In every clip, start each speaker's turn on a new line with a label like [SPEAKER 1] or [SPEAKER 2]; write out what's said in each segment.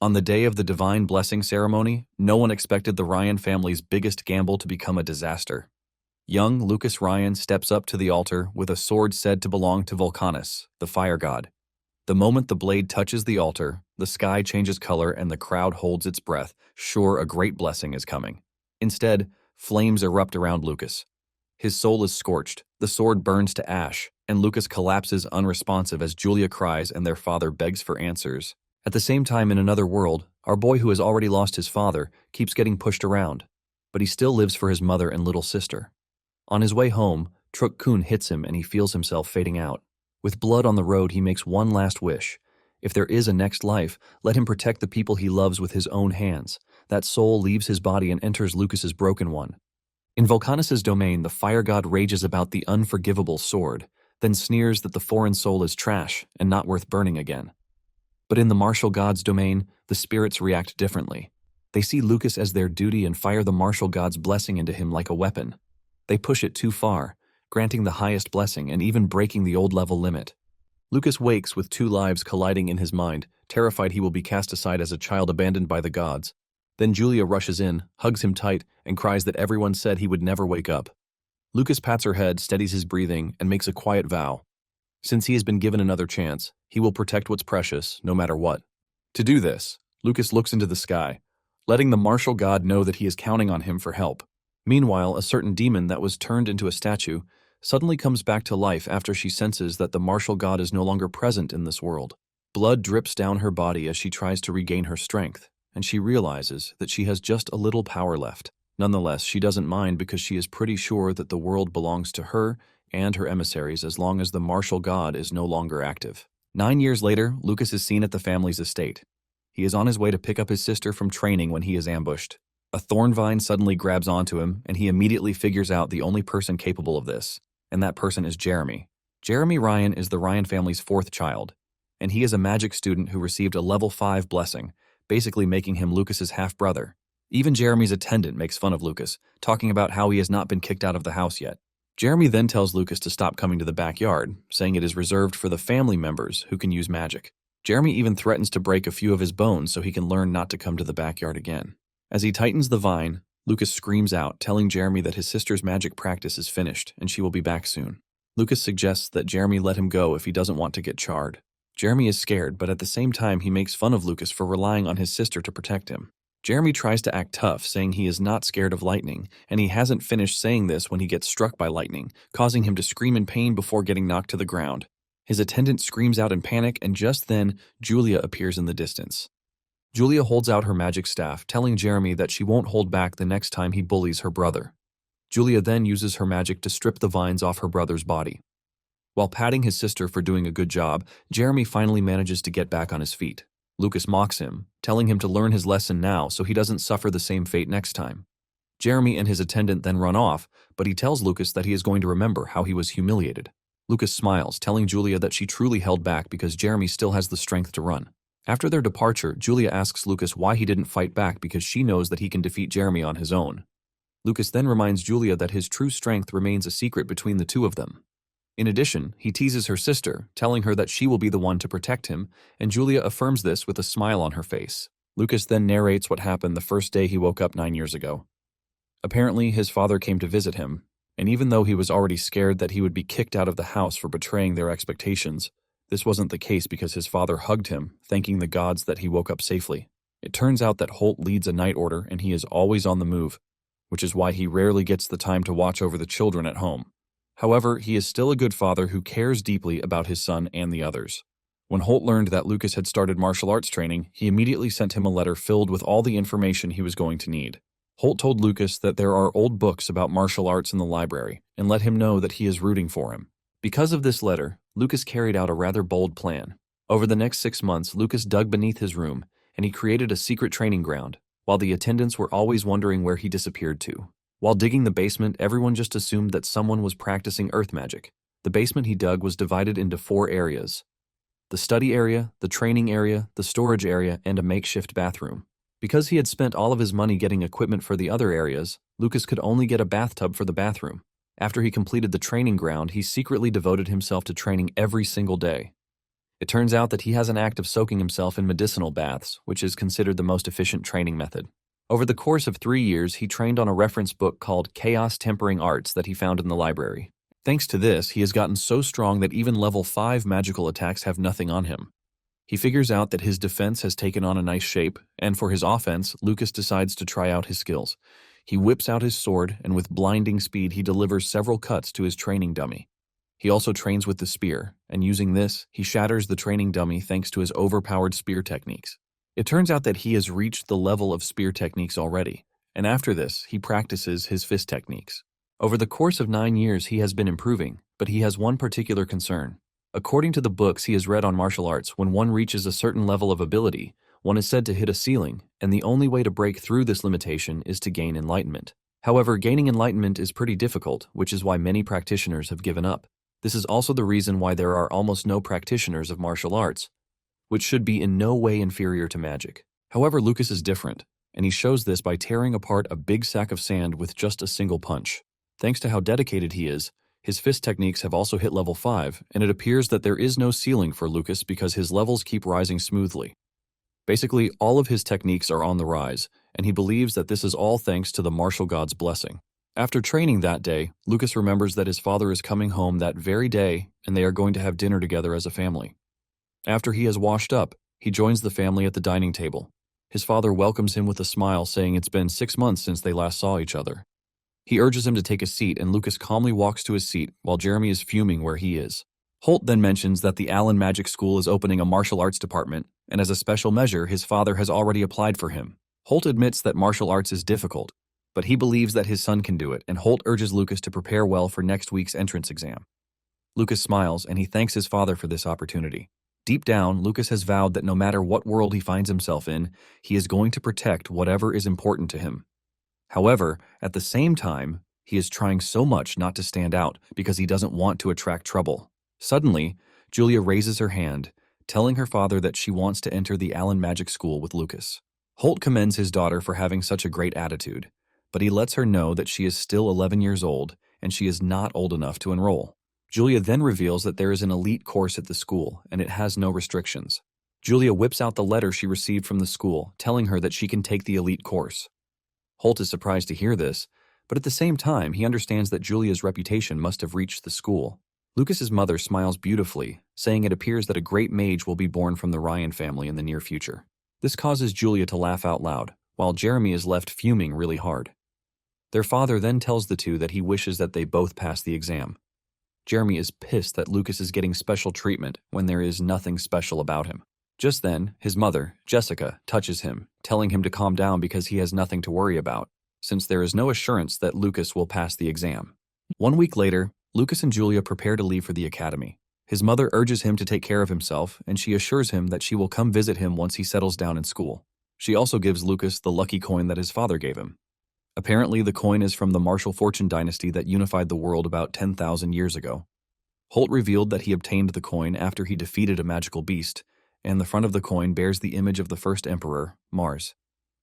[SPEAKER 1] On the day of the Divine Blessing ceremony, no one expected the Ryan family's biggest gamble to become a disaster. Young Lucas Ryan steps up to the altar with a sword said to belong to Vulcanus, the fire god. The moment the blade touches the altar, the sky changes color and the crowd holds its breath, sure a great blessing is coming. Instead, flames erupt around Lucas. His soul is scorched, the sword burns to ash, and Lucas collapses unresponsive as Julia cries and their father begs for answers. At the same time, in another world, our boy who has already lost his father keeps getting pushed around, but he still lives for his mother and little sister. On his way home, Truk Kun hits him and he feels himself fading out. With blood on the road, he makes one last wish. If there is a next life, let him protect the people he loves with his own hands. That soul leaves his body and enters Lucas's broken one. In Vulcanus's domain, the fire god rages about the unforgivable sword, then sneers that the foreign soul is trash and not worth burning again. But in the martial god's domain, the spirits react differently. They see Lucas as their duty and fire the martial god's blessing into him like a weapon. They push it too far, granting the highest blessing and even breaking the old level limit. Lucas wakes with two lives colliding in his mind, terrified he will be cast aside as a child abandoned by the gods. Then Julia rushes in, hugs him tight, and cries that everyone said he would never wake up. Lucas pats her head, steadies his breathing, and makes a quiet vow. Since he has been given another chance, he will protect what's precious, no matter what. To do this, Lucas looks into the sky, letting the martial god know that he is counting on him for help. Meanwhile, a certain demon that was turned into a statue suddenly comes back to life after she senses that the martial god is no longer present in this world. Blood drips down her body as she tries to regain her strength, and she realizes that she has just a little power left. Nonetheless, she doesn't mind because she is pretty sure that the world belongs to her and her emissaries as long as the martial god is no longer active. 9 years later, Lucas is seen at the family's estate. He is on his way to pick up his sister from training when he is ambushed. A thorn vine suddenly grabs onto him, and he immediately figures out the only person capable of this, and that person is Jeremy. Jeremy Ryan is the Ryan family's fourth child, and he is a magic student who received a level 5 blessing, basically making him Lucas's half-brother. Even Jeremy's attendant makes fun of Lucas, talking about how he has not been kicked out of the house yet. Jeremy then tells Lucas to stop coming to the backyard, saying it is reserved for the family members who can use magic. Jeremy even threatens to break a few of his bones so he can learn not to come to the backyard again. As he tightens the vine, Lucas screams out, telling Jeremy that his sister's magic practice is finished and she will be back soon. Lucas suggests that Jeremy let him go if he doesn't want to get charred. Jeremy is scared, but at the same time he makes fun of Lucas for relying on his sister to protect him. Jeremy tries to act tough, saying he is not scared of lightning, and he hasn't finished saying this when he gets struck by lightning, causing him to scream in pain before getting knocked to the ground. His attendant screams out in panic, and just then, Julia appears in the distance. Julia holds out her magic staff, telling Jeremy that she won't hold back the next time he bullies her brother. Julia then uses her magic to strip the vines off her brother's body. While patting his sister for doing a good job, Jeremy finally manages to get back on his feet. Lucas mocks him, telling him to learn his lesson now so he doesn't suffer the same fate next time. Jeremy and his attendant then run off, but he tells Lucas that he is going to remember how he was humiliated. Lucas smiles, telling Julia that she truly held back because Jeremy still has the strength to run. After their departure, Julia asks Lucas why he didn't fight back because she knows that he can defeat Jeremy on his own. Lucas then reminds Julia that his true strength remains a secret between the two of them. In addition, he teases her sister, telling her that she will be the one to protect him, and Julia affirms this with a smile on her face. Lucas then narrates what happened the first day he woke up 9 years ago. Apparently, his father came to visit him, and even though he was already scared that he would be kicked out of the house for betraying their expectations, this wasn't the case because his father hugged him, thanking the gods that he woke up safely. It turns out that Holt leads a night order and he is always on the move, which is why he rarely gets the time to watch over the children at home. However, he is still a good father who cares deeply about his son and the others. When Holt learned that Lucas had started martial arts training, he immediately sent him a letter filled with all the information he was going to need. Holt told Lucas that there are old books about martial arts in the library and let him know that he is rooting for him. Because of this letter, Lucas carried out a rather bold plan. Over the next 6 months, Lucas dug beneath his room, and he created a secret training ground, while the attendants were always wondering where he disappeared to. While digging the basement, everyone just assumed that someone was practicing earth magic. The basement he dug was divided into 4 areas: the study area, the training area, the storage area, and a makeshift bathroom. Because he had spent all of his money getting equipment for the other areas, Lucas could only get a bathtub for the bathroom. After he completed the training ground, he secretly devoted himself to training every single day. It turns out that he has an act of soaking himself in medicinal baths, which is considered the most efficient training method. Over the course of 3 years, he trained on a reference book called Chaos Tempering Arts that he found in the library. Thanks to this, he has gotten so strong that even level 5 magical attacks have nothing on him. He figures out that his defense has taken on a nice shape, and for his offense, Lucas decides to try out his skills. He whips out his sword, and with blinding speed, he delivers several cuts to his training dummy. He also trains with the spear, and using this, he shatters the training dummy thanks to his overpowered spear techniques. It turns out that he has reached the level of spear techniques already, and after this, he practices his fist techniques. Over the course of 9 years, he has been improving, but he has one particular concern. According to the books he has read on martial arts, when one reaches a certain level of ability, one is said to hit a ceiling, and the only way to break through this limitation is to gain enlightenment. However, gaining enlightenment is pretty difficult, which is why many practitioners have given up. This is also the reason why there are almost no practitioners of martial arts, which should be in no way inferior to magic. However, Lucas is different, and he shows this by tearing apart a big sack of sand with just a single punch. Thanks to how dedicated he is, his fist techniques have also hit level 5, and it appears that there is no ceiling for Lucas because his levels keep rising smoothly. Basically, all of his techniques are on the rise, and he believes that this is all thanks to the martial god's blessing. After training that day, Lucas remembers that his father is coming home that very day, and they are going to have dinner together as a family. After he has washed up, he joins the family at the dining table. His father welcomes him with a smile, saying it's been 6 months since they last saw each other. He urges him to take a seat, and Lucas calmly walks to his seat while Jeremy is fuming where he is. Holt then mentions that the Allen Magic School is opening a martial arts department, and as a special measure, his father has already applied for him. Holt admits that martial arts is difficult, but he believes that his son can do it, and Holt urges Lucas to prepare well for next week's entrance exam. Lucas smiles, and he thanks his father for this opportunity. Deep down, Lucas has vowed that no matter what world he finds himself in, he is going to protect whatever is important to him. However, at the same time, he is trying so much not to stand out because he doesn't want to attract trouble. Suddenly, Julia raises her hand, telling her father that she wants to enter the Allen Magic School with Lucas. Holt commends his daughter for having such a great attitude, but he lets her know that she is still 11 years old and she is not old enough to enroll. Julia then reveals that there is an elite course at the school and it has no restrictions. Julia whips out the letter she received from the school, telling her that she can take the elite course. Holt is surprised to hear this, but at the same time, he understands that Julia's reputation must have reached the school. Lucas's mother smiles beautifully, saying it appears that a great mage will be born from the Ryan family in the near future. This causes Julia to laugh out loud, while Jeremy is left fuming really hard. Their father then tells the two that he wishes that they both pass the exam. Jeremy is pissed that Lucas is getting special treatment when there is nothing special about him. Just then, his mother, Jessica, touches him, telling him to calm down because he has nothing to worry about, since there is no assurance that Lucas will pass the exam. 1 week later, Lucas and Julia prepare to leave for the academy. His mother urges him to take care of himself, and she assures him that she will come visit him once he settles down in school. She also gives Lucas the lucky coin that his father gave him. Apparently, the coin is from the Martial Fortune dynasty that unified the world about 10,000 years ago. Holt revealed that he obtained the coin after he defeated a magical beast, and the front of the coin bears the image of the first emperor, Mars,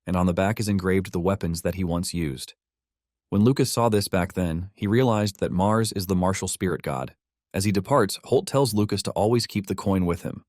[SPEAKER 1] and on the back is engraved the weapons that he once used. When Lucas saw this back then, he realized that Mars is the martial spirit god. As he departs, Holt tells Lucas to always keep the coin with him.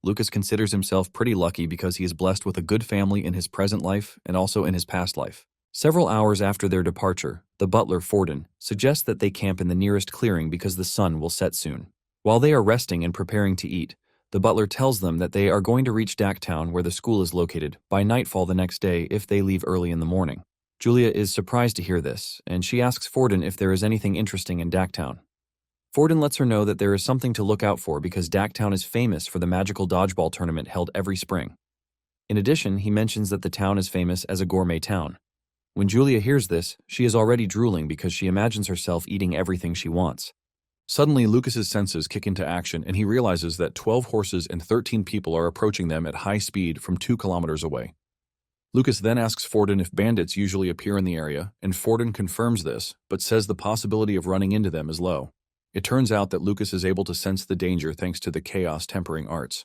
[SPEAKER 1] Lucas considers himself pretty lucky because he is blessed with a good family in his present life and also in his past life. Several hours after their departure, the butler, Forden, suggests that they camp in the nearest clearing because the sun will set soon. While they are resting and preparing to eat, the butler tells them that they are going to reach Daktown, where the school is located, by nightfall the next day if they leave early in the morning. Julia is surprised to hear this, and she asks Forden if there is anything interesting in Daktown. Forden lets her know that there is something to look out for because Daktown is famous for the magical dodgeball tournament held every spring. In addition, he mentions that the town is famous as a gourmet town. When Julia hears this, she is already drooling because she imagines herself eating everything she wants. Suddenly, Lucas's senses kick into action and he realizes that 12 horses and 13 people are approaching them at high speed from 2 kilometers away. Lucas then asks Forden if bandits usually appear in the area, and Forden confirms this, but says the possibility of running into them is low. It turns out that Lucas is able to sense the danger thanks to the chaos tempering arts.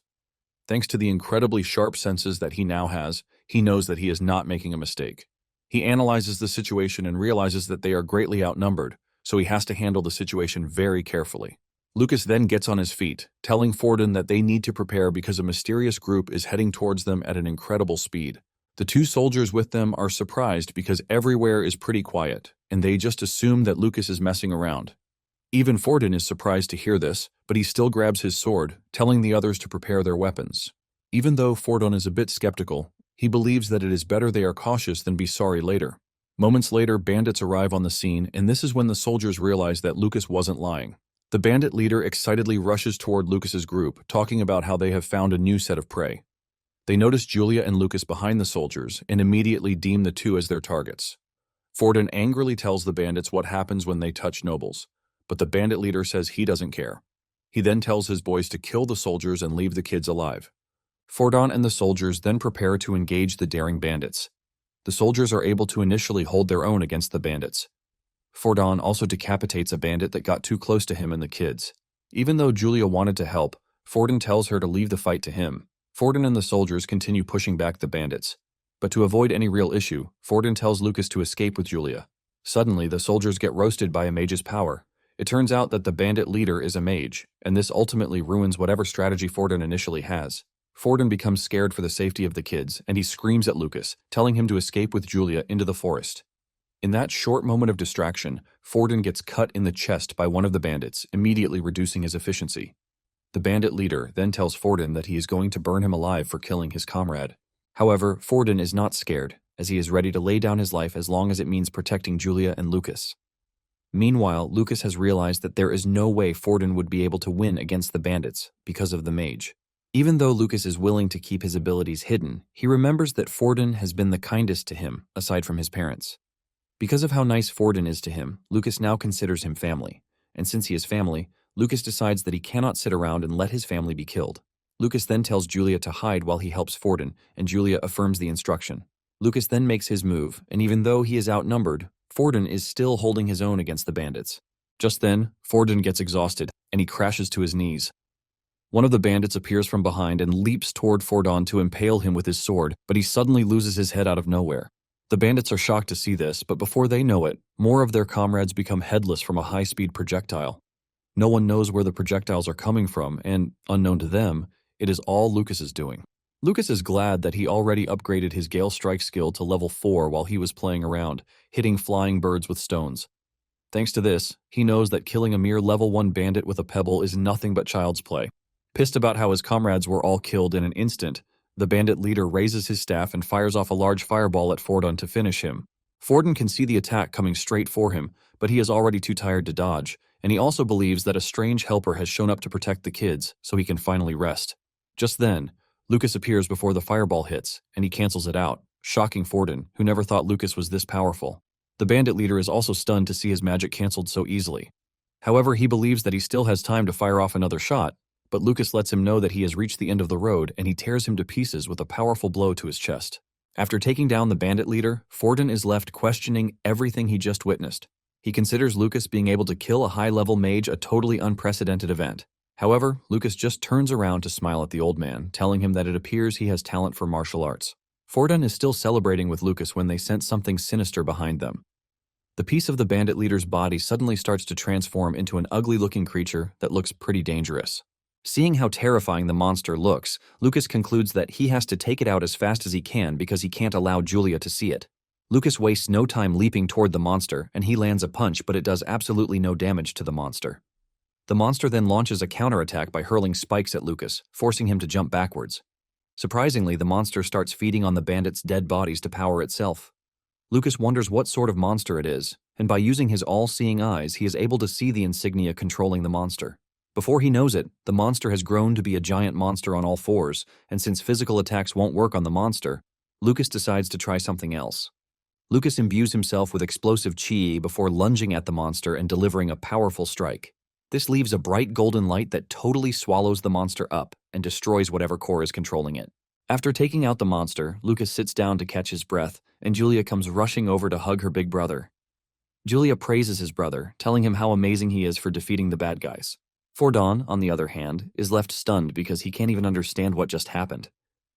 [SPEAKER 1] Thanks to the incredibly sharp senses that he now has, he knows that he is not making a mistake. He analyzes the situation and realizes that they are greatly outnumbered, so he has to handle the situation very carefully. Lucas then gets on his feet, telling Forden that they need to prepare because a mysterious group is heading towards them at an incredible speed. The two soldiers with them are surprised because everywhere is pretty quiet, and they just assume that Lucas is messing around. Even Forden is surprised to hear this, but he still grabs his sword, telling the others to prepare their weapons. Even though Forden is a bit skeptical, he believes that it is better they are cautious than be sorry later. Moments later, bandits arrive on the scene, and this is when the soldiers realize that Lucas wasn't lying. The bandit leader excitedly rushes toward Lucas's group, talking about how they have found a new set of prey. They notice Julia and Lucas behind the soldiers and immediately deem the two as their targets. Forden angrily tells the bandits what happens when they touch nobles, but the bandit leader says he doesn't care. He then tells his boys to kill the soldiers and leave the kids alive. Forden and the soldiers then prepare to engage the daring bandits. The soldiers are able to initially hold their own against the bandits. Forden also decapitates a bandit that got too close to him and the kids. Even though Julia wanted to help, Forden tells her to leave the fight to him. Forden and the soldiers continue pushing back the bandits. But to avoid any real issue, Forden tells Lucas to escape with Julia. Suddenly, the soldiers get roasted by a mage's power. It turns out that the bandit leader is a mage, and this ultimately ruins whatever strategy Forden initially has. Forden becomes scared for the safety of the kids, and he screams at Lucas, telling him to escape with Julia into the forest. In that short moment of distraction, Forden gets cut in the chest by one of the bandits, immediately reducing his efficiency. The bandit leader then tells Forden that he is going to burn him alive for killing his comrade. However, Forden is not scared, as he is ready to lay down his life as long as it means protecting Julia and Lucas. Meanwhile, Lucas has realized that there is no way Forden would be able to win against the bandits because of the mage. Even though Lucas is willing to keep his abilities hidden, he remembers that Forden has been the kindest to him, aside from his parents. Because of how nice Forden is to him, Lucas now considers him family. And since he is family, Lucas decides that he cannot sit around and let his family be killed. Lucas then tells Julia to hide while he helps Forden, and Julia affirms the instruction. Lucas then makes his move, and even though he is outnumbered, Forden is still holding his own against the bandits. Just then, Forden gets exhausted, and he crashes to his knees. One of the bandits appears from behind and leaps toward Forden to impale him with his sword, but he suddenly loses his head out of nowhere. The bandits are shocked to see this, but before they know it, more of their comrades become headless from a high-speed projectile. No one knows where the projectiles are coming from, and, unknown to them, it is all Lucas's doing. Lucas is glad that he already upgraded his Gale Strike skill to level 4 while he was playing around, hitting flying birds with stones. Thanks to this, he knows that killing a mere level 1 bandit with a pebble is nothing but child's play. Pissed about how his comrades were all killed in an instant, the bandit leader raises his staff and fires off a large fireball at Forden to finish him. Forden can see the attack coming straight for him, but he is already too tired to dodge, and he also believes that a strange helper has shown up to protect the kids, so he can finally rest. Just then, Lucas appears before the fireball hits, and he cancels it out, shocking Forden, who never thought Lucas was this powerful. The bandit leader is also stunned to see his magic canceled so easily. However, he believes that he still has time to fire off another shot, but Lucas lets him know that he has reached the end of the road, and he tears him to pieces with a powerful blow to his chest. After taking down the bandit leader, Forden is left questioning everything he just witnessed. He considers Lucas being able to kill a high-level mage a totally unprecedented event. However, Lucas just turns around to smile at the old man, telling him that it appears he has talent for martial arts. Forden is still celebrating with Lucas when they sense something sinister behind them. The piece of the bandit leader's body suddenly starts to transform into an ugly-looking creature that looks pretty dangerous. Seeing how terrifying the monster looks, Lucas concludes that he has to take it out as fast as he can because he can't allow Julia to see it. Lucas wastes no time leaping toward the monster, and he lands a punch, but it does absolutely no damage to the monster. The monster then launches a counterattack by hurling spikes at Lucas, forcing him to jump backwards. Surprisingly, the monster starts feeding on the bandits' dead bodies to power itself. Lucas wonders what sort of monster it is, and by using his all-seeing eyes, he is able to see the insignia controlling the monster. Before he knows it, the monster has grown to be a giant monster on all fours, and since physical attacks won't work on the monster, Lucas decides to try something else. Lucas imbues himself with explosive chi before lunging at the monster and delivering a powerful strike. This leaves a bright golden light that totally swallows the monster up and destroys whatever core is controlling it. After taking out the monster, Lucas sits down to catch his breath, and Julia comes rushing over to hug her big brother. Julia praises his brother, telling him how amazing he is for defeating the bad guys. Forden, on the other hand, is left stunned because he can't even understand what just happened.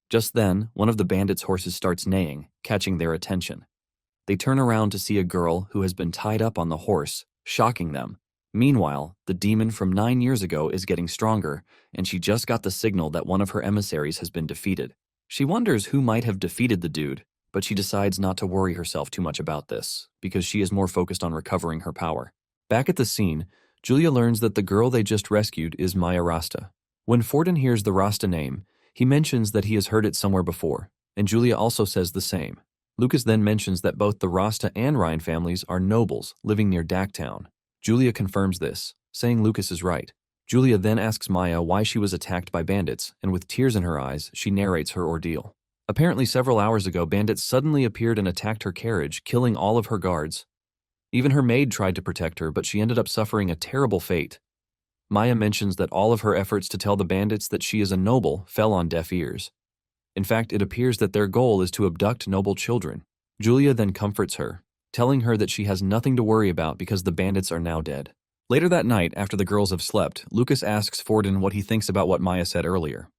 [SPEAKER 1] Just then, one of the bandits' horses starts neighing, catching their attention. They turn around to see a girl who has been tied up on the horse, shocking them. Meanwhile, the demon from 9 years ago is getting stronger, and she just got the signal that one of her emissaries has been defeated. She wonders who might have defeated the dude, but she decides not to worry herself too much about this, because she is more focused on recovering her power. Back at the scene, Julia learns that the girl they just rescued is Maya Rasta. When Forden hears the Rasta name, he mentions that he has heard it somewhere before, and Julia also says the same. Lucas then mentions that both the Rasta and Ryan families are nobles living near Daktown. Julia confirms this, saying Lucas is right. Julia then asks Maya why she was attacked by bandits, and with tears in her eyes, she narrates her ordeal. Apparently several hours ago, bandits suddenly appeared and attacked her carriage, killing all of her guards. Even her maid tried to protect her, but she ended up suffering a terrible fate. Maya mentions that all of her efforts to tell the bandits that she is a noble fell on deaf ears. In fact, it appears that their goal is to abduct noble children. Julia then comforts her, telling her that she has nothing to worry about because the bandits are now dead. Later that night, after the girls have slept, Lucas asks Forden what he thinks about what Maya said earlier.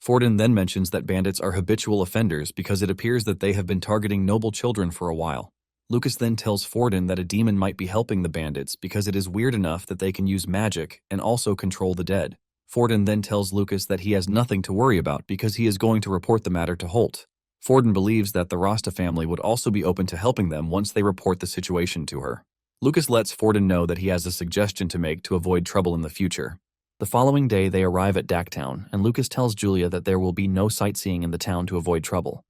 [SPEAKER 1] Forden then mentions that bandits are habitual offenders because it appears that they have been targeting noble children for a while. Lucas then tells Forden that a demon might be helping the bandits because it is weird enough that they can use magic and also control the dead. Forden then tells Lucas that he has nothing to worry about because he is going to report the matter to Holt. Forden believes that the Rasta family would also be open to helping them once they report the situation to her. Lucas lets Forden know that he has a suggestion to make to avoid trouble in the future. The following day, they arrive at Daktown, and Lucas tells Julia that there will be no sightseeing in the town to avoid trouble.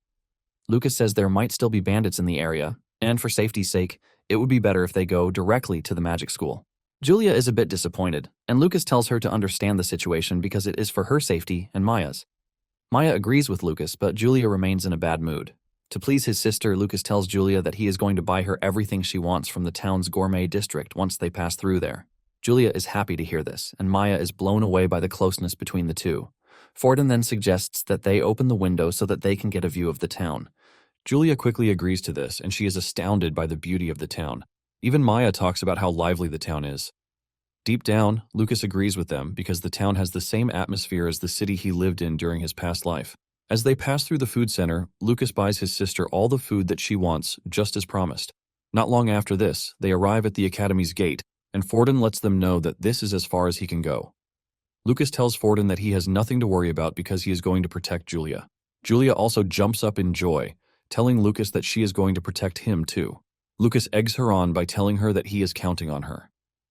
[SPEAKER 1] Lucas says there might still be bandits in the area, and for safety's sake, it would be better if they go directly to the magic school. Julia is a bit disappointed, and Lucas tells her to understand the situation because it is for her safety and Maya's. Maya agrees with Lucas, but Julia remains in a bad mood. To please his sister, Lucas tells Julia that he is going to buy her everything she wants from the town's gourmet district once they pass through there. Julia is happy to hear this, and Maya is blown away by the closeness between the two. Forden then suggests that they open the window so that they can get a view of the town. Julia quickly agrees to this, and she is astounded by the beauty of the town. Even Maya talks about how lively the town is. Deep down, Lucas agrees with them because the town has the same atmosphere as the city he lived in during his past life. As they pass through the food center, Lucas buys his sister all the food that she wants, just as promised. Not long after this, they arrive at the academy's gate, and Forden lets them know that this is as far as he can go. Lucas tells Forden that he has nothing to worry about because he is going to protect Julia. Julia also jumps up in joy, telling Lucas that she is going to protect him too. Lucas eggs her on by telling her that he is counting on her.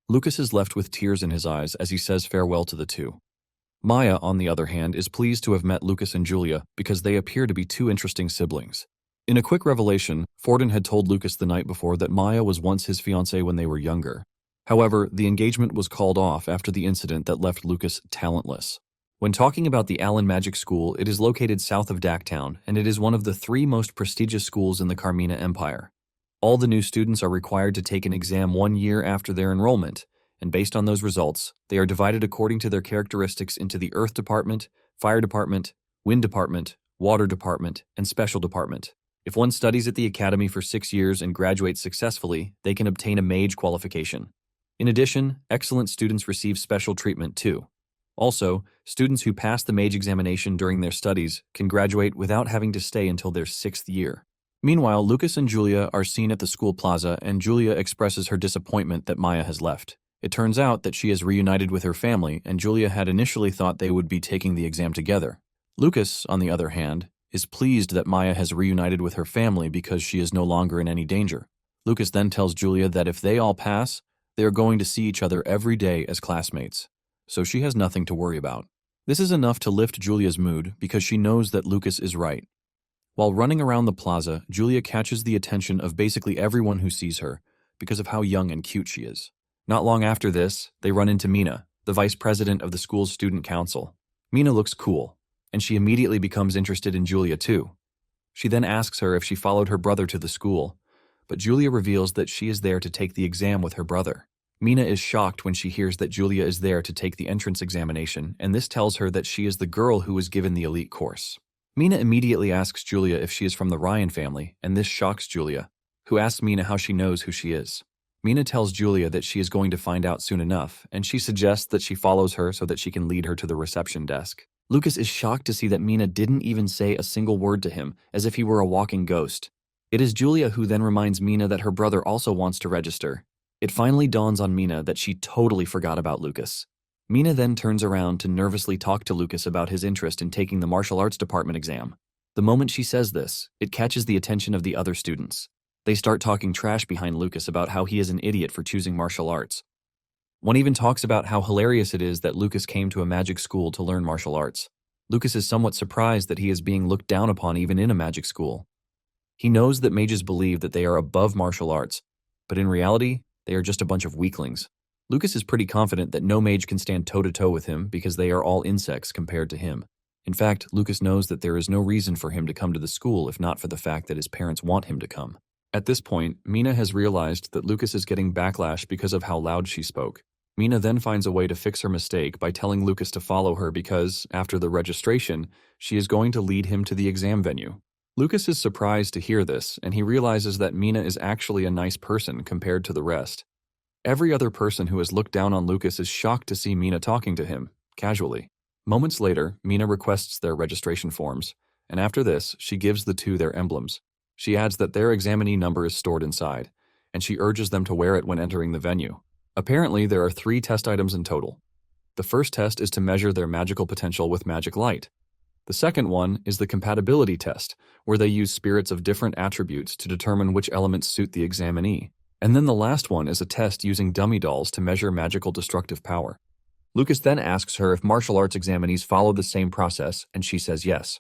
[SPEAKER 1] Lucas is left with tears in his eyes as he says farewell to the two. Maya, on the other hand, is pleased to have met Lucas and Julia because they appear to be two interesting siblings. In a quick revelation, Forden had told Lucas the night before that Maya was once his fiancée when they were younger. However, the engagement was called off after the incident that left Lucas talentless. When talking about the Allen Magic School, it is located south of Daktown, and it is one of the 3 most prestigious schools in the Carmina Empire. All the new students are required to take an exam 1 year after their enrollment, and based on those results, they are divided according to their characteristics into the Earth Department, Fire Department, Wind Department, Water Department, and Special Department. If one studies at the academy for 6 years and graduates successfully, they can obtain a mage qualification. In addition, excellent students receive special treatment too. Also, students who pass the mage examination during their studies can graduate without having to stay until their 6th year. Meanwhile, Lucas and Julia are seen at the school plaza, and Julia expresses her disappointment that Maya has left. It turns out that she is reunited with her family, and Julia had initially thought they would be taking the exam together. Lucas, on the other hand, is pleased that Maya has reunited with her family because she is no longer in any danger. Lucas then tells Julia that if they all pass, they are going to see each other every day as classmates, so she has nothing to worry about. This is enough to lift Julia's mood because she knows that Lucas is right. While running around the plaza, Julia catches the attention of basically everyone who sees her because of how young and cute she is. Not long after this, they run into Mina, the vice president of the school's student council. Mina looks cool, and she immediately becomes interested in Julia too. She then asks her if she followed her brother to the school, but Julia reveals that she is there to take the exam with her brother. Mina is shocked when she hears that Julia is there to take the entrance examination, and this tells her that she is the girl who was given the elite course. Mina immediately asks Julia if she is from the Ryan family, and this shocks Julia, who asks Mina how she knows who she is. Mina tells Julia that she is going to find out soon enough, and she suggests that she follows her so that she can lead her to the reception desk. Lucas is shocked to see that Mina didn't even say a single word to him, as if he were a walking ghost. It is Julia who then reminds Mina that her brother also wants to register. It finally dawns on Mina that she totally forgot about Lucas. Mina then turns around to nervously talk to Lucas about his interest in taking the martial arts department exam. The moment she says this, it catches the attention of the other students. They start talking trash behind Lucas about how he is an idiot for choosing martial arts. One even talks about how hilarious it is that Lucas came to a magic school to learn martial arts. Lucas is somewhat surprised that he is being looked down upon even in a magic school. He knows that mages believe that they are above martial arts, but in reality, they are just a bunch of weaklings. Lucas is pretty confident that no mage can stand toe-to-toe with him because they are all insects compared to him. In fact, Lucas knows that there is no reason for him to come to the school if not for the fact that his parents want him to come. At this point, Mina has realized that Lucas is getting backlash because of how loud she spoke. Mina then finds a way to fix her mistake by telling Lucas to follow her because, after the registration, she is going to lead him to the exam venue. Lucas is surprised to hear this, and he realizes that Mina is actually a nice person compared to the rest. Every other person who has looked down on Lucas is shocked to see Mina talking to him, casually. Moments later, Mina requests their registration forms, and after this, she gives the two their emblems. She adds that their examinee number is stored inside, and she urges them to wear it when entering the venue. Apparently, there are 3 test items in total. The first test is to measure their magical potential with magic light. The second one is the compatibility test, where they use spirits of different attributes to determine which elements suit the examinee. And then the last one is a test using dummy dolls to measure magical destructive power. Lucas then asks her if martial arts examinees follow the same process, and she says yes.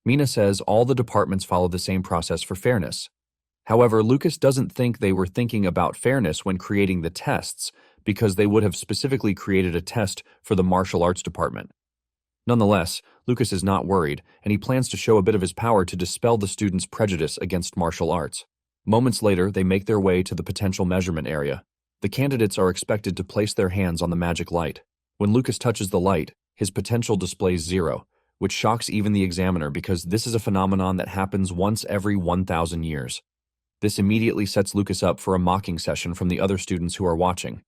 [SPEAKER 1] Mina says all the departments follow the same process for fairness. However, Lucas doesn't think they were thinking about fairness when creating the tests, because they would have specifically created a test for the martial arts department. Nonetheless, Lucas is not worried, and he plans to show a bit of his power to dispel the students' prejudice against martial arts. Moments later, they make their way to the potential measurement area. The candidates are expected to place their hands on the magic light. When Lucas touches the light, his potential displays 0, which shocks even the examiner because this is a phenomenon that happens once every 1,000 years. This immediately sets Lucas up for a mocking session from the other students who are watching.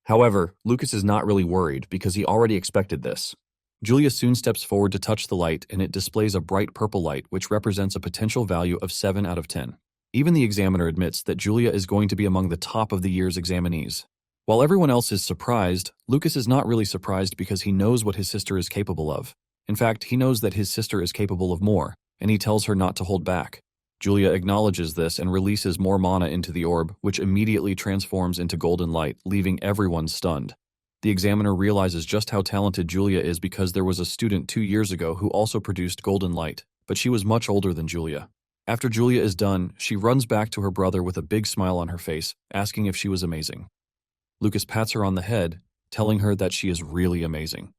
[SPEAKER 1] However, Lucas is not really worried because he already expected this. Julia soon steps forward to touch the light, and it displays a bright purple light which represents a potential value of 7 out of 10. Even the examiner admits that Julia is going to be among the top of the year's examinees. While everyone else is surprised, Lucas is not really surprised because he knows what his sister is capable of. In fact, he knows that his sister is capable of more, and he tells her not to hold back. Julia acknowledges this and releases more mana into the orb, which immediately transforms into golden light, leaving everyone stunned. The examiner realizes just how talented Julia is because there was a student 2 years ago who also produced golden light, but she was much older than Julia. After Julia is done, she runs back to her brother with a big smile on her face, asking if she was amazing. Lucas pats her on the head, telling her that she is really amazing.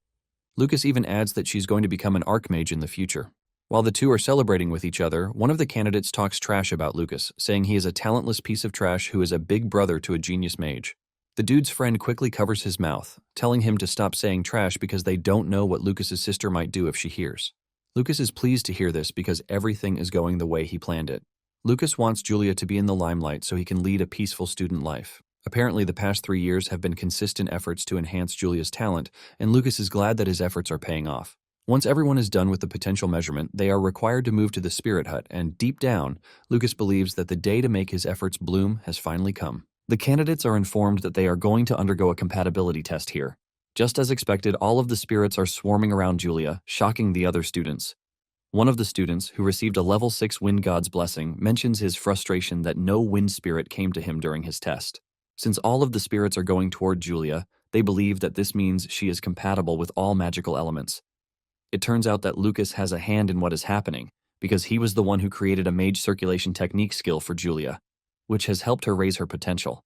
[SPEAKER 1] Lucas even adds that she's going to become an archmage in the future. While the two are celebrating with each other, one of the candidates talks trash about Lucas, saying he is a talentless piece of trash who is a big brother to a genius mage. The dude's friend quickly covers his mouth, telling him to stop saying trash because they don't know what Lucas's sister might do if she hears. Lucas is pleased to hear this because everything is going the way he planned it. Lucas wants Julia to be in the limelight so he can lead a peaceful student life. Apparently, the past 3 years have been consistent efforts to enhance Julia's talent, and Lucas is glad that his efforts are paying off. Once everyone is done with the potential measurement, they are required to move to the spirit hut, and deep down, Lucas believes that the day to make his efforts bloom has finally come. The candidates are informed that they are going to undergo a compatibility test here. Just as expected, all of the spirits are swarming around Julia, shocking the other students. One of the students, who received a level 6 wind god's blessing, mentions his frustration that no wind spirit came to him during his test. Since all of the spirits are going toward Julia, they believe that this means she is compatible with all magical elements. It turns out that Lucas has a hand in what is happening, because he was the one who created a mage circulation technique skill for Julia, which has helped her raise her potential.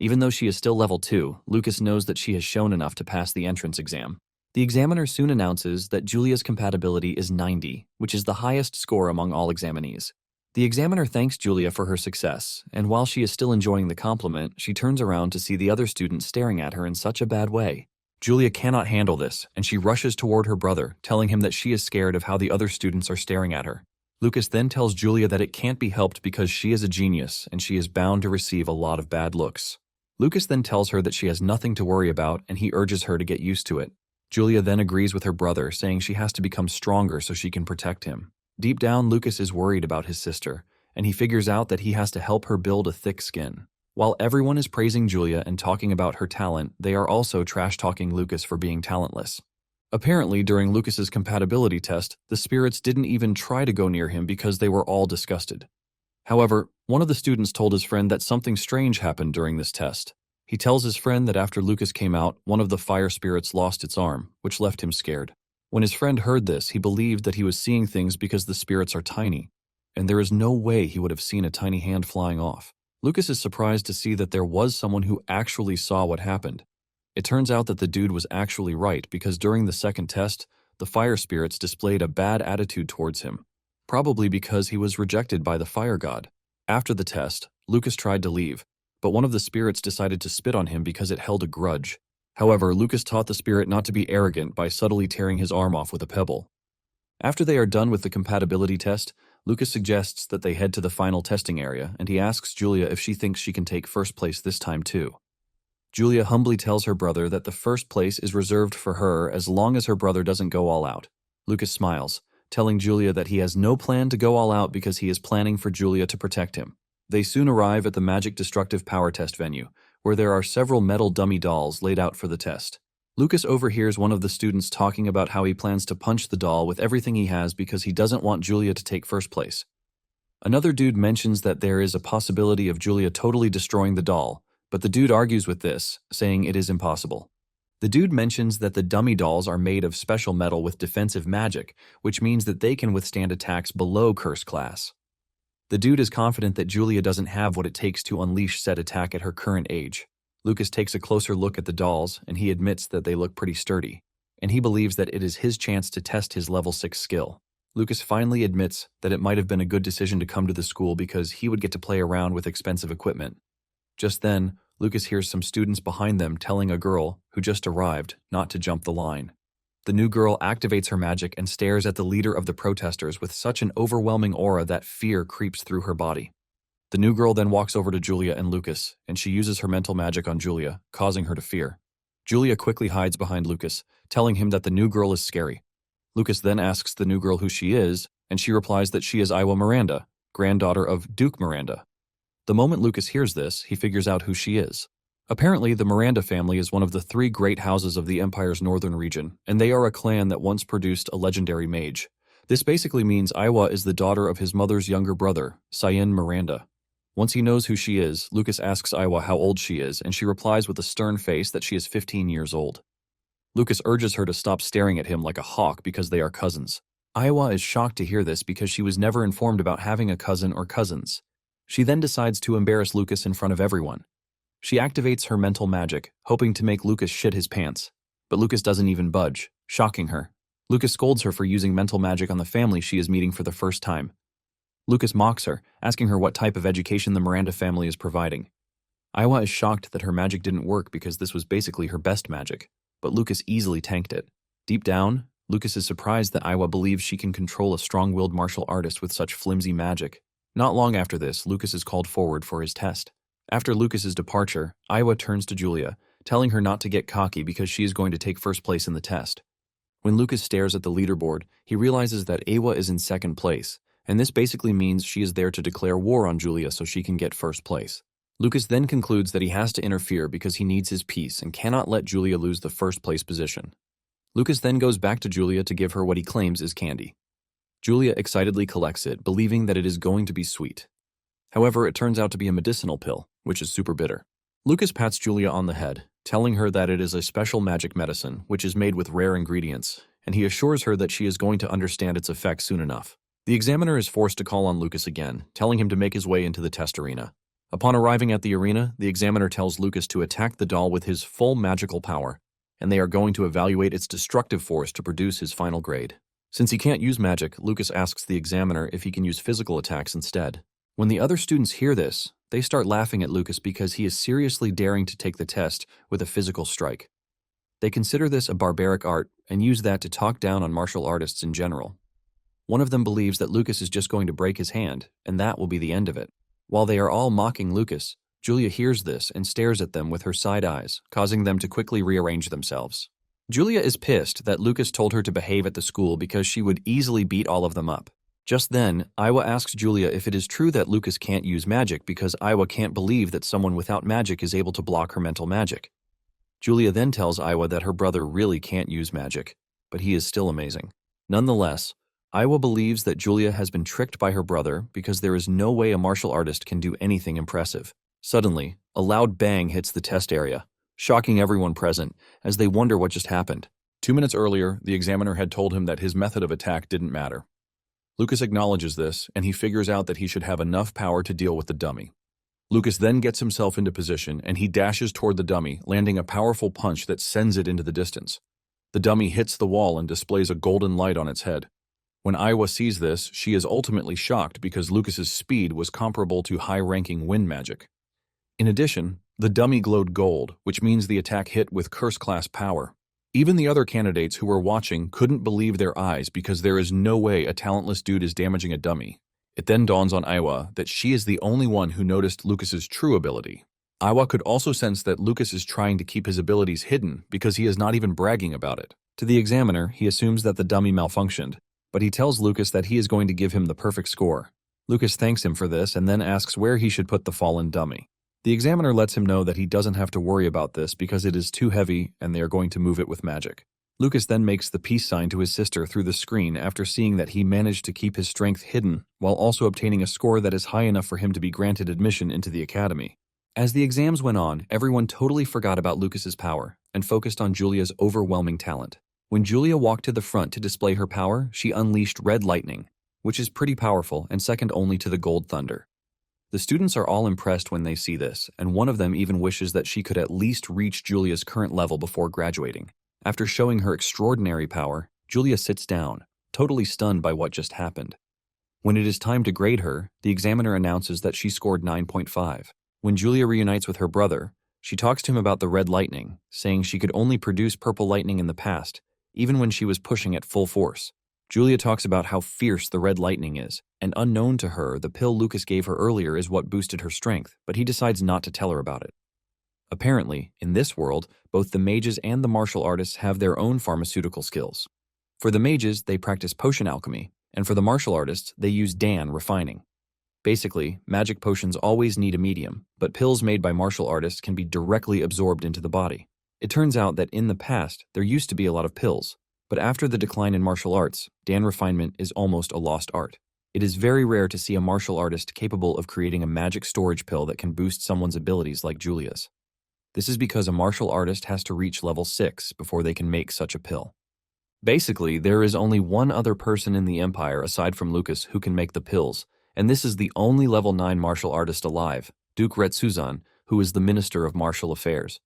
[SPEAKER 1] Even though she is still level 2, Lucas knows that she has shown enough to pass the entrance exam. The examiner soon announces that Julia's compatibility is 90, which is the highest score among all examinees. The examiner thanks Julia for her success, and while she is still enjoying the compliment, she turns around to see the other students staring at her in such a bad way. Julia cannot handle this, and she rushes toward her brother, telling him that she is scared of how the other students are staring at her. Lucas then tells Julia that it can't be helped because she is a genius, and she is bound to receive a lot of bad looks. Lucas then tells her that she has nothing to worry about, and he urges her to get used to it. Julia then agrees with her brother, saying she has to become stronger so she can protect him. Deep down, Lucas is worried about his sister, and he figures out that he has to help her build a thick skin. While everyone is praising Julia and talking about her talent, they are also trash-talking Lucas for being talentless. Apparently, during Lucas's compatibility test, the spirits didn't even try to go near him because they were all disgusted. However, one of the students told his friend that something strange happened during this test. He tells his friend that after Lucas came out, one of the fire spirits lost its arm, which left him scared. When his friend heard this, he believed that he was seeing things because the spirits are tiny, and there is no way he would have seen a tiny hand flying off. Lucas is surprised to see that there was someone who actually saw what happened. It turns out that the dude was actually right because during the second test, the fire spirits displayed a bad attitude towards him, probably because he was rejected by the fire god. After the test, Lucas tried to leave, but one of the spirits decided to spit on him because it held a grudge. However, Lucas taught the spirit not to be arrogant by subtly tearing his arm off with a pebble. After they are done with the compatibility test, Lucas suggests that they head to the final testing area, and he asks Julia if she thinks she can take first place this time too. Julia humbly tells her brother that the first place is reserved for her as long as her brother doesn't go all out. Lucas smiles, telling Julia that he has no plan to go all out because he is planning for Julia to protect him. They soon arrive at the magic destructive power test venue, where there are several metal dummy dolls laid out for the test. Lucas overhears one of the students talking about how he plans to punch the doll with everything he has because he doesn't want Julia to take first place. Another dude mentions that there is a possibility of Julia totally destroying the doll, but the dude argues with this, saying it is impossible. The dude mentions that the dummy dolls are made of special metal with defensive magic, which means that they can withstand attacks below curse class. The dude is confident that Julia doesn't have what it takes to unleash said attack at her current age. Lucas takes a closer look at the dolls, and he admits that they look pretty sturdy, and he believes that it is his chance to test his level 6 skill. Lucas finally admits that it might have been a good decision to come to the school because he would get to play around with expensive equipment. Just then, Lucas hears some students behind them telling a girl, who just arrived, not to jump the line. The new girl activates her magic and stares at the leader of the protesters with such an overwhelming aura that fear creeps through her body. The new girl then walks over to Julia and Lucas, and she uses her mental magic on Julia, causing her to fear. Julia quickly hides behind Lucas, telling him that the new girl is scary. Lucas then asks the new girl who she is, and she replies that she is Iwa Miranda, granddaughter of Duke Miranda. The moment Lucas hears this, he figures out who she is. Apparently, the Miranda family is one of the 3 great houses of the Empire's northern region, and they are a clan that once produced a legendary mage. This basically means Iwa is the daughter of his mother's younger brother, Cyan Miranda. Once he knows who she is, Lucas asks Iwa how old she is, and she replies with a stern face that she is 15 years old. Lucas urges her to stop staring at him like a hawk because they are cousins. Iwa is shocked to hear this because she was never informed about having a cousin or cousins. She then decides to embarrass Lucas in front of everyone. She activates her mental magic, hoping to make Lucas shit his pants, but Lucas doesn't even budge, shocking her. Lucas scolds her for using mental magic on the family she is meeting for the first time. Lucas mocks her, asking her what type of education the Miranda family is providing. Iwa is shocked that her magic didn't work because this was basically her best magic, but Lucas easily tanked it. Deep down, Lucas is surprised that Iwa believes she can control a strong-willed martial artist with such flimsy magic. Not long after this, Lucas is called forward for his test. After Lucas's departure, Iwa turns to Julia, telling her not to get cocky because she is going to take first place in the test. When Lucas stares at the leaderboard, he realizes that Iwa is in second place, and this basically means she is there to declare war on Julia so she can get first place. Lucas then concludes that he has to interfere because he needs his peace and cannot let Julia lose the first place position. Lucas then goes back to Julia to give her what he claims is candy. Julia excitedly collects it, believing that it is going to be sweet. However, it turns out to be a medicinal pill, which is super bitter. Lucas pats Julia on the head, telling her that it is a special magic medicine, which is made with rare ingredients, and he assures her that she is going to understand its effects soon enough. The examiner is forced to call on Lucas again, telling him to make his way into the test arena. Upon arriving at the arena, the examiner tells Lucas to attack the doll with his full magical power, and they are going to evaluate its destructive force to produce his final grade. Since he can't use magic, Lucas asks the examiner if he can use physical attacks instead. When the other students hear this, they start laughing at Lucas because he is seriously daring to take the test with a physical strike. They consider this a barbaric art and use that to talk down on martial artists in general. One of them believes that Lucas is just going to break his hand, and that will be the end of it. While they are all mocking Lucas, Julia hears this and stares at them with her side eyes, causing them to quickly rearrange themselves. Julia is pissed that Lucas told her to behave at the school because she would easily beat all of them up. Just then, Iwa asks Julia if it is true that Lucas can't use magic because Iwa can't believe that someone without magic is able to block her mental magic. Julia then tells Iwa that her brother really can't use magic, but he is still amazing. Nonetheless, Iwa believes that Julia has been tricked by her brother because there is no way a martial artist can do anything impressive. Suddenly, a loud bang hits the test area, shocking everyone present as they wonder what just happened. 2 minutes earlier, the examiner had told him that his method of attack didn't matter. Lucas acknowledges this, and he figures out that he should have enough power to deal with the dummy. Lucas then gets himself into position, and he dashes toward the dummy, landing a powerful punch that sends it into the distance. The dummy hits the wall and displays a golden light on its head. When Iwa sees this, she is ultimately shocked because Lucas's speed was comparable to high-ranking wind magic. In addition, the dummy glowed gold, which means the attack hit with curse-class power. Even the other candidates who were watching couldn't believe their eyes because there is no way a talentless dude is damaging a dummy. It then dawns on Iwa that she is the only one who noticed Lucas's true ability. Iwa could also sense that Lucas is trying to keep his abilities hidden because he is not even bragging about it. To the examiner, he assumes that the dummy malfunctioned, but he tells Lucas that he is going to give him the perfect score. Lucas thanks him for this and then asks where he should put the fallen dummy. The examiner lets him know that he doesn't have to worry about this because it is too heavy and they are going to move it with magic. Lucas then makes the peace sign to his sister through the screen after seeing that he managed to keep his strength hidden while also obtaining a score that is high enough for him to be granted admission into the academy. As the exams went on, everyone totally forgot about Lucas's power and focused on Julia's overwhelming talent. When Julia walked to the front to display her power, she unleashed red lightning, which is pretty powerful and second only to the gold thunder. The students are all impressed when they see this, and one of them even wishes that she could at least reach Julia's current level before graduating. After showing her extraordinary power, Julia sits down, totally stunned by what just happened. When it is time to grade her, the examiner announces that she scored 9.5. When Julia reunites with her brother, she talks to him about the red lightning, saying she could only produce purple lightning in the past, even when she was pushing at full force. Julia talks about how fierce the red lightning is, and unknown to her, the pill Lucas gave her earlier is what boosted her strength, but he decides not to tell her about it. Apparently, in this world, both the mages and the martial artists have their own pharmaceutical skills. For the mages, they practice potion alchemy, and for the martial artists, they use Dan refining. Basically, magic potions always need a medium, but pills made by martial artists can be directly absorbed into the body. It turns out that in the past, there used to be a lot of pills, but after the decline in martial arts, Dan refinement is almost a lost art. It is very rare to see a martial artist capable of creating a magic storage pill that can boost someone's abilities like Julia's. This is because a martial artist has to reach level 6 before they can make such a pill. Basically, there is only one other person in the Empire aside from Lucas who can make the pills, and this is the only level 9 martial artist alive, Duke Retsuzan, who is the Minister of Martial Affairs.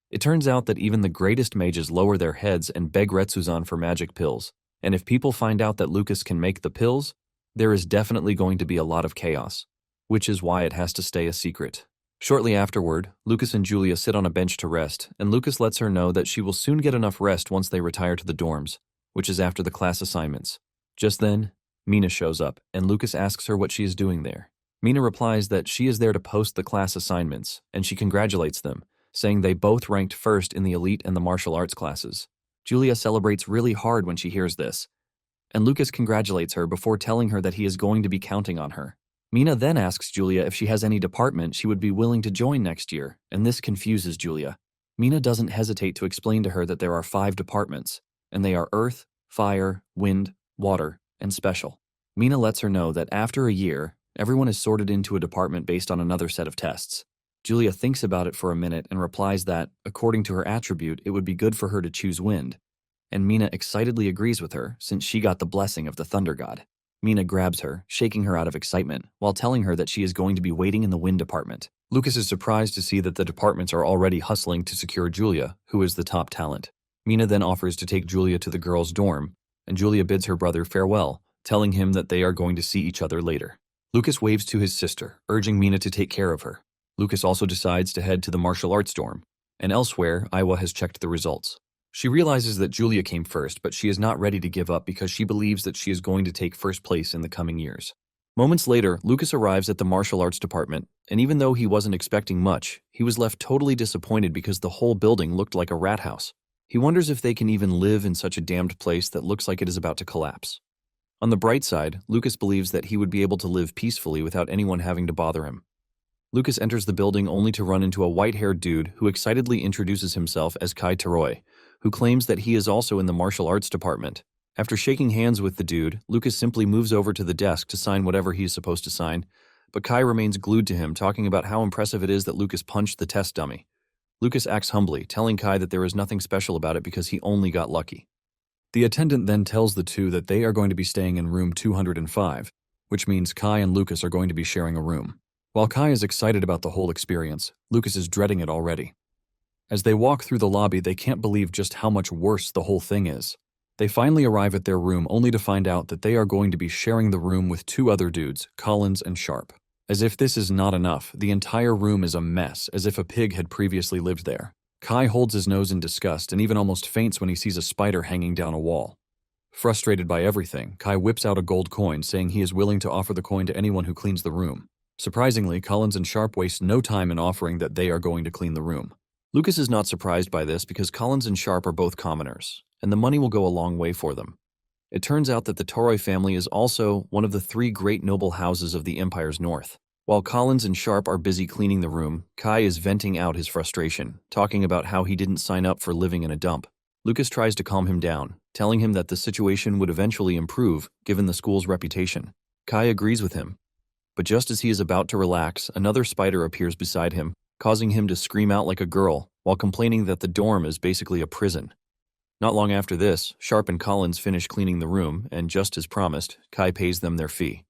[SPEAKER 1] It turns out that even the greatest mages lower their heads and beg Retsuzan for magic pills, and if people find out that Lucas can make the pills, there is definitely going to be a lot of chaos, which is why it has to stay a secret. Shortly afterward, Lucas and Julia sit on a bench to rest, and Lucas lets her know that she will soon get enough rest once they retire to the dorms, which is after the class assignments. Just then, Mina shows up, and Lucas asks her what she is doing there. Mina replies that she is there to post the class assignments, and she congratulates them, saying they both ranked first in the elite and the martial arts classes. Julia celebrates really hard when she hears this, and Lucas congratulates her before telling her that he is going to be counting on her. Mina then asks Julia if she has any department she would be willing to join next year, and this confuses Julia. Mina doesn't hesitate to explain to her that there are 5 departments, and they are Earth, Fire, Wind, Water, and Special. Mina lets her know that after a year, everyone is sorted into a department based on another set of tests. Julia thinks about it for a minute and replies that, according to her attribute, it would be good for her to choose Wind. And Mina excitedly agrees with her, since she got the blessing of the Thunder God. Mina grabs her, shaking her out of excitement, while telling her that she is going to be waiting in the Wind department. Lucas is surprised to see that the departments are already hustling to secure Julia, who is the top talent. Mina then offers to take Julia to the girls' dorm, and Julia bids her brother farewell, telling him that they are going to see each other later. Lucas waves to his sister, urging Mina to take care of her. Lucas also decides to head to the martial arts dorm, and elsewhere, Iwa has checked the results. She realizes that Julia came first, but she is not ready to give up because she believes that she is going to take first place in the coming years. Moments later, Lucas arrives at the martial arts department, and even though he wasn't expecting much, he was left totally disappointed because the whole building looked like a rat house. He wonders if they can even live in such a damned place that looks like it is about to collapse. On the bright side, Lucas believes that he would be able to live peacefully without anyone having to bother him. Lucas enters the building only to run into a white-haired dude who excitedly introduces himself as Kai Taroi, who claims that he is also in the martial arts department. After shaking hands with the dude, Lucas simply moves over to the desk to sign whatever he is supposed to sign, but Kai remains glued to him, talking about how impressive it is that Lucas punched the test dummy. Lucas acts humbly, telling Kai that there is nothing special about it because he only got lucky. The attendant then tells the two that they are going to be staying in room 205, which means Kai and Lucas are going to be sharing a room. While Kai is excited about the whole experience, Lucas is dreading it already. As they walk through the lobby, they can't believe just how much worse the whole thing is. They finally arrive at their room only to find out that they are going to be sharing the room with two other dudes, Collins and Sharp. As if this is not enough, the entire room is a mess, as if a pig had previously lived there. Kai holds his nose in disgust and even almost faints when he sees a spider hanging down a wall. Frustrated by everything, Kai whips out a gold coin, saying he is willing to offer the coin to anyone who cleans the room. Surprisingly, Collins and Sharp waste no time in offering that they are going to clean the room. Lucas is not surprised by this because Collins and Sharp are both commoners, and the money will go a long way for them. It turns out that the Toroi family is also one of the 3 great noble houses of the Empire's north. While Collins and Sharp are busy cleaning the room, Kai is venting out his frustration, talking about how he didn't sign up for living in a dump. Lucas tries to calm him down, telling him that the situation would eventually improve given the school's reputation. Kai agrees with him. But just as he is about to relax, another spider appears beside him, causing him to scream out like a girl, while complaining that the dorm is basically a prison. Not long after this, Sharp and Collins finish cleaning the room, and just as promised, Kai pays them their fee.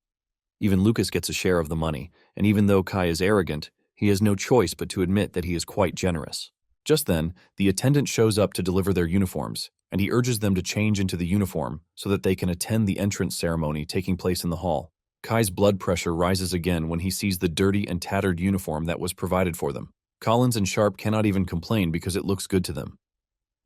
[SPEAKER 1] Even Lucas gets a share of the money, and even though Kai is arrogant, he has no choice but to admit that he is quite generous. Just then, the attendant shows up to deliver their uniforms, and he urges them to change into the uniform so that they can attend the entrance ceremony taking place in the hall. Kai's blood pressure rises again when he sees the dirty and tattered uniform that was provided for them. Collins and Sharp cannot even complain because it looks good to them.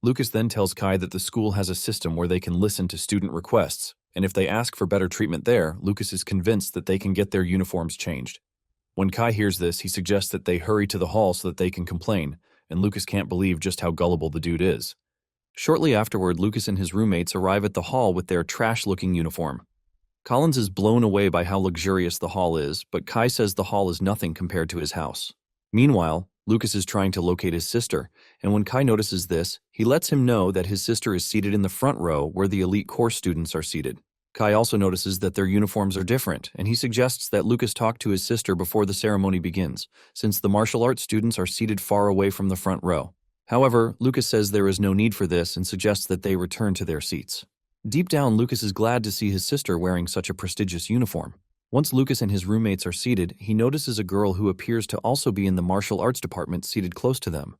[SPEAKER 1] Lucas then tells Kai that the school has a system where they can listen to student requests, and if they ask for better treatment there, Lucas is convinced that they can get their uniforms changed. When Kai hears this, he suggests that they hurry to the hall so that they can complain, and Lucas can't believe just how gullible the dude is. Shortly afterward, Lucas and his roommates arrive at the hall with their trash-looking uniform. Collins is blown away by how luxurious the hall is, but Kai says the hall is nothing compared to his house. Meanwhile, Lucas is trying to locate his sister, and when Kai notices this, he lets him know that his sister is seated in the front row where the elite course students are seated. Kai also notices that their uniforms are different, and he suggests that Lucas talk to his sister before the ceremony begins, since the martial arts students are seated far away from the front row. However, Lucas says there is no need for this and suggests that they return to their seats. Deep down, Lucas is glad to see his sister wearing such a prestigious uniform. Once Lucas and his roommates are seated, he notices a girl who appears to also be in the martial arts department seated close to them.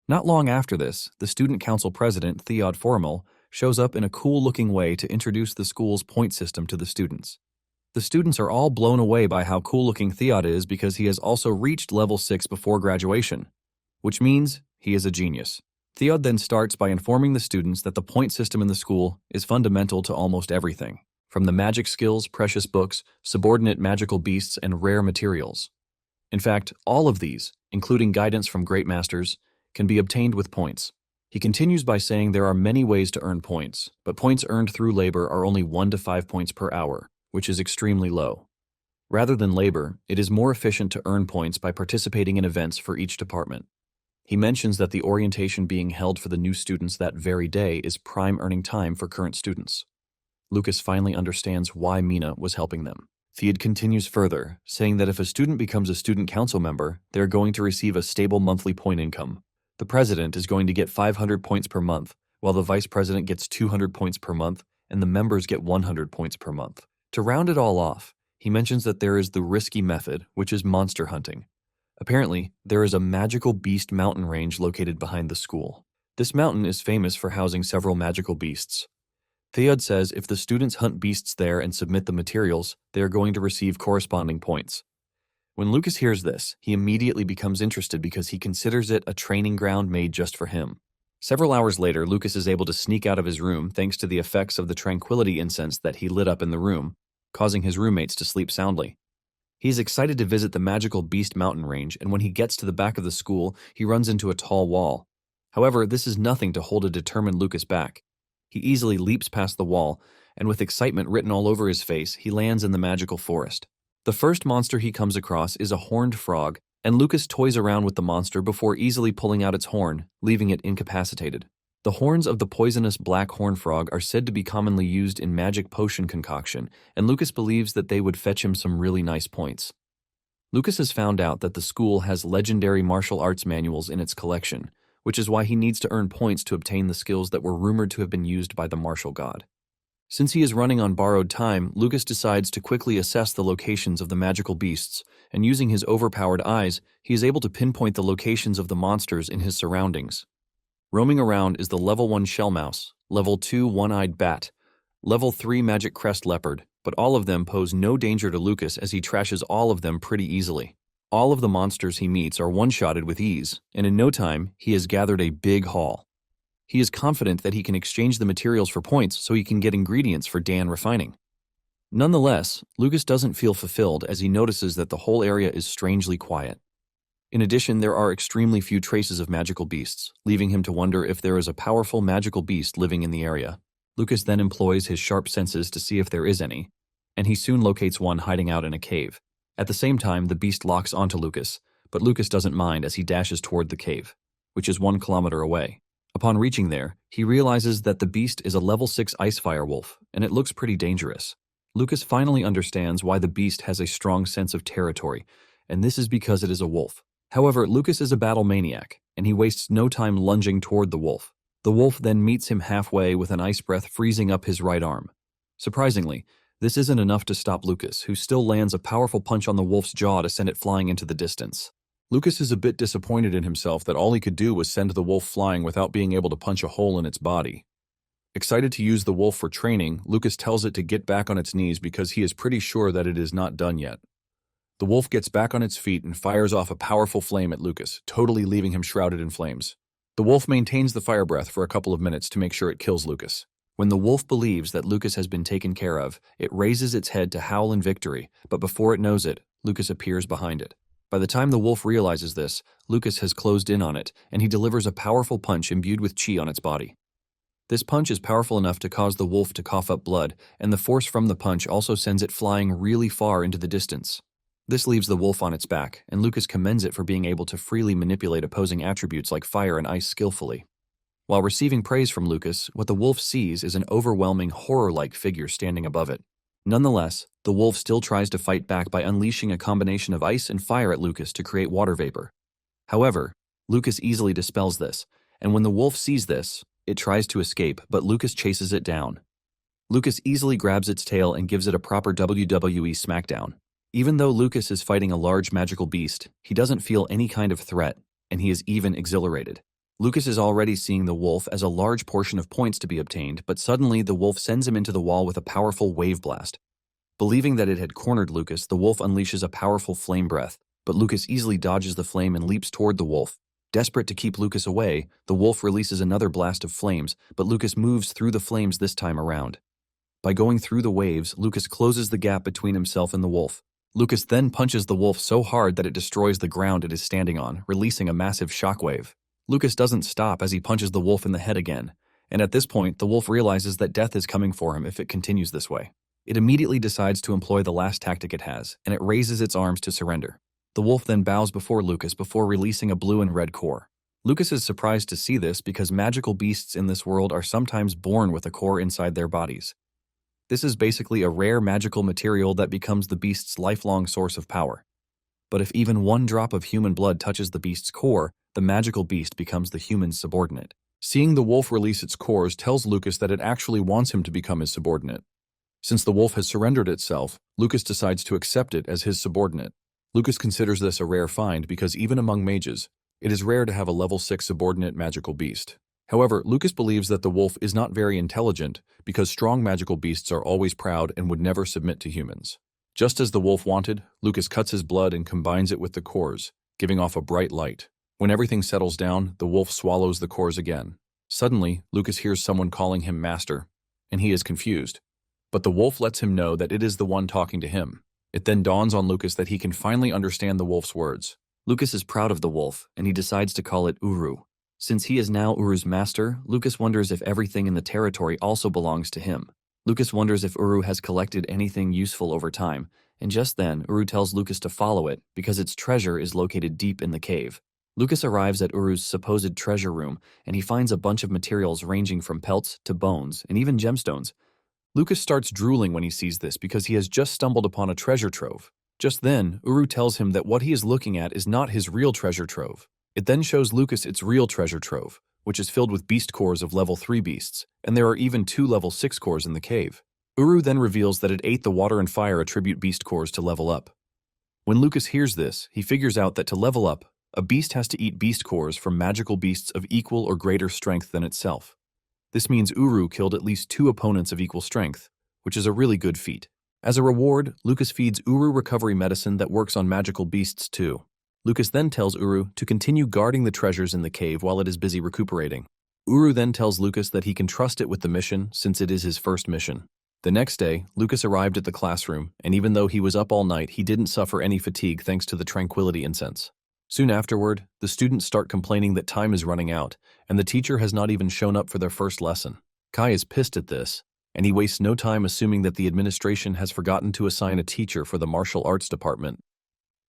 [SPEAKER 1] Not long after this, the student council president, Theod Formal, shows up in a cool-looking way to introduce the school's point system to the students. The students are all blown away by how cool-looking Theod is because he has also reached level 6 before graduation, which means he is a genius. Theod then starts by informing the students that the point system in the school is fundamental to almost everything, from the magic skills, precious books, subordinate magical beasts, and rare materials. In fact, all of these, including guidance from great masters, can be obtained with points. He continues by saying there are many ways to earn points, but points earned through labor are only 1 to 5 points per hour, which is extremely low. Rather than labor, it is more efficient to earn points by participating in events for each department. He mentions that the orientation being held for the new students that very day is prime earning time for current students. Lucas finally understands why Mina was helping them. Theod continues further, saying that if a student becomes a student council member, they are going to receive a stable monthly point income. The president is going to get 500 points per month, while the vice president gets 200 points per month, and the members get 100 points per month. To round it all off, he mentions that there is the risky method, which is monster hunting. Apparently, there is a magical beast mountain range located behind the school. This mountain is famous for housing several magical beasts. Theod says if the students hunt beasts there and submit the materials, they are going to receive corresponding points. When Lucas hears this, he immediately becomes interested because he considers it a training ground made just for him. Several hours later, Lucas is able to sneak out of his room thanks to the effects of the tranquility incense that he lit up in the room, causing his roommates to sleep soundly. He is excited to visit the magical Beast Mountain range, and when he gets to the back of the school, he runs into a tall wall. However, this is nothing to hold a determined Lucas back. He easily leaps past the wall, and with excitement written all over his face, he lands in the magical forest. The first monster he comes across is a horned frog, and Lucas toys around with the monster before easily pulling out its horn, leaving it incapacitated. The horns of the poisonous black horned frog are said to be commonly used in magic potion concoction, and Lucas believes that they would fetch him some really nice points. Lucas has found out that the school has legendary martial arts manuals in its collection, which is why he needs to earn points to obtain the skills that were rumored to have been used by the martial god. Since he is running on borrowed time, Lucas decides to quickly assess the locations of the magical beasts, and using his overpowered eyes, he is able to pinpoint the locations of the monsters in his surroundings. Roaming around is the level 1 shell mouse, level 2 one-eyed bat, level 3 magic crest leopard, but all of them pose no danger to Lucas as he trashes all of them pretty easily. All of the monsters he meets are one-shotted with ease, and in no time, he has gathered a big haul. He is confident that he can exchange the materials for points so he can get ingredients for Dan refining. Nonetheless, Lucas doesn't feel fulfilled as he notices that the whole area is strangely quiet. In addition, there are extremely few traces of magical beasts, leaving him to wonder if there is a powerful magical beast living in the area. Lucas then employs his sharp senses to see if there is any, and he soon locates one hiding out in a cave. At the same time, the beast locks onto Lucas, but Lucas doesn't mind as he dashes toward the cave, which is 1 kilometer away. Upon reaching there, he realizes that the beast is a level 6 icefire wolf, and it looks pretty dangerous. Lucas finally understands why the beast has a strong sense of territory, and this is because it is a wolf. However, Lucas is a battle maniac, and he wastes no time lunging toward the wolf. The wolf then meets him halfway with an ice breath freezing up his right arm. Surprisingly, this isn't enough to stop Lucas, who still lands a powerful punch on the wolf's jaw to send it flying into the distance. Lucas is a bit disappointed in himself that all he could do was send the wolf flying without being able to punch a hole in its body. Excited to use the wolf for training, Lucas tells it to get back on its knees because he is pretty sure that it is not done yet. The wolf gets back on its feet and fires off a powerful flame at Lucas, totally leaving him shrouded in flames. The wolf maintains the fire breath for a couple of minutes to make sure it kills Lucas. When the wolf believes that Lucas has been taken care of, it raises its head to howl in victory, but before it knows it, Lucas appears behind it. By the time the wolf realizes this, Lucas has closed in on it, and he delivers a powerful punch imbued with chi on its body. This punch is powerful enough to cause the wolf to cough up blood, and the force from the punch also sends it flying really far into the distance. This leaves the wolf on its back, and Lucas commends it for being able to freely manipulate opposing attributes like fire and ice skillfully. While receiving praise from Lucas, what the wolf sees is an overwhelming horror-like figure standing above it. Nonetheless, the wolf still tries to fight back by unleashing a combination of ice and fire at Lucas to create water vapor. However, Lucas easily dispels this, and when the wolf sees this, it tries to escape, but Lucas chases it down. Lucas easily grabs its tail and gives it a proper WWE smackdown. Even though Lucas is fighting a large magical beast, he doesn't feel any kind of threat, and he is even exhilarated. Lucas is already seeing the wolf as a large portion of points to be obtained, but suddenly the wolf sends him into the wall with a powerful wave blast. Believing that it had cornered Lucas, the wolf unleashes a powerful flame breath, but Lucas easily dodges the flame and leaps toward the wolf. Desperate to keep Lucas away, the wolf releases another blast of flames, but Lucas moves through the flames this time around. By going through the waves, Lucas closes the gap between himself and the wolf. Lucas then punches the wolf so hard that it destroys the ground it is standing on, releasing a massive shockwave. Lucas doesn't stop as he punches the wolf in the head again, and at this point, the wolf realizes that death is coming for him if it continues this way. It immediately decides to employ the last tactic it has, and it raises its arms to surrender. The wolf then bows before Lucas before releasing a blue and red core. Lucas is surprised to see this because magical beasts in this world are sometimes born with a core inside their bodies. This is basically a rare magical material that becomes the beast's lifelong source of power. But if even one drop of human blood touches the beast's core, the magical beast becomes the human's subordinate. Seeing the wolf release its cores tells Lucas that it actually wants him to become his subordinate. Since the wolf has surrendered itself, Lucas decides to accept it as his subordinate. Lucas considers this a rare find because even among mages, it is rare to have a level 6 subordinate magical beast. However, Lucas believes that the wolf is not very intelligent because strong magical beasts are always proud and would never submit to humans. Just as the wolf wanted, Lucas cuts his blood and combines it with the cores, giving off a bright light. When everything settles down, the wolf swallows the cores again. Suddenly, Lucas hears someone calling him master, and he is confused. But the wolf lets him know that it is the one talking to him. It then dawns on Lucas that he can finally understand the wolf's words. Lucas is proud of the wolf, and he decides to call it Uru. Since he is now Uru's master, Lucas wonders if everything in the territory also belongs to him. Lucas wonders if Uru has collected anything useful over time, and just then, Uru tells Lucas to follow it because its treasure is located deep in the cave. Lucas arrives at Uru's supposed treasure room, and he finds a bunch of materials ranging from pelts to bones and even gemstones. Lucas starts drooling when he sees this because he has just stumbled upon a treasure trove. Just then, Uru tells him that what he is looking at is not his real treasure trove. It then shows Lucas its real treasure trove, which is filled with beast cores of level 3 beasts, and there are even 2 level 6 cores in the cave. Uru then reveals that it ate the water and fire attribute beast cores to level up. When Lucas hears this, he figures out that to level up, a beast has to eat beast cores from magical beasts of equal or greater strength than itself. This means Uru killed at least 2 opponents of equal strength, which is a really good feat. As a reward, Lucas feeds Uru recovery medicine that works on magical beasts too. Lucas then tells Uru to continue guarding the treasures in the cave while it is busy recuperating. Uru then tells Lucas that he can trust it with the mission since it is his first mission. The next day, Lucas arrived at the classroom, and even though he was up all night, he didn't suffer any fatigue thanks to the tranquility incense. Soon afterward, the students start complaining that time is running out, and the teacher has not even shown up for their first lesson. Kai is pissed at this, and he wastes no time assuming that the administration has forgotten to assign a teacher for the martial arts department.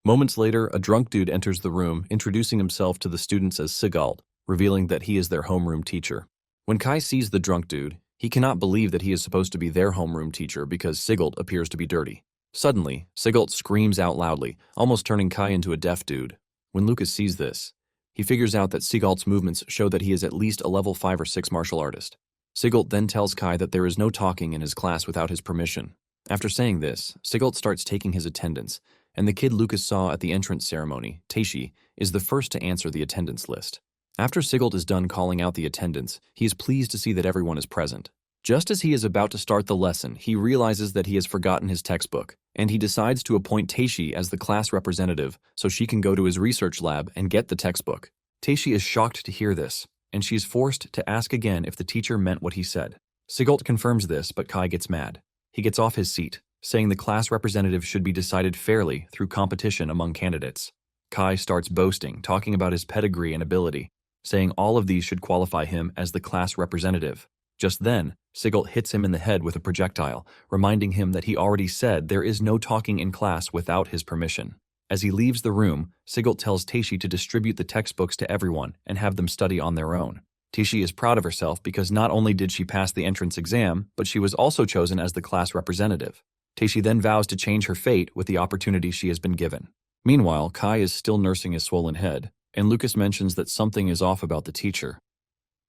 [SPEAKER 1] Moments later, a drunk dude enters the room, introducing himself to the students as Sigalt, revealing that he is their homeroom teacher. When Kai sees the drunk dude, he cannot believe that he is supposed to be their homeroom teacher because Sigalt appears to be dirty. Suddenly, Sigalt screams out loudly, almost turning Kai into a deaf dude. When Lucas sees this, he figures out that Sigalt's movements show that he is at least a level 5 or 6 martial artist. Sigalt then tells Kai that there is no talking in his class without his permission. After saying this, Sigalt starts taking his attendance, and the kid Lucas saw at the entrance ceremony, Teishi, is the first to answer the attendance list. After Sigalt is done calling out the attendance, he is pleased to see that everyone is present. Just as he is about to start the lesson, he realizes that he has forgotten his textbook, and he decides to appoint Teishi as the class representative so she can go to his research lab and get the textbook. Teishi is shocked to hear this, and she is forced to ask again if the teacher meant what he said. Sigalt confirms this, but Kai gets mad. He gets off his seat, saying the class representative should be decided fairly through competition among candidates. Kai starts boasting, talking about his pedigree and ability, saying all of these should qualify him as the class representative. Just then, Sigalt hits him in the head with a projectile, reminding him that he already said there is no talking in class without his permission. As he leaves the room, Sigalt tells Teishi to distribute the textbooks to everyone and have them study on their own. Teishi is proud of herself because not only did she pass the entrance exam, but she was also chosen as the class representative. Teishi then vows to change her fate with the opportunity she has been given. Meanwhile, Kai is still nursing his swollen head, and Lucas mentions that something is off about the teacher.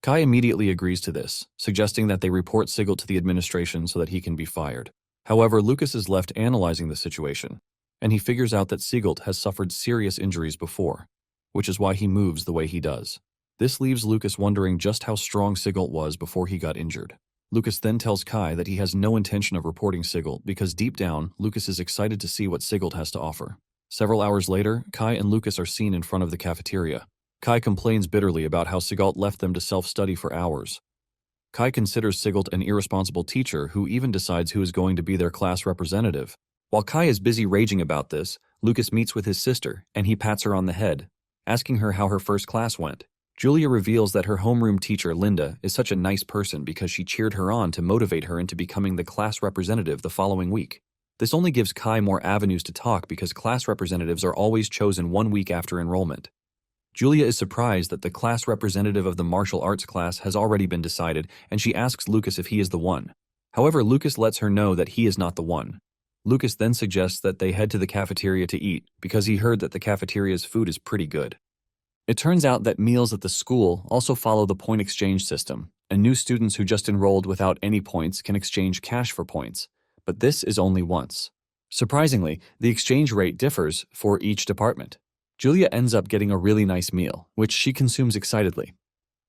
[SPEAKER 1] Kai immediately agrees to this, suggesting that they report Sigalt to the administration so that he can be fired. However, Lucas is left analyzing the situation, and he figures out that Sigalt has suffered serious injuries before, which is why he moves the way he does. This leaves Lucas wondering just how strong Sigalt was before he got injured. Lucas then tells Kai that he has no intention of reporting Sigalt because deep down, Lucas is excited to see what Sigalt has to offer. Several hours later, Kai and Lucas are seen in front of the cafeteria. Kai complains bitterly about how Sigalt left them to self-study for hours. Kai considers Sigalt an irresponsible teacher who even decides who is going to be their class representative. While Kai is busy raging about this, Lucas meets with his sister, and he pats her on the head, asking her how her first class went. Julia reveals that her homeroom teacher, Linda, is such a nice person because she cheered her on to motivate her into becoming the class representative the following week. This only gives Kai more avenues to talk because class representatives are always chosen 1 week after enrollment. Julia is surprised that the class representative of the martial arts class has already been decided, and she asks Lucas if he is the one. However, Lucas lets her know that he is not the one. Lucas then suggests that they head to the cafeteria to eat because he heard that the cafeteria's food is pretty good. It turns out that meals at the school also follow the point exchange system, and new students who just enrolled without any points can exchange cash for points, but this is only once. Surprisingly, the exchange rate differs for each department. Julia ends up getting a really nice meal, which she consumes excitedly.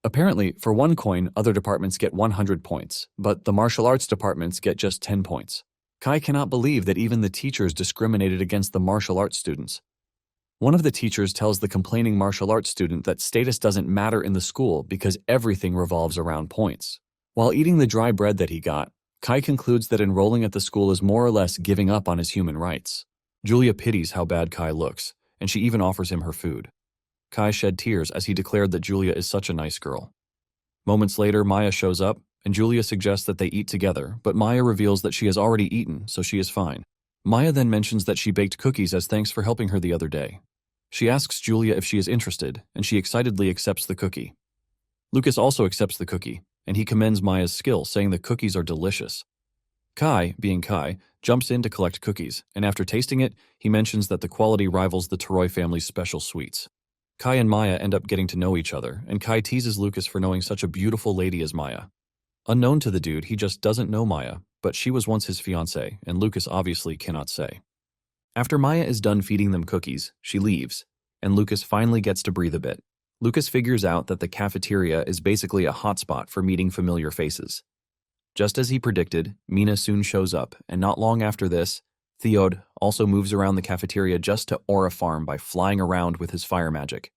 [SPEAKER 1] Apparently, for 1 coin, other departments get 100 points, but the martial arts departments get just 10 points. Kai cannot believe that even the teachers discriminated against the martial arts students. One of the teachers tells the complaining martial arts student that status doesn't matter in the school because everything revolves around points. While eating the dry bread that he got, Kai concludes that enrolling at the school is more or less giving up on his human rights. Julia pities how bad Kai looks, and she even offers him her food. Kai shed tears as he declared that Julia is such a nice girl. Moments later, Maya shows up, and Julia suggests that they eat together, but Maya reveals that she has already eaten, so she is fine. Maya then mentions that she baked cookies as thanks for helping her the other day. She asks Julia if she is interested, and she excitedly accepts the cookie. Lucas also accepts the cookie, and he commends Maya's skill, saying the cookies are delicious. Kai, being Kai, jumps in to collect cookies, and after tasting it, he mentions that the quality rivals the Teroi family's special sweets. Kai and Maya end up getting to know each other, and Kai teases Lucas for knowing such a beautiful lady as Maya. Unknown to the dude, he just doesn't know Maya, but she was once his fiancée, and Lucas obviously cannot say. After Maya is done feeding them cookies, she leaves, and Lucas finally gets to breathe a bit. Lucas figures out that the cafeteria is basically a hotspot for meeting familiar faces. Just as he predicted, Mina soon shows up, and not long after this, Theod also moves around the cafeteria just to aura farm by flying around with his fire magic.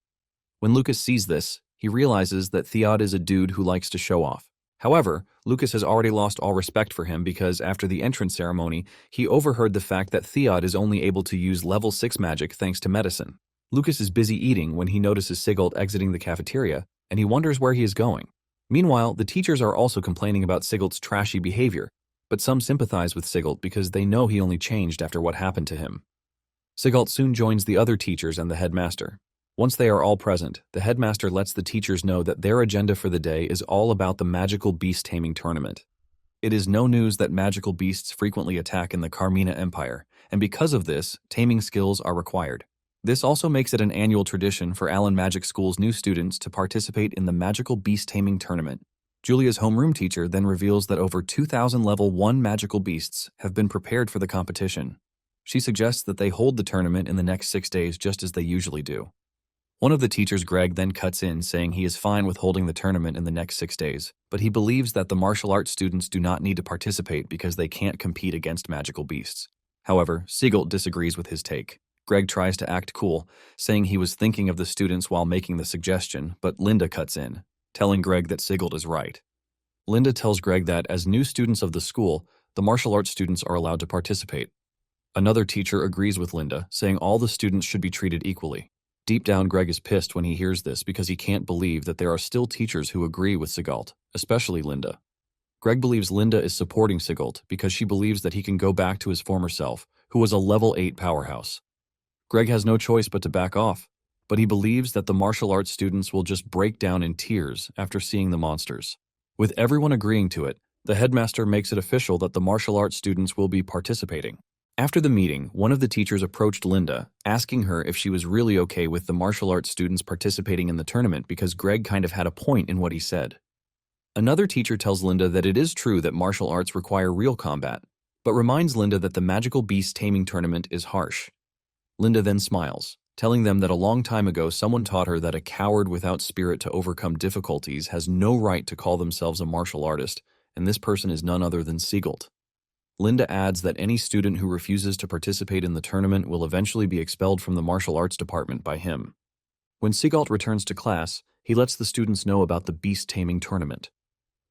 [SPEAKER 1] When Lucas sees this, he realizes that Theod is a dude who likes to show off. However, Lucas has already lost all respect for him because after the entrance ceremony, he overheard the fact that Theod is only able to use level 6 magic thanks to medicine. Lucas is busy eating when he notices Sigult exiting the cafeteria, and he wonders where he is going. Meanwhile, the teachers are also complaining about Sigult's trashy behavior, but some sympathize with Sigult because they know he only changed after what happened to him. Sigult soon joins the other teachers and the headmaster. Once they are all present, the headmaster lets the teachers know that their agenda for the day is all about the magical beast taming tournament. It is no news that magical beasts frequently attack in the Carmina Empire, and because of this, taming skills are required. This also makes it an annual tradition for Allen Magic School's new students to participate in the Magical Beast Taming Tournament. Julia's homeroom teacher then reveals that over 2,000 level 1 magical beasts have been prepared for the competition. She suggests that they hold the tournament in the next 6 days just as they usually do. One of the teachers, Greg, then cuts in saying he is fine with holding the tournament in the next 6 days, but he believes that the martial arts students do not need to participate because they can't compete against magical beasts. However, Sigult disagrees with his take. Greg tries to act cool, saying he was thinking of the students while making the suggestion, but Linda cuts in, telling Greg that Sigult is right. Linda tells Greg that, as new students of the school, the martial arts students are allowed to participate. Another teacher agrees with Linda, saying all the students should be treated equally. Deep down, Greg is pissed when he hears this because he can't believe that there are still teachers who agree with Sigult, especially Linda. Greg believes Linda is supporting Sigult because she believes that he can go back to his former self, who was a level 8 powerhouse. Greg has no choice but to back off, but he believes that the martial arts students will just break down in tears after seeing the monsters. With everyone agreeing to it, the headmaster makes it official that the martial arts students will be participating. After the meeting, one of the teachers approached Linda, asking her if she was really okay with the martial arts students participating in the tournament because Greg kind of had a point in what he said. Another teacher tells Linda that it is true that martial arts require real combat, but reminds Linda that the magical beast taming tournament is harsh. Linda then smiles, telling them that a long time ago someone taught her that a coward without spirit to overcome difficulties has no right to call themselves a martial artist, and this person is none other than Sigult. Linda adds that any student who refuses to participate in the tournament will eventually be expelled from the martial arts department by him. When Sigult returns to class, he lets the students know about the beast taming tournament.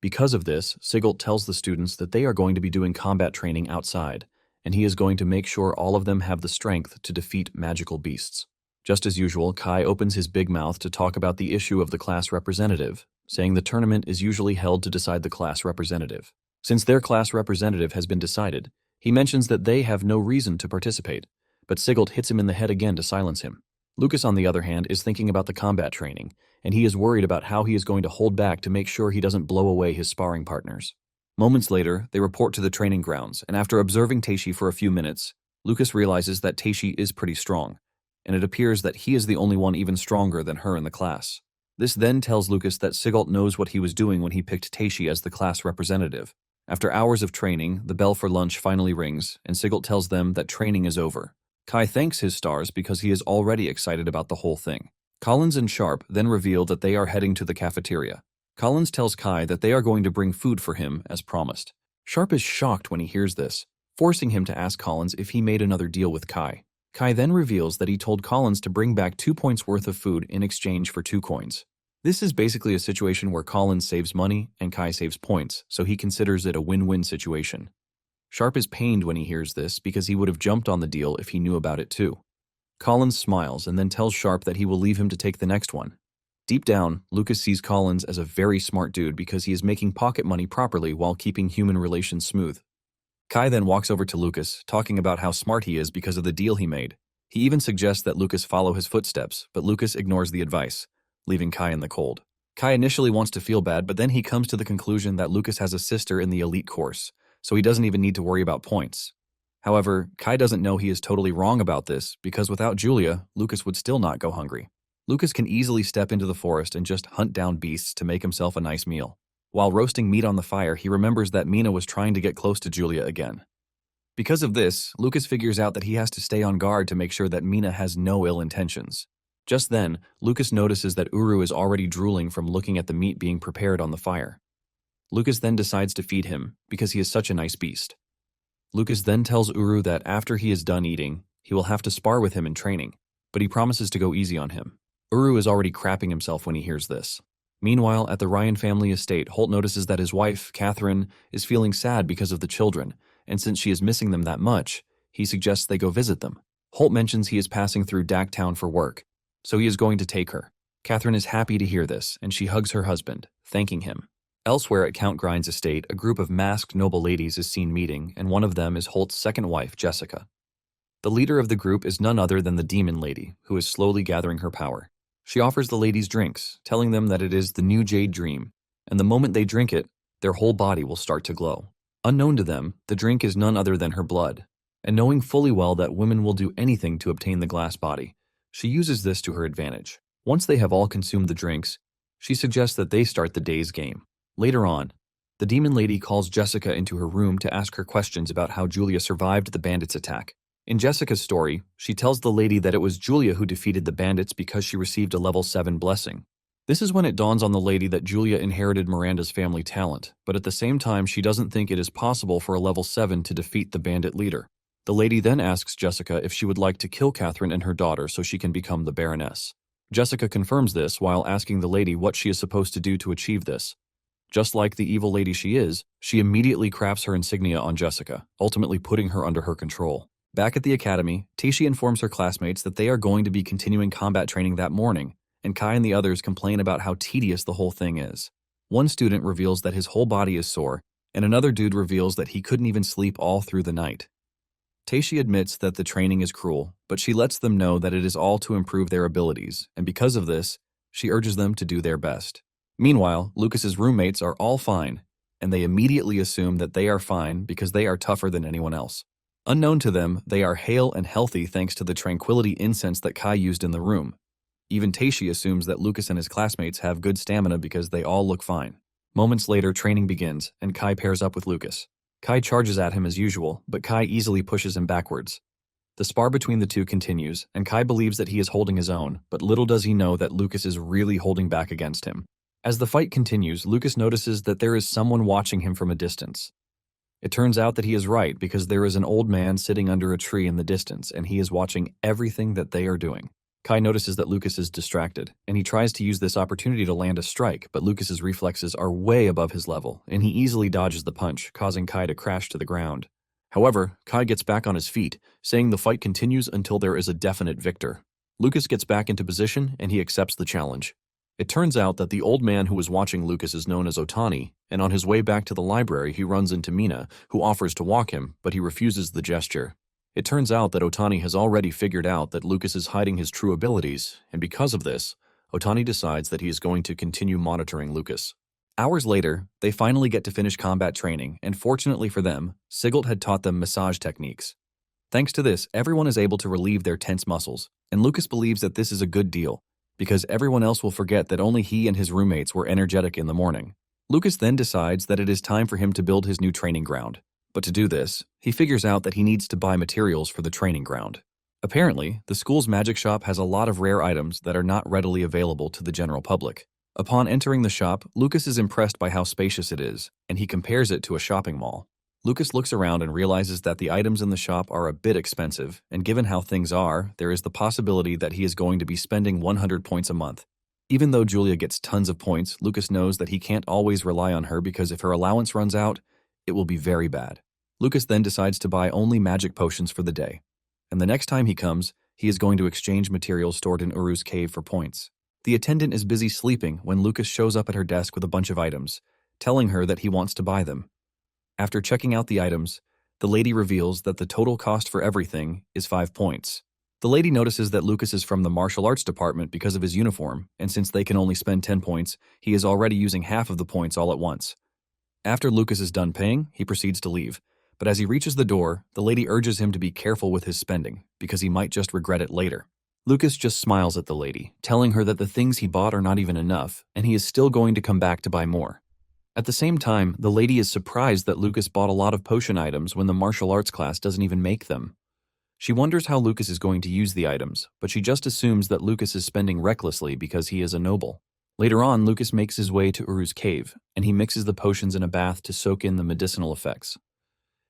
[SPEAKER 1] Because of this, Sigult tells the students that they are going to be doing combat training outside, and he is going to make sure all of them have the strength to defeat magical beasts. Just as usual, Kai opens his big mouth to talk about the issue of the class representative, saying the tournament is usually held to decide the class representative. Since their class representative has been decided, he mentions that they have no reason to participate, but Sigult hits him in the head again to silence him. Lucas, on the other hand, is thinking about the combat training, and he is worried about how he is going to hold back to make sure he doesn't blow away his sparring partners. Moments later, they report to the training grounds, and after observing Teishi for a few minutes, Lucas realizes that Teishi is pretty strong, and it appears that he is the only one even stronger than her in the class. This then tells Lucas that Sigult knows what he was doing when he picked Teishi as the class representative. After hours of training, the bell for lunch finally rings, and Sigult tells them that training is over. Kai thanks his stars because he is already excited about the whole thing. Collins and Sharp then reveal that they are heading to the cafeteria. Collins tells Kai that they are going to bring food for him, as promised. Sharp is shocked when he hears this, forcing him to ask Collins if he made another deal with Kai. Kai then reveals that he told Collins to bring back 2 points worth of food in exchange for 2 coins. This is basically a situation where Collins saves money and Kai saves points, so he considers it a win-win situation. Sharp is pained when he hears this because he would have jumped on the deal if he knew about it too. Collins smiles and then tells Sharp that he will leave him to take the next one. Deep down, Lucas sees Collins as a very smart dude because he is making pocket money properly while keeping human relations smooth. Kai then walks over to Lucas, talking about how smart he is because of the deal he made. He even suggests that Lucas follow his footsteps, but Lucas ignores the advice, leaving Kai in the cold. Kai initially wants to feel bad, but then he comes to the conclusion that Lucas has a sister in the elite course, so he doesn't even need to worry about points. However, Kai doesn't know he is totally wrong about this because without Julia, Lucas would still not go hungry. Lucas can easily step into the forest and just hunt down beasts to make himself a nice meal. While roasting meat on the fire, he remembers that Mina was trying to get close to Julia again. Because of this, Lucas figures out that he has to stay on guard to make sure that Mina has no ill intentions. Just then, Lucas notices that Uru is already drooling from looking at the meat being prepared on the fire. Lucas then decides to feed him because he is such a nice beast. Lucas then tells Uru that after he is done eating, he will have to spar with him in training, but he promises to go easy on him. Uru is already crapping himself when he hears this. Meanwhile, at the Ryan family estate, Holt notices that his wife, Catherine, is feeling sad because of the children, and since she is missing them that much, he suggests they go visit them. Holt mentions he is passing through Daktown for work, so he is going to take her. Catherine is happy to hear this, and she hugs her husband, thanking him. Elsewhere at Count Grind's estate, a group of masked noble ladies is seen meeting, and one of them is Holt's second wife, Jessica. The leader of the group is none other than the demon lady, who is slowly gathering her power. She offers the ladies drinks, telling them that it is the new Jade Dream, and the moment they drink it, their whole body will start to glow. Unknown to them, the drink is none other than her blood, and knowing fully well that women will do anything to obtain the glass body, she uses this to her advantage. Once they have all consumed the drinks, she suggests that they start the day's game. Later on, the demon lady calls Jessica into her room to ask her questions about how Julia survived the bandits' attack. In Jessica's story, she tells the lady that it was Julia who defeated the bandits because she received a level 7 blessing. This is when it dawns on the lady that Julia inherited Miranda's family talent, but at the same time she doesn't think it is possible for a level 7 to defeat the bandit leader. The lady then asks Jessica if she would like to kill Catherine and her daughter so she can become the Baroness. Jessica confirms this while asking the lady what she is supposed to do to achieve this. Just like the evil lady she is, she immediately crafts her insignia on Jessica, ultimately putting her under her control. Back at the academy, Taishi informs her classmates that they are going to be continuing combat training that morning, and Kai and the others complain about how tedious the whole thing is. One student reveals that his whole body is sore, and another dude reveals that he couldn't even sleep all through the night. Taishi admits that the training is cruel, but she lets them know that it is all to improve their abilities, and because of this, she urges them to do their best. Meanwhile, Lucas's roommates are all fine, and they immediately assume that they are fine because they are tougher than anyone else. Unknown to them, they are hale and healthy thanks to the tranquility incense that Kai used in the room. Even Taishi assumes that Lucas and his classmates have good stamina because they all look fine. Moments later, training begins, and Kai pairs up with Lucas. Kai charges at him as usual, but Kai easily pushes him backwards. The spar between the two continues, and Kai believes that he is holding his own, but little does he know that Lucas is really holding back against him. As the fight continues, Lucas notices that there is someone watching him from a distance. It turns out that he is right because there is an old man sitting under a tree in the distance, and he is watching everything that they are doing. Kai notices that Lucas is distracted, and he tries to use this opportunity to land a strike, but Lucas's reflexes are way above his level, and he easily dodges the punch, causing Kai to crash to the ground. However, Kai gets back on his feet, saying the fight continues until there is a definite victor. Lucas gets back into position, and he accepts the challenge. It turns out that the old man who was watching Lucas is known as Otani, and on his way back to the library he runs into Mina, who offers to walk him, but he refuses the gesture. It turns out that Otani has already figured out that Lucas is hiding his true abilities, and because of this, Otani decides that he is going to continue monitoring Lucas. Hours later, they finally get to finish combat training, and fortunately for them, Sigelt had taught them massage techniques. Thanks to this, everyone is able to relieve their tense muscles, and Lucas believes that this is a good deal, because everyone else will forget that only he and his roommates were energetic in the morning. Lucas then decides that it is time for him to build his new training ground. But to do this, he figures out that he needs to buy materials for the training ground. Apparently, the school's magic shop has a lot of rare items that are not readily available to the general public. Upon entering the shop, Lucas is impressed by how spacious it is, and he compares it to a shopping mall. Lucas looks around and realizes that the items in the shop are a bit expensive, and given how things are, there is the possibility that he is going to be spending 100 points a month. Even though Julia gets tons of points, Lucas knows that he can't always rely on her because if her allowance runs out, it will be very bad. Lucas then decides to buy only magic potions for the day, and the next time he comes, he is going to exchange materials stored in Uru's cave for points. The attendant is busy sleeping when Lucas shows up at her desk with a bunch of items, telling her that he wants to buy them. After checking out the items, the lady reveals that the total cost for everything is 5 points. The lady notices that Lucas is from the martial arts department because of his uniform, and since they can only spend 10 points, he is already using half of the points all at once. After Lucas is done paying, he proceeds to leave. But as he reaches the door, the lady urges him to be careful with his spending, because he might just regret it later. Lucas just smiles at the lady, telling her that the things he bought are not even enough, and he is still going to come back to buy more. At the same time, the lady is surprised that Lucas bought a lot of potion items when the martial arts class doesn't even make them. She wonders how Lucas is going to use the items, but she just assumes that Lucas is spending recklessly because he is a noble. Later on, Lucas makes his way to Uru's cave, and he mixes the potions in a bath to soak in the medicinal effects.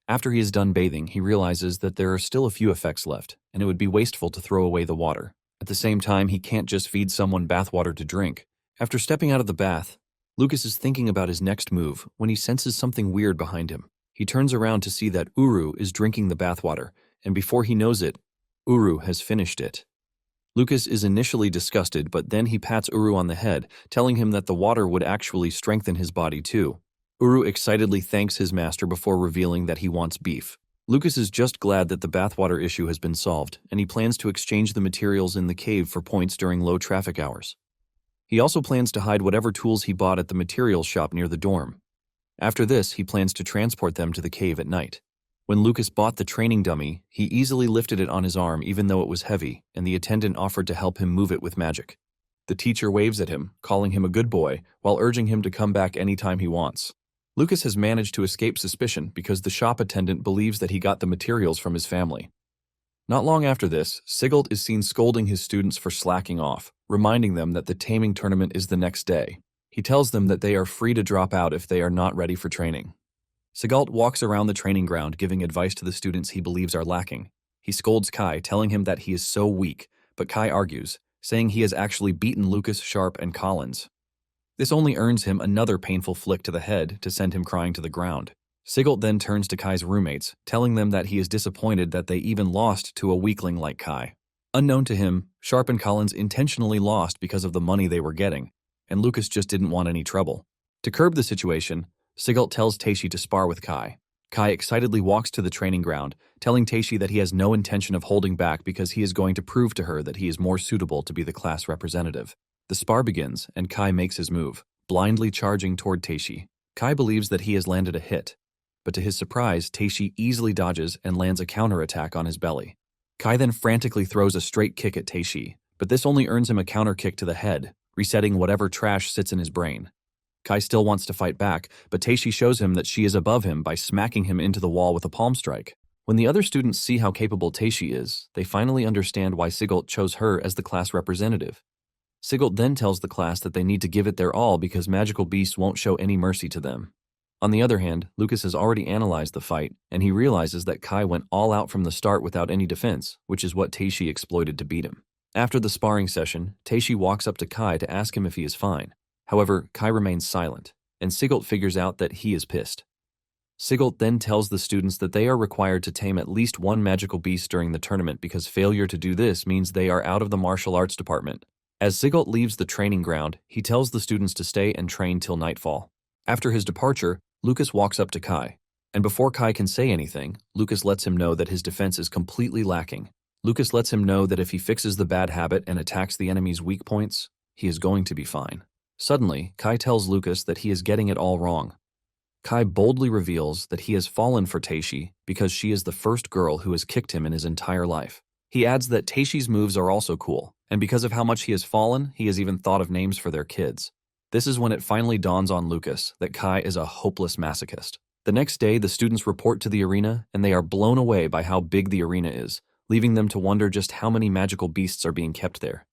[SPEAKER 1] After he is done bathing, he realizes that there are still a few effects left, and it would be wasteful to throw away the water. At the same time, he can't just feed someone bathwater to drink. After stepping out of the bath, Lucas is thinking about his next move when he senses something weird behind him. He turns around to see that Uru is drinking the bathwater, and before he knows it, Uru has finished it. Lucas is initially disgusted, but then he pats Uru on the head, telling him that the water would actually strengthen his body too. Uru excitedly thanks his master before revealing that he wants beef. Lucas is just glad that the bathwater issue has been solved, and he plans to exchange the materials in the cave for points during low traffic hours. He also plans to hide whatever tools he bought at the materials shop near the dorm. After this, he plans to transport them to the cave at night. When Lucas bought the training dummy, he easily lifted it on his arm even though it was heavy, and the attendant offered to help him move it with magic. The teacher waves at him, calling him a good boy, while urging him to come back anytime he wants. Lucas has managed to escape suspicion because the shop attendant believes that he got the materials from his family. Not long after this, Sigelt is seen scolding his students for slacking off, reminding them that the taming tournament is the next day. He tells them that they are free to drop out if they are not ready for training. Sigelt walks around the training ground giving advice to the students he believes are lacking. He scolds Kai, telling him that he is so weak, but Kai argues, saying he has actually beaten Lucas, Sharp, and Collins. This only earns him another painful flick to the head to send him crying to the ground. Sigelt then turns to Kai's roommates, telling them that he is disappointed that they even lost to a weakling like Kai. Unknown to him, Sharp and Collins intentionally lost because of the money they were getting, and Lucas just didn't want any trouble. To curb the situation, Sigelt tells Teishi to spar with Kai. Kai excitedly walks to the training ground, telling Teishi that he has no intention of holding back because he is going to prove to her that he is more suitable to be the class representative. The spar begins, and Kai makes his move, blindly charging toward Teishi. Kai believes that he has landed a hit, but to his surprise, Teishi easily dodges and lands a counterattack on his belly. Kai then frantically throws a straight kick at Teishi, but this only earns him a counter kick to the head, resetting whatever trash sits in his brain. Kai still wants to fight back, but Teishi shows him that she is above him by smacking him into the wall with a palm strike. When the other students see how capable Teishi is, they finally understand why Sigelt chose her as the class representative. Sigelt then tells the class that they need to give it their all because magical beasts won't show any mercy to them. On the other hand, Lucas has already analyzed the fight, and he realizes that Kai went all out from the start without any defense, which is what Teishi exploited to beat him. After the sparring session, Teishi walks up to Kai to ask him if he is fine. However, Kai remains silent, and Sigelt figures out that he is pissed. Sigelt then tells the students that they are required to tame at least one magical beast during the tournament because failure to do this means they are out of the martial arts department. As Sigelt leaves the training ground, he tells the students to stay and train till nightfall. After his departure, Lucas walks up to Kai, and before Kai can say anything, Lucas lets him know that his defense is completely lacking. Lucas lets him know that if he fixes the bad habit and attacks the enemy's weak points, he is going to be fine. Suddenly, Kai tells Lucas that he is getting it all wrong. Kai boldly reveals that he has fallen for Teishi because she is the first girl who has kicked him in his entire life. He adds that Teishi's moves are also cool, and because of how much he has fallen, he has even thought of names for their kids. This is when it finally dawns on Lucas that Kai is a hopeless masochist. The next day, the students report to the arena, and they are blown away by how big the arena is, leaving them to wonder just how many magical beasts are being kept there.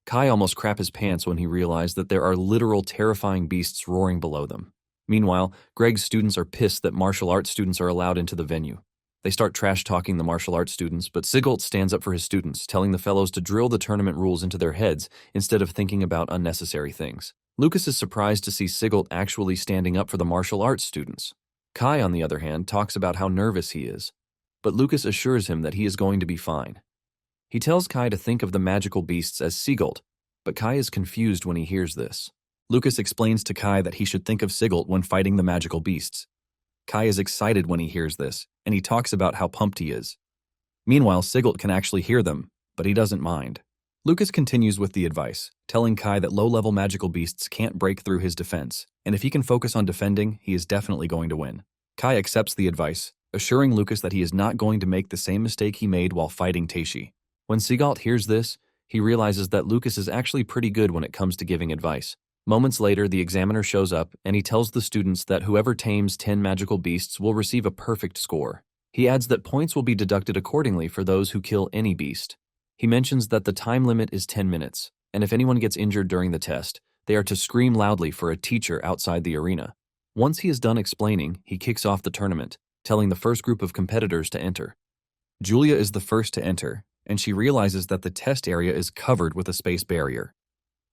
[SPEAKER 1] Kai almost crapped his pants when he realized that there are literal terrifying beasts roaring below them. Meanwhile, Greg's students are pissed that martial arts students are allowed into the venue. They start trash-talking the martial arts students, but Sigelt stands up for his students, telling the fellows to drill the tournament rules into their heads instead of thinking about unnecessary things. Lucas is surprised to see Sigelt actually standing up for the martial arts students. Kai, on the other hand, talks about how nervous he is, but Lucas assures him that he is going to be fine. He tells Kai to think of the magical beasts as Sigelt, but Kai is confused when he hears this. Lucas explains to Kai that he should think of Sigelt when fighting the magical beasts. Kai is excited when he hears this, and he talks about how pumped he is. Meanwhile, Sigelt can actually hear them, but he doesn't mind. Lucas continues with the advice, telling Kai that low-level magical beasts can't break through his defense, and if he can focus on defending, he is definitely going to win. Kai accepts the advice, assuring Lucas that he is not going to make the same mistake he made while fighting Teishi. When Sigelt hears this, he realizes that Lucas is actually pretty good when it comes to giving advice. Moments later, the examiner shows up, and he tells the students that whoever tames 10 magical beasts will receive a perfect score. He adds that points will be deducted accordingly for those who kill any beast. He mentions that the time limit is 10 minutes, and if anyone gets injured during the test, they are to scream loudly for a teacher outside the arena. Once he is done explaining, he kicks off the tournament, telling the first group of competitors to enter. Julia is the first to enter, and she realizes that the test area is covered with a space barrier.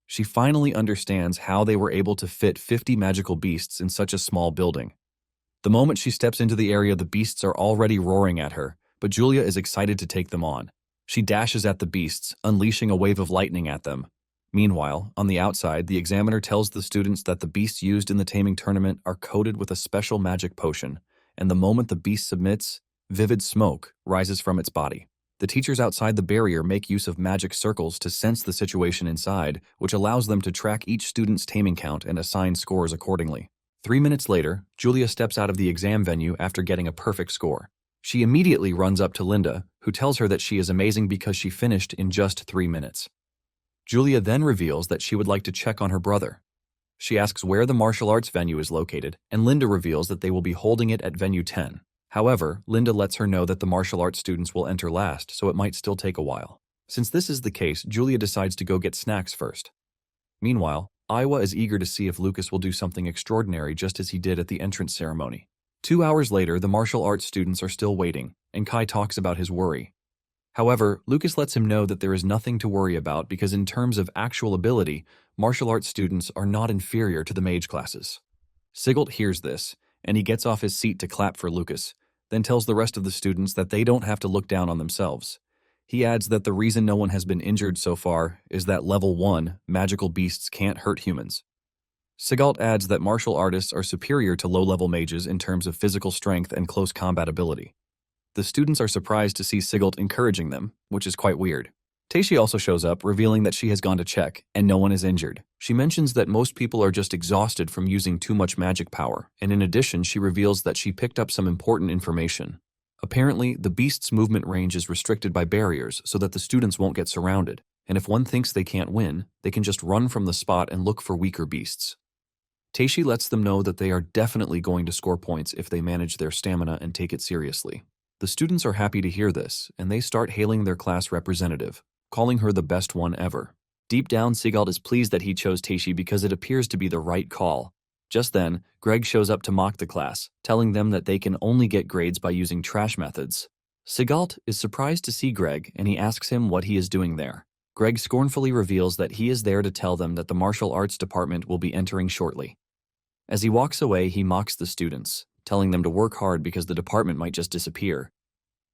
[SPEAKER 1] She finally understands how they were able to fit 50 magical beasts in such a small building. The moment she steps into the area, the beasts are already roaring at her, but Julia is excited to take them on. She dashes at the beasts, unleashing a wave of lightning at them. Meanwhile, on the outside, the examiner tells the students that the beasts used in the taming tournament are coated with a special magic potion, and the moment the beast submits, vivid smoke rises from its body. The teachers outside the barrier make use of magic circles to sense the situation inside, which allows them to track each student's taming count and assign scores accordingly. 3 minutes later, Julia steps out of the exam venue after getting a perfect score. She immediately runs up to Linda, who tells her that she is amazing because she finished in just 3 minutes. Julia then reveals that she would like to check on her brother. She asks where the martial arts venue is located, and Linda reveals that they will be holding it at Venue 10. However, Linda lets her know that the martial arts students will enter last, so it might still take a while. Since this is the case, Julia decides to go get snacks first. Meanwhile, Iowa is eager to see if Lucas will do something extraordinary just as he did at the entrance ceremony. 2 hours later, the martial arts students are still waiting, and Kai talks about his worry. However, Lucas lets him know that there is nothing to worry about because in terms of actual ability, martial arts students are not inferior to the mage classes. Sigelt hears this, and he gets off his seat to clap for Lucas, then tells the rest of the students that they don't have to look down on themselves. He adds that the reason no one has been injured so far is that level 1, magical beasts can't hurt humans. Sigelt adds that martial artists are superior to low-level mages in terms of physical strength and close combat ability. The students are surprised to see Sigelt encouraging them, which is quite weird. Teishi also shows up, revealing that she has gone to check, and no one is injured. She mentions that most people are just exhausted from using too much magic power, and in addition, she reveals that she picked up some important information. Apparently, the beast's movement range is restricted by barriers so that the students won't get surrounded, and if one thinks they can't win, they can just run from the spot and look for weaker beasts. Teishi lets them know that they are definitely going to score points if they manage their stamina and take it seriously. The students are happy to hear this, and they start hailing their class representative, calling her the best one ever. Deep down, Sigelt is pleased that he chose Teishi because it appears to be the right call. Just then, Greg shows up to mock the class, telling them that they can only get grades by using trash methods. Sigelt is surprised to see Greg, and he asks him what he is doing there. Greg scornfully reveals that he is there to tell them that the martial arts department will be entering shortly. As he walks away, he mocks the students, telling them to work hard because the department might just disappear.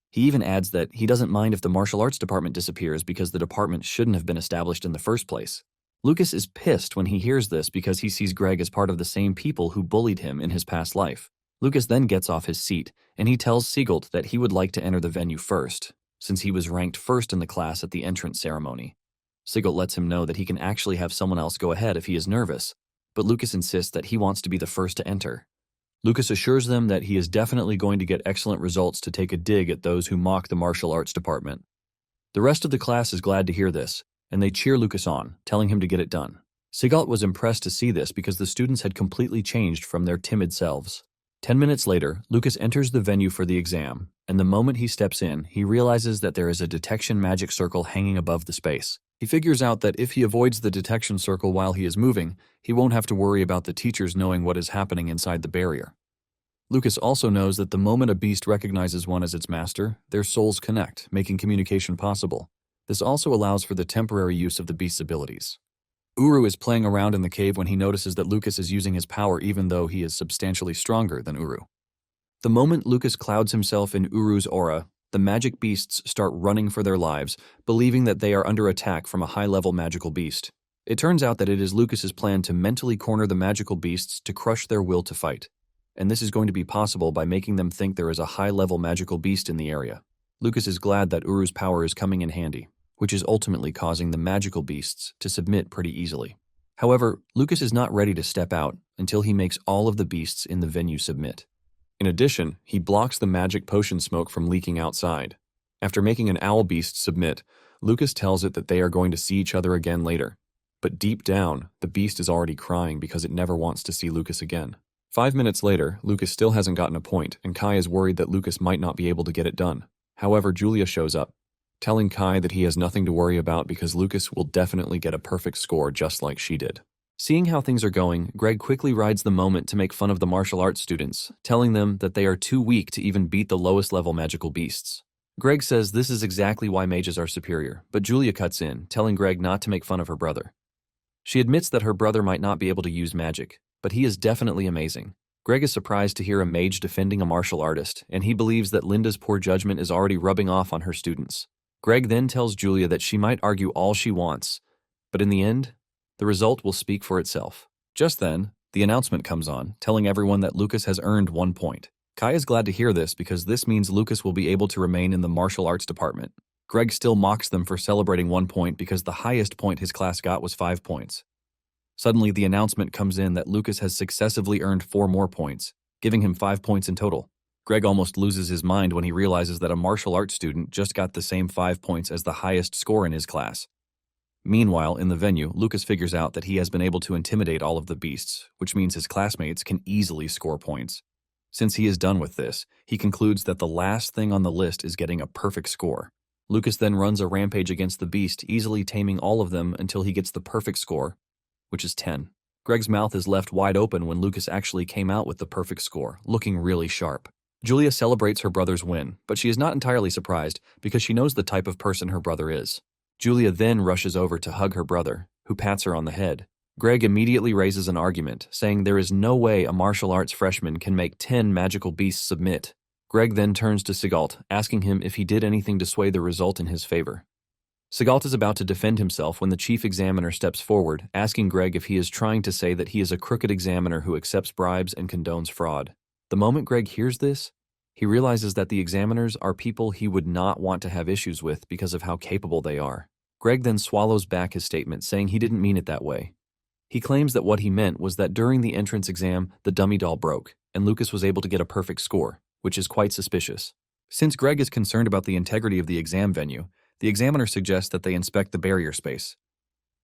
[SPEAKER 1] He even adds that he doesn't mind if the martial arts department disappears because the department shouldn't have been established in the first place. Lucas is pissed when he hears this because he sees Greg as part of the same people who bullied him in his past life. Lucas then gets off his seat, and he tells Sigelt that he would like to enter the venue first, since he was ranked first in the class at the entrance ceremony. Sigelt lets him know that he can actually have someone else go ahead if he is nervous, but Lucas insists that he wants to be the first to enter. Lucas assures them that he is definitely going to get excellent results to take a dig at those who mock the martial arts department. The rest of the class is glad to hear this, and they cheer Lucas on, telling him to get it done. Sigelt was impressed to see this because the students had completely changed from their timid selves. 10 minutes later, Lucas enters the venue for the exam, and the moment he steps in, he realizes that there is a detection magic circle hanging above the space. He figures out that if he avoids the detection circle while he is moving, he won't have to worry about the teachers knowing what is happening inside the barrier. Lucas also knows that the moment a beast recognizes one as its master, their souls connect, making communication possible. This also allows for the temporary use of the beast's abilities. Uru is playing around in the cave when he notices that Lucas is using his power even though he is substantially stronger than Uru. The moment Lucas clouds himself in Uru's aura, the magic beasts start running for their lives, believing that they are under attack from a high-level magical beast. It turns out that it is Lucas's plan to mentally corner the magical beasts to crush their will to fight. And this is going to be possible by making them think there is a high-level magical beast in the area. Lucas is glad that Uru's power is coming in handy, which is ultimately causing the magical beasts to submit pretty easily. However, Lucas is not ready to step out until he makes all of the beasts in the venue submit. In addition, he blocks the magic potion smoke from leaking outside. After making an owl beast submit, Lucas tells it that they are going to see each other again later. But deep down, the beast is already crying because it never wants to see Lucas again. 5 minutes later, Lucas still hasn't gotten a point, and Kai is worried that Lucas might not be able to get it done. However, Julia shows up, telling Kai that he has nothing to worry about because Lucas will definitely get a perfect score just like she did. Seeing how things are going, Greg quickly rides the moment to make fun of the martial arts students, telling them that they are too weak to even beat the lowest level magical beasts. Greg says this is exactly why mages are superior, but Julia cuts in, telling Greg not to make fun of her brother. She admits that her brother might not be able to use magic, but he is definitely amazing. Greg is surprised to hear a mage defending a martial artist, and he believes that Linda's poor judgment is already rubbing off on her students. Greg then tells Julia that she might argue all she wants, but in the end, the result will speak for itself. Just then, the announcement comes on, telling everyone that Lucas has earned 1 point. Kai is glad to hear this because this means Lucas will be able to remain in the martial arts department. Greg still mocks them for celebrating 1 point because the highest point his class got was 5 points. Suddenly, the announcement comes in that Lucas has successively earned 4 more points, giving him 5 points in total. Greg almost loses his mind when he realizes that a martial arts student just got the same 5 points as the highest score in his class. Meanwhile, in the venue, Lucas figures out that he has been able to intimidate all of the beasts, which means his classmates can easily score points. Since he is done with this, he concludes that the last thing on the list is getting a perfect score. Lucas then runs a rampage against the beast, easily taming all of them until he gets the perfect score, which is 10. Greg's mouth is left wide open when Lucas actually came out with the perfect score, looking really sharp. Julia celebrates her brother's win, but she is not entirely surprised because she knows the type of person her brother is. Julia then rushes over to hug her brother, who pats her on the head. Greg immediately raises an argument, saying there is no way a martial arts freshman can make 10 magical beasts submit. Greg then turns to Sigalt, asking him if he did anything to sway the result in his favor. Sigalt is about to defend himself when the chief examiner steps forward, asking Greg if he is trying to say that he is a crooked examiner who accepts bribes and condones fraud. The moment Greg hears this, he realizes that the examiners are people he would not want to have issues with because of how capable they are. Greg then swallows back his statement, saying he didn't mean it that way. He claims that what he meant was that during the entrance exam, the dummy doll broke, and Lucas was able to get a perfect score, which is quite suspicious. Since Greg is concerned about the integrity of the exam venue, the examiner suggests that they inspect the barrier space.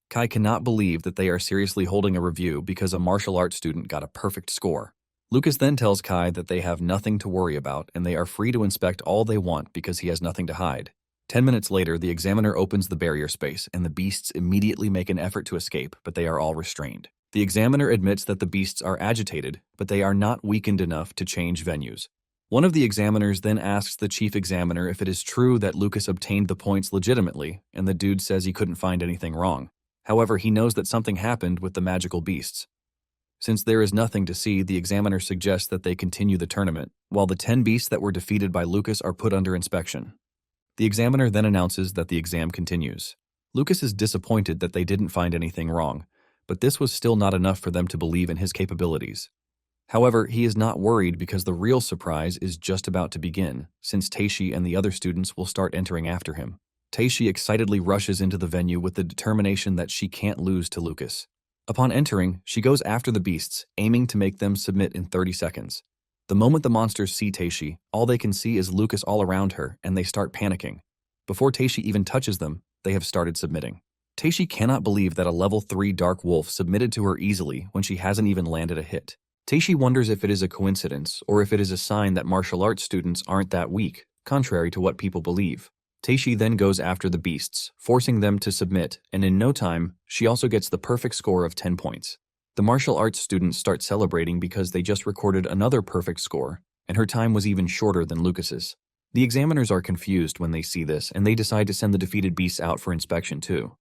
[SPEAKER 1] Kai cannot believe that they are seriously holding a review because a martial arts student got a perfect score. Lucas then tells Kai that they have nothing to worry about and they are free to inspect all they want because he has nothing to hide. 10 minutes later, the examiner opens the barrier space and the beasts immediately make an effort to escape, but they are all restrained. The examiner admits that the beasts are agitated, but they are not weakened enough to change venues. One of the examiners then asks the chief examiner if it is true that Lucas obtained the points legitimately, and the dude says he couldn't find anything wrong. However, he knows that something happened with the magical beasts. Since there is nothing to see, the examiner suggests that they continue the tournament, while the 10 beasts that were defeated by Lucas are put under inspection. The examiner then announces that the exam continues. Lucas is disappointed that they didn't find anything wrong, but this was still not enough for them to believe in his capabilities. However, he is not worried because the real surprise is just about to begin, since Teishi and the other students will start entering after him. Teishi excitedly rushes into the venue with the determination that she can't lose to Lucas. Upon entering, she goes after the beasts, aiming to make them submit in 30 seconds. The moment the monsters see Teishi, all they can see is Lucas all around her, and they start panicking. Before Teishi even touches them, they have started submitting. Teishi cannot believe that a level 3 dark wolf submitted to her easily when she hasn't even landed a hit. Teishi wonders if it is a coincidence or if it is a sign that martial arts students aren't that weak, contrary to what people believe. Teishi then goes after the beasts, forcing them to submit, and in no time, she also gets the perfect score of 10 points. The martial arts students start celebrating because they just recorded another perfect score, and her time was even shorter than Lucas's. The examiners are confused when they see this, and they decide to send the defeated beasts out for inspection too.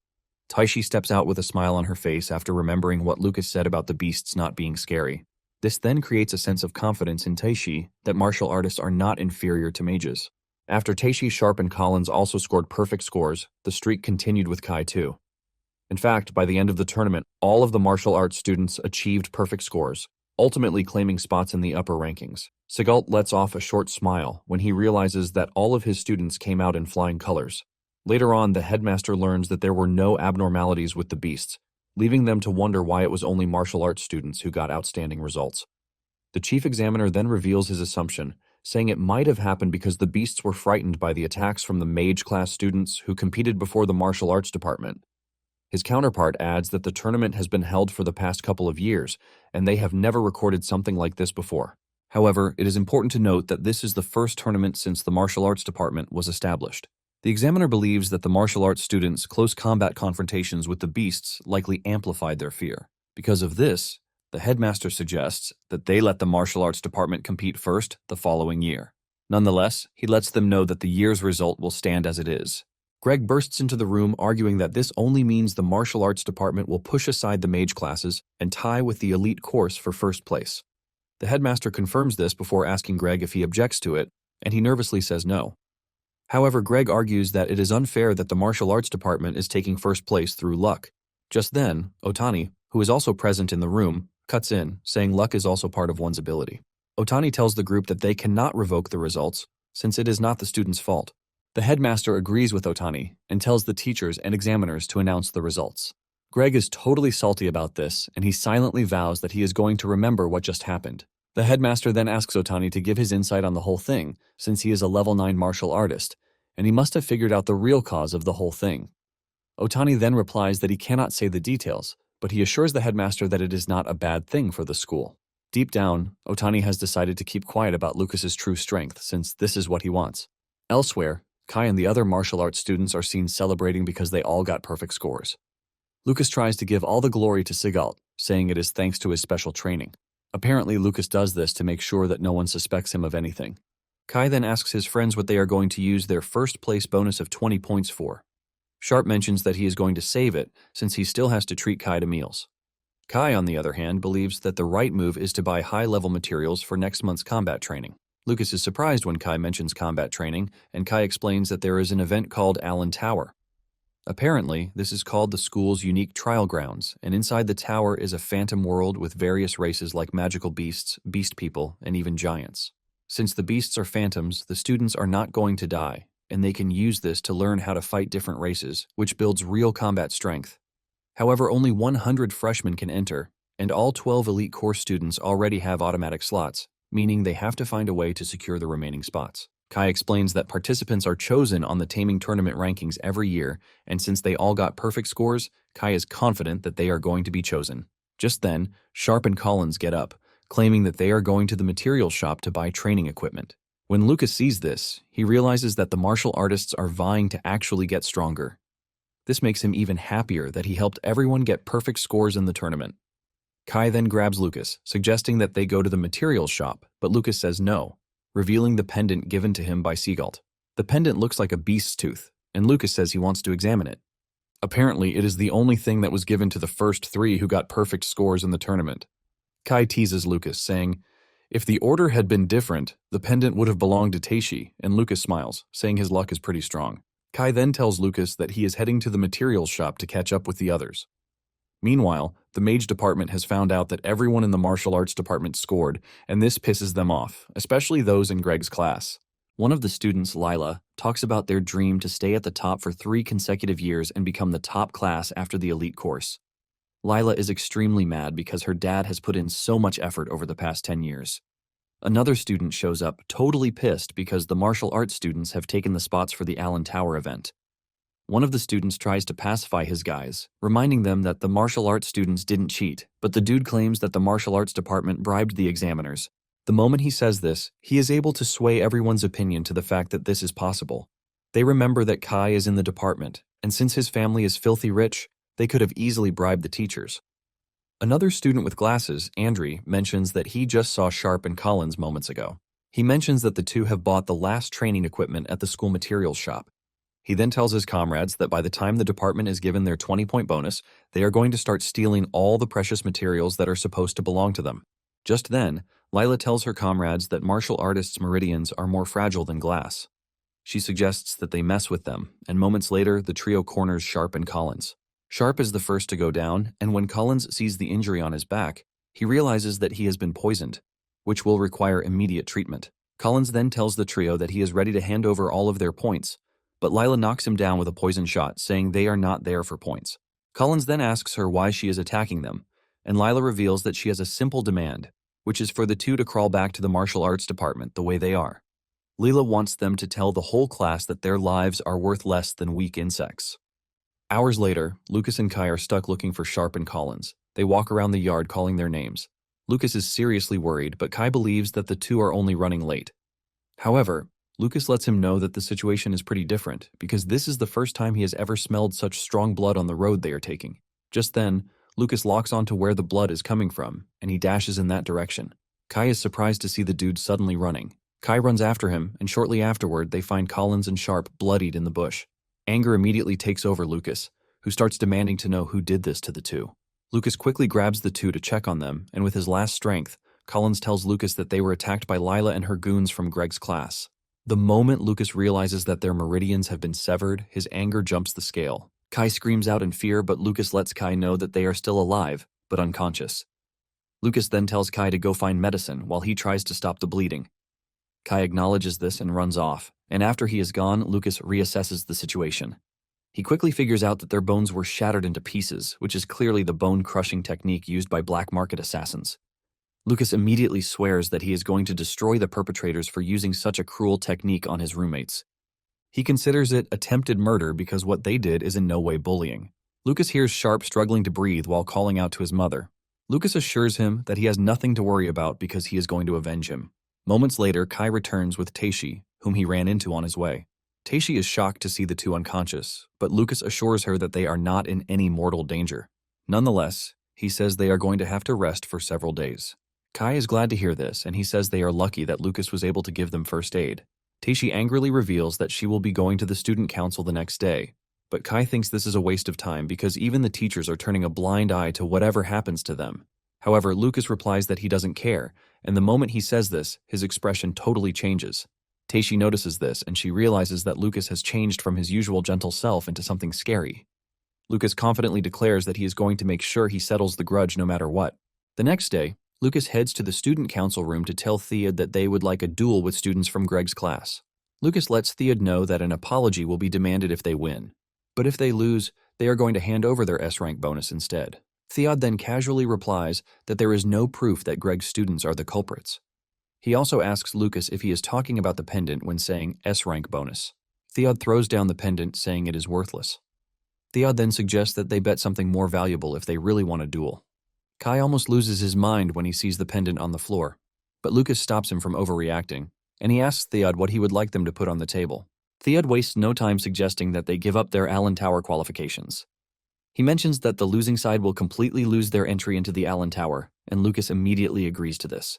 [SPEAKER 1] Taishi steps out with a smile on her face after remembering what Lucas said about the beasts not being scary. This then creates a sense of confidence in Taishi that martial artists are not inferior to mages. After Taishi, Sharp, and Collins also scored perfect scores, the streak continued with Kai too. In fact, by the end of the tournament, all of the martial arts students achieved perfect scores, ultimately claiming spots in the upper rankings. Sigalt lets off a short smile when he realizes that all of his students came out in flying colors. Later on, the headmaster learns that there were no abnormalities with the beasts, leaving them to wonder why it was only martial arts students who got outstanding results. The chief examiner then reveals his assumption, saying it might have happened because the beasts were frightened by the attacks from the mage class students who competed before the martial arts department. His counterpart adds that the tournament has been held for the past couple of years, and they have never recorded something like this before. However, it is important to note that this is the first tournament since the martial arts department was established. The examiner believes that the martial arts students' close combat confrontations with the beasts likely amplified their fear. Because of this, the headmaster suggests that they let the martial arts department compete first the following year. Nonetheless, he lets them know that the year's result will stand as it is. Greg bursts into the room arguing that this only means the martial arts department will push aside the mage classes and tie with the elite course for first place. The headmaster confirms this before asking Greg if he objects to it, and he nervously says no. However, Greg argues that it is unfair that the martial arts department is taking first place through luck. Just then, Otani, who is also present in the room, cuts in, saying luck is also part of one's ability. Otani tells the group that they cannot revoke the results, since it is not the student's fault. The headmaster agrees with Otani and tells the teachers and examiners to announce the results. Greg is totally salty about this, and he silently vows that he is going to remember what just happened. The headmaster then asks Otani to give his insight on the whole thing, since he is a level 9 martial artist, and he must have figured out the real cause of the whole thing. Otani then replies that he cannot say the details, but he assures the headmaster that it is not a bad thing for the school. Deep down, Otani has decided to keep quiet about Lucas's true strength, since this is what he wants. Elsewhere, Kai and the other martial arts students are seen celebrating because they all got perfect scores. Lucas tries to give all the glory to Sigalt, saying it is thanks to his special training. Apparently, Lucas does this to make sure that no one suspects him of anything. Kai then asks his friends what they are going to use their first place bonus of 20 points for. Sharp mentions that he is going to save it, since he still has to treat Kai to meals. Kai, on the other hand, believes that the right move is to buy high-level materials for next month's combat training. Lucas is surprised when Kai mentions combat training, and Kai explains that there is an event called Allen Tower. Apparently, this is called the school's unique trial grounds, and inside the tower is a phantom world with various races like magical beasts, beast people, and even giants. Since the beasts are phantoms, the students are not going to die, and they can use this to learn how to fight different races, which builds real combat strength. However, only 100 freshmen can enter, and all 12 elite course students already have automatic slots, meaning they have to find a way to secure the remaining spots. Kai explains that participants are chosen on the taming tournament rankings every year, and since they all got perfect scores, Kai is confident that they are going to be chosen. Just then, Sharp and Collins get up, claiming that they are going to the materials shop to buy training equipment. When Lucas sees this, he realizes that the martial artists are vying to actually get stronger. This makes him even happier that he helped everyone get perfect scores in the tournament. Kai then grabs Lucas, suggesting that they go to the materials shop, but Lucas says no, revealing the pendant given to him by Sigalt. The pendant looks like a beast's tooth, and Lucas says he wants to examine it. Apparently, it is the only thing that was given to the first 3 who got perfect scores in the tournament. Kai teases Lucas, saying, "If the order had been different, the pendant would have belonged to Teishi," and Lucas smiles, saying his luck is pretty strong. Kai then tells Lucas that he is heading to the materials shop to catch up with the others. Meanwhile, the mage department has found out that everyone in the martial arts department scored, and this pisses them off, especially those in Greg's class. One of the students, Lila, talks about their dream to stay at the top for 3 consecutive years and become the top class after the elite course. Lila is extremely mad because her dad has put in so much effort over the past 10 years. Another student shows up totally pissed because the martial arts students have taken the spots for the Allen Tower event. One of the students tries to pacify his guys, reminding them that the martial arts students didn't cheat, but the dude claims that the martial arts department bribed the examiners. The moment he says this, he is able to sway everyone's opinion to the fact that this is possible. They remember that Kai is in the department, and since his family is filthy rich, they could have easily bribed the teachers. Another student with glasses, Andre, mentions that he just saw Sharp and Collins moments ago. He mentions that the two have bought the last training equipment at the school materials shop. He then tells his comrades that by the time the department is given their 20-point bonus, they are going to start stealing all the precious materials that are supposed to belong to them. Just then, Lila tells her comrades that martial artists' meridians are more fragile than glass. She suggests that they mess with them, and moments later, the trio corners Sharp and Collins. Sharp is the first to go down, and when Collins sees the injury on his back, he realizes that he has been poisoned, which will require immediate treatment. Collins then tells the trio that he is ready to hand over all of their points, but Lila knocks him down with a poison shot, saying they are not there for points. Collins then asks her why she is attacking them, and Lila reveals that she has a simple demand, which is for the two to crawl back to the martial arts department the way they are. Lila wants them to tell the whole class that their lives are worth less than weak insects. Hours later, Lucas and Kai are stuck looking for Sharp and Collins. They walk around the yard calling their names. Lucas is seriously worried, but Kai believes that the two are only running late. However, Lucas lets him know that the situation is pretty different, because this is the first time he has ever smelled such strong blood on the road they are taking. Just then, Lucas locks onto where the blood is coming from, and he dashes in that direction. Kai is surprised to see the dude suddenly running. Kai runs after him, and shortly afterward, they find Collins and Sharp bloodied in the bush. Anger immediately takes over Lucas, who starts demanding to know who did this to the two. Lucas quickly grabs the two to check on them, and with his last strength, Collins tells Lucas that they were attacked by Lila and her goons from Greg's class. The moment Lucas realizes that their meridians have been severed, his anger jumps the scale. Kai screams out in fear, but Lucas lets Kai know that they are still alive, but unconscious. Lucas then tells Kai to go find medicine while he tries to stop the bleeding. Kai acknowledges this and runs off, and after he is gone, Lucas reassesses the situation. He quickly figures out that their bones were shattered into pieces, which is clearly the bone-crushing technique used by black market assassins. Lucas immediately swears that he is going to destroy the perpetrators for using such a cruel technique on his roommates. He considers it attempted murder because what they did is in no way bullying. Lucas hears Sharp struggling to breathe while calling out to his mother. Lucas assures him that he has nothing to worry about because he is going to avenge him. Moments later, Kai returns with Taishi, whom he ran into on his way. Taishi is shocked to see the two unconscious, but Lucas assures her that they are not in any mortal danger. Nonetheless, he says they are going to have to rest for several days. Kai is glad to hear this, and he says they are lucky that Lucas was able to give them first aid. Taishi angrily reveals that she will be going to the student council the next day, but Kai thinks this is a waste of time because even the teachers are turning a blind eye to whatever happens to them. However, Lucas replies that he doesn't care, and the moment he says this, his expression totally changes. Taishi notices this, and she realizes that Lucas has changed from his usual gentle self into something scary. Lucas confidently declares that he is going to make sure he settles the grudge no matter what. The next day, Lucas heads to the student council room to tell Theod that they would like a duel with students from Greg's class. Lucas lets Theod know that an apology will be demanded if they win, but if they lose, they are going to hand over their S-rank bonus instead. Theod then casually replies that there is no proof that Greg's students are the culprits. He also asks Lucas if he is talking about the pendant when saying S-rank bonus. Theod throws down the pendant, saying it is worthless. Theod then suggests that they bet something more valuable if they really want a duel. Kai almost loses his mind when he sees the pendant on the floor, but Lucas stops him from overreacting, and he asks Theod what he would like them to put on the table. Theod wastes no time suggesting that they give up their Allen Tower qualifications. He mentions that the losing side will completely lose their entry into the Allen Tower, and Lucas immediately agrees to this.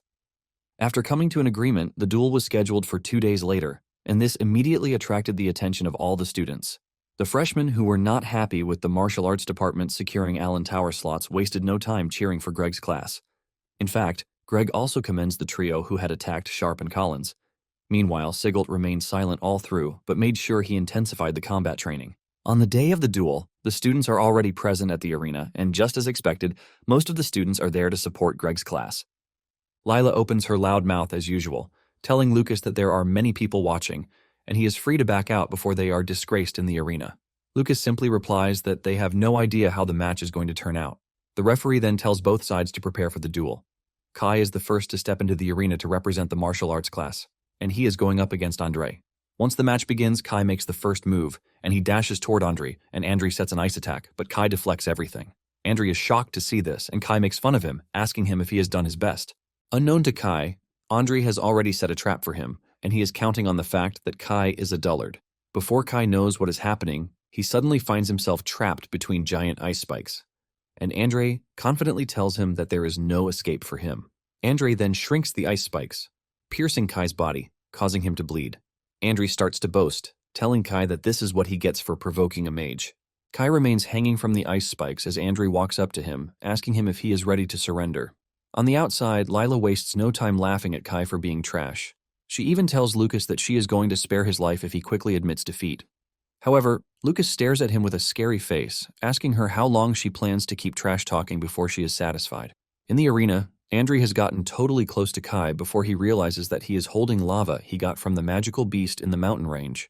[SPEAKER 1] After coming to an agreement, the duel was scheduled for 2 days later, and this immediately attracted the attention of all the students. The freshmen who were not happy with the martial arts department securing Allen Tower slots wasted no time cheering for Greg's class. In fact, Greg also commends the trio who had attacked Sharp and Collins. Meanwhile, Sigelt remained silent all through, but made sure he intensified the combat training. On the day of the duel, the students are already present at the arena, and just as expected, most of the students are there to support Greg's class. Lila opens her loud mouth as usual, telling Lucas that there are many people watching, and he is free to back out before they are disgraced in the arena. Lucas simply replies that they have no idea how the match is going to turn out. The referee then tells both sides to prepare for the duel. Kai is the first to step into the arena to represent the martial arts class, and he is going up against Andre. Once the match begins, Kai makes the first move, and he dashes toward Andre, and Andre sets an ice attack, but Kai deflects everything. Andre is shocked to see this, and Kai makes fun of him, asking him if he has done his best. Unknown to Kai, Andre has already set a trap for him, and he is counting on the fact that Kai is a dullard. Before Kai knows what is happening, he suddenly finds himself trapped between giant ice spikes, and Andre confidently tells him that there is no escape for him. Andre then shrinks the ice spikes, piercing Kai's body, causing him to bleed. Andre starts to boast, telling Kai that this is what he gets for provoking a mage. Kai remains hanging from the ice spikes as Andre walks up to him, asking him if he is ready to surrender. On the outside, Lila wastes no time laughing at Kai for being trash. She even tells Lucas that she is going to spare his life if he quickly admits defeat. However, Lucas stares at him with a scary face, asking her how long she plans to keep trash talking before she is satisfied. In the arena, Andri has gotten totally close to Kai before he realizes that he is holding lava he got from the magical beast in the mountain range.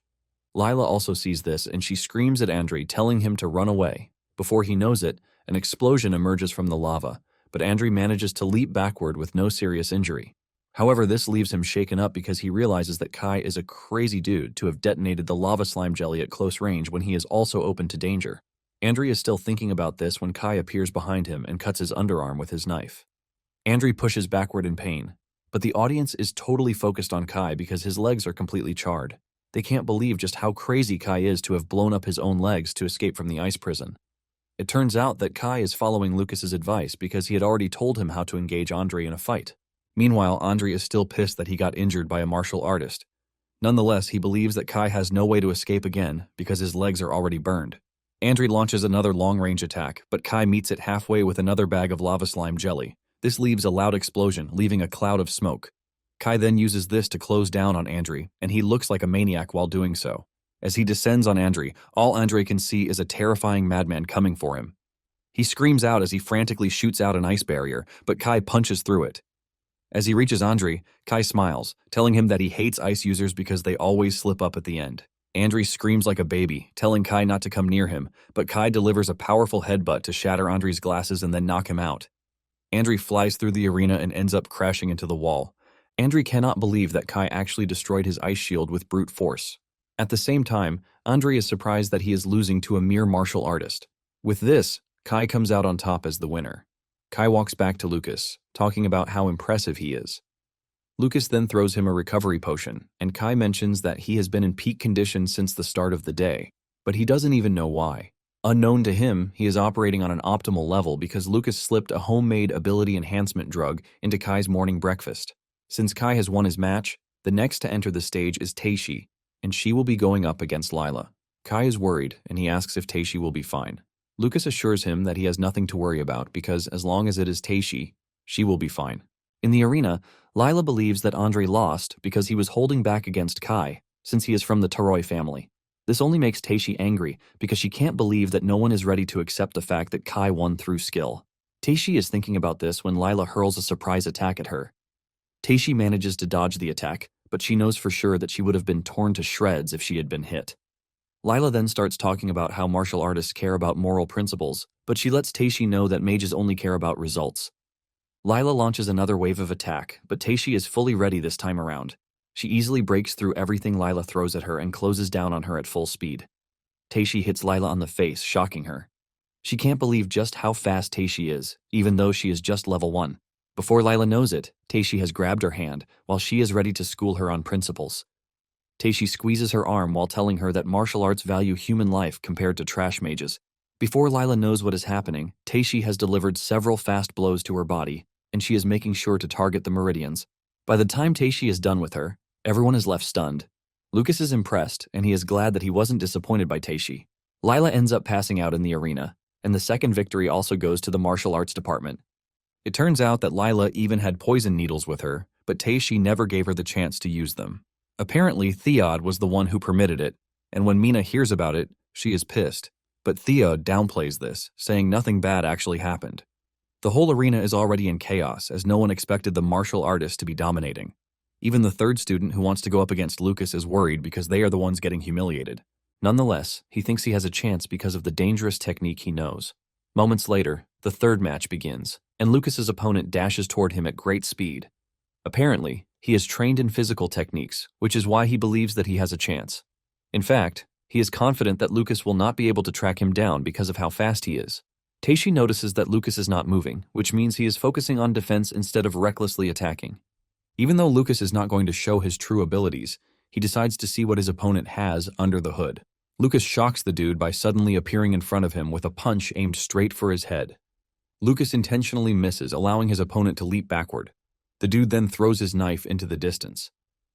[SPEAKER 1] Lila also sees this and she screams at Andri, telling him to run away. Before he knows it, an explosion emerges from the lava, but Andri manages to leap backward with no serious injury. However, this leaves him shaken up because he realizes that Kai is a crazy dude to have detonated the lava slime jelly at close range when he is also open to danger. Andri is still thinking about this when Kai appears behind him and cuts his underarm with his knife. Andri pushes backward in pain, but the audience is totally focused on Kai because his legs are completely charred. They can't believe just how crazy Kai is to have blown up his own legs to escape from the ice prison. It turns out that Kai is following Lucas's advice because he had already told him how to engage Andri in a fight. Meanwhile, Andri is still pissed that he got injured by a martial artist. Nonetheless, he believes that Kai has no way to escape again because his legs are already burned. Andri launches another long-range attack, but Kai meets it halfway with another bag of lava slime jelly. This leaves a loud explosion, leaving a cloud of smoke. Kai then uses this to close down on Andri, and he looks like a maniac while doing so. As he descends on Andri, all Andri can see is a terrifying madman coming for him. He screams out as he frantically shoots out an ice barrier, but Kai punches through it. As he reaches Andri, Kai smiles, telling him that he hates ice users because they always slip up at the end. Andri screams like a baby, telling Kai not to come near him, but Kai delivers a powerful headbutt to shatter Andri's glasses and then knock him out. Andri flies through the arena and ends up crashing into the wall. Andri cannot believe that Kai actually destroyed his ice shield with brute force. At the same time, Andri is surprised that he is losing to a mere martial artist. With this, Kai comes out on top as the winner. Kai walks back to Lucas, talking about how impressive he is. Lucas then throws him a recovery potion, and Kai mentions that he has been in peak condition since the start of the day, but he doesn't even know why. Unknown to him, he is operating on an optimal level because Lucas slipped a homemade ability enhancement drug into Kai's morning breakfast. Since Kai has won his match, the next to enter the stage is Teishi, and she will be going up against Lila. Kai is worried, and he asks if Teishi will be fine. Lucas assures him that he has nothing to worry about because as long as it is Teishi, she will be fine. In the arena, Lila believes that Andri lost because he was holding back against Kai, since he is from the Taroi family. This only makes Teishi angry because she can't believe that no one is ready to accept the fact that Kai won through skill. Teishi is thinking about this when Lila hurls a surprise attack at her. Teishi manages to dodge the attack, but she knows for sure that she would have been torn to shreds if she had been hit. Lila then starts talking about how martial artists care about moral principles, but she lets Teishi know that mages only care about results. Lila launches another wave of attack, but Teishi is fully ready this time around. She easily breaks through everything Lila throws at her and closes down on her at full speed. Teishi hits Lila on the face, shocking her. She can't believe just how fast Teishi is, even though she is just level 1. Before Lila knows it, Teishi has grabbed her hand, while she is ready to school her on principles. Teishi squeezes her arm while telling her that martial arts value human life compared to trash mages. Before Lila knows what is happening, Teishi has delivered several fast blows to her body, and she is making sure to target the meridians. By the time Teishi is done with her, everyone is left stunned. Lucas is impressed, and he is glad that he wasn't disappointed by Teishi. Lila ends up passing out in the arena, and the second victory also goes to the martial arts department. It turns out that Lila even had poison needles with her, but Teishi never gave her the chance to use them. Apparently, Theod was the one who permitted it, and when Mina hears about it, she is pissed. But Theod downplays this, saying nothing bad actually happened. The whole arena is already in chaos, as no one expected the martial artist to be dominating. Even the third student who wants to go up against Lucas is worried because they are the ones getting humiliated. Nonetheless, he thinks he has a chance because of the dangerous technique he knows. Moments later, the third match begins, and Lucas's opponent dashes toward him at great speed. Apparently, he is trained in physical techniques, which is why he believes that he has a chance. In fact, he is confident that Lucas will not be able to track him down because of how fast he is. Teishi notices that Lucas is not moving, which means he is focusing on defense instead of recklessly attacking. Even though Lucas is not going to show his true abilities, he decides to see what his opponent has under the hood. Lucas shocks the dude by suddenly appearing in front of him with a punch aimed straight for his head. Lucas intentionally misses, allowing his opponent to leap backward. The dude then throws his knife into the distance.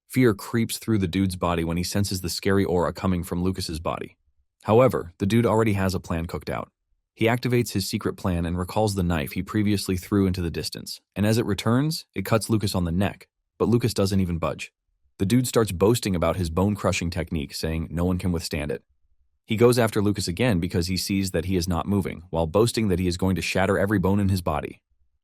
[SPEAKER 1] Fear creeps through the dude's body when he senses the scary aura coming from Lucas's body. However, the dude already has a plan cooked out. He activates his secret plan and recalls the knife he previously threw into the distance, and as it returns, it cuts Lucas on the neck, but Lucas doesn't even budge. The dude starts boasting about his bone-crushing technique, saying no one can withstand it. He goes after Lucas again because he sees that he is not moving, while boasting that he is going to shatter every bone in his body.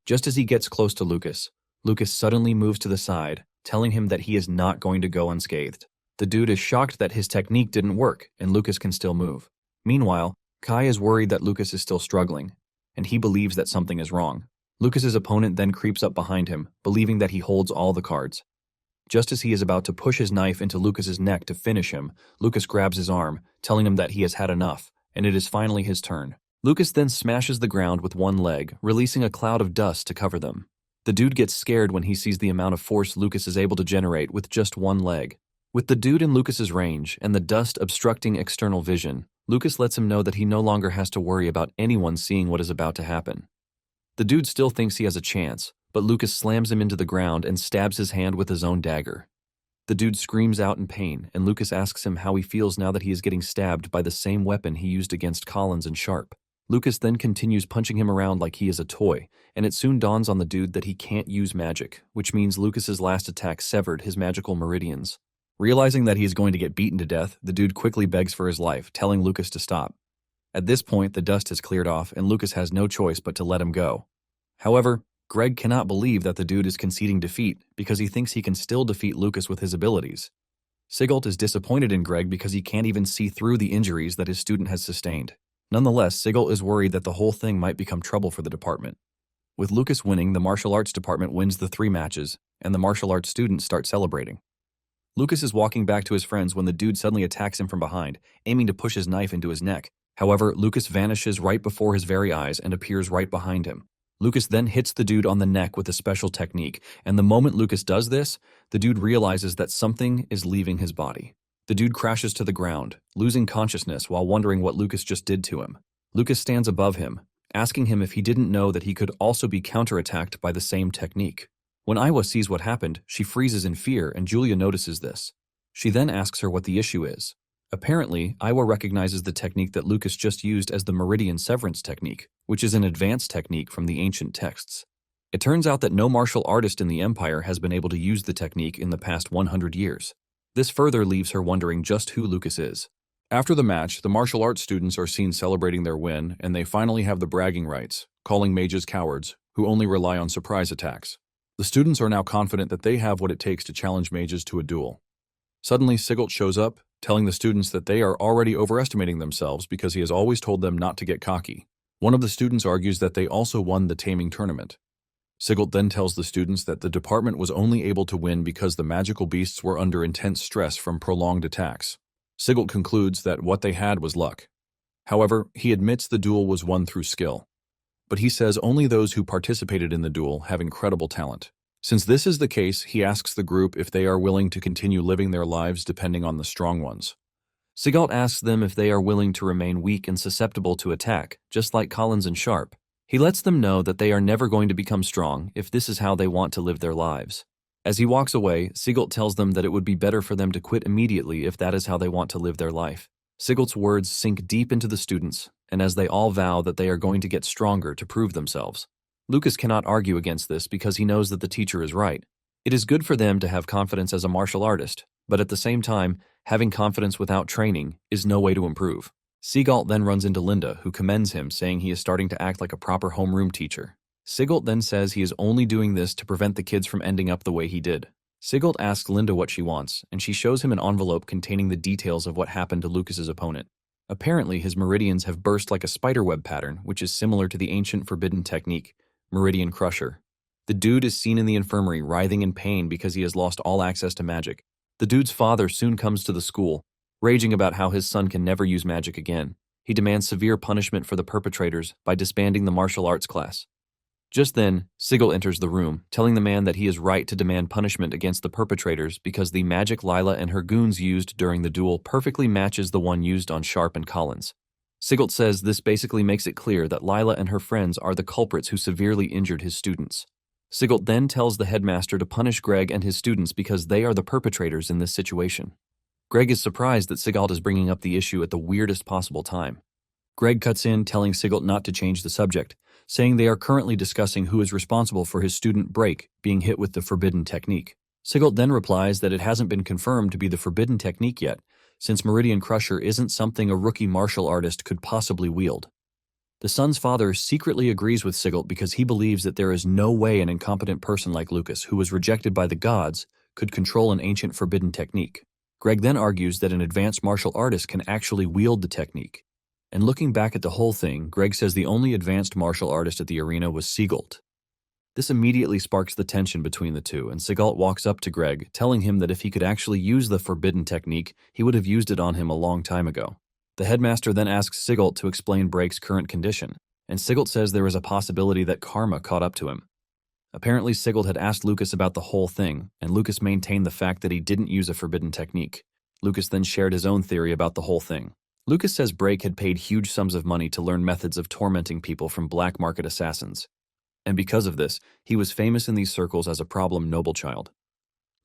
[SPEAKER 1] Just as he gets close to Lucas, Lucas suddenly moves to the side, telling him that he is not going to go unscathed. The dude is shocked that his technique didn't work and Lucas can still move. Meanwhile, Kai is worried that Lucas is still struggling, and he believes that something is wrong. Lucas's opponent then creeps up behind him, believing that he holds all the cards. Just as he is about to push his knife into Lucas's neck to finish him, Lucas grabs his arm, telling him that he has had enough, and it is finally his turn. Lucas then smashes the ground with one leg, releasing a cloud of dust to cover them. The dude gets scared when he sees the amount of force Lucas is able to generate with just one leg. With the dude in Lucas's range and the dust obstructing external vision, Lucas lets him know that he no longer has to worry about anyone seeing what is about to happen. The dude still thinks he has a chance, but Lucas slams him into the ground and stabs his hand with his own dagger. The dude screams out in pain, and Lucas asks him how he feels now that he is getting stabbed by the same weapon he used against Collins and Sharp. Lucas then continues punching him around like he is a toy, and it soon dawns on the dude that he can't use magic, which means Lucas's last attack severed his magical meridians. Realizing that he is going to get beaten to death, the dude quickly begs for his life, telling Lucas to stop. At this point, the dust has cleared off, and Lucas has no choice but to let him go. However, Greg cannot believe that the dude is conceding defeat because he thinks he can still defeat Lucas with his abilities. Sigelt is disappointed in Greg because he can't even see through the injuries that his student has sustained. Nonetheless, Sigelt is worried that the whole thing might become trouble for the department. With Lucas winning, the martial arts department wins the 3 matches, and the martial arts students start celebrating. Lucas is walking back to his friends when the dude suddenly attacks him from behind, aiming to push his knife into his neck. However, Lucas vanishes right before his very eyes and appears right behind him. Lucas then hits the dude on the neck with a special technique, and the moment Lucas does this, the dude realizes that something is leaving his body. The dude crashes to the ground, losing consciousness while wondering what Lucas just did to him. Lucas stands above him, asking him if he didn't know that he could also be counterattacked by the same technique. When Iwa sees what happened, she freezes in fear, and Julia notices this. She then asks her what the issue is. Apparently, Iwa recognizes the technique that Lucas just used as the Meridian Severance technique, which is an advanced technique from the ancient texts. It turns out that no martial artist in the Empire has been able to use the technique in the past 100 years. This further leaves her wondering just who Lucas is. After the match, the martial arts students are seen celebrating their win, and they finally have the bragging rights, calling mages cowards, who only rely on surprise attacks. The students are now confident that they have what it takes to challenge mages to a duel. Suddenly, Sigelt shows up, telling the students that they are already overestimating themselves because he has always told them not to get cocky. One of the students argues that they also won the taming tournament. Sigelt then tells the students that the department was only able to win because the magical beasts were under intense stress from prolonged attacks. Sigelt concludes that what they had was luck. However, he admits the duel was won through skill. But he says only those who participated in the duel have incredible talent. Since this is the case, he asks the group if they are willing to continue living their lives depending on the strong ones. Sigelt asks them if they are willing to remain weak and susceptible to attack, just like Collins and Sharp. He lets them know that they are never going to become strong if this is how they want to live their lives. As he walks away, Sigelt tells them that it would be better for them to quit immediately if that is how they want to live their life. Sigelt's words sink deep into the students, and as they all vow that they are going to get stronger to prove themselves. Lucas cannot argue against this because he knows that the teacher is right. It is good for them to have confidence as a martial artist, but at the same time, having confidence without training is no way to improve. Sigelt then runs into Linda, who commends him, saying he is starting to act like a proper homeroom teacher. Sigelt then says he is only doing this to prevent the kids from ending up the way he did. Sigelt asks Linda what she wants, and she shows him an envelope containing the details of what happened to Lucas's opponent. Apparently, his meridians have burst like a spiderweb pattern, which is similar to the ancient forbidden technique, Meridian Crusher. The dude is seen in the infirmary writhing in pain because he has lost all access to magic. The dude's father soon comes to the school, raging about how his son can never use magic again. He demands severe punishment for the perpetrators by disbanding the martial arts class. Just then, Sigel enters the room, telling the man that he is right to demand punishment against the perpetrators because the magic Lila and her goons used during the duel perfectly matches the one used on Sharp and Collins. Sigelt says this basically makes it clear that Lila and her friends are the culprits who severely injured his students. Sigelt then tells the headmaster to punish Greg and his students because they are the perpetrators in this situation. Greg is surprised that Sigelt is bringing up the issue at the weirdest possible time. Greg cuts in, telling Sigelt not to change the subject, saying they are currently discussing who is responsible for his student Break being hit with the forbidden technique. Sigelt then replies that it hasn't been confirmed to be the forbidden technique yet, since Meridian Crusher isn't something a rookie martial artist could possibly wield. The son's father secretly agrees with Sigelt because he believes that there is no way an incompetent person like Lucas, who was rejected by the gods, could control an ancient forbidden technique. Greg then argues that an advanced martial artist can actually wield the technique. And looking back at the whole thing, Greg says the only advanced martial artist at the arena was Sigelt. This immediately sparks the tension between the two, and Sigelt walks up to Greg, telling him that if he could actually use the forbidden technique, he would have used it on him a long time ago. The headmaster then asks Sigelt to explain Break's current condition, and Sigelt says there is a possibility that karma caught up to him. Apparently, Sigelt had asked Lucas about the whole thing, and Lucas maintained the fact that he didn't use a forbidden technique. Lucas then shared his own theory about the whole thing. Lucas says Break had paid huge sums of money to learn methods of tormenting people from black market assassins. And because of this, he was famous in these circles as a problem noble child.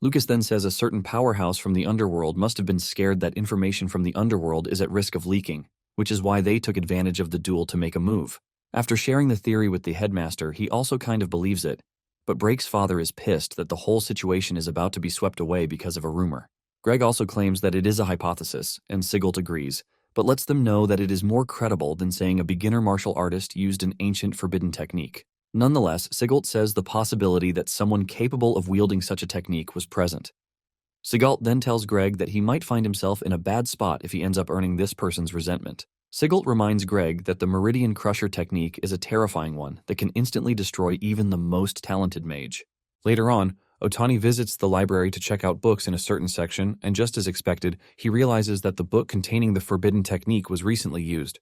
[SPEAKER 1] Lucas then says a certain powerhouse from the underworld must have been scared that information from the underworld is at risk of leaking, which is why they took advantage of the duel to make a move. After sharing the theory with the headmaster, he also kind of believes it, but Break's father is pissed that the whole situation is about to be swept away because of a rumor. Greg also claims that it is a hypothesis, and Sigelt agrees, but lets them know that it is more credible than saying a beginner martial artist used an ancient forbidden technique. Nonetheless, Sigelt says the possibility that someone capable of wielding such a technique was present. Sigelt then tells Greg that he might find himself in a bad spot if he ends up earning this person's resentment. Sigelt reminds Greg that the Meridian Crusher technique is a terrifying one that can instantly destroy even the most talented mage. Later on, Otani visits the library to check out books in a certain section, and just as expected, he realizes that the book containing the forbidden technique was recently used.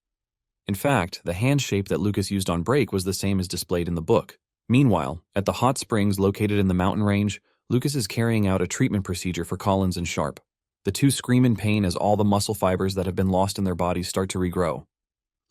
[SPEAKER 1] In fact, the hand shape that Lucas used on Break was the same as displayed in the book. Meanwhile, at the hot springs located in the mountain range, Lucas is carrying out a treatment procedure for Collins and Sharp. The two scream in pain as all the muscle fibers that have been lost in their bodies start to regrow.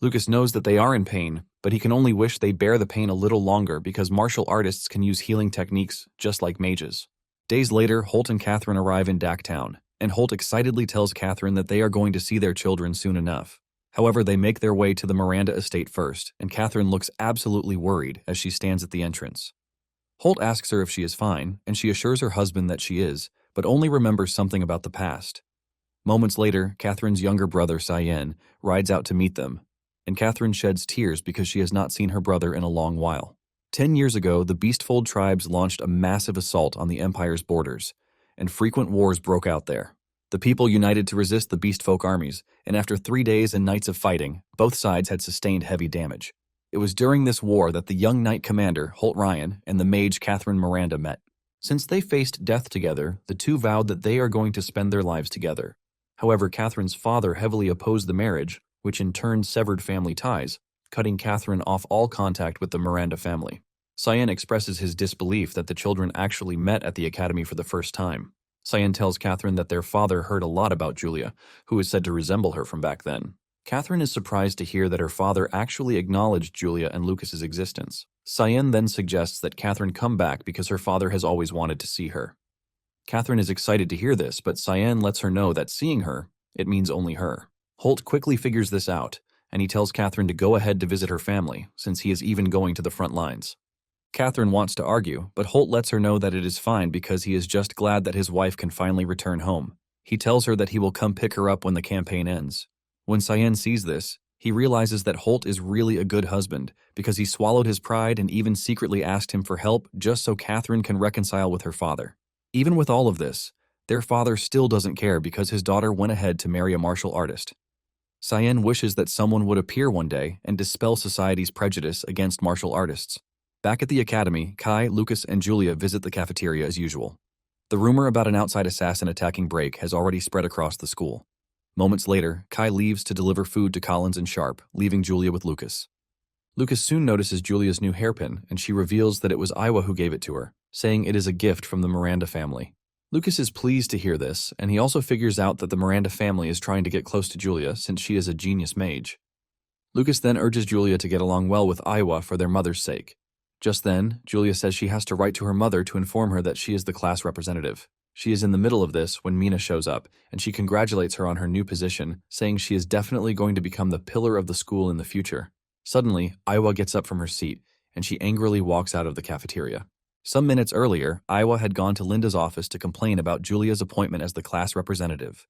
[SPEAKER 1] Lucas knows that they are in pain, but he can only wish they bear the pain a little longer because martial artists can use healing techniques just like mages. Days later, Holt and Catherine arrive in Daktown, and Holt excitedly tells Catherine that they are going to see their children soon enough. However, they make their way to the Miranda estate first, and Catherine looks absolutely worried as she stands at the entrance. Holt asks her if she is fine, and she assures her husband that she is, but only remembers something about the past. Moments later, Catherine's younger brother, Cyan, rides out to meet them, and Catherine sheds tears because she has not seen her brother in a long while. 10 years ago, the Beastfold tribes launched a massive assault on the Empire's borders, and frequent wars broke out there. The people united to resist the Beastfolk armies, and after 3 days and nights of fighting, both sides had sustained heavy damage. It was during this war that the young knight commander, Holt Ryan, and the mage Catherine Miranda met. Since they faced death together, the two vowed that they are going to spend their lives together. However, Catherine's father heavily opposed the marriage, which in turn severed family ties, cutting Catherine off all contact with the Miranda family. Cyan expresses his disbelief that the children actually met at the academy for the first time. Cyan tells Catherine that their father heard a lot about Julia, who is said to resemble her from back then. Catherine is surprised to hear that her father actually acknowledged Julia and Lucas's existence. Cyan then suggests that Catherine come back because her father has always wanted to see her. Catherine is excited to hear this, but Cyan lets her know that seeing her, it means only her. Holt quickly figures this out, and he tells Catherine to go ahead to visit her family, since he is even going to the front lines. Catherine wants to argue, but Holt lets her know that it is fine because he is just glad that his wife can finally return home. He tells her that he will come pick her up when the campaign ends. When Cyan sees this, he realizes that Holt is really a good husband because he swallowed his pride and even secretly asked him for help just so Catherine can reconcile with her father. Even with all of this, their father still doesn't care because his daughter went ahead to marry a martial artist. Cyan wishes that someone would appear one day and dispel society's prejudice against martial artists. Back at the academy, Kai, Lucas, and Julia visit the cafeteria as usual. The rumor about an outside assassin attacking Break has already spread across the school. Moments later, Kai leaves to deliver food to Collins and Sharp, leaving Julia with Lucas. Lucas soon notices Julia's new hairpin, and she reveals that it was Iwa who gave it to her, saying it is a gift from the Miranda family. Lucas is pleased to hear this, and he also figures out that the Miranda family is trying to get close to Julia since she is a genius mage. Lucas then urges Julia to get along well with Iwa for their mother's sake. Just then, Julia says she has to write to her mother to inform her that she is the class representative. She is in the middle of this when Mina shows up, and she congratulates her on her new position, saying she is definitely going to become the pillar of the school in the future. Suddenly, Iwa gets up from her seat, and she angrily walks out of the cafeteria. Some minutes earlier, Iwa had gone to Linda's office to complain about Julia's appointment as the class representative.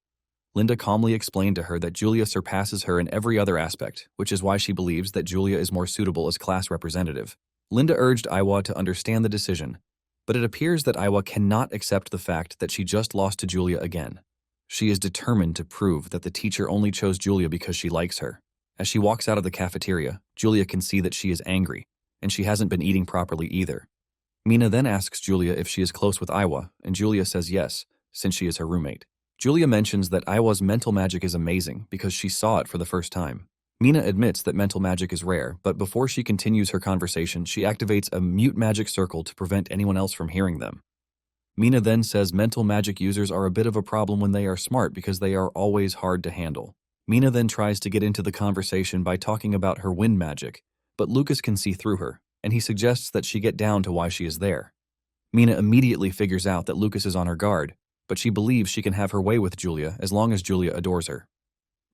[SPEAKER 1] Linda calmly explained to her that Julia surpasses her in every other aspect, which is why she believes that Julia is more suitable as class representative. Linda urged Iwa to understand the decision, but it appears that Iwa cannot accept the fact that she just lost to Julia again. She is determined to prove that the teacher only chose Julia because she likes her. As she walks out of the cafeteria, Julia can see that she is angry, and she hasn't been eating properly either. Mina then asks Julia if she is close with Iwa, and Julia says yes, since she is her roommate. Julia mentions that Iwa's mental magic is amazing because she saw it for the first time. Mina admits that mental magic is rare, but before she continues her conversation, she activates a mute magic circle to prevent anyone else from hearing them. Mina then says mental magic users are a bit of a problem when they are smart because they are always hard to handle. Mina then tries to get into the conversation by talking about her wind magic, but Lucas can see through her, and he suggests that she get down to why she is there. Mina immediately figures out that Lucas is on her guard, but she believes she can have her way with Julia as long as Julia adores her.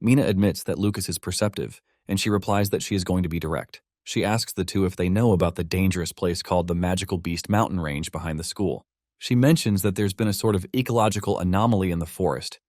[SPEAKER 1] Mina admits that Lucas is perceptive, and she replies that she is going to be direct. She asks the two if they know about the dangerous place called the Magical Beast Mountain Range behind the school. She mentions that there's been a sort of ecological anomaly in the forest.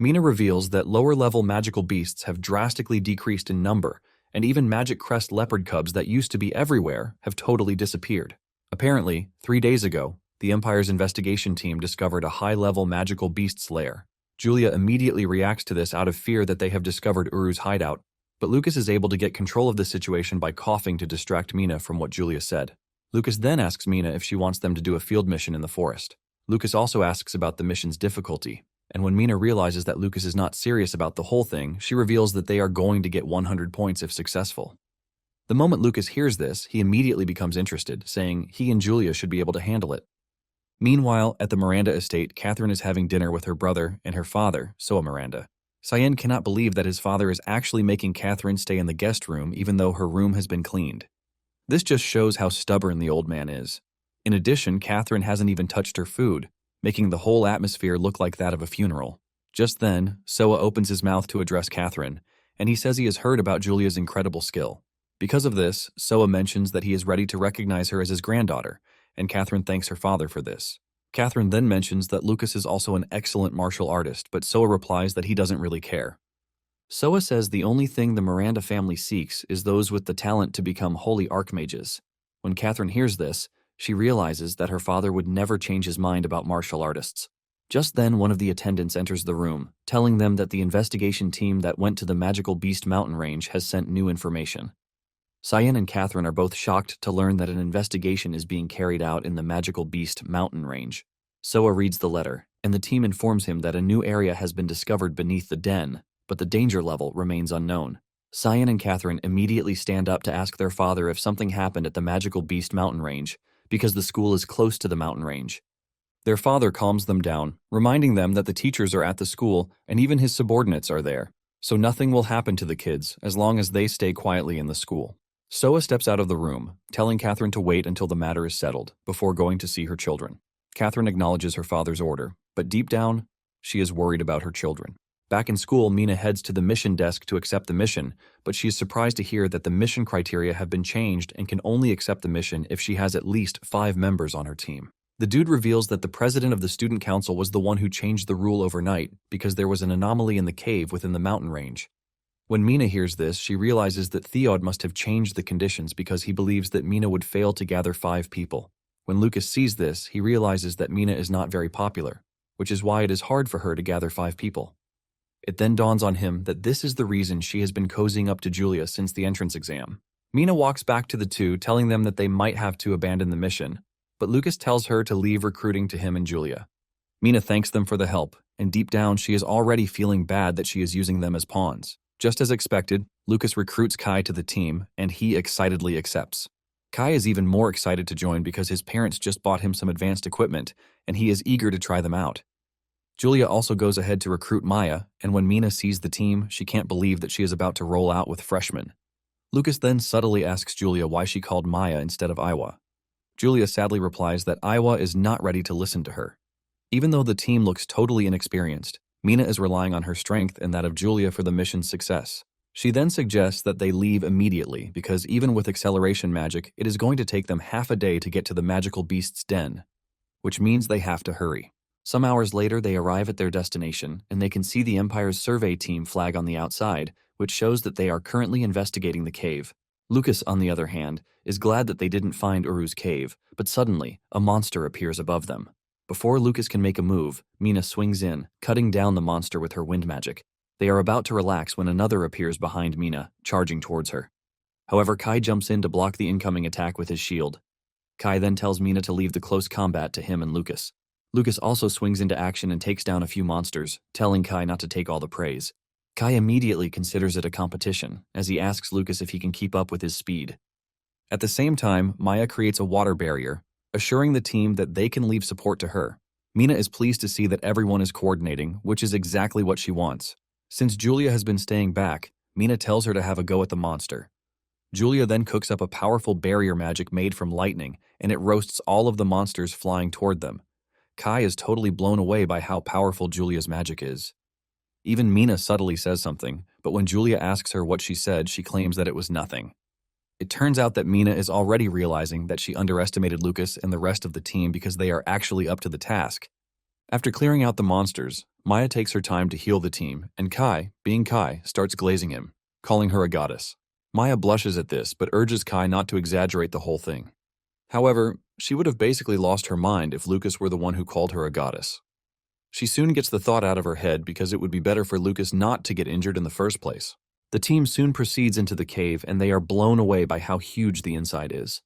[SPEAKER 1] Mina reveals that lower-level magical beasts have drastically decreased in number, and even magic crest leopard cubs that used to be everywhere have totally disappeared. Apparently, 3 days ago, the Empire's investigation team discovered a high-level magical beast's lair. Julia immediately reacts to this out of fear that they have discovered Uru's hideout, but Lucas is able to get control of the situation by coughing to distract Mina from what Julia said. Lucas then asks Mina if she wants them to do a field mission in the forest. Lucas also asks about the mission's difficulty, and when Mina realizes that Lucas is not serious about the whole thing, she reveals that they are going to get 100 points if successful. The moment Lucas hears this, he immediately becomes interested, saying he and Julia should be able to handle it. Meanwhile, at the Miranda estate, Catherine is having dinner with her brother and her father, Soa Miranda. Cyan cannot believe that his father is actually making Catherine stay in the guest room even though her room has been cleaned. This just shows how stubborn the old man is. In addition, Catherine hasn't even touched her food, making the whole atmosphere look like that of a funeral. Just then, Soa opens his mouth to address Catherine, and he says he has heard about Julia's incredible skill. Because of this, Soa mentions that he is ready to recognize her as his granddaughter, and Catherine thanks her father for this. Catherine then mentions that Lucas is also an excellent martial artist, but Soa replies that he doesn't really care. Soa says the only thing the Miranda family seeks is those with the talent to become holy archmages. When Catherine hears this, she realizes that her father would never change his mind about martial artists. Just then, one of the attendants enters the room, telling them that the investigation team that went to the Magical Beast Mountain Range has sent new information. Cyan and Catherine are both shocked to learn that an investigation is being carried out in the Magical Beast Mountain Range. Soa reads the letter, and the team informs him that a new area has been discovered beneath the den, but the danger level remains unknown. Cyan and Catherine immediately stand up to ask their father if something happened at the Magical Beast Mountain Range, because the school is close to the mountain range. Their father calms them down, reminding them that the teachers are at the school and even his subordinates are there, so nothing will happen to the kids as long as they stay quietly in the school. Soa steps out of the room, telling Catherine to wait until the matter is settled before going to see her children. Catherine acknowledges her father's order, but deep down, she is worried about her children. Back in school, Mina heads to the mission desk to accept the mission, but she is surprised to hear that the mission criteria have been changed and can only accept the mission if she has at least 5 members on her team. The dude reveals that the president of the student council was the one who changed the rule overnight because there was an anomaly in the cave within the mountain range. When Mina hears this, she realizes that Theod must have changed the conditions because he believes that Mina would fail to gather 5 people. When Lucas sees this, he realizes that Mina is not very popular, which is why it is hard for her to gather 5 people. It then dawns on him that this is the reason she has been cozying up to Julia since the entrance exam. Mina walks back to the two, telling them that they might have to abandon the mission, but Lucas tells her to leave recruiting to him and Julia. Mina thanks them for the help, and deep down she is already feeling bad that she is using them as pawns. Just as expected, Lucas recruits Kai to the team, and he excitedly accepts. Kai is even more excited to join because his parents just bought him some advanced equipment, and he is eager to try them out. Julia also goes ahead to recruit Maya, and when Mina sees the team, she can't believe that she is about to roll out with freshmen. Lucas then subtly asks Julia why she called Maya instead of Iwa. Julia sadly replies that Iwa is not ready to listen to her. Even though the team looks totally inexperienced, Mina is relying on her strength and that of Julia for the mission's success. She then suggests that they leave immediately because even with acceleration magic, it is going to take them half a day to get to the magical beast's den, which means they have to hurry. Some hours later, they arrive at their destination, and they can see the Empire's survey team flag on the outside, which shows that they are currently investigating the cave. Lucas, on the other hand, is glad that they didn't find Uru's cave, but suddenly, a monster appears above them. Before Lucas can make a move, Mina swings in, cutting down the monster with her wind magic. They are about to relax when another appears behind Mina, charging towards her. However, Kai jumps in to block the incoming attack with his shield. Kai then tells Mina to leave the close combat to him and Lucas. Lucas also swings into action and takes down a few monsters, telling Kai not to take all the praise. Kai immediately considers it a competition, as he asks Lucas if he can keep up with his speed. At the same time, Maya creates a water barrier, assuring the team that they can leave support to her. Mina is pleased to see that everyone is coordinating, which is exactly what she wants. Since Julia has been staying back, Mina tells her to have a go at the monster. Julia then cooks up a powerful barrier magic made from lightning, and it roasts all of the monsters flying toward them. Kai is totally blown away by how powerful Julia's magic is. Even Mina subtly says something, but when Julia asks her what she said, she claims that it was nothing. It turns out that Mina is already realizing that she underestimated Lucas and the rest of the team because they are actually up to the task. After clearing out the monsters, Maya takes her time to heal the team, and Kai, being Kai, starts glazing him, calling her a goddess. Maya blushes at this, but urges Kai not to exaggerate the whole thing. However, she would have basically lost her mind if Lucas were the one who called her a goddess. She soon gets the thought out of her head because it would be better for Lucas not to get injured in the first place. The team soon proceeds into the cave, and they are blown away by how huge the inside is.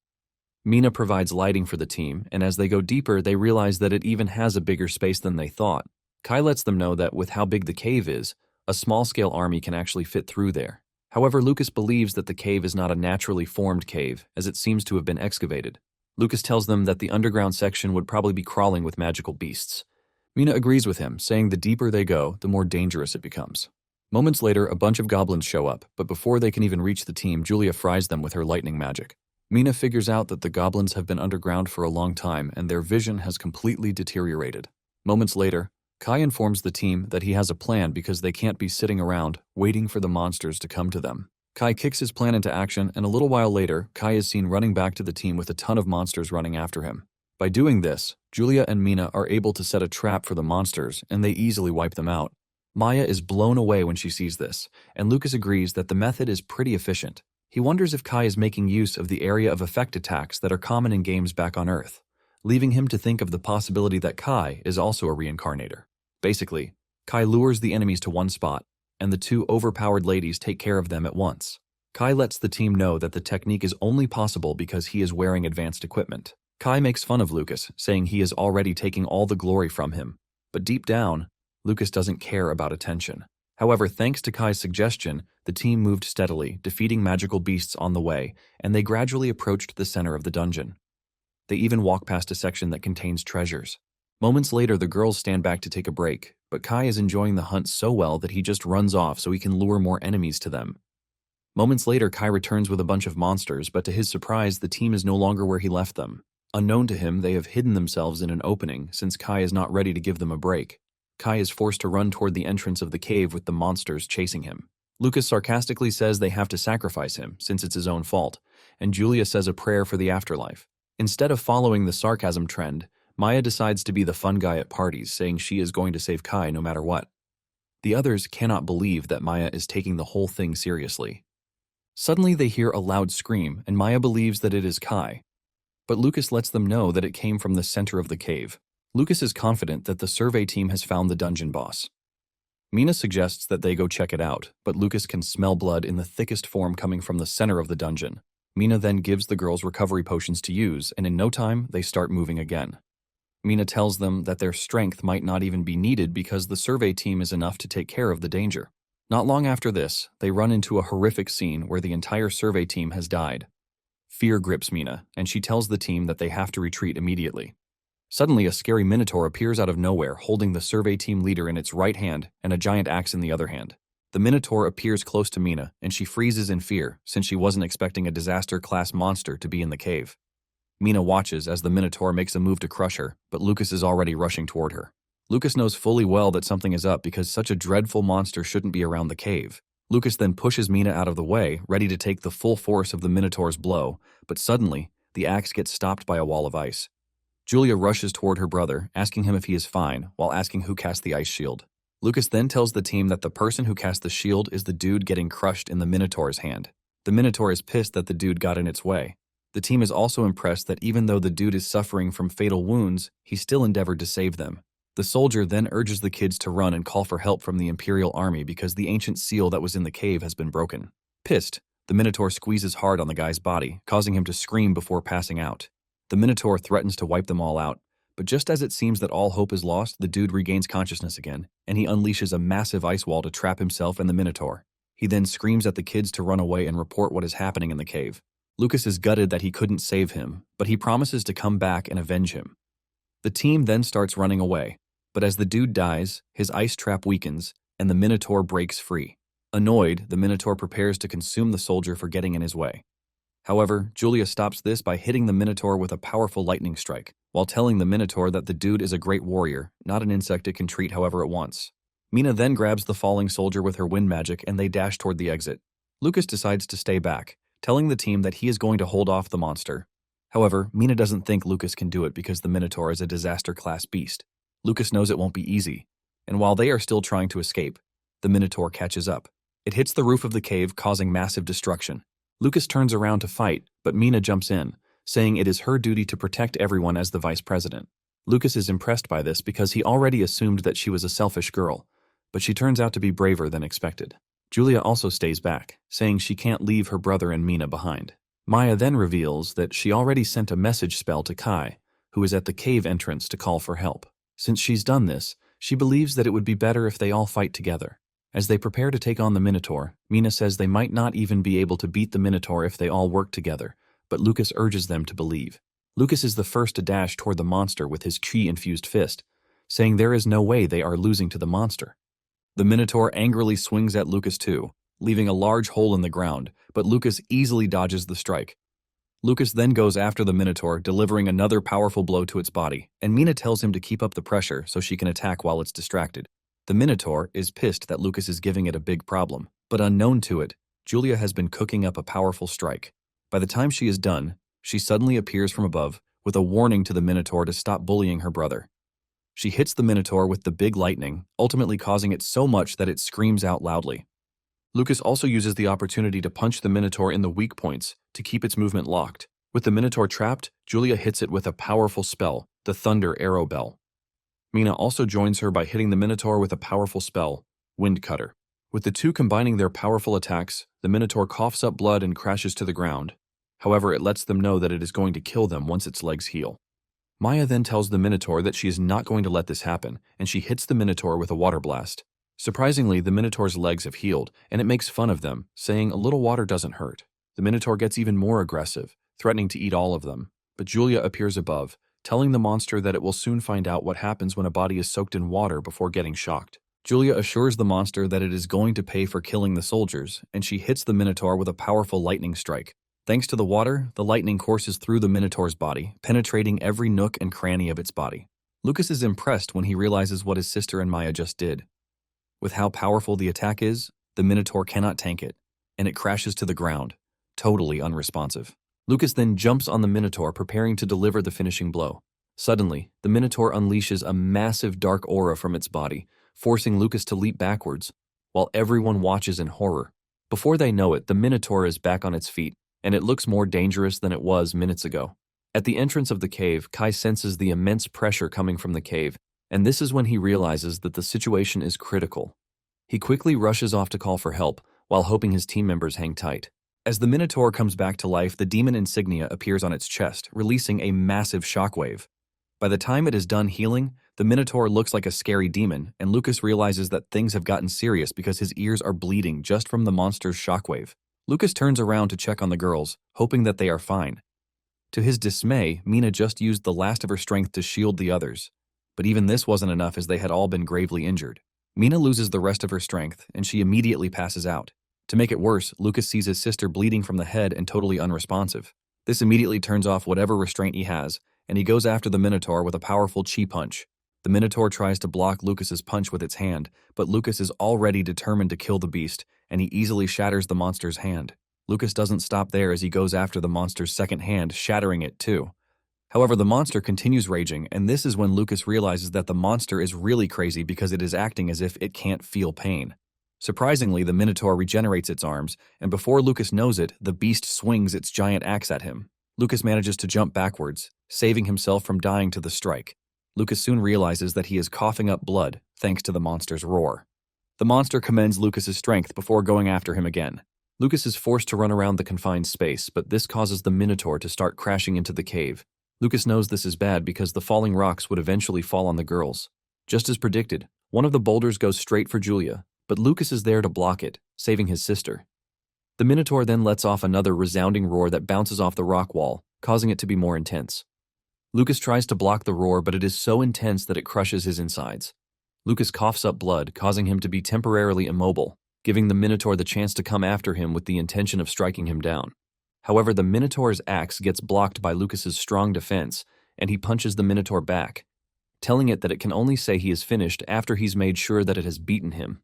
[SPEAKER 1] Mina provides lighting for the team, and as they go deeper, they realize that it even has a bigger space than they thought. Kai lets them know that with how big the cave is, a small-scale army can actually fit through there. However, Lucas believes that the cave is not a naturally formed cave, as it seems to have been excavated. Lucas tells them that the underground section would probably be crawling with magical beasts. Mina agrees with him, saying the deeper they go, the more dangerous it becomes. Moments later, a bunch of goblins show up, but before they can even reach the team, Julia fries them with her lightning magic. Mina figures out that the goblins have been underground for a long time and their vision has completely deteriorated. Moments later, Kai informs the team that he has a plan because they can't be sitting around waiting for the monsters to come to them. Kai kicks his plan into action, and a little while later, Kai is seen running back to the team with a ton of monsters running after him. By doing this, Julia and Mina are able to set a trap for the monsters, and they easily wipe them out. Maya is blown away when she sees this, and Lucas agrees that the method is pretty efficient. He wonders if Kai is making use of the area of effect attacks that are common in games back on Earth, leaving him to think of the possibility that Kai is also a reincarnator. Basically, Kai lures the enemies to one spot, and the two overpowered ladies take care of them at once. Kai lets the team know that the technique is only possible because he is wearing advanced equipment. Kai makes fun of Lucas, saying he is already taking all the glory from him, but deep down, Lucas doesn't care about attention. However, thanks to Kai's suggestion, the team moved steadily, defeating magical beasts on the way, and they gradually approached the center of the dungeon. They even walk past a section that contains treasures. Moments later, the girls stand back to take a break, but Kai is enjoying the hunt so well that he just runs off so he can lure more enemies to them. Moments later, Kai returns with a bunch of monsters, but to his surprise, the team is no longer where he left them. Unknown to him, they have hidden themselves in an opening since Kai is not ready to give them a break. Kai is forced to run toward the entrance of the cave with the monsters chasing him. Lucas sarcastically says they have to sacrifice him since it's his own fault, and Julia says a prayer for the afterlife. Instead of following the sarcasm trend, Maya decides to be the fun guy at parties, saying she is going to save Kai no matter what. The others cannot believe that Maya is taking the whole thing seriously. Suddenly they hear a loud scream, and Maya believes that it is Kai. But Lucas lets them know that it came from the center of the cave. Lucas is confident that the survey team has found the dungeon boss. Mina suggests that they go check it out, but Lucas can smell blood in the thickest form coming from the center of the dungeon. Mina then gives the girls recovery potions to use, and in no time, they start moving again. Mina tells them that their strength might not even be needed because the survey team is enough to take care of the danger. Not long after this, they run into a horrific scene where the entire survey team has died. Fear grips Mina, and she tells the team that they have to retreat immediately. Suddenly, a scary minotaur appears out of nowhere, holding the survey team leader in its right hand and a giant axe in the other hand. The minotaur appears close to Mina, and she freezes in fear since she wasn't expecting a disaster-class monster to be in the cave. Mina watches as the minotaur makes a move to crush her, but Lucas is already rushing toward her. Lucas knows fully well that something is up because such a dreadful monster shouldn't be around the cave. Lucas then pushes Mina out of the way, ready to take the full force of the minotaur's blow, but suddenly, the axe gets stopped by a wall of ice. Julia rushes toward her brother, asking him if he is fine, while asking who cast the ice shield. Lucas then tells the team that the person who cast the shield is the dude getting crushed in the Minotaur's hand. The Minotaur is pissed that the dude got in its way. The team is also impressed that even though the dude is suffering from fatal wounds, he still endeavored to save them. The soldier then urges the kids to run and call for help from the Imperial Army because the ancient seal that was in the cave has been broken. Pissed, the Minotaur squeezes hard on the guy's body, causing him to scream before passing out. The Minotaur threatens to wipe them all out, but just as it seems that all hope is lost, the dude regains consciousness again, and he unleashes a massive ice wall to trap himself and the Minotaur. He then screams at the kids to run away and report what is happening in the cave. Lucas is gutted that he couldn't save him, but he promises to come back and avenge him. The team then starts running away, but as the dude dies, his ice trap weakens, and the Minotaur breaks free. Annoyed, the Minotaur prepares to consume the soldier for getting in his way. However, Julia stops this by hitting the Minotaur with a powerful lightning strike, while telling the Minotaur that the dude is a great warrior, not an insect it can treat however it wants. Mina then grabs the falling soldier with her wind magic and they dash toward the exit. Lucas decides to stay back, telling the team that he is going to hold off the monster. However, Mina doesn't think Lucas can do it because the Minotaur is a disaster-class beast. Lucas knows it won't be easy, and while they are still trying to escape, the Minotaur catches up. It hits the roof of the cave, causing massive destruction. Lucas turns around to fight, but Mina jumps in, saying it is her duty to protect everyone as the vice president. Lucas is impressed by this because he already assumed that she was a selfish girl, but she turns out to be braver than expected. Julia also stays back, saying she can't leave her brother and Mina behind. Maya then reveals that she already sent a message spell to Kai, who is at the cave entrance to call for help. Since she's done this, she believes that it would be better if they all fight together. As they prepare to take on the Minotaur, Mina says they might not even be able to beat the Minotaur if they all work together, but Lucas urges them to believe. Lucas is the first to dash toward the monster with his chi-infused fist, saying there is no way they are losing to the monster. The Minotaur angrily swings at Lucas too, leaving a large hole in the ground, but Lucas easily dodges the strike. Lucas then goes after the Minotaur, delivering another powerful blow to its body, and Mina tells him to keep up the pressure so she can attack while it's distracted. The Minotaur is pissed that Lucas is giving it a big problem, but unknown to it, Julia has been cooking up a powerful strike. By the time she is done, she suddenly appears from above, with a warning to the Minotaur to stop bullying her brother. She hits the Minotaur with the big lightning, ultimately causing it so much that it screams out loudly. Lucas also uses the opportunity to punch the Minotaur in the weak points to keep its movement locked. With the Minotaur trapped, Julia hits it with a powerful spell, the Thunder Arrow Bell. Mina also joins her by hitting the Minotaur with a powerful spell, Wind Cutter. With the two combining their powerful attacks, the Minotaur coughs up blood and crashes to the ground. However, it lets them know that it is going to kill them once its legs heal. Maya then tells the Minotaur that she is not going to let this happen, and she hits the Minotaur with a water blast. Surprisingly, the Minotaur's legs have healed, and it makes fun of them, saying a little water doesn't hurt. The Minotaur gets even more aggressive, threatening to eat all of them, but Julia appears above, telling the monster that it will soon find out what happens when a body is soaked in water before getting shocked. Julia assures the monster that it is going to pay for killing the soldiers, and she hits the Minotaur with a powerful lightning strike. Thanks to the water, the lightning courses through the Minotaur's body, penetrating every nook and cranny of its body. Lucas is impressed when he realizes what his sister and Maya just did. With how powerful the attack is, the Minotaur cannot tank it, and it crashes to the ground, totally unresponsive. Lucas then jumps on the Minotaur, preparing to deliver the finishing blow. Suddenly, the Minotaur unleashes a massive dark aura from its body, forcing Lucas to leap backwards, while everyone watches in horror. Before they know it, the Minotaur is back on its feet, and it looks more dangerous than it was minutes ago. At the entrance of the cave, Kai senses the immense pressure coming from the cave, and this is when he realizes that the situation is critical. He quickly rushes off to call for help, while hoping his team members hang tight. As the Minotaur comes back to life, the demon insignia appears on its chest, releasing a massive shockwave. By the time it is done healing, the Minotaur looks like a scary demon, and Lucas realizes that things have gotten serious because his ears are bleeding just from the monster's shockwave. Lucas turns around to check on the girls, hoping that they are fine. To his dismay, Mina just used the last of her strength to shield the others. But even this wasn't enough as they had all been gravely injured. Mina loses the rest of her strength, and she immediately passes out. To make it worse, Lucas sees his sister bleeding from the head and totally unresponsive. This immediately turns off whatever restraint he has, and he goes after the Minotaur with a powerful chi punch. The Minotaur tries to block Lucas's punch with its hand, but Lucas is already determined to kill the beast, and he easily shatters the monster's hand. Lucas doesn't stop there as he goes after the monster's second hand, shattering it too. However, the monster continues raging, and this is when Lucas realizes that the monster is really crazy because it is acting as if it can't feel pain. Surprisingly, the Minotaur regenerates its arms, and before Lucas knows it, the beast swings its giant axe at him. Lucas manages to jump backwards, saving himself from dying to the strike. Lucas soon realizes that he is coughing up blood, thanks to the monster's roar. The monster commends Lucas's strength before going after him again. Lucas is forced to run around the confined space, but this causes the Minotaur to start crashing into the cave. Lucas knows this is bad because the falling rocks would eventually fall on the girls. Just as predicted, one of the boulders goes straight for Julia, but Lucas is there to block it, saving his sister. The Minotaur then lets off another resounding roar that bounces off the rock wall, causing it to be more intense. Lucas tries to block the roar, but it is so intense that it crushes his insides. Lucas coughs up blood, causing him to be temporarily immobile, giving the Minotaur the chance to come after him with the intention of striking him down. However, the Minotaur's axe gets blocked by Lucas's strong defense, and he punches the Minotaur back, telling it that it can only say he is finished after he's made sure that it has beaten him.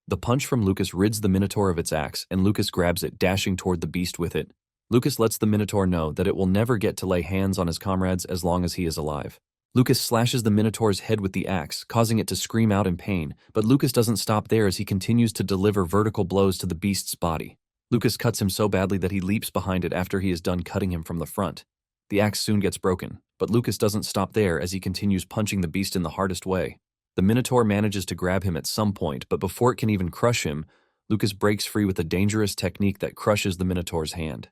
[SPEAKER 1] The punch from Lucas rids the Minotaur of its axe, and Lucas grabs it, dashing toward the beast with it. Lucas lets the Minotaur know that it will never get to lay hands on his comrades as long as he is alive. Lucas slashes the Minotaur's head with the axe, causing it to scream out in pain, but Lucas doesn't stop there as he continues to deliver vertical blows to the beast's body. Lucas cuts him so badly that he leaps behind it after he is done cutting him from the front. The axe soon gets broken, but Lucas doesn't stop there as he continues punching the beast in the hardest way. The Minotaur manages to grab him at some point, but before it can even crush him, Lucas breaks free with a dangerous technique that crushes the Minotaur's hand.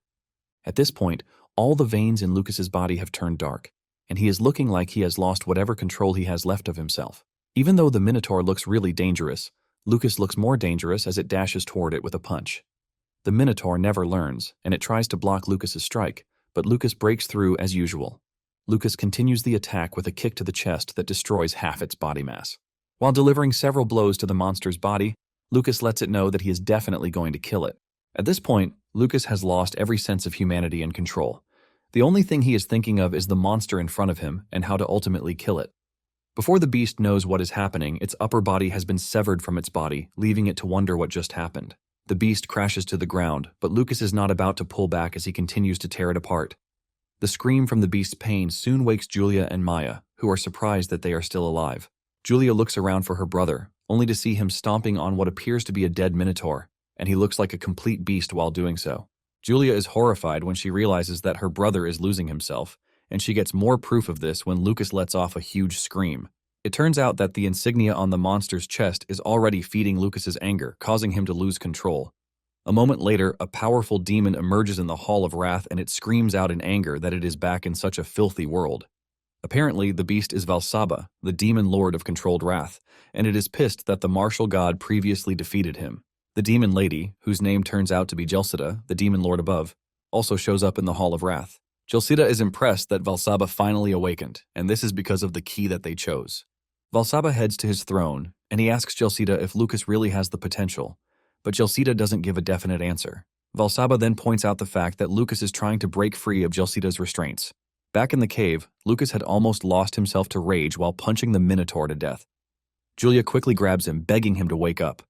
[SPEAKER 1] At this point, all the veins in Lucas's body have turned dark, and he is looking like he has lost whatever control he has left of himself. Even though the Minotaur looks really dangerous, Lucas looks more dangerous as it dashes toward it with a punch. The Minotaur never learns, and it tries to block Lucas's strike, but Lucas breaks through as usual. Lucas continues the attack with a kick to the chest that destroys half its body mass. While delivering several blows to the monster's body, Lucas lets it know that he is definitely going to kill it. At this point, Lucas has lost every sense of humanity and control. The only thing he is thinking of is the monster in front of him and how to ultimately kill it. Before the beast knows what is happening, its upper body has been severed from its body, leaving it to wonder what just happened. The beast crashes to the ground, but Lucas is not about to pull back as he continues to tear it apart. The scream from the beast's pain soon wakes Julia and Maya, who are surprised that they are still alive. Julia looks around for her brother, only to see him stomping on what appears to be a dead Minotaur, and he looks like a complete beast while doing so. Julia is horrified when she realizes that her brother is losing himself, and she gets more proof of this when Lucas lets off a huge scream. It turns out that the insignia on the monster's chest is already feeding Lucas's anger, causing him to lose control. A moment later, a powerful demon emerges in the Hall of Wrath and it screams out in anger that it is back in such a filthy world. Apparently, the beast is Valsaba, the demon lord of controlled wrath, and it is pissed that the martial god previously defeated him. The demon lady, whose name turns out to be Jelsida, the demon lord above, also shows up in the Hall of Wrath. Jelsida is impressed that Valsaba finally awakened, and this is because of the key that they chose. Valsaba heads to his throne, and he asks Jelsida if Lucas really has the potential, but Jelsida doesn't give a definite answer. Valsaba then points out the fact that Lucas is trying to break free of Jelsida's restraints. Back in the cave, Lucas had almost lost himself to rage while punching the Minotaur to death. Julia quickly grabs him, begging him to wake up.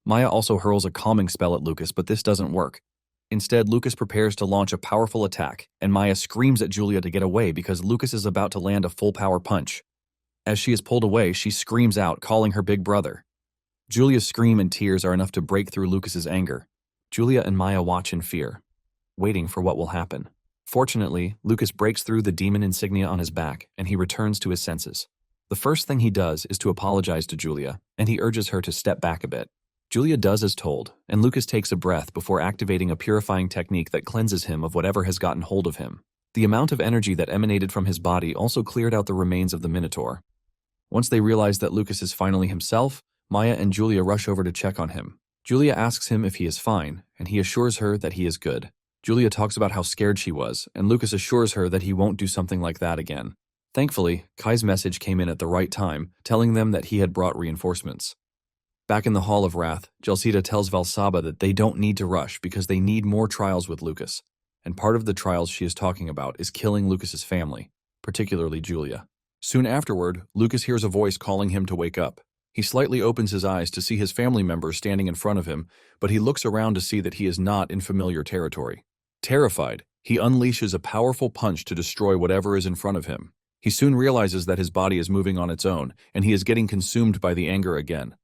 [SPEAKER 1] Maya also hurls a calming spell at Lucas, but this doesn't work. Instead, Lucas prepares to launch a powerful attack, and Maya screams at Julia to get away because Lucas is about to land a full-power punch. As she is pulled away, she screams out, calling her big brother. Julia's scream and tears are enough to break through Lucas's anger. Julia and Maya watch in fear, waiting for what will happen. Fortunately, Lucas breaks through the demon insignia on his back, and he returns to his senses. The first thing he does is to apologize to Julia, and he urges her to step back a bit. Julia does as told, and Lucas takes a breath before activating a purifying technique that cleanses him of whatever has gotten hold of him. The amount of energy that emanated from his body also cleared out the remains of the Minotaur. Once they realize that Lucas is finally himself, Maya and Julia rush over to check on him. Julia asks him if he is fine, and he assures her that he is good. Julia talks about how scared she was, and Lucas assures her that he won't do something like that again. Thankfully, Kai's message came in at the right time, telling them that he had brought reinforcements. Back in the Hall of Wrath, Jelsida tells Valsaba that they don't need to rush because they need more trials with Lucas, and part of the trials she is talking about is killing Lucas's family, particularly Julia. Soon afterward, Lucas hears a voice calling him to wake up. He slightly opens his eyes to see his family members standing in front of him, but he looks around to see that he is not in familiar territory. Terrified, He unleashes a powerful punch to destroy whatever is in front of him. He soon realizes that his body is moving on its own, and he is getting consumed by the anger again.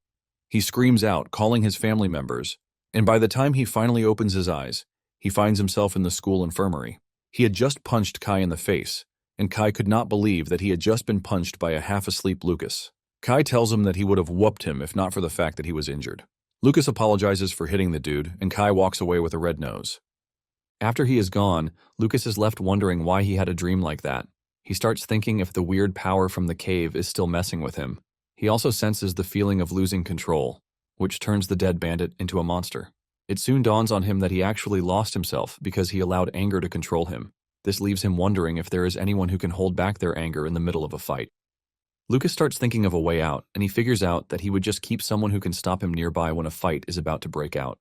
[SPEAKER 1] He screams out, calling his family members, and by the time he finally opens his eyes, he finds himself in the school infirmary. He had just punched Kai in the face, and Kai could not believe that he had just been punched by a half-asleep Lucas. Kai tells him that he would have whooped him if not for the fact that he was injured. Lucas apologizes for hitting the dude, and Kai walks away with a red nose. After he is gone, Lucas is left wondering why he had a dream like that. He starts thinking if the weird power from the cave is still messing with him. He also senses the feeling of losing control, which turns the dead bandit into a monster. It soon dawns on him that he actually lost himself because he allowed anger to control him. This leaves him wondering if there is anyone who can hold back their anger in the middle of a fight. Lucas starts thinking of a way out, and he figures out that he would just keep someone who can stop him nearby when a fight is about to break out.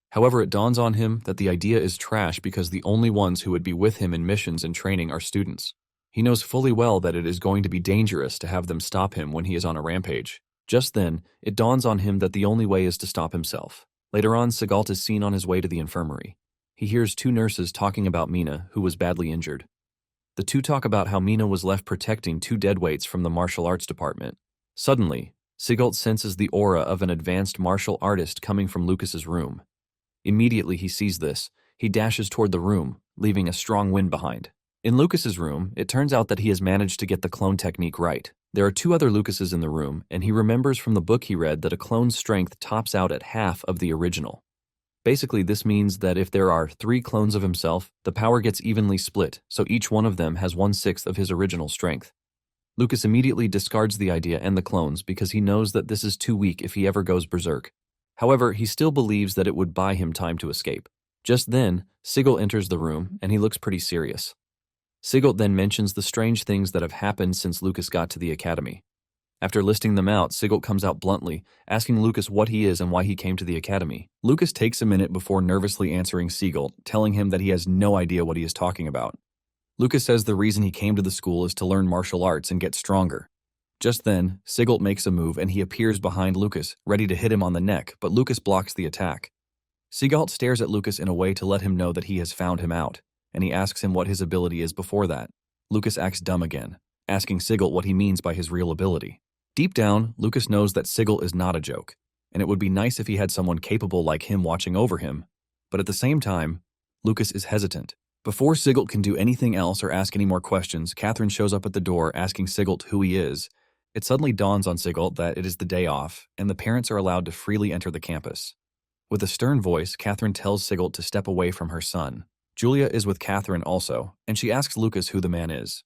[SPEAKER 1] However, it dawns on him that the idea is trash because the only ones who would be with him in missions and training are students. He knows fully well that it is going to be dangerous to have them stop him when he is on a rampage. Just then, it dawns on him that the only way is to stop himself. Later on, Sigalt is seen on his way to the infirmary. He hears two nurses talking about Mina, who was badly injured. The two talk about how Mina was left protecting two deadweights from the martial arts department. Suddenly, Sigalt senses the aura of an advanced martial artist coming from Lucas's room. Immediately he sees this, he dashes toward the room, leaving a strong wind behind. In Lucas's room, it turns out that he has managed to get the clone technique right. There are two other Lucases in the room, and he remembers from the book he read that a clone's strength tops out at half of the original. Basically, this means that if there are 3 clones of himself, the power gets evenly split, so each one of them has 1/6 of his original strength. Lucas immediately discards the idea and the clones because he knows that this is too weak if he ever goes berserk. However, he still believes that it would buy him time to escape. Just then, Sigalt enters the room, and he looks pretty serious. Sigalt then mentions the strange things that have happened since Lucas got to the academy. After listing them out, Sigalt comes out bluntly, asking Lucas what he is and why he came to the academy. Lucas takes a minute before nervously answering Sigalt, telling him that he has no idea what he is talking about. Lucas says the reason he came to the school is to learn martial arts and get stronger. Just then, Sigalt makes a move and he appears behind Lucas, ready to hit him on the neck, but Lucas blocks the attack. Sigalt stares at Lucas in a way to let him know that he has found him out, and he asks him what his ability is before that. Lucas acts dumb again, asking Sigalt what he means by his real ability. Deep down, Lucas knows that Sigalt is not a joke, and it would be nice if he had someone capable like him watching over him, but at the same time, Lucas is hesitant. Before Sigalt can do anything else or ask any more questions, Catherine shows up at the door asking Sigalt who he is. It suddenly dawns on Sigalt that it is the day off, and the parents are allowed to freely enter the campus. With a stern voice, Catherine tells Sigalt to step away from her son. Julia is with Catherine also, and she asks Lucas who the man is.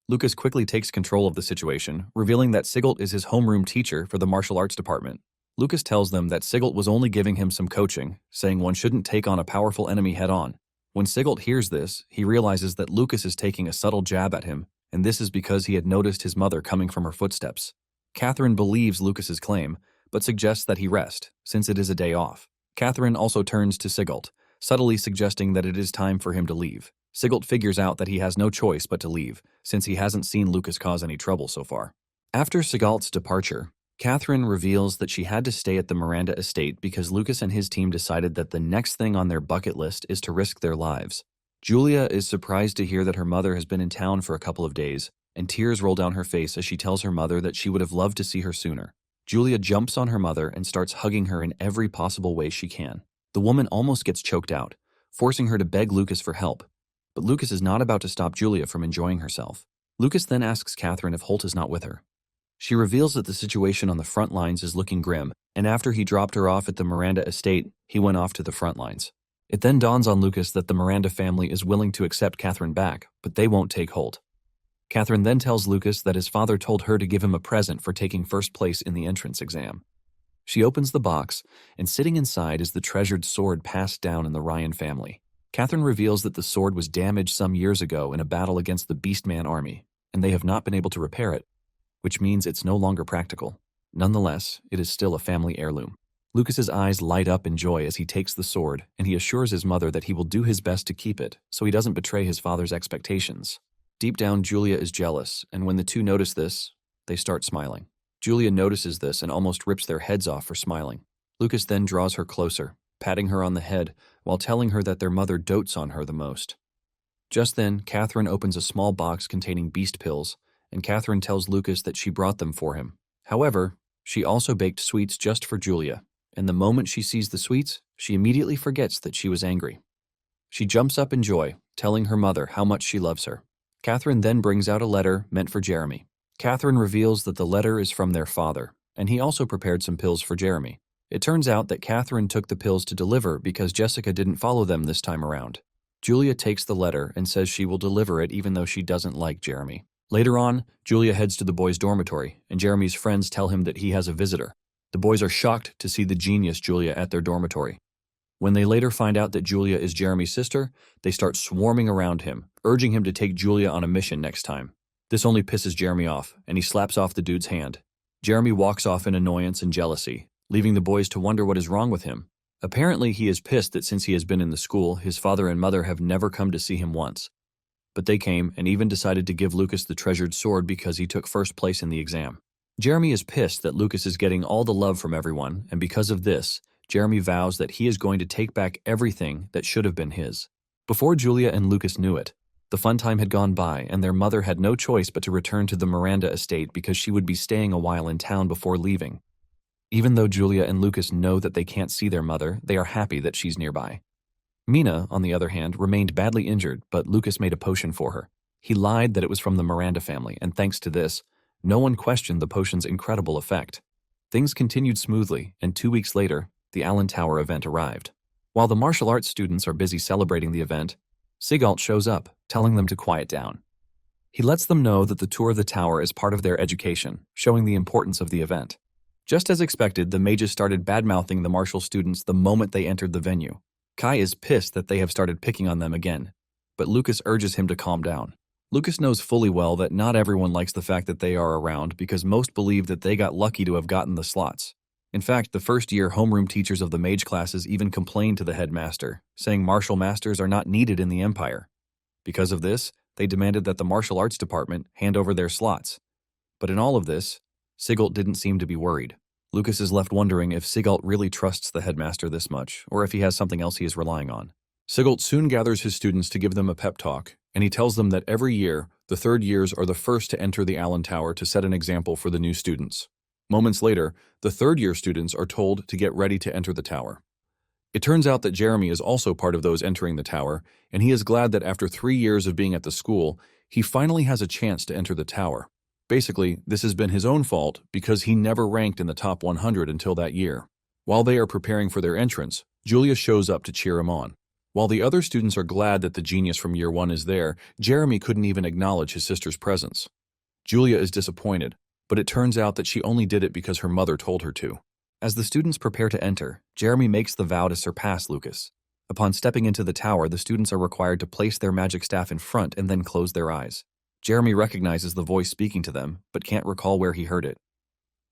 [SPEAKER 1] Lucas quickly takes control of the situation, revealing that Sigalt is his homeroom teacher for the martial arts department. Lucas tells them that Sigalt was only giving him some coaching, saying one shouldn't take on a powerful enemy head-on. When Sigalt hears this, he realizes that Lucas is taking a subtle jab at him, and this is because he had noticed his mother coming from her footsteps. Catherine believes Lucas's claim, but suggests that he rest, since it is a day off. Catherine also turns to Sigalt, subtly suggesting that it is time for him to leave. Sigalt figures out that he has no choice but to leave, since he hasn't seen Lucas cause any trouble so far. After Sigalt's departure, Catherine reveals that she had to stay at the Miranda estate because Lucas and his team decided that the next thing on their bucket list is to risk their lives. Julia is surprised to hear that her mother has been in town for a couple of days, and tears roll down her face as she tells her mother that she would have loved to see her sooner. Julia jumps on her mother and starts hugging her in every possible way she can. The woman almost gets choked out, forcing her to beg Lucas for help. But Lucas is not about to stop Julia from enjoying herself. Lucas then asks Catherine if Holt is not with her. She reveals that the situation on the front lines is looking grim, and after he dropped her off at the Miranda estate, he went off to the front lines. It then dawns on Lucas that the Miranda family is willing to accept Catherine back, but they won't take Holt. Catherine then tells Lucas that his father told her to give him a present for taking first place in the entrance exam. She opens the box, and sitting inside is the treasured sword passed down in the Ryan family. Catherine reveals that the sword was damaged some years ago in a battle against the Beastman army, and they have not been able to repair it, which means it's no longer practical. Nonetheless, it is still a family heirloom. Lucas's eyes light up in joy as he takes the sword, and he assures his mother that he will do his best to keep it, so he doesn't betray his father's expectations. Deep down, Julia is jealous, and when the two notice this, they start smiling. Julia notices this and almost rips their heads off for smiling. Lucas then draws her closer, patting her on the head, while telling her that their mother dotes on her the most. Just then, Catherine opens a small box containing beast pills, and Catherine tells Lucas that she brought them for him. However, she also baked sweets just for Julia, and the moment she sees the sweets, she immediately forgets that she was angry. She jumps up in joy, telling her mother how much she loves her. Catherine then brings out a letter meant for Jeremy. Catherine reveals that the letter is from their father, and he also prepared some pills for Jeremy. It turns out that Catherine took the pills to deliver because Jessica didn't follow them this time around. Julia takes the letter and says she will deliver it even though she doesn't like Jeremy. Later on, Julia heads to the boys' dormitory, and Jeremy's friends tell him that he has a visitor. The boys are shocked to see the genius Julia at their dormitory. When they later find out that Julia is Jeremy's sister, they start swarming around him, urging him to take Julia on a mission next time. This only pisses Jeremy off, and he slaps off the dude's hand. Jeremy walks off in annoyance and jealousy, leaving the boys to wonder what is wrong with him. Apparently, he is pissed that since he has been in the school, his father and mother have never come to see him once. But they came and even decided to give Lucas the treasured sword because he took first place in the exam. Jeremy is pissed that Lucas is getting all the love from everyone, and because of this, Jeremy vows that he is going to take back everything that should have been his. Before Julia and Lucas knew it, the fun time had gone by and their mother had no choice but to return to the Miranda estate because she would be staying a while in town before leaving. Even though Julia and Lucas know that they can't see their mother, they are happy that she's nearby. Mina, on the other hand, remained badly injured, but Lucas made a potion for her. He lied that it was from the Miranda family, and thanks to this, no one questioned the potion's incredible effect. Things continued smoothly, and 2 weeks later, the Allen Tower event arrived. While the martial arts students are busy celebrating the event, Sigalt shows up, telling them to quiet down. He lets them know that the tour of the tower is part of their education, showing the importance of the event. Just as expected, the mages started bad-mouthing the martial students the moment they entered the venue. Kai is pissed that they have started picking on them again, but Lucas urges him to calm down. Lucas knows fully well that not everyone likes the fact that they are around because most believe that they got lucky to have gotten the slots. In fact, the first-year homeroom teachers of the mage classes even complained to the headmaster, saying martial masters are not needed in the Empire. Because of this, they demanded that the martial arts department hand over their slots. But in all of this, Sigalt didn't seem to be worried. Lucas is left wondering if Sigalt really trusts the headmaster this much, or if he has something else he is relying on. Sigalt soon gathers his students to give them a pep talk, and he tells them that every year, the third years are the first to enter the Allen Tower to set an example for the new students. Moments later, the third-year students are told to get ready to enter the tower. It turns out that Jeremy is also part of those entering the tower, and he is glad that after 3 years of being at the school, he finally has a chance to enter the tower. Basically, this has been his own fault because he never ranked in the top 100 until that year. While they are preparing for their entrance, Julia shows up to cheer him on. While the other students are glad that the genius from year 1 is there, Jeremy couldn't even acknowledge his sister's presence. Julia is disappointed, but it turns out that she only did it because her mother told her to. As the students prepare to enter, Jeremy makes the vow to surpass Lucas. Upon stepping into the tower, the students are required to place their magic staff in front and then close their eyes. Jeremy recognizes the voice speaking to them, but can't recall where he heard it.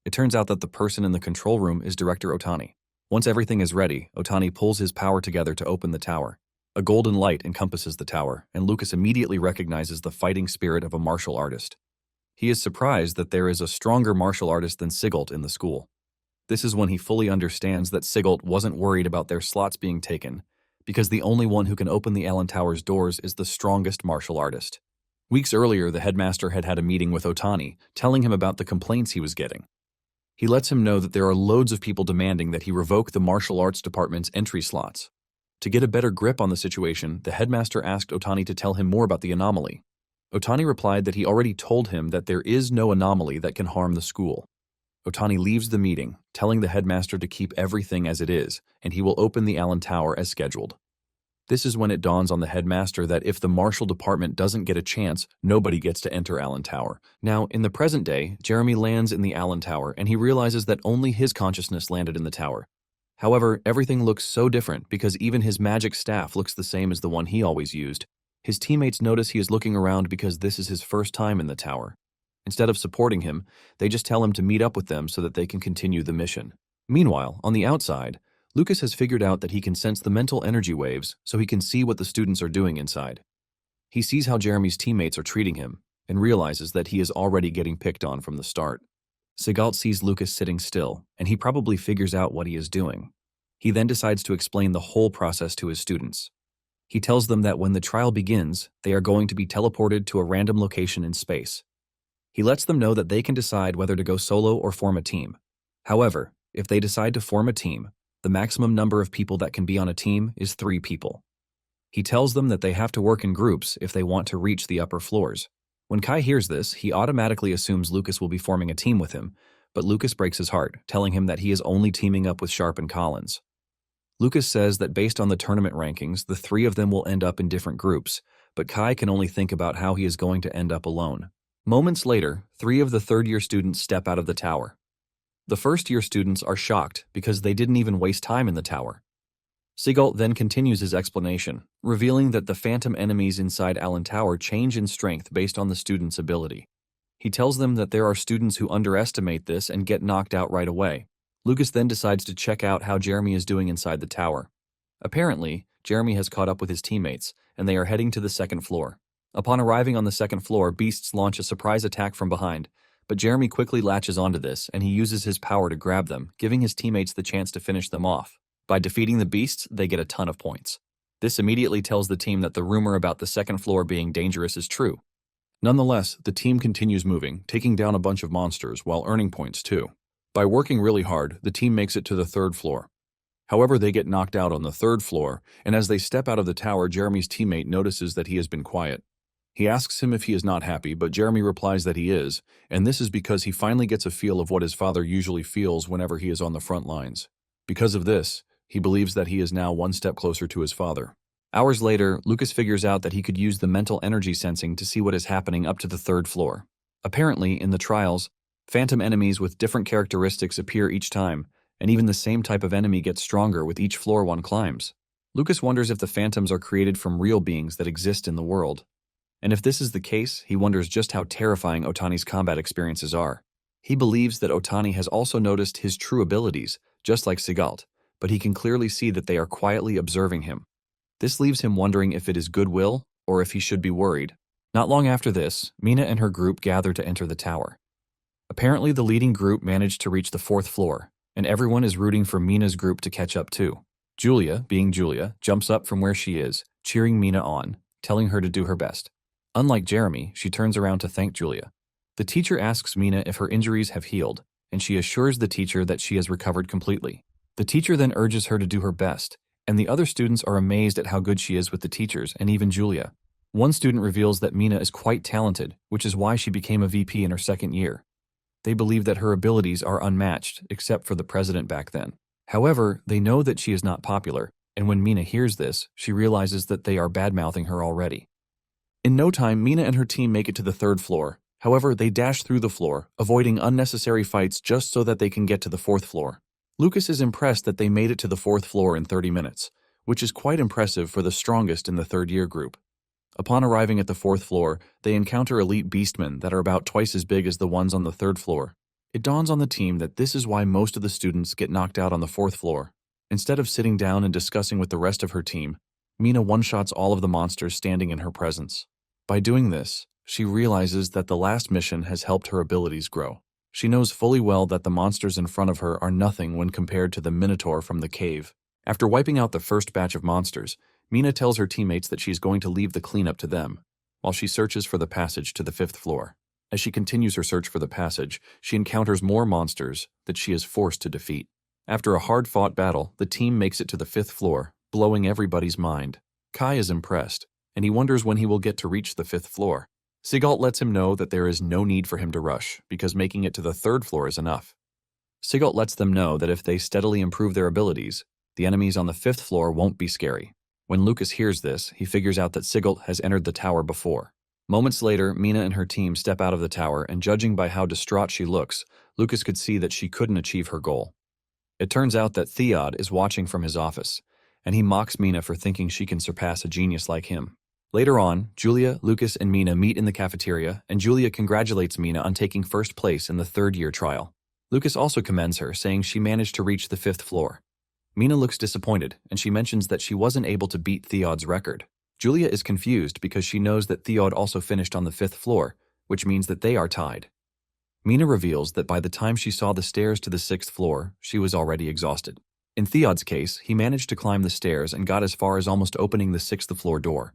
[SPEAKER 1] It turns out that the person in the control room is Director Otani. Once everything is ready, Otani pulls his power together to open the tower. A golden light encompasses the tower, and Lucas immediately recognizes the fighting spirit of a martial artist. He is surprised that there is a stronger martial artist than Sigalt in the school. This is when he fully understands that Sigalt wasn't worried about their slots being taken, because the only one who can open the Allen Tower's doors is the strongest martial artist. Weeks earlier, the headmaster had a meeting with Otani, telling him about the complaints he was getting. He lets him know that there are loads of people demanding that he revoke the martial arts department's entry slots. To get a better grip on the situation, the headmaster asked Otani to tell him more about the anomaly. Otani replied that he already told him that there is no anomaly that can harm the school. Otani leaves the meeting, telling the headmaster to keep everything as it is, and he will open the Allen Tower as scheduled. This is when it dawns on the headmaster that if the martial department doesn't get a chance, nobody gets to enter Allen Tower. Now, in the present day, Jeremy lands in the Allen Tower, and he realizes that only his consciousness landed in the tower. However, everything looks so different because even his magic staff looks the same as the one he always used. His teammates notice he is looking around because this is his first time in the tower. Instead of supporting him, they just tell him to meet up with them so that they can continue the mission. Meanwhile, on the outside, Lucas has figured out that he can sense the mental energy waves so he can see what the students are doing inside. He sees how Jeremy's teammates are treating him and realizes that he is already getting picked on from the start. Sigalt sees Lucas sitting still, and he probably figures out what he is doing. He then decides to explain the whole process to his students. He tells them that when the trial begins, they are going to be teleported to a random location in space. He lets them know that they can decide whether to go solo or form a team. However, if they decide to form a team, the maximum number of people that can be on a team is 3 people. He tells them that they have to work in groups if they want to reach the upper floors. When Kai hears this, he automatically assumes Lucas will be forming a team with him, but Lucas breaks his heart, telling him that he is only teaming up with Sharp and Collins. Lucas says that based on the tournament rankings, the 3 of them will end up in different groups, but Kai can only think about how he is going to end up alone. Moments later, 3 of the third-year students step out of the tower. The first-year students are shocked because they didn't even waste time in the tower. Seagull then continues his explanation, revealing that the phantom enemies inside Allen Tower change in strength based on the student's ability. He tells them that there are students who underestimate this and get knocked out right away. Lucas then decides to check out how Jeremy is doing inside the tower. Apparently, Jeremy has caught up with his teammates, and they are heading to the second floor. Upon arriving on the second floor, beasts launch a surprise attack from behind, but Jeremy quickly latches onto this, and he uses his power to grab them, giving his teammates the chance to finish them off. By defeating the beasts, they get a ton of points. This immediately tells the team that the rumor about the second floor being dangerous is true. Nonetheless, the team continues moving, taking down a bunch of monsters while earning points too. By working really hard, the team makes it to the third floor. However, they get knocked out on the third floor, and as they step out of the tower, Jeremy's teammate notices that he has been quiet. He asks him if he is not happy, but Jeremy replies that he is, and this is because he finally gets a feel of what his father usually feels whenever he is on the front lines. Because of this, he believes that he is now one step closer to his father. Hours later, Lucas figures out that he could use the mental energy sensing to see what is happening up to the third floor. Apparently, in the trials, phantom enemies with different characteristics appear each time, and even the same type of enemy gets stronger with each floor one climbs. Lucas wonders if the phantoms are created from real beings that exist in the world. And if this is the case, he wonders just how terrifying Otani's combat experiences are. He believes that Otani has also noticed his true abilities, just like Sigalt, but he can clearly see that they are quietly observing him. This leaves him wondering if it is goodwill or if he should be worried. Not long after this, Mina and her group gather to enter the tower. Apparently, the leading group managed to reach the 4th floor, and everyone is rooting for Mina's group to catch up too. Julia, being Julia, jumps up from where she is, cheering Mina on, telling her to do her best. Unlike Jeremy, she turns around to thank Julia. The teacher asks Mina if her injuries have healed, and she assures the teacher that she has recovered completely. The teacher then urges her to do her best, and the other students are amazed at how good she is with the teachers and even Julia. One student reveals that Mina is quite talented, which is why she became a VP in her 2nd year. They believe that her abilities are unmatched, except for the president back then. However, they know that she is not popular, and when Mina hears this, she realizes that they are bad-mouthing her already. In no time, Mina and her team make it to the 3rd floor. However, they dash through the floor, avoiding unnecessary fights just so that they can get to the 4th floor. Lucas is impressed that they made it to the 4th floor in 30 minutes, which is quite impressive for the strongest in the 3rd-year group. Upon arriving at the 4th floor, they encounter elite beastmen that are about twice as big as the ones on the 3rd floor. It dawns on the team that this is why most of the students get knocked out on the 4th floor. Instead of sitting down and discussing with the rest of her team, Mina one-shots all of the monsters standing in her presence. By doing this, she realizes that the last mission has helped her abilities grow. She knows fully well that the monsters in front of her are nothing when compared to the Minotaur from the cave. After wiping out the first batch of monsters, Mina tells her teammates that she is going to leave the cleanup to them, while she searches for the passage to the 5th floor. As she continues her search for the passage, she encounters more monsters that she is forced to defeat. After a hard-fought battle, the team makes it to the 5th floor, blowing everybody's mind. Kai is impressed, and he wonders when he will get to reach the 5th floor. Sigalt lets him know that there is no need for him to rush, because making it to the 3rd floor is enough. Sigalt lets them know that if they steadily improve their abilities, the enemies on the 5th floor won't be scary. When Lucas hears this, he figures out that Sigalt has entered the tower before. Moments later, Mina and her team step out of the tower, and judging by how distraught she looks, Lucas could see that she couldn't achieve her goal. It turns out that Theod is watching from his office, and he mocks Mina for thinking she can surpass a genius like him. Later on, Julia, Lucas, and Mina meet in the cafeteria, and Julia congratulates Mina on taking first place in the 3rd-year trial. Lucas also commends her, saying she managed to reach the 5th floor. Mina looks disappointed, and she mentions that she wasn't able to beat Theod's record. Julia is confused because she knows that Theod also finished on the 5th floor, which means that they are tied. Mina reveals that by the time she saw the stairs to the 6th floor, she was already exhausted. In Theod's case, he managed to climb the stairs and got as far as almost opening the 6th floor door.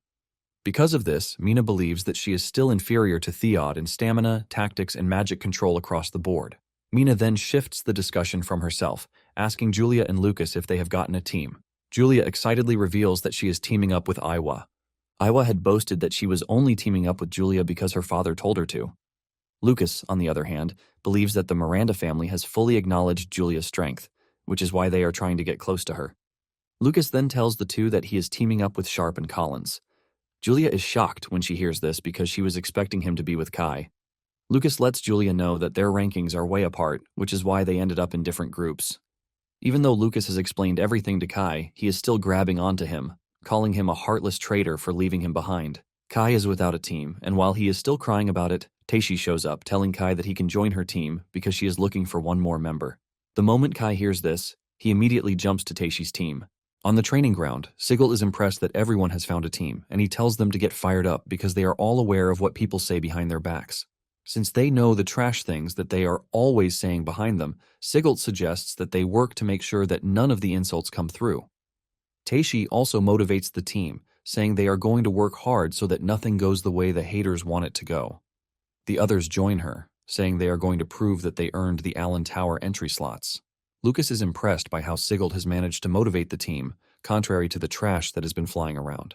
[SPEAKER 1] Because of this, Mina believes that she is still inferior to Theod in stamina, tactics, and magic control across the board. Mina then shifts the discussion from herself, asking Julia and Lucas if they have gotten a team. Julia excitedly reveals that she is teaming up with Iwa. Iwa had boasted that she was only teaming up with Julia because her father told her to. Lucas, on the other hand, believes that the Miranda family has fully acknowledged Julia's strength, which is why they are trying to get close to her. Lucas then tells the two that he is teaming up with Sharp and Collins. Julia is shocked when she hears this because she was expecting him to be with Kai. Lucas lets Julia know that their rankings are way apart, which is why they ended up in different groups. Even though Lucas has explained everything to Kai, he is still grabbing onto him, calling him a heartless traitor for leaving him behind. Kai is without a team, and while he is still crying about it, Teishi shows up, telling Kai that he can join her team because she is looking for one more member. The moment Kai hears this, he immediately jumps to Teishi's team. On the training ground, Sigil is impressed that everyone has found a team, and he tells them to get fired up because they are all aware of what people say behind their backs. Since they know the trash things that they are always saying behind them, Sigil suggests that they work to make sure that none of the insults come through. Teishi also motivates the team, saying they are going to work hard so that nothing goes the way the haters want it to go. The others join her, saying they are going to prove that they earned the Allen Tower entry slots. Lucas is impressed by how Sigurd has managed to motivate the team, contrary to the trash that has been flying around.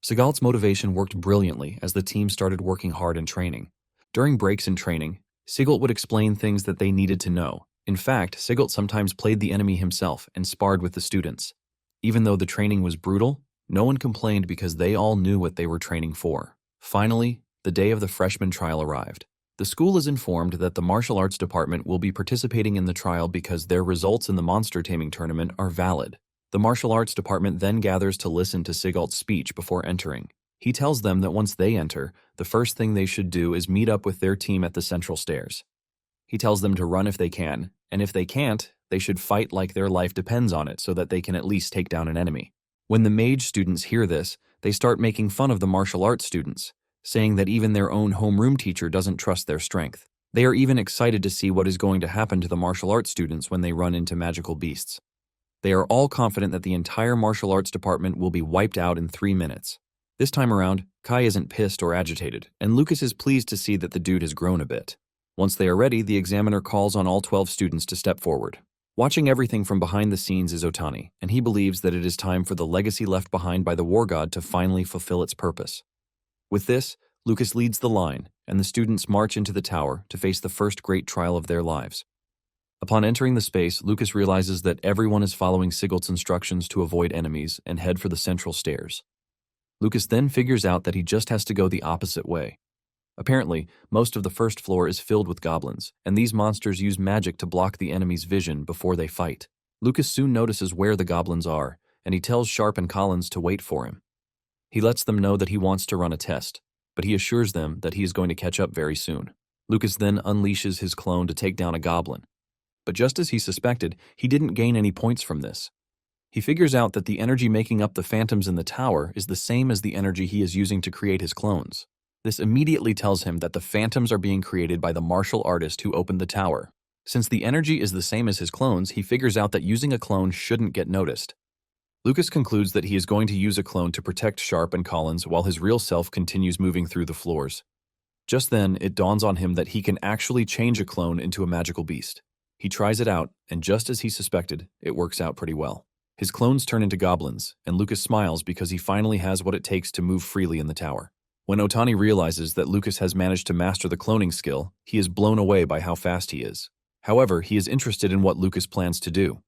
[SPEAKER 1] Sigurd's motivation worked brilliantly as the team started working hard in training. During breaks in training, Sigurd would explain things that they needed to know. In fact, Sigurd sometimes played the enemy himself and sparred with the students. Even though the training was brutal, no one complained because they all knew what they were training for. Finally, the day of the freshman trial arrived. The school is informed that the martial arts department will be participating in the trial because their results in the monster taming tournament are valid. The martial arts department then gathers to listen to Sigurd's speech before entering. He tells them that once they enter, the first thing they should do is meet up with their team at the central stairs. He tells them to run if they can, and if they can't, they should fight like their life depends on it so that they can at least take down an enemy. When the mage students hear this, they start making fun of the martial arts students, saying that even their own homeroom teacher doesn't trust their strength. They are even excited to see what is going to happen to the martial arts students when they run into magical beasts. They are all confident that the entire martial arts department will be wiped out in 3 minutes. This time around, Kai isn't pissed or agitated, and Lucas is pleased to see that the dude has grown a bit. Once they are ready, the examiner calls on all 12 students to step forward. Watching everything from behind the scenes is Otani, and he believes that it is time for the legacy left behind by the war god to finally fulfill its purpose. With this, Lucas leads the line, and the students march into the tower to face the first great trial of their lives. Upon entering the space, Lucas realizes that everyone is following Sigurd's instructions to avoid enemies and head for the central stairs. Lucas then figures out that he just has to go the opposite way. Apparently, most of the first floor is filled with goblins, and these monsters use magic to block the enemy's vision before they fight. Lucas soon notices where the goblins are, and he tells Sharp and Collins to wait for him. He lets them know that he wants to run a test, but he assures them that he is going to catch up very soon. Lucas then unleashes his clone to take down a goblin. But just as he suspected, he didn't gain any points from this. He figures out that the energy making up the phantoms in the tower is the same as the energy he is using to create his clones. This immediately tells him that the phantoms are being created by the martial artist who opened the tower. Since the energy is the same as his clones, he figures out that using a clone shouldn't get noticed. Lucas concludes that he is going to use a clone to protect Sharp and Collins while his real self continues moving through the floors. Just then, it dawns on him that he can actually change a clone into a magical beast. He tries it out, and just as he suspected, it works out pretty well. His clones turn into goblins, and Lucas smiles because he finally has what it takes to move freely in the tower. When Otani realizes that Lucas has managed to master the cloning skill, he is blown away by how fast he is. However, he is interested in what Lucas plans to do.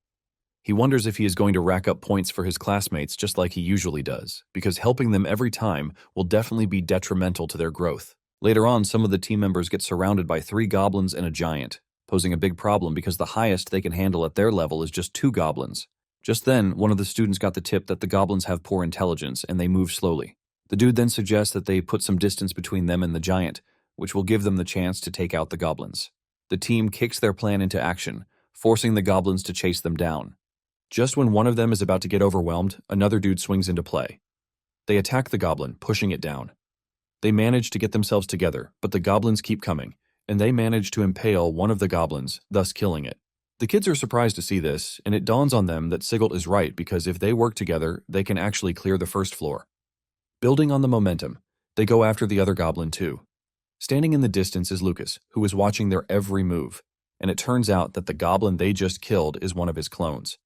[SPEAKER 1] He wonders if he is going to rack up points for his classmates just like he usually does, because helping them every time will definitely be detrimental to their growth. Later on, some of the team members get surrounded by 3 goblins and a giant, posing a big problem because the highest they can handle at their level is just 2 goblins. Just then, one of the students got the tip that the goblins have poor intelligence and they move slowly. The dude then suggests that they put some distance between them and the giant, which will give them the chance to take out the goblins. The team kicks their plan into action, forcing the goblins to chase them down. Just when one of them is about to get overwhelmed, another dude swings into play. They attack the goblin, pushing it down. They manage to get themselves together, but the goblins keep coming, and they manage to impale one of the goblins, thus killing it. The kids are surprised to see this, and it dawns on them that Sigelt is right because if they work together, they can actually clear the first floor. Building on the momentum, they go after the other goblin too. Standing in the distance is Lucas, who is watching their every move, and it turns out that the goblin they just killed is one of his clones.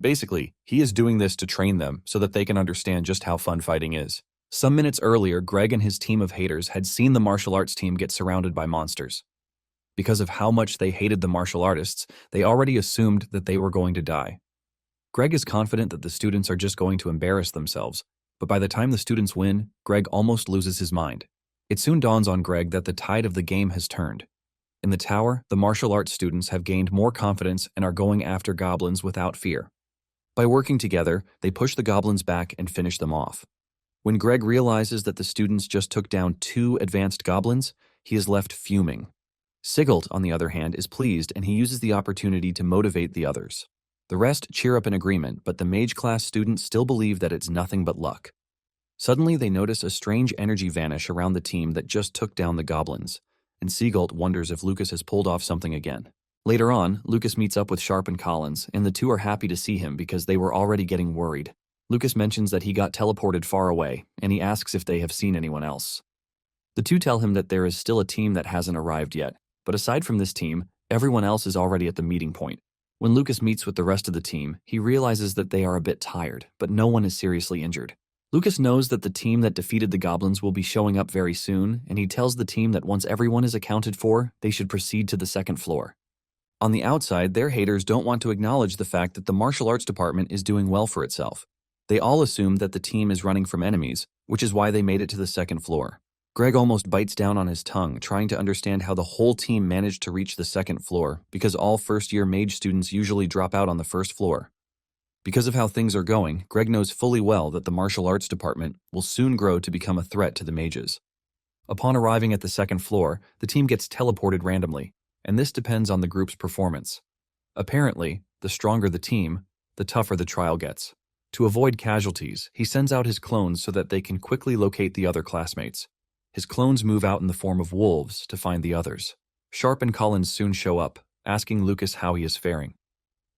[SPEAKER 1] Basically, he is doing this to train them so that they can understand just how fun fighting is. Some minutes earlier, Greg and his team of haters had seen the martial arts team get surrounded by monsters. Because of how much they hated the martial artists, they already assumed that they were going to die. Greg is confident that the students are just going to embarrass themselves, but by the time the students win, Greg almost loses his mind. It soon dawns on Greg that the tide of the game has turned. In the tower, the martial arts students have gained more confidence and are going after goblins without fear. By working together, they push the goblins back and finish them off. When Greg realizes that the students just took down 2 advanced goblins, he is left fuming. Sigelt, on the other hand, is pleased and he uses the opportunity to motivate the others. The rest cheer up in agreement, but the mage class students still believe that it's nothing but luck. Suddenly, they notice a strange energy vanish around the team that just took down the goblins, and Sigelt wonders if Lucas has pulled off something again. Later on, Lucas meets up with Sharp and Collins, and the two are happy to see him because they were already getting worried. Lucas mentions that he got teleported far away, and he asks if they have seen anyone else. The two tell him that there is still a team that hasn't arrived yet, but aside from this team, everyone else is already at the meeting point. When Lucas meets with the rest of the team, he realizes that they are a bit tired, but no one is seriously injured. Lucas knows that the team that defeated the goblins will be showing up very soon, and he tells the team that once everyone is accounted for, they should proceed to the second floor. On the outside, their haters don't want to acknowledge the fact that the martial arts department is doing well for itself. They all assume that the team is running from enemies, which is why they made it to the second floor. Greg almost bites down on his tongue, trying to understand how the whole team managed to reach the second floor, because all first-year mage students usually drop out on the first floor. Because of how things are going, Greg knows fully well that the martial arts department will soon grow to become a threat to the mages. Upon arriving at the second floor, the team gets teleported randomly, and this depends on the group's performance. Apparently, the stronger the team, the tougher the trial gets. To avoid casualties, he sends out his clones so that they can quickly locate the other classmates. His clones move out in the form of wolves to find the others. Sharp and Collins soon show up, asking Lucas how he is faring.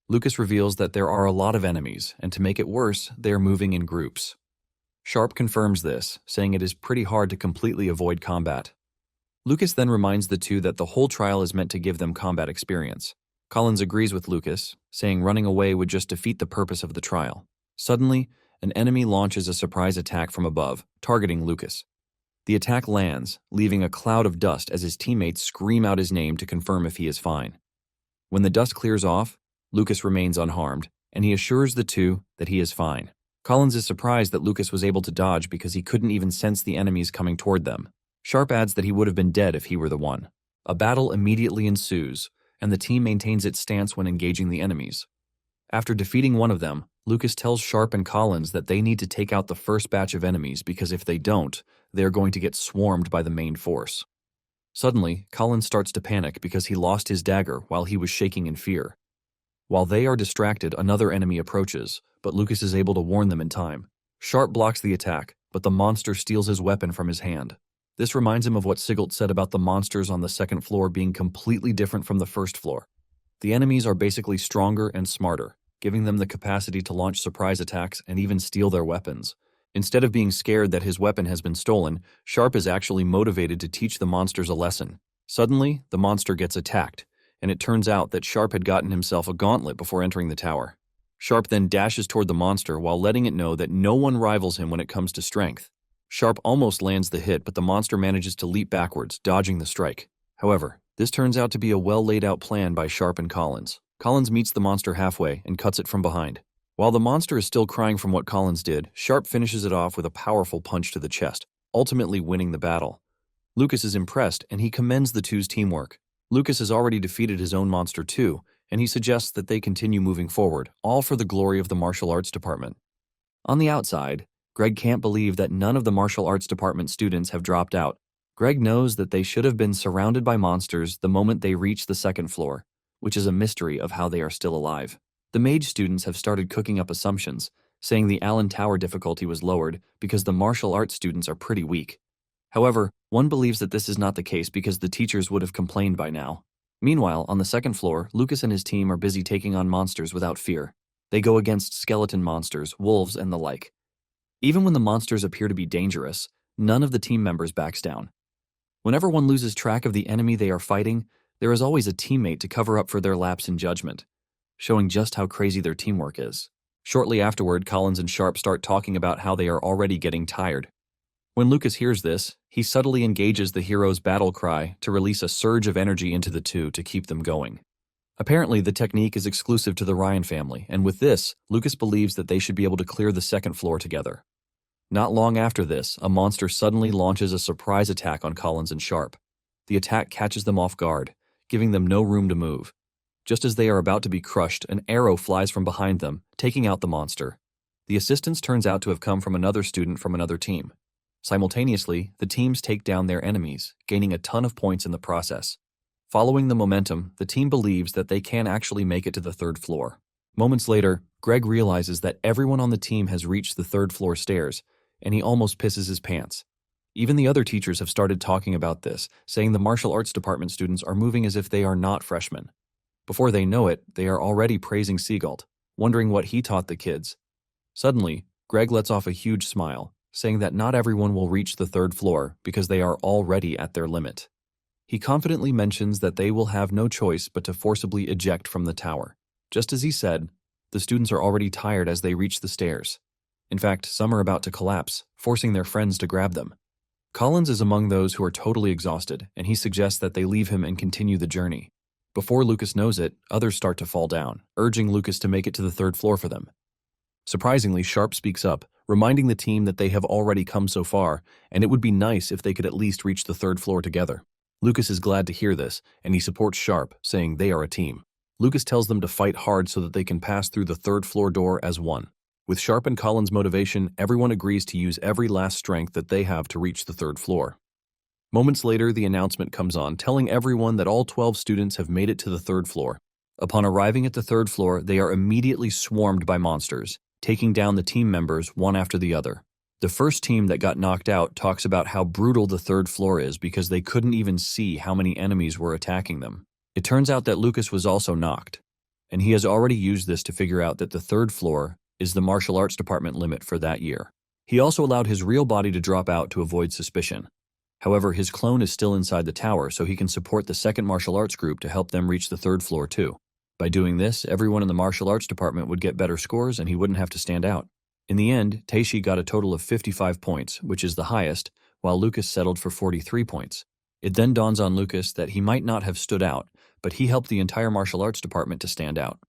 [SPEAKER 1] Lucas reveals that there are a lot of enemies, and to make it worse, they are moving in groups. Sharp confirms this, saying it is pretty hard to completely avoid combat. Lucas then reminds the two that the whole trial is meant to give them combat experience. Collins agrees with Lucas, saying running away would just defeat the purpose of the trial. Suddenly, an enemy launches a surprise attack from above, targeting Lucas. The attack lands, leaving a cloud of dust as his teammates scream out his name to confirm if he is fine. When the dust clears off, Lucas remains unharmed, and he assures the two that he is fine. Collins is surprised that Lucas was able to dodge because he couldn't even sense the enemies coming toward them. Sharp adds that he would have been dead if he were the one. A battle immediately ensues, and the team maintains its stance when engaging the enemies. After defeating one of them, Lucas tells Sharp and Collins that they need to take out the first batch of enemies because if they don't, they are going to get swarmed by the main force. Suddenly, Collins starts to panic because he lost his dagger while he was shaking in fear. While they are distracted, another enemy approaches, but Lucas is able to warn them in time. Sharp blocks the attack, but the monster steals his weapon from his hand. This reminds him of what Sigelt said about the monsters on the second floor being completely different from the first floor. The enemies are basically stronger and smarter, giving them the capacity to launch surprise attacks and even steal their weapons. Instead of being scared that his weapon has been stolen, Sharp is actually motivated to teach the monsters a lesson. Suddenly, the monster gets attacked, and it turns out that Sharp had gotten himself a gauntlet before entering the tower. Sharp then dashes toward the monster while letting it know that no one rivals him when it comes to strength. Sharp almost lands the hit, but the monster manages to leap backwards, dodging the strike. However, this turns out to be a well-laid-out plan by Sharp and Collins. Collins meets the monster halfway and cuts it from behind. While the monster is still crying from what Collins did, Sharp finishes it off with a powerful punch to the chest, ultimately winning the battle. Lucas is impressed, and he commends the two's teamwork. Lucas has already defeated his own monster too, and he suggests that they continue moving forward, all for the glory of the martial arts department. On the outside, Greg can't believe that none of the martial arts department students have dropped out. Greg knows that they should have been surrounded by monsters the moment they reach the second floor, which is a mystery of how they are still alive. The mage students have started cooking up assumptions, saying the Allen Tower difficulty was lowered because the martial arts students are pretty weak. However, one believes that this is not the case because the teachers would have complained by now. Meanwhile, on the second floor, Lucas and his team are busy taking on monsters without fear. They go against skeleton monsters, wolves, and the like. Even when the monsters appear to be dangerous, none of the team members backs down. Whenever one loses track of the enemy they are fighting, there is always a teammate to cover up for their lapse in judgment, showing just how crazy their teamwork is. Shortly afterward, Collins and Sharp start talking about how they are already getting tired. When Lucas hears this, he subtly engages the hero's battle cry to release a surge of energy into the two to keep them going. Apparently, the technique is exclusive to the Ryan family, and with this, Lucas believes that they should be able to clear the second floor together. Not long after this, a monster suddenly launches a surprise attack on Collins and Sharp. The attack catches them off guard, giving them no room to move. Just as they are about to be crushed, an arrow flies from behind them, taking out the monster. The assistance turns out to have come from another student from another team. Simultaneously, the teams take down their enemies, gaining a ton of points in the process. Following the momentum, the team believes that they can actually make it to the third floor. Moments later, Greg realizes that everyone on the team has reached the third floor stairs, and he almost pisses his pants. Even the other teachers have started talking about this, saying the martial arts department students are moving as if they are not freshmen. Before they know it, they are already praising Seagull, wondering what he taught the kids. Suddenly, Greg lets off a huge smile, saying that not everyone will reach the third floor because they are already at their limit. He confidently mentions that they will have no choice but to forcibly eject from the tower. Just as he said, the students are already tired as they reach the stairs. In fact, some are about to collapse, forcing their friends to grab them. Collins is among those who are totally exhausted, and he suggests that they leave him and continue the journey. Before Lucas knows it, others start to fall down, urging Lucas to make it to the third floor for them. Surprisingly, Sharp speaks up, reminding the team that they have already come so far, and it would be nice if they could at least reach the third floor together. Lucas is glad to hear this, and he supports Sharp, saying they are a team. Lucas tells them to fight hard so that they can pass through the third floor door as one. With Sharp and Collins' motivation, everyone agrees to use every last strength that they have to reach the third floor. Moments later, the announcement comes on, telling everyone that all 12 students have made it to the third floor. Upon arriving at the third floor, they are immediately swarmed by monsters, taking down the team members one after the other. The first team that got knocked out talks about how brutal the third floor is because they couldn't even see how many enemies were attacking them. It turns out that Lucas was also knocked, and he has already used this to figure out that the third floor is the martial arts department limit for that year. He also allowed his real body to drop out to avoid suspicion. However, his clone is still inside the tower, so he can support the second martial arts group to help them reach the third floor too. By doing this, everyone in the martial arts department would get better scores and he wouldn't have to stand out. In the end, Teishi got a total of 55 points, which is the highest, while Lucas settled for 43 points. It then dawns on Lucas that he might not have stood out, but he helped the entire martial arts department to stand out.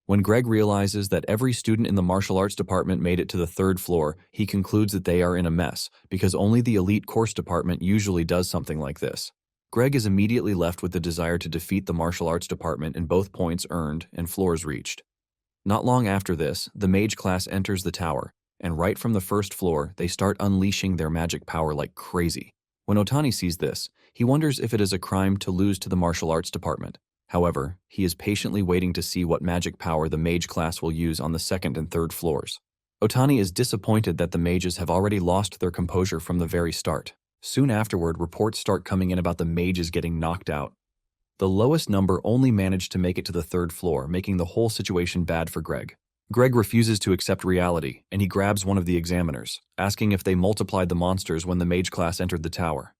[SPEAKER 1] When Greg realizes that every student in the martial arts department made it to the third floor, he concludes that they are in a mess, because only the elite course department usually does something like this. Greg is immediately left with the desire to defeat the martial arts department in both points earned and floors reached. Not long after this, the mage class enters the tower, and right from the first floor, they start unleashing their magic power like crazy. When Otani sees this, he wonders if it is a crime to lose to the martial arts department. However, he is patiently waiting to see what magic power the mage class will use on the second and third floors. Otani is disappointed that the mages have already lost their composure from the very start. Soon afterward, reports start coming in about the mages getting knocked out. The lowest number only managed to make it to the third floor, making the whole situation bad for Greg. Greg refuses to accept reality, and he grabs one of the examiners, asking if they multiplied the monsters when the mage class entered the tower.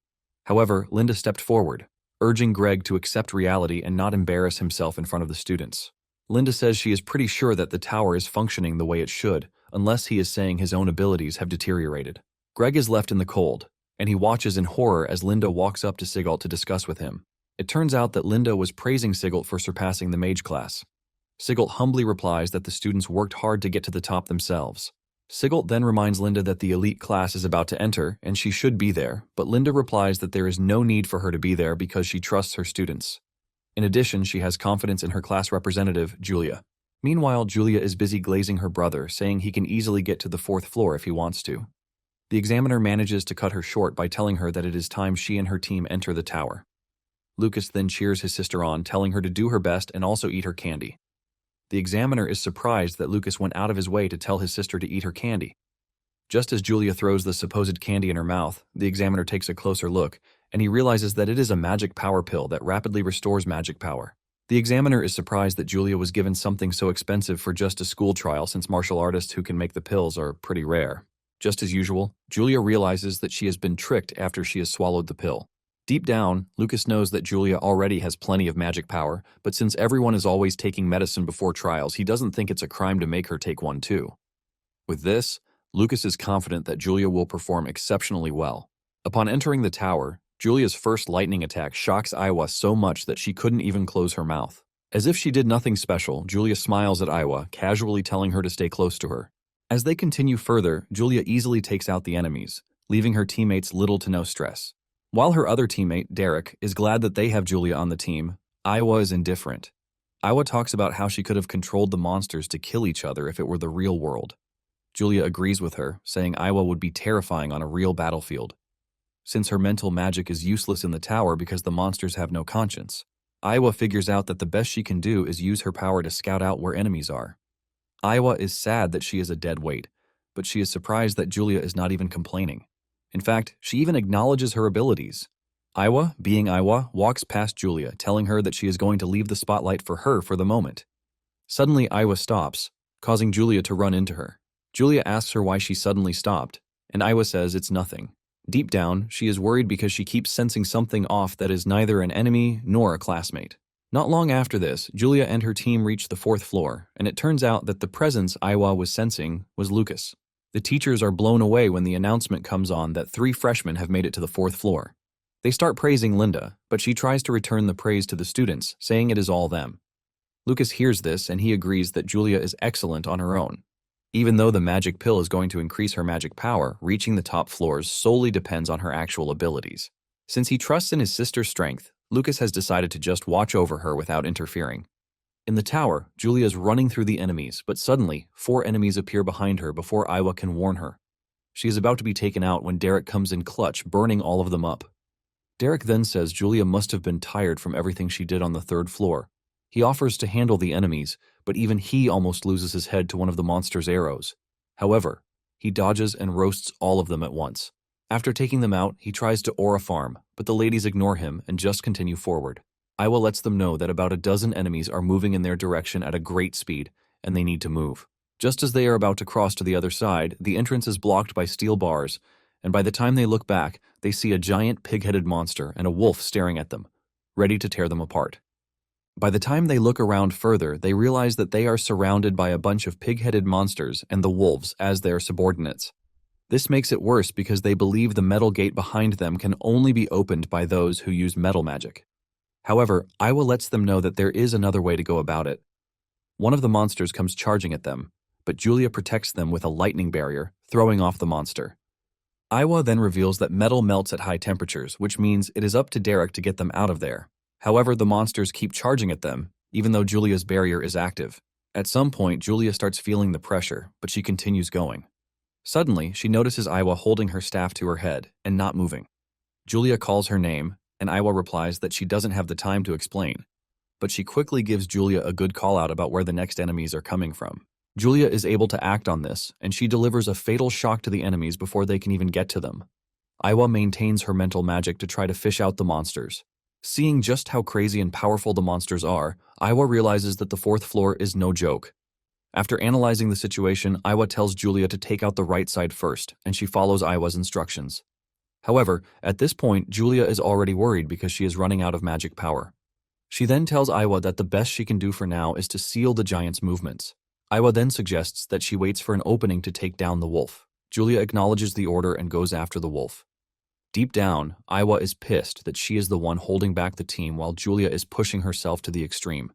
[SPEAKER 1] However, Linda stepped forward, urging Greg to accept reality and not embarrass himself in front of the students. Linda says she is pretty sure that the tower is functioning the way it should, unless he is saying his own abilities have deteriorated. Greg is left in the cold, and he watches in horror as Linda walks up to Sigalt to discuss with him. It turns out that Linda was praising Sigalt for surpassing the mage class. Sigalt humbly replies that the students worked hard to get to the top themselves. Sigalt then reminds Linda that the elite class is about to enter and she should be there, but Linda replies that there is no need for her to be there because she trusts her students. In addition, she has confidence in her class representative, Julia. Meanwhile, Julia is busy glazing her brother, saying he can easily get to the fourth floor if he wants to. The examiner manages to cut her short by telling her that it is time she and her team enter the tower. Lucas then cheers his sister on, telling her to do her best and also eat her candy. The examiner is surprised that Lucas went out of his way to tell his sister to eat her candy. Just as Julia throws the supposed candy in her mouth, the examiner takes a closer look, and he realizes that it is a magic power pill that rapidly restores magic power. The examiner is surprised that Julia was given something so expensive for just a school trial since martial artists who can make the pills are pretty rare. Just as usual, Julia realizes that she has been tricked after she has swallowed the pill. Deep down, Lucas knows that Julia already has plenty of magic power, but since everyone is always taking medicine before trials, he doesn't think it's a crime to make her take one too. With this, Lucas is confident that Julia will perform exceptionally well. Upon entering the tower, Julia's first lightning attack shocks Aiwa so much that she couldn't even close her mouth. As if she did nothing special, Julia smiles at Aiwa, casually telling her to stay close to her. As they continue further, Julia easily takes out the enemies, leaving her teammates little to no stress. While her other teammate, Derek, is glad that they have Julia on the team, Aiwa is indifferent. Aiwa talks about how she could have controlled the monsters to kill each other if it were the real world. Julia agrees with her, saying Aiwa would be terrifying on a real battlefield. Since her mental magic is useless in the tower because the monsters have no conscience, Aiwa figures out that the best she can do is use her power to scout out where enemies are. Aiwa is sad that she is a dead weight, but she is surprised that Julia is not even complaining. In fact, she even acknowledges her abilities. Aiwa, being Aiwa, walks past Julia, telling her that she is going to leave the spotlight for her for the moment. Suddenly, Aiwa stops, causing Julia to run into her. Julia asks her why she suddenly stopped, and Aiwa says it's nothing. Deep down, she is worried because she keeps sensing something off that is neither an enemy nor a classmate. Not long after this, Julia and her team reach the 4th floor, and it turns out that the presence Aiwa was sensing was Lucas. The teachers are blown away when the announcement comes on that 3 freshmen have made it to the 4th floor. They start praising Linda, but she tries to return the praise to the students, saying it is all them. Lucas hears this and he agrees that Julia is excellent on her own. Even though the magic pill is going to increase her magic power, reaching the top floors solely depends on her actual abilities. Since he trusts in his sister's strength, Lucas has decided to just watch over her without interfering. In the tower, Julia is running through the enemies, but suddenly, 4 enemies appear behind her before Aiwa can warn her. She is about to be taken out when Derek comes in clutch, burning all of them up. Derek then says Julia must have been tired from everything she did on the 3rd floor. He offers to handle the enemies, but even he almost loses his head to one of the monster's arrows. However, he dodges and roasts all of them at once. After taking them out, he tries to aura farm, but the ladies ignore him and just continue forward. Aiwa lets them know that about a dozen enemies are moving in their direction at a great speed, and they need to move. Just as they are about to cross to the other side, the entrance is blocked by steel bars, and by the time they look back, they see a giant pig-headed monster and a wolf staring at them, ready to tear them apart. By the time they look around further, they realize that they are surrounded by a bunch of pig-headed monsters and the wolves as their subordinates. This makes it worse because they believe the metal gate behind them can only be opened by those who use metal magic. However, Aiwa lets them know that there is another way to go about it. One of the monsters comes charging at them, but Julia protects them with a lightning barrier, throwing off the monster. Aiwa then reveals that metal melts at high temperatures, which means it is up to Derek to get them out of there. However, the monsters keep charging at them, even though Julia's barrier is active. At some point, Julia starts feeling the pressure, but she continues going. Suddenly, she notices Aiwa holding her staff to her head and not moving. Julia calls her name, and Aiwa replies that she doesn't have the time to explain. But she quickly gives Julia a good call-out about where the next enemies are coming from. Julia is able to act on this, and she delivers a fatal shock to the enemies before they can even get to them. Aiwa maintains her mental magic to try to fish out the monsters. Seeing just how crazy and powerful the monsters are, Aiwa realizes that the 4th floor is no joke. After analyzing the situation, Aiwa tells Julia to take out the right side first, and she follows Aiwa's instructions. However, at this point, Julia is already worried because she is running out of magic power. She then tells Aiwa that the best she can do for now is to seal the giant's movements. Aiwa then suggests that she waits for an opening to take down the wolf. Julia acknowledges the order and goes after the wolf. Deep down, Aiwa is pissed that she is the one holding back the team while Julia is pushing herself to the extreme.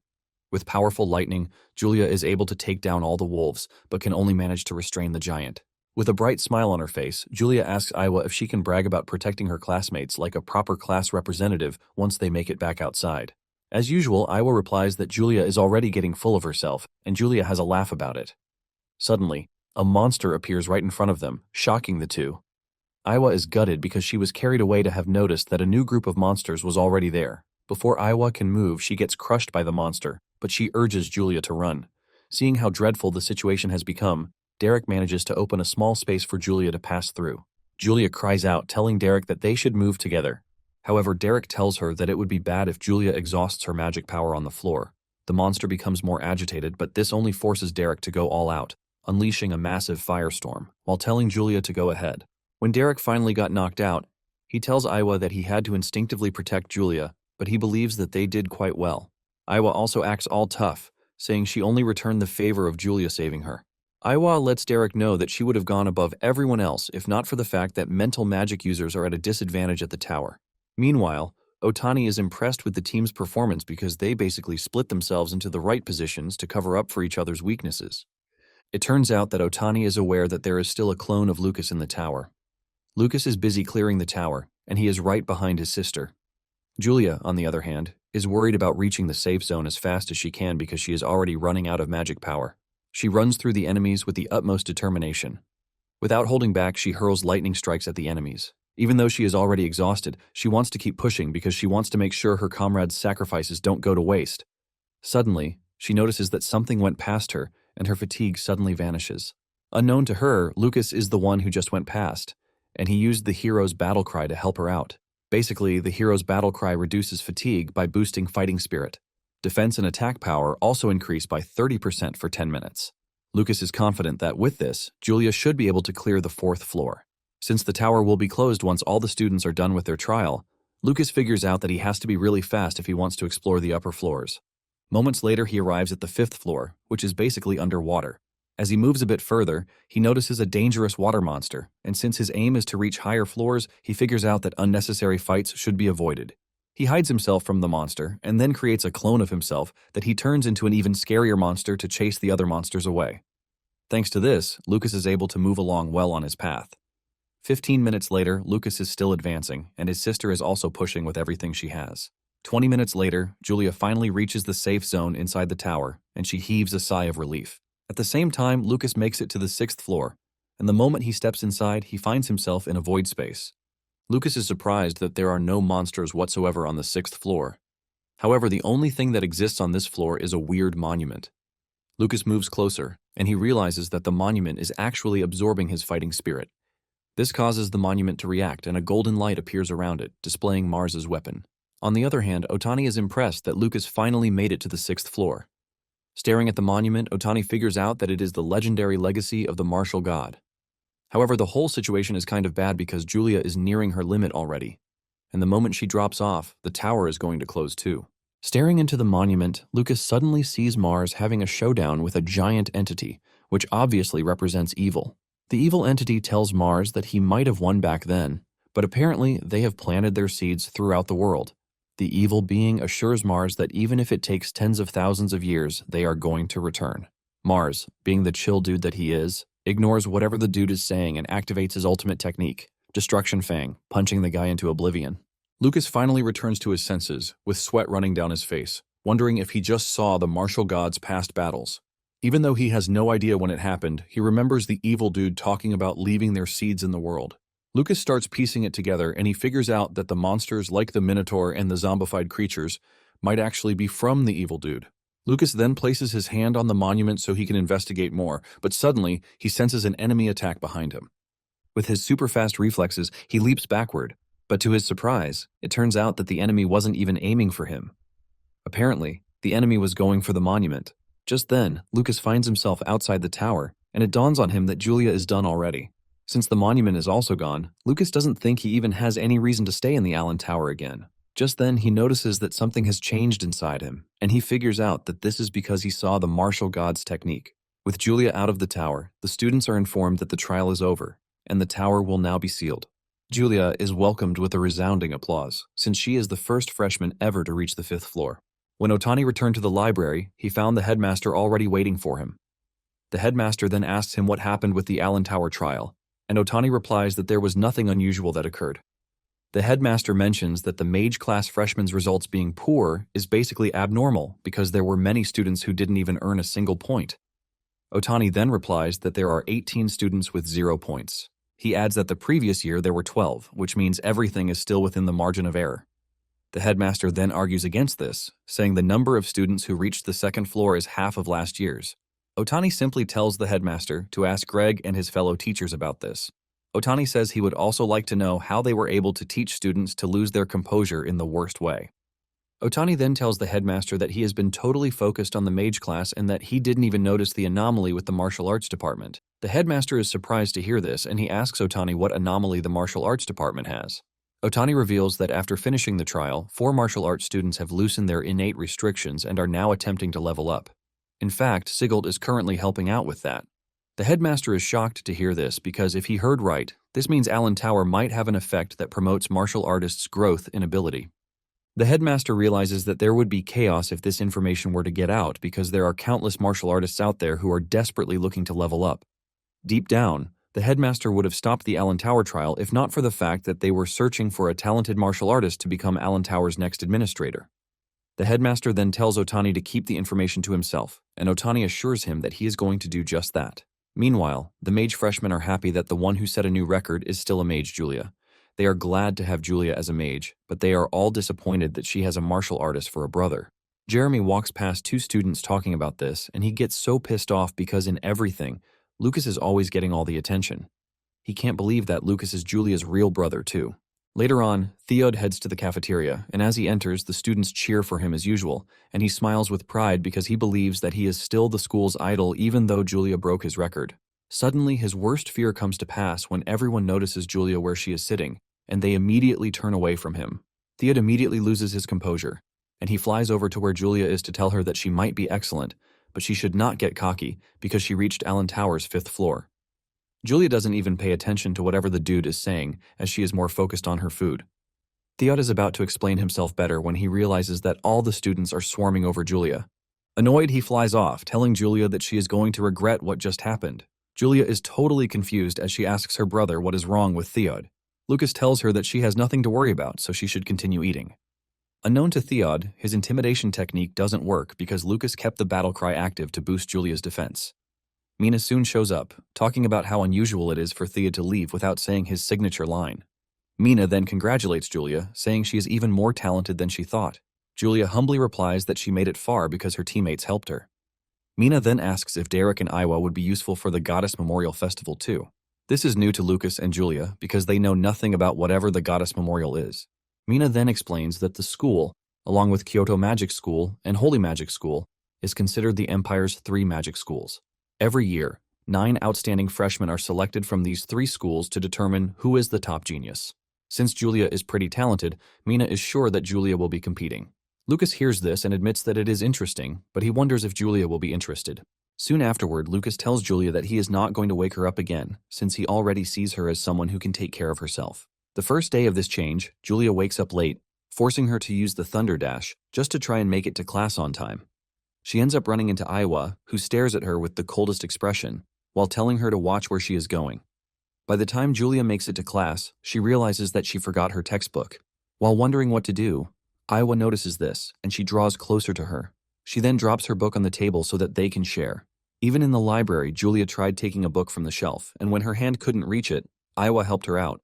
[SPEAKER 1] With powerful lightning, Julia is able to take down all the wolves, but can only manage to restrain the giant. With a bright smile on her face, Julia asks Aiwa if she can brag about protecting her classmates like a proper class representative once they make it back outside. As usual, Aiwa replies that Julia is already getting full of herself, and Julia has a laugh about it. Suddenly, a monster appears right in front of them, shocking the two. Aiwa is gutted because she was carried away to have noticed that a new group of monsters was already there. Before Aiwa can move, she gets crushed by the monster, but she urges Julia to run. Seeing how dreadful the situation has become, Derek manages to open a small space for Julia to pass through. Julia cries out, telling Derek that they should move together. However, Derek tells her that it would be bad if Julia exhausts her magic power on the floor. The monster becomes more agitated, but this only forces Derek to go all out, unleashing a massive firestorm, while telling Julia to go ahead. When Derek finally got knocked out, he tells Iwa that he had to instinctively protect Julia, but he believes that they did quite well. Iwa also acts all tough, saying she only returned the favor of Julia saving her. Iwa lets Derek know that she would have gone above everyone else if not for the fact that mental magic users are at a disadvantage at the tower. Meanwhile, Otani is impressed with the team's performance because they basically split themselves into the right positions to cover up for each other's weaknesses. It turns out that Otani is aware that there is still a clone of Lucas in the tower. Lucas is busy clearing the tower, and he is right behind his sister. Julia, on the other hand, is worried about reaching the safe zone as fast as she can because she is already running out of magic power. She runs through the enemies with the utmost determination. Without holding back, she hurls lightning strikes at the enemies. Even though she is already exhausted, she wants to keep pushing because she wants to make sure her comrades' sacrifices don't go to waste. Suddenly, she notices that something went past her, and her fatigue suddenly vanishes. Unknown to her, Lucas is the one who just went past, and he used the hero's battle cry to help her out. Basically, the hero's battle cry reduces fatigue by boosting fighting spirit. Defense and attack power also increase by 30% for 10 minutes. Lucas is confident that with this, Julia should be able to clear the 4th floor. Since the tower will be closed once all the students are done with their trial, Lucas figures out that he has to be really fast if he wants to explore the upper floors. Moments later, he arrives at the 5th floor, which is basically underwater. As he moves a bit further, he notices a dangerous water monster, and since his aim is to reach higher floors, he figures out that unnecessary fights should be avoided. He hides himself from the monster, and then creates a clone of himself that he turns into an even scarier monster to chase the other monsters away. Thanks to this, Lucas is able to move along well on his path. 15 minutes later, Lucas is still advancing, and his sister is also pushing with everything she has. 20 minutes later, Julia finally reaches the safe zone inside the tower, and she heaves a sigh of relief. At the same time, Lucas makes it to the 6th floor, and the moment he steps inside, he finds himself in a void space. Lucas is surprised that there are no monsters whatsoever on the 6th floor. However, the only thing that exists on this floor is a weird monument. Lucas moves closer, and he realizes that the monument is actually absorbing his fighting spirit. This causes the monument to react, and a golden light appears around it, displaying Mars's weapon. On the other hand, Otani is impressed that Lucas finally made it to the 6th floor. Staring at the monument, Otani figures out that it is the legendary legacy of the martial god. However, the whole situation is kind of bad because Julia is nearing her limit already, and the moment she drops off, the tower is going to close too. Staring into the monument, Lucas suddenly sees Mars having a showdown with a giant entity, which obviously represents evil. The evil entity tells Mars that he might have won back then, but apparently they have planted their seeds throughout the world. The evil being assures Mars that even if it takes tens of thousands of years, they are going to return. Mars, being the chill dude that he is, ignores whatever the dude is saying and activates his ultimate technique, Destruction Fang, punching the guy into oblivion. Lucas finally returns to his senses, with sweat running down his face, wondering if he just saw the martial god's past battles. Even though he has no idea when it happened, he remembers the evil dude talking about leaving their seeds in the world. Lucas starts piecing it together, and he figures out that the monsters like the Minotaur and the zombified creatures might actually be from the evil dude. Lucas then places his hand on the monument so he can investigate more, but suddenly he senses an enemy attack behind him. With his super fast reflexes, he leaps backward, but to his surprise, it turns out that the enemy wasn't even aiming for him. Apparently, the enemy was going for the monument. Just then, Lucas finds himself outside the tower, and it dawns on him that Julia is done already. Since the monument is also gone, Lucas doesn't think he even has any reason to stay in the Allen Tower again. Just then, he notices that something has changed inside him, and he figures out that this is because he saw the martial god's technique. With Julia out of the tower, the students are informed that the trial is over, and the tower will now be sealed. Julia is welcomed with a resounding applause, since she is the first freshman ever to reach the 5th floor. When Otani returned to the library, he found the headmaster already waiting for him. The headmaster then asks him what happened with the Allen Tower trial, and Otani replies that there was nothing unusual that occurred. The headmaster mentions that the mage class freshman's results being poor is basically abnormal because there were many students who didn't even earn a single point. Otani then replies that there are 18 students with 0 points. He adds that the previous year there were 12, which means everything is still within the margin of error. The headmaster then argues against this, saying the number of students who reached the 2nd floor is half of last year's. Otani simply tells the headmaster to ask Greg and his fellow teachers about this. Otani says he would also like to know how they were able to teach students to lose their composure in the worst way. Otani then tells the headmaster that he has been totally focused on the mage class and that he didn't even notice the anomaly with the martial arts department. The headmaster is surprised to hear this, and he asks Otani what anomaly the martial arts department has. Otani reveals that after finishing the trial, 4 martial arts students have loosened their innate restrictions and are now attempting to level up. In fact, Sigurd is currently helping out with that. The headmaster is shocked to hear this because if he heard right, this means Allen Tower might have an effect that promotes martial artists' growth in ability. The headmaster realizes that there would be chaos if this information were to get out because there are countless martial artists out there who are desperately looking to level up. Deep down, the headmaster would have stopped the Allen Tower trial if not for the fact that they were searching for a talented martial artist to become Allen Tower's next administrator. The headmaster then tells Otani to keep the information to himself, and Otani assures him that he is going to do just that. Meanwhile, the mage freshmen are happy that the one who set a new record is still a mage, Julia. They are glad to have Julia as a mage, but they are all disappointed that she has a martial artist for a brother. Jeremy walks past 2 students talking about this, and he gets so pissed off because in everything, Lucas is always getting all the attention. He can't believe that Lucas is Julia's real brother, too. Later on, Theod heads to the cafeteria, and as he enters, the students cheer for him as usual, and he smiles with pride because he believes that he is still the school's idol even though Julia broke his record. Suddenly, his worst fear comes to pass when everyone notices Julia where she is sitting, and they immediately turn away from him. Theod immediately loses his composure, and he flies over to where Julia is to tell her that she might be excellent, but she should not get cocky because she reached Allen Tower's 5th floor. Julia doesn't even pay attention to whatever the dude is saying as she is more focused on her food. Theod is about to explain himself better when he realizes that all the students are swarming over Julia. Annoyed, he flies off, telling Julia that she is going to regret what just happened. Julia is totally confused as she asks her brother what is wrong with Theod. Lucas tells her that she has nothing to worry about, so she should continue eating. Unknown to Theod, his intimidation technique doesn't work because Lucas kept the battle cry active to boost Julia's defense. Mina soon shows up, talking about how unusual it is for Theod to leave without saying his signature line. Mina then congratulates Julia, saying she is even more talented than she thought. Julia humbly replies that she made it far because her teammates helped her. Mina then asks if Derek and Iwa would be useful for the Goddess Memorial Festival too. This is new to Lucas and Julia because they know nothing about whatever the Goddess Memorial is. Mina then explains that the school, along with Kyoto Magic School and Holy Magic School, is considered the Empire's 3 magic schools. Every year, 9 outstanding freshmen are selected from these 3 schools to determine who is the top genius. Since Julia is pretty talented, Mina is sure that Julia will be competing. Lucas hears this and admits that it is interesting, but he wonders if Julia will be interested. Soon afterward, Lucas tells Julia that he is not going to wake her up again, since he already sees her as someone who can take care of herself. The first day of this change, Julia wakes up late, forcing her to use the Thunder Dash just to try and make it to class on time. She ends up running into Iwa, who stares at her with the coldest expression, while telling her to watch where she is going. By the time Julia makes it to class, she realizes that she forgot her textbook. While wondering what to do, Iwa notices this, and she draws closer to her. She then drops her book on the table so that they can share. Even in the library, Julia tried taking a book from the shelf, and when her hand couldn't reach it, Iwa helped her out.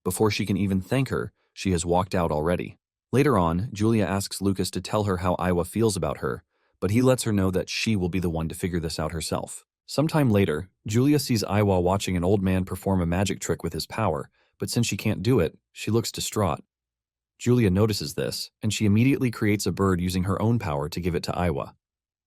[SPEAKER 1] Before she can even thank her, she has walked out already. Later on, Julia asks Lucas to tell her how Iwa feels about her, but he lets her know that she will be the one to figure this out herself. Sometime later, Julia sees Iwa watching an old man perform a magic trick with his power, but since she can't do it, she looks distraught. Julia notices this, and she immediately creates a bird using her own power to give it to Iwa.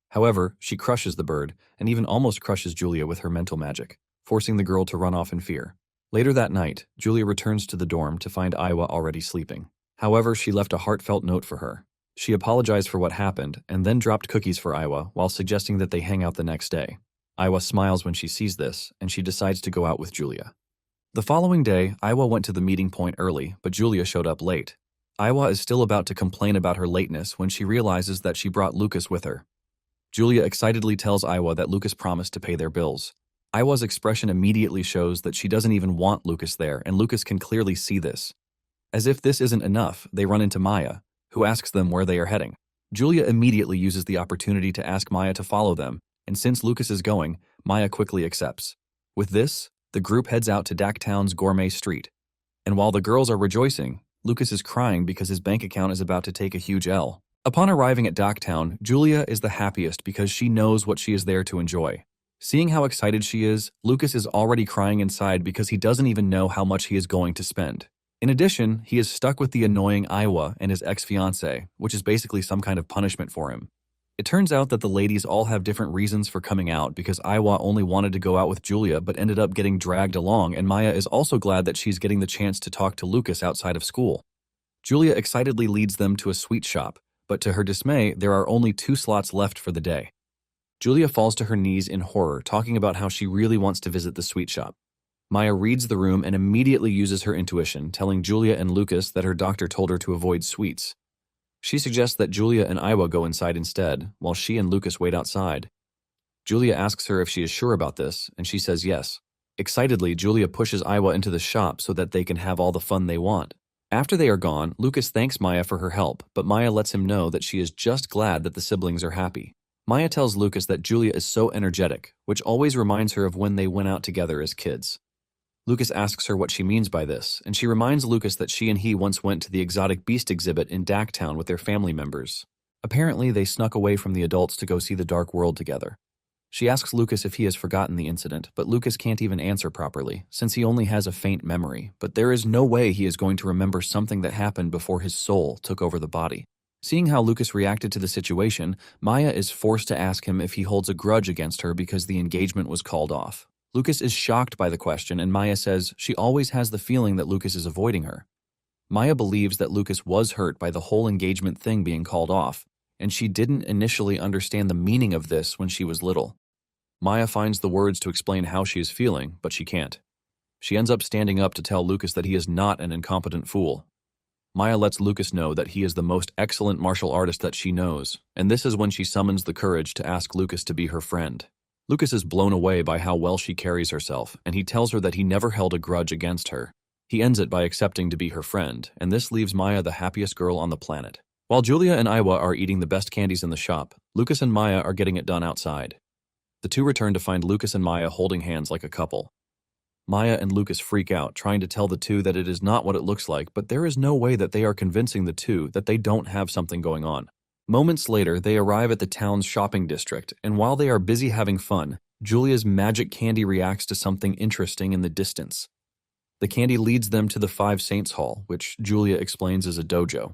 [SPEAKER 1] However, she crushes the bird, and even almost crushes Julia with her mental magic, forcing the girl to run off in fear. Later that night, Julia returns to the dorm to find Iwa already sleeping. However, she left a heartfelt note for her. She apologized for what happened, and then dropped cookies for Iwa while suggesting that they hang out the next day. Iwa smiles when she sees this, and she decides to go out with Julia. The following day, Iwa went to the meeting point early, but Julia showed up late. Iwa is still about to complain about her lateness when she realizes that she brought Lucas with her. Julia excitedly tells Iwa that Lucas promised to pay their bills. Iwa's expression immediately shows that she doesn't even want Lucas there, and Lucas can clearly see this. As if this isn't enough, they run into Maya, who asks them where they are heading. Julia immediately uses the opportunity to ask Maya to follow them, and since Lucas is going, Maya quickly accepts. With this, the group heads out to Daktown's Gourmet Street. And while the girls are rejoicing, Lucas is crying because his bank account is about to take a huge L. Upon arriving at Daktown, Julia is the happiest because she knows what she is there to enjoy. Seeing how excited she is, Lucas is already crying inside because he doesn't even know how much he is going to spend. In addition, he is stuck with the annoying Iwa and his ex-fiancée, which is basically some kind of punishment for him. It turns out that the ladies all have different reasons for coming out because Iwa only wanted to go out with Julia but ended up getting dragged along, and Maya is also glad that she's getting the chance to talk to Lucas outside of school. Julia excitedly leads them to a sweet shop, but to her dismay, there are only 2 slots left for the day. Julia falls to her knees in horror, talking about how she really wants to visit the sweet shop. Maya reads the room and immediately uses her intuition, telling Julia and Lucas that her doctor told her to avoid sweets. She suggests that Julia and Iwa go inside instead, while she and Lucas wait outside. Julia asks her if she is sure about this, and she says yes. Excitedly, Julia pushes Iwa into the shop so that they can have all the fun they want. After they are gone, Lucas thanks Maya for her help, but Maya lets him know that she is just glad that the siblings are happy. Maya tells Lucas that Julia is so energetic, which always reminds her of when they went out together as kids. Lucas asks her what she means by this, and she reminds Lucas that she and he once went to the exotic beast exhibit in Daktown with their family members. Apparently, they snuck away from the adults to go see the dark world together. She asks Lucas if he has forgotten the incident, but Lucas can't even answer properly, since he only has a faint memory, but there is no way he is going to remember something that happened before his soul took over the body. Seeing how Lucas reacted to the situation, Maya is forced to ask him if he holds a grudge against her because the engagement was called off. Lucas is shocked by the question, and Maya says she always has the feeling that Lucas is avoiding her. Maya believes that Lucas was hurt by the whole engagement thing being called off, and she didn't initially understand the meaning of this when she was little. Maya finds the words to explain how she is feeling, but she can't. She ends up standing up to tell Lucas that he is not an incompetent fool. Maya lets Lucas know that he is the most excellent martial artist that she knows, and this is when she summons the courage to ask Lucas to be her friend. Lucas is blown away by how well she carries herself, and he tells her that he never held a grudge against her. He ends it by accepting to be her friend, and this leaves Maya the happiest girl on the planet. While Julia and Iwa are eating the best candies in the shop, Lucas and Maya are getting it done outside. The two return to find Lucas and Maya holding hands like a couple. Maya and Lucas freak out, trying to tell the two that it is not what it looks like, but there is no way that they are convincing the two that they don't have something going on. Moments later, they arrive at the town's shopping district, and while they are busy having fun, Julia's magic candy reacts to something interesting in the distance. The candy leads them to the Five Saints Hall, which Julia explains is a dojo.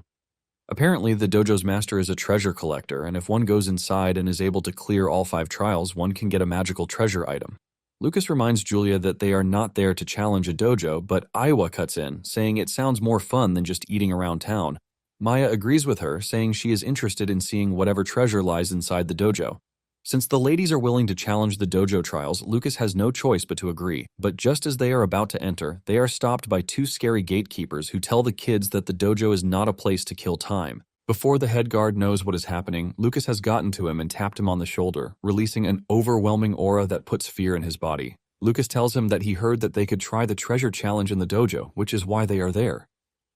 [SPEAKER 1] Apparently, the dojo's master is a treasure collector, and if one goes inside and is able to clear all 5 trials, one can get a magical treasure item. Lucas reminds Julia that they are not there to challenge a dojo, but Iwa cuts in, saying it sounds more fun than just eating around town. Maya agrees with her, saying she is interested in seeing whatever treasure lies inside the dojo. Since the ladies are willing to challenge the dojo trials, Lucas has no choice but to agree. But just as they are about to enter, they are stopped by 2 scary gatekeepers who tell the kids that the dojo is not a place to kill time. Before the head guard knows what is happening, Lucas has gotten to him and tapped him on the shoulder, releasing an overwhelming aura that puts fear in his body. Lucas tells him that he heard that they could try the treasure challenge in the dojo, which is why they are there.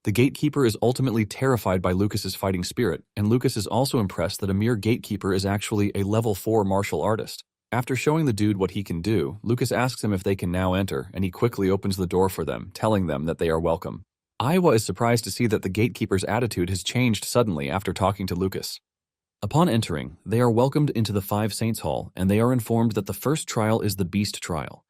[SPEAKER 1] The gatekeeper is ultimately terrified by Lucas's fighting spirit, and Lucas is also impressed that a mere gatekeeper is actually a level 4 martial artist. After showing the dude what he can do, Lucas asks him if they can now enter, and he quickly opens the door for them, telling them that they are welcome. Iwa is surprised to see that the gatekeeper's attitude has changed suddenly after talking to Lucas. Upon entering, they are welcomed into the Five Saints Hall, and they are informed that the first trial is the Beast Trial.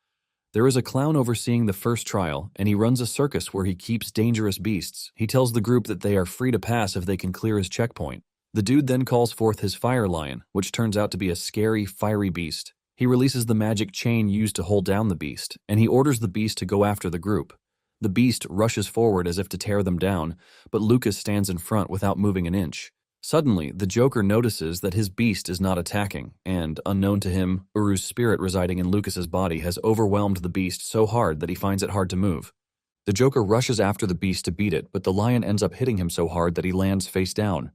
[SPEAKER 1] There is a clown overseeing the first trial, and he runs a circus where he keeps dangerous beasts. He tells the group that they are free to pass if they can clear his checkpoint. The dude then calls forth his fire lion, which turns out to be a scary, fiery beast. He releases the magic chain used to hold down the beast, and he orders the beast to go after the group. The beast rushes forward as if to tear them down, but Lucas stands in front without moving an inch. Suddenly, the Joker notices that his beast is not attacking, and, unknown to him, Uru's spirit residing in Lucas's body has overwhelmed the beast so hard that he finds it hard to move. The Joker rushes after the beast to beat it, but the lion ends up hitting him so hard that he lands face down.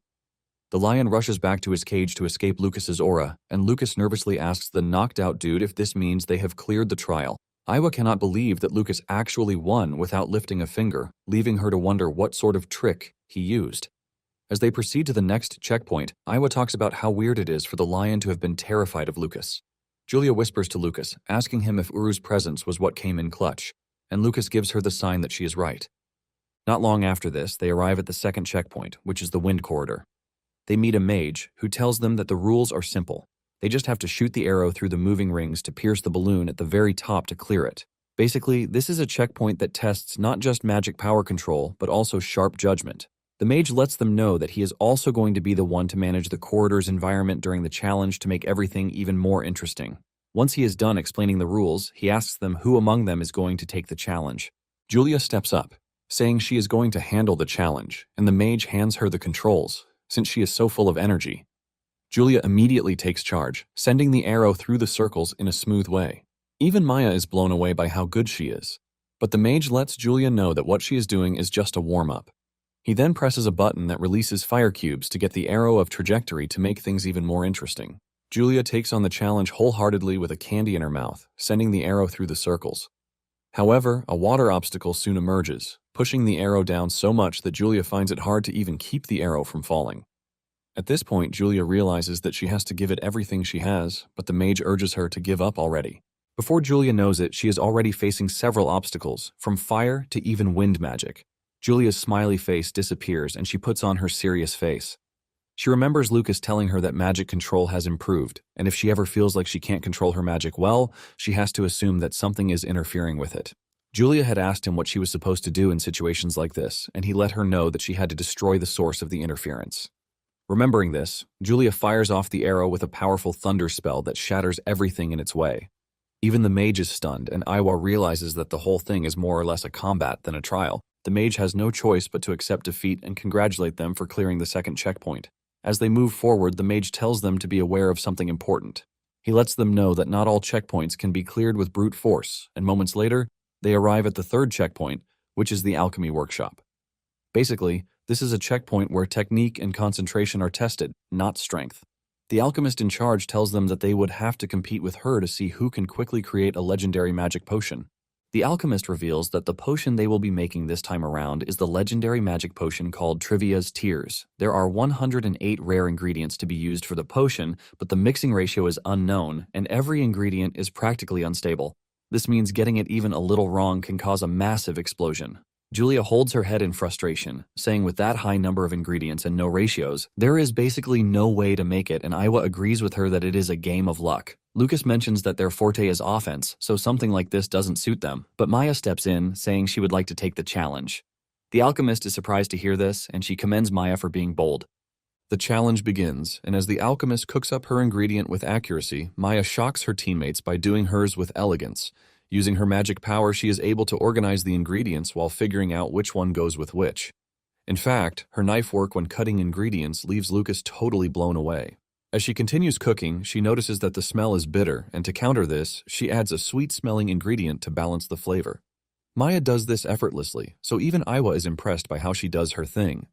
[SPEAKER 1] The lion rushes back to his cage to escape Lucas's aura, and Lucas nervously asks the knocked-out dude if this means they have cleared the trial. Iwa cannot believe that Lucas actually won without lifting a finger, leaving her to wonder what sort of trick he used. As they proceed to the next checkpoint, Iwa talks about how weird it is for the lion to have been terrified of Lucas. Julia whispers to Lucas, asking him if Uru's presence was what came in clutch, and Lucas gives her the sign that she is right. Not long after this, they arrive at the second checkpoint, which is the Wind Corridor. They meet a mage, who tells them that the rules are simple. They just have to shoot the arrow through the moving rings to pierce the balloon at the very top to clear it. Basically, this is a checkpoint that tests not just magic power control, but also sharp judgment. The mage lets them know that he is also going to be the one to manage the corridor's environment during the challenge to make everything even more interesting. Once he is done explaining the rules, he asks them who among them is going to take the challenge. Julia steps up, saying she is going to handle the challenge, and the mage hands her the controls, since she is so full of energy. Julia immediately takes charge, sending the arrow through the circles in a smooth way. Even Maya is blown away by how good she is. But the mage lets Julia know that what she is doing is just a warm-up. He then presses a button that releases fire cubes to get the arrow of trajectory to make things even more interesting. Julia takes on the challenge wholeheartedly with a candy in her mouth, sending the arrow through the circles. However, a water obstacle soon emerges, pushing the arrow down so much that Julia finds it hard to even keep the arrow from falling. At this point, Julia realizes that she has to give it everything she has, but the mage urges her to give up already. Before Julia knows it, she is already facing several obstacles, from fire to even wind magic. Julia's smiley face disappears and she puts on her serious face. She remembers Lucas telling her that magic control has improved, and if she ever feels like she can't control her magic well, she has to assume that something is interfering with it. Julia had asked him what she was supposed to do in situations like this, and he let her know that she had to destroy the source of the interference. Remembering this, Julia fires off the arrow with a powerful thunder spell that shatters everything in its way. Even the mage is stunned, and Iwa realizes that the whole thing is more or less a combat than a trial. The mage has no choice but to accept defeat and congratulate them for clearing the second checkpoint. As they move forward, the mage tells them to be aware of something important. He lets them know that not all checkpoints can be cleared with brute force, and moments later, they arrive at the third checkpoint, which is the alchemy workshop. Basically, this is a checkpoint where technique and concentration are tested, not strength. The alchemist in charge tells them that they would have to compete with her to see who can quickly create a legendary magic potion. The alchemist reveals that the potion they will be making this time around is the legendary magic potion called Trivia's Tears. There are 108 rare ingredients to be used for the potion, but the mixing ratio is unknown, and every ingredient is practically unstable. This means getting it even a little wrong can cause a massive explosion. Julia holds her head in frustration, saying with that high number of ingredients and no ratios, there is basically no way to make it, and Iwa agrees with her that it is a game of luck. Lucas mentions that their forte is offense, so something like this doesn't suit them, but Maya steps in, saying she would like to take the challenge. The alchemist is surprised to hear this, and she commends Maya for being bold. The challenge begins, and as the alchemist cooks up her ingredient with accuracy, Maya shocks her teammates by doing hers with elegance. Using her magic power, she is able to organize the ingredients while figuring out which one goes with which. In fact, her knife work when cutting ingredients leaves Lucas totally blown away. As she continues cooking, she notices that the smell is bitter, and to counter this, she adds a sweet-smelling ingredient to balance the flavor. Maya does this effortlessly, so even Iwa is impressed by how she does her thing.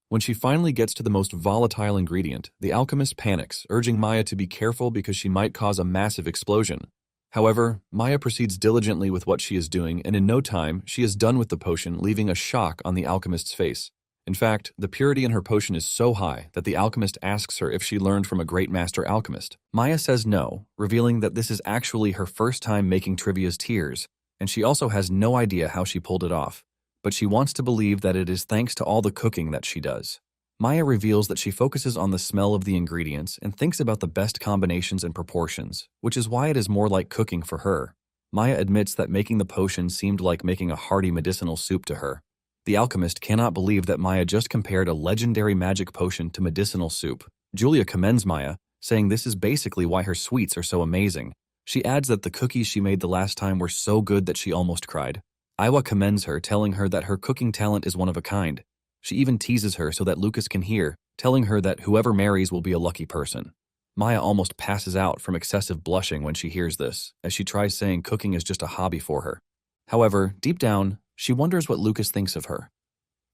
[SPEAKER 1] When she finally gets to the most volatile ingredient, the alchemist panics, urging Maya to be careful because she might cause a massive explosion. However, Maya proceeds diligently with what she is doing, and in no time, she is done with the potion, leaving a shock on the alchemist's face. In fact, the purity in her potion is so high that the alchemist asks her if she learned from a great master alchemist. Maya says no, revealing that this is actually her first time making Trivia's Tears, and she also has no idea how she pulled it off. But she wants to believe that it is thanks to all the cooking that she does. Maya reveals that she focuses on the smell of the ingredients and thinks about the best combinations and proportions, which is why it is more like cooking for her. Maya admits that making the potion seemed like making a hearty medicinal soup to her. The alchemist cannot believe that Maya just compared a legendary magic potion to medicinal soup. Julia commends Maya, saying this is basically why her sweets are so amazing. She adds that the cookies she made the last time were so good that she almost cried. Iwa commends her, telling her that her cooking talent is one of a kind. She even teases her so that Lucas can hear, telling her that whoever marries will be a lucky person. Maya almost passes out from excessive blushing when she hears this, as she tries saying cooking is just a hobby for her. However, deep down, she wonders what Lucas thinks of her.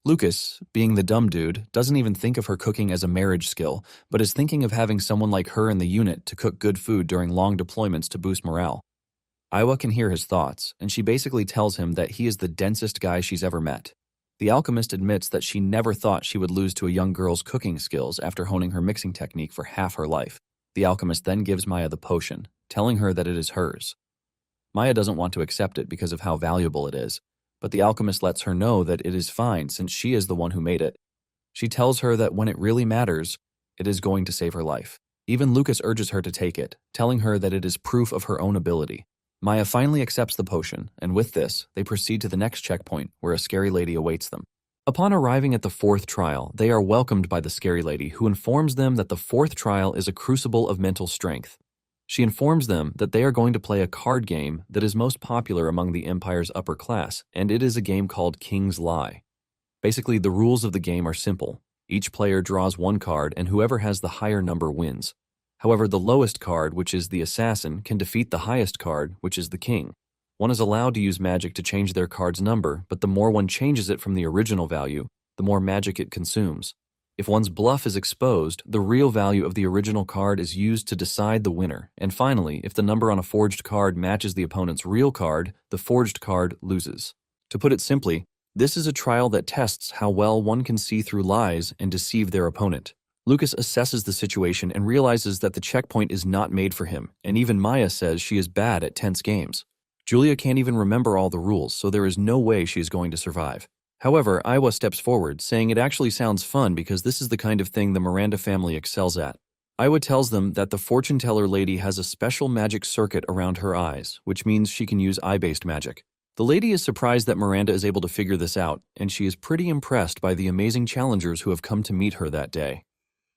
[SPEAKER 1] Lucas, being the dumb dude, doesn't even think of her cooking as a marriage skill, but is thinking of having someone like her in the unit to cook good food during long deployments to boost morale. Iwa can hear his thoughts, and she basically tells him that he is the densest guy she's ever met. The alchemist admits that she never thought she would lose to a young girl's cooking skills after honing her mixing technique for half her life. The alchemist then gives Maya the potion, telling her that it is hers. Maya doesn't want to accept it because of how valuable it is, but the alchemist lets her know that it is fine since she is the one who made it. She tells her that when it really matters, it is going to save her life. Even Lucas urges her to take it, telling her that it is proof of her own ability. Maya finally accepts the potion, and with this, they proceed to the next checkpoint, where a scary lady awaits them. Upon arriving at the fourth trial, they are welcomed by the scary lady, who informs them that the fourth trial is a crucible of mental strength. She informs them that they are going to play a card game that is most popular among the Empire's upper class, and it is a game called King's Lie. Basically, the rules of the game are simple. Each player draws one card, and whoever has the higher number wins. However, the lowest card, which is the assassin, can defeat the highest card, which is the king. One is allowed to use magic to change their card's number, but the more one changes it from the original value, the more magic it consumes. If one's bluff is exposed, the real value of the original card is used to decide the winner. And finally, if the number on a forged card matches the opponent's real card, the forged card loses. To put it simply, this is a trial that tests how well one can see through lies and deceive their opponent. Lucas assesses the situation and realizes that the checkpoint is not made for him, and even Maya says she is bad at tense games. Julia can't even remember all the rules, so there is no way she is going to survive. However, Iowa steps forward, saying it actually sounds fun because this is the kind of thing the Miranda family excels at. Iowa tells them that the fortune teller lady has a special magic circuit around her eyes, which means she can use eye-based magic. The lady is surprised that Miranda is able to figure this out, and she is pretty impressed by the amazing challengers who have come to meet her that day.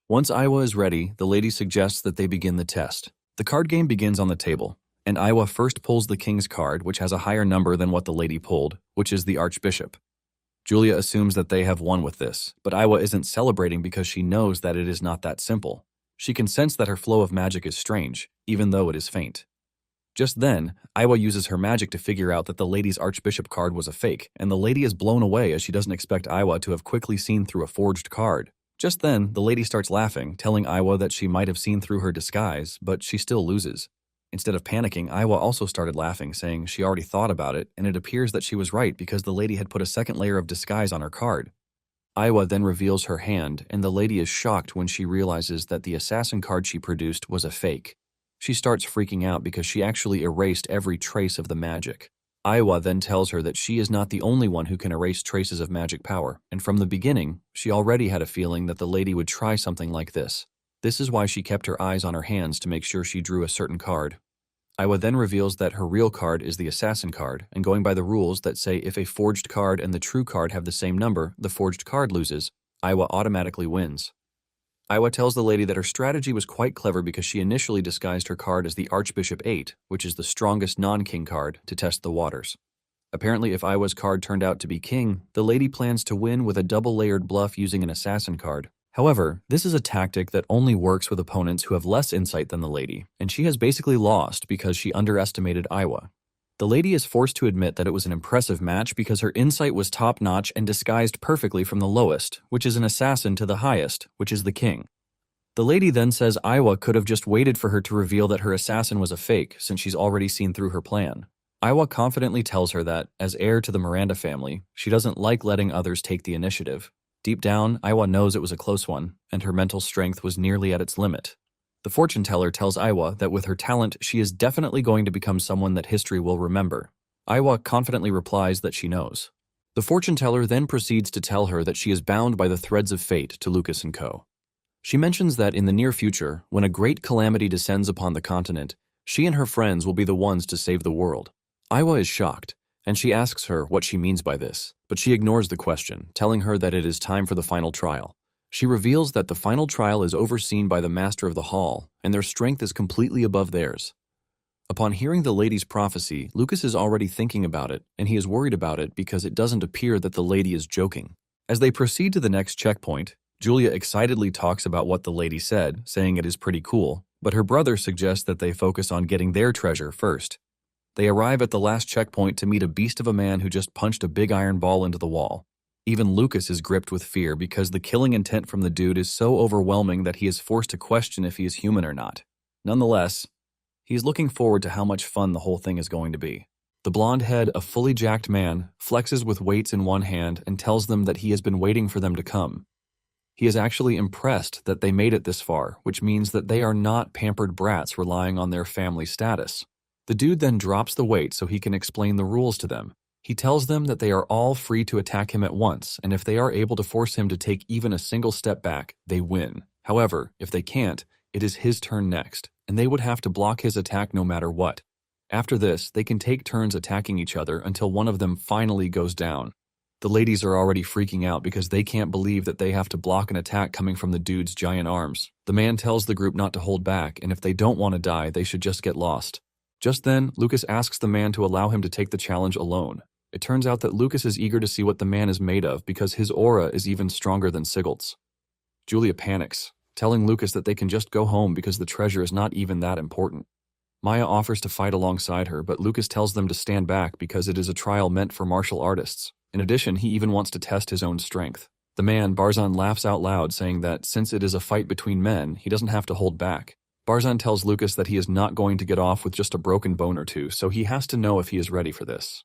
[SPEAKER 1] Once Iowa is ready, the lady suggests that they begin the test. The card game begins on the table, and Iowa first pulls the king's card, which has a higher number than what the lady pulled, which is the archbishop. Julia assumes that they have won with this, but Iowa isn't celebrating because she knows that it is not that simple. She can sense that her flow of magic is strange, even though it is faint. Just then, Iowa uses her magic to figure out that the lady's archbishop card was a fake, and the lady is blown away as she doesn't expect Iowa to have quickly seen through a forged card. Just then, the lady starts laughing, telling Iowa that she might have seen through her disguise, but she still loses. Instead of panicking, Iowa also started laughing, saying she already thought about it, and it appears that she was right because the lady had put a second layer of disguise on her card. Iowa then reveals her hand, and the lady is shocked when she realizes that the assassin card she produced was a fake. She starts freaking out because she actually erased every trace of the magic. Iowa then tells her that she is not the only one who can erase traces of magic power, and from the beginning, she already had a feeling that the lady would try something like this. This is why she kept her eyes on her hands to make sure she drew a certain card. Iowa then reveals that her real card is the assassin card, and going by the rules that say if a forged card and the true card have the same number, the forged card loses, Iowa automatically wins. Iowa tells the lady that her strategy was quite clever because she initially disguised her card as the Archbishop 8, which is the strongest non-king card, to test the waters. Apparently, if Iowa's card turned out to be king, the lady plans to win with a double-layered bluff using an assassin card. However, this is a tactic that only works with opponents who have less insight than the lady, and she has basically lost because she underestimated Iowa. The lady is forced to admit that it was an impressive match because her insight was top-notch and disguised perfectly from the lowest, which is an assassin, to the highest, which is the king. The lady then says Iowa could have just waited for her to reveal that her assassin was a fake since she's already seen through her plan. Iowa confidently tells her that, as heir to the Miranda family, she doesn't like letting others take the initiative. Deep down, Iowa knows it was a close one, and her mental strength was nearly at its limit. The fortune teller tells Iowa that with her talent, she is definitely going to become someone that history will remember. Iowa confidently replies that she knows. The fortune teller then proceeds to tell her that she is bound by the threads of fate to Lucas & Co. She mentions that in the near future, when a great calamity descends upon the continent, she and her friends will be the ones to save the world. Iowa is shocked, and she asks her what she means by this, but she ignores the question, telling her that it is time for the final trial. She reveals that the final trial is overseen by the master of the hall, and their strength is completely above theirs. Upon hearing the lady's prophecy, Lucas is already thinking about it, and he is worried about it because it doesn't appear that the lady is joking. As they proceed to the next checkpoint, Julia excitedly talks about what the lady said, saying it is pretty cool, but her brother suggests that they focus on getting their treasure first. They arrive at the last checkpoint to meet a beast of a man who just punched a big iron ball into the wall. Even Lucas is gripped with fear because the killing intent from the dude is so overwhelming that he is forced to question if he is human or not. Nonetheless, he is looking forward to how much fun the whole thing is going to be. The blonde-head, a fully jacked man, flexes with weights in one hand and tells them that he has been waiting for them to come. He is actually impressed that they made it this far, which means that they are not pampered brats relying on their family status. The dude then drops the weight so he can explain the rules to them. He tells them that they are all free to attack him at once, and if they are able to force him to take even a single step back, they win. However, if they can't, it is his turn next, and they would have to block his attack no matter what. After this, they can take turns attacking each other until one of them finally goes down. The ladies are already freaking out because they can't believe that they have to block an attack coming from the dude's giant arms. The man tells the group not to hold back, and if they don't want to die, they should just get lost. Just then, Lucas asks the man to allow him to take the challenge alone. It turns out that Lucas is eager to see what the man is made of because his aura is even stronger than Sigild's. Julia panics, telling Lucas that they can just go home because the treasure is not even that important. Maya offers to fight alongside her, but Lucas tells them to stand back because it is a trial meant for martial artists. In addition, he even wants to test his own strength. The man, Barzan, laughs out loud, saying that since it is a fight between men, he doesn't have to hold back. Barzan tells Lucas that he is not going to get off with just a broken bone or two, so he has to know if he is ready for this.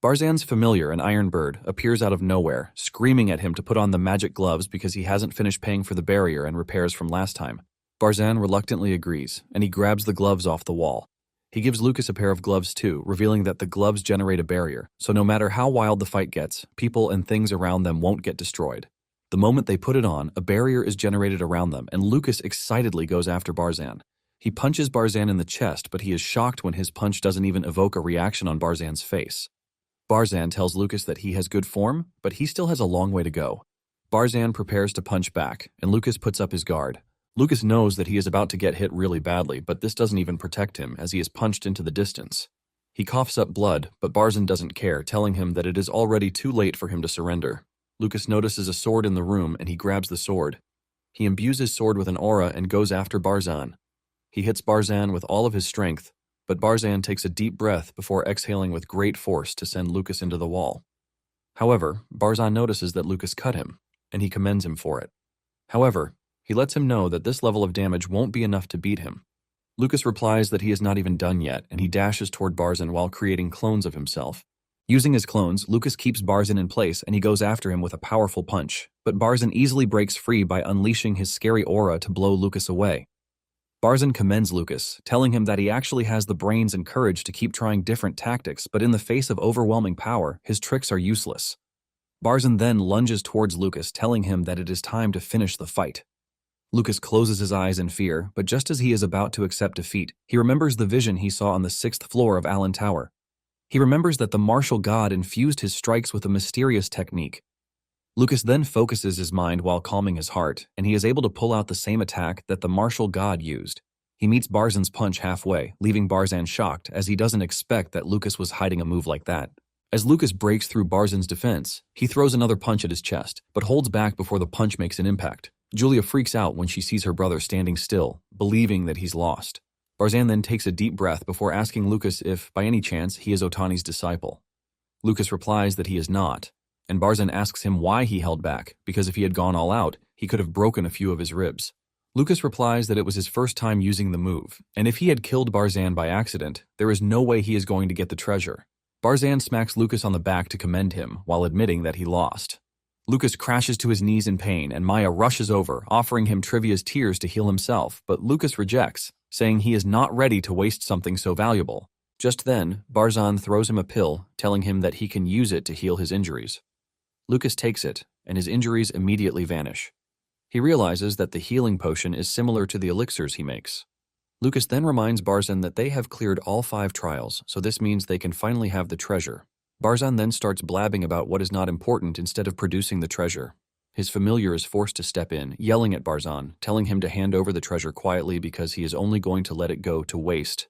[SPEAKER 1] Barzan's familiar, an iron bird, appears out of nowhere, screaming at him to put on the magic gloves because he hasn't finished paying for the barrier and repairs from last time. Barzan reluctantly agrees, and he grabs the gloves off the wall. He gives Lucas a pair of gloves too, revealing that the gloves generate a barrier, so no matter how wild the fight gets, people and things around them won't get destroyed. The moment they put it on, a barrier is generated around them, and Lucas excitedly goes after Barzan. He punches Barzan in the chest, but he is shocked when his punch doesn't even evoke a reaction on Barzan's face. Barzan tells Lucas that he has good form, but he still has a long way to go. Barzan prepares to punch back, and Lucas puts up his guard. Lucas knows that he is about to get hit really badly, but this doesn't even protect him as he is punched into the distance. He coughs up blood, but Barzan doesn't care, telling him that it is already too late for him to surrender. Lucas notices a sword in the room and he grabs the sword. He imbues his sword with an aura and goes after Barzan. He hits Barzan with all of his strength, but Barzan takes a deep breath before exhaling with great force to send Lucas into the wall. However, Barzan notices that Lucas cut him, and he commends him for it. However, he lets him know that this level of damage won't be enough to beat him. Lucas replies that he is not even done yet, and he dashes toward Barzan while creating clones of himself. Using his clones, Lucas keeps Barzan in place and he goes after him with a powerful punch, but Barzan easily breaks free by unleashing his scary aura to blow Lucas away. Barzan commends Lucas, telling him that he actually has the brains and courage to keep trying different tactics, but in the face of overwhelming power, his tricks are useless. Barzan then lunges towards Lucas, telling him that it is time to finish the fight. Lucas closes his eyes in fear, but just as he is about to accept defeat, he remembers the vision he saw on the 6th floor of Allen Tower. He remembers that the martial god infused his strikes with a mysterious technique. Lucas then focuses his mind while calming his heart, and he is able to pull out the same attack that the martial god used. He meets Barzan's punch halfway, leaving Barzan shocked as he doesn't expect that Lucas was hiding a move like that. As Lucas breaks through Barzan's defense, he throws another punch at his chest, but holds back before the punch makes an impact. Julia freaks out when she sees her brother standing still, believing that he's lost. Barzan then takes a deep breath before asking Lucas if, by any chance, he is Otani's disciple. Lucas replies that he is not, and Barzan asks him why he held back, because if he had gone all out, he could have broken a few of his ribs. Lucas replies that it was his first time using the move, and if he had killed Barzan by accident, there is no way he is going to get the treasure. Barzan smacks Lucas on the back to commend him, while admitting that he lost. Lucas crashes to his knees in pain, and Maya rushes over, offering him Trivia's tears to heal himself, but Lucas rejects, saying he is not ready to waste something so valuable. Just then, Barzan throws him a pill, telling him that he can use it to heal his injuries. Lucas takes it, and his injuries immediately vanish. He realizes that the healing potion is similar to the elixirs he makes. Lucas then reminds Barzan that they have cleared all 5 trials, so this means they can finally have the treasure. Barzan then starts blabbing about what is not important instead of producing the treasure. His familiar is forced to step in, yelling at Barzan, telling him to hand over the treasure quietly because he is only going to let it go to waste.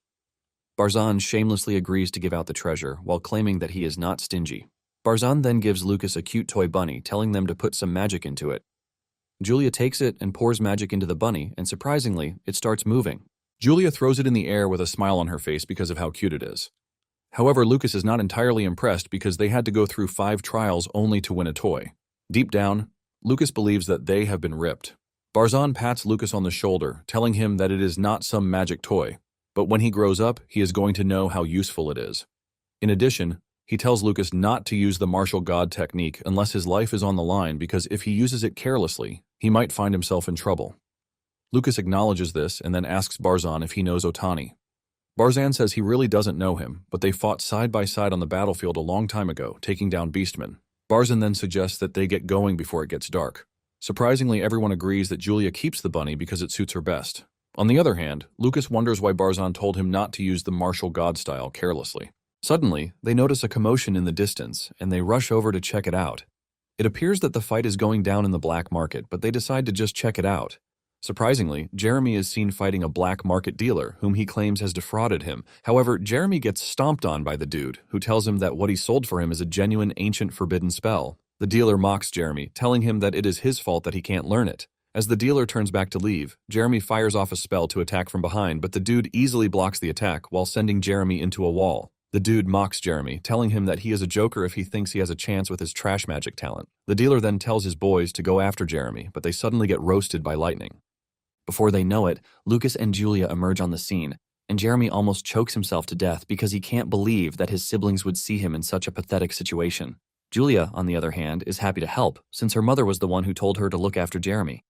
[SPEAKER 1] Barzan shamelessly agrees to give out the treasure, while claiming that he is not stingy. Barzan then gives Lucas a cute toy bunny, telling them to put some magic into it. Julia takes it and pours magic into the bunny, and surprisingly, it starts moving. Julia throws it in the air with a smile on her face because of how cute it is. However, Lucas is not entirely impressed because they had to go through 5 trials only to win a toy. Deep down, Lucas believes that they have been ripped. Barzan pats Lucas on the shoulder, telling him that it is not some magic toy, but when he grows up, he is going to know how useful it is. In addition, he tells Lucas not to use the martial god technique unless his life is on the line because if he uses it carelessly, he might find himself in trouble. Lucas acknowledges this and then asks Barzan if he knows Otani. Barzan says he really doesn't know him, but they fought side by side on the battlefield a long time ago, taking down beastmen. Barzan then suggests that they get going before it gets dark. Surprisingly, everyone agrees that Julia keeps the bunny because it suits her best. On the other hand, Lucas wonders why Barzan told him not to use the martial god style carelessly. Suddenly, they notice a commotion in the distance, and they rush over to check it out. It appears that the fight is going down in the black market, but they decide to just check it out. Surprisingly, Jeremy is seen fighting a black market dealer, whom he claims has defrauded him. However, Jeremy gets stomped on by the dude, who tells him that what he sold for him is a genuine ancient forbidden spell. The dealer mocks Jeremy, telling him that it is his fault that he can't learn it. As the dealer turns back to leave, Jeremy fires off a spell to attack from behind, but the dude easily blocks the attack while sending Jeremy into a wall. The dude mocks Jeremy, telling him that he is a joker if he thinks he has a chance with his trash magic talent. The dealer then tells his boys to go after Jeremy, but they suddenly get roasted by lightning. Before they know it, Lucas and Julia emerge on the scene, and Jeremy almost chokes himself to death because he can't believe that his siblings would see him in such a pathetic situation. Julia, on the other hand, is happy to help, since her mother was the one who told her to look after Jeremy.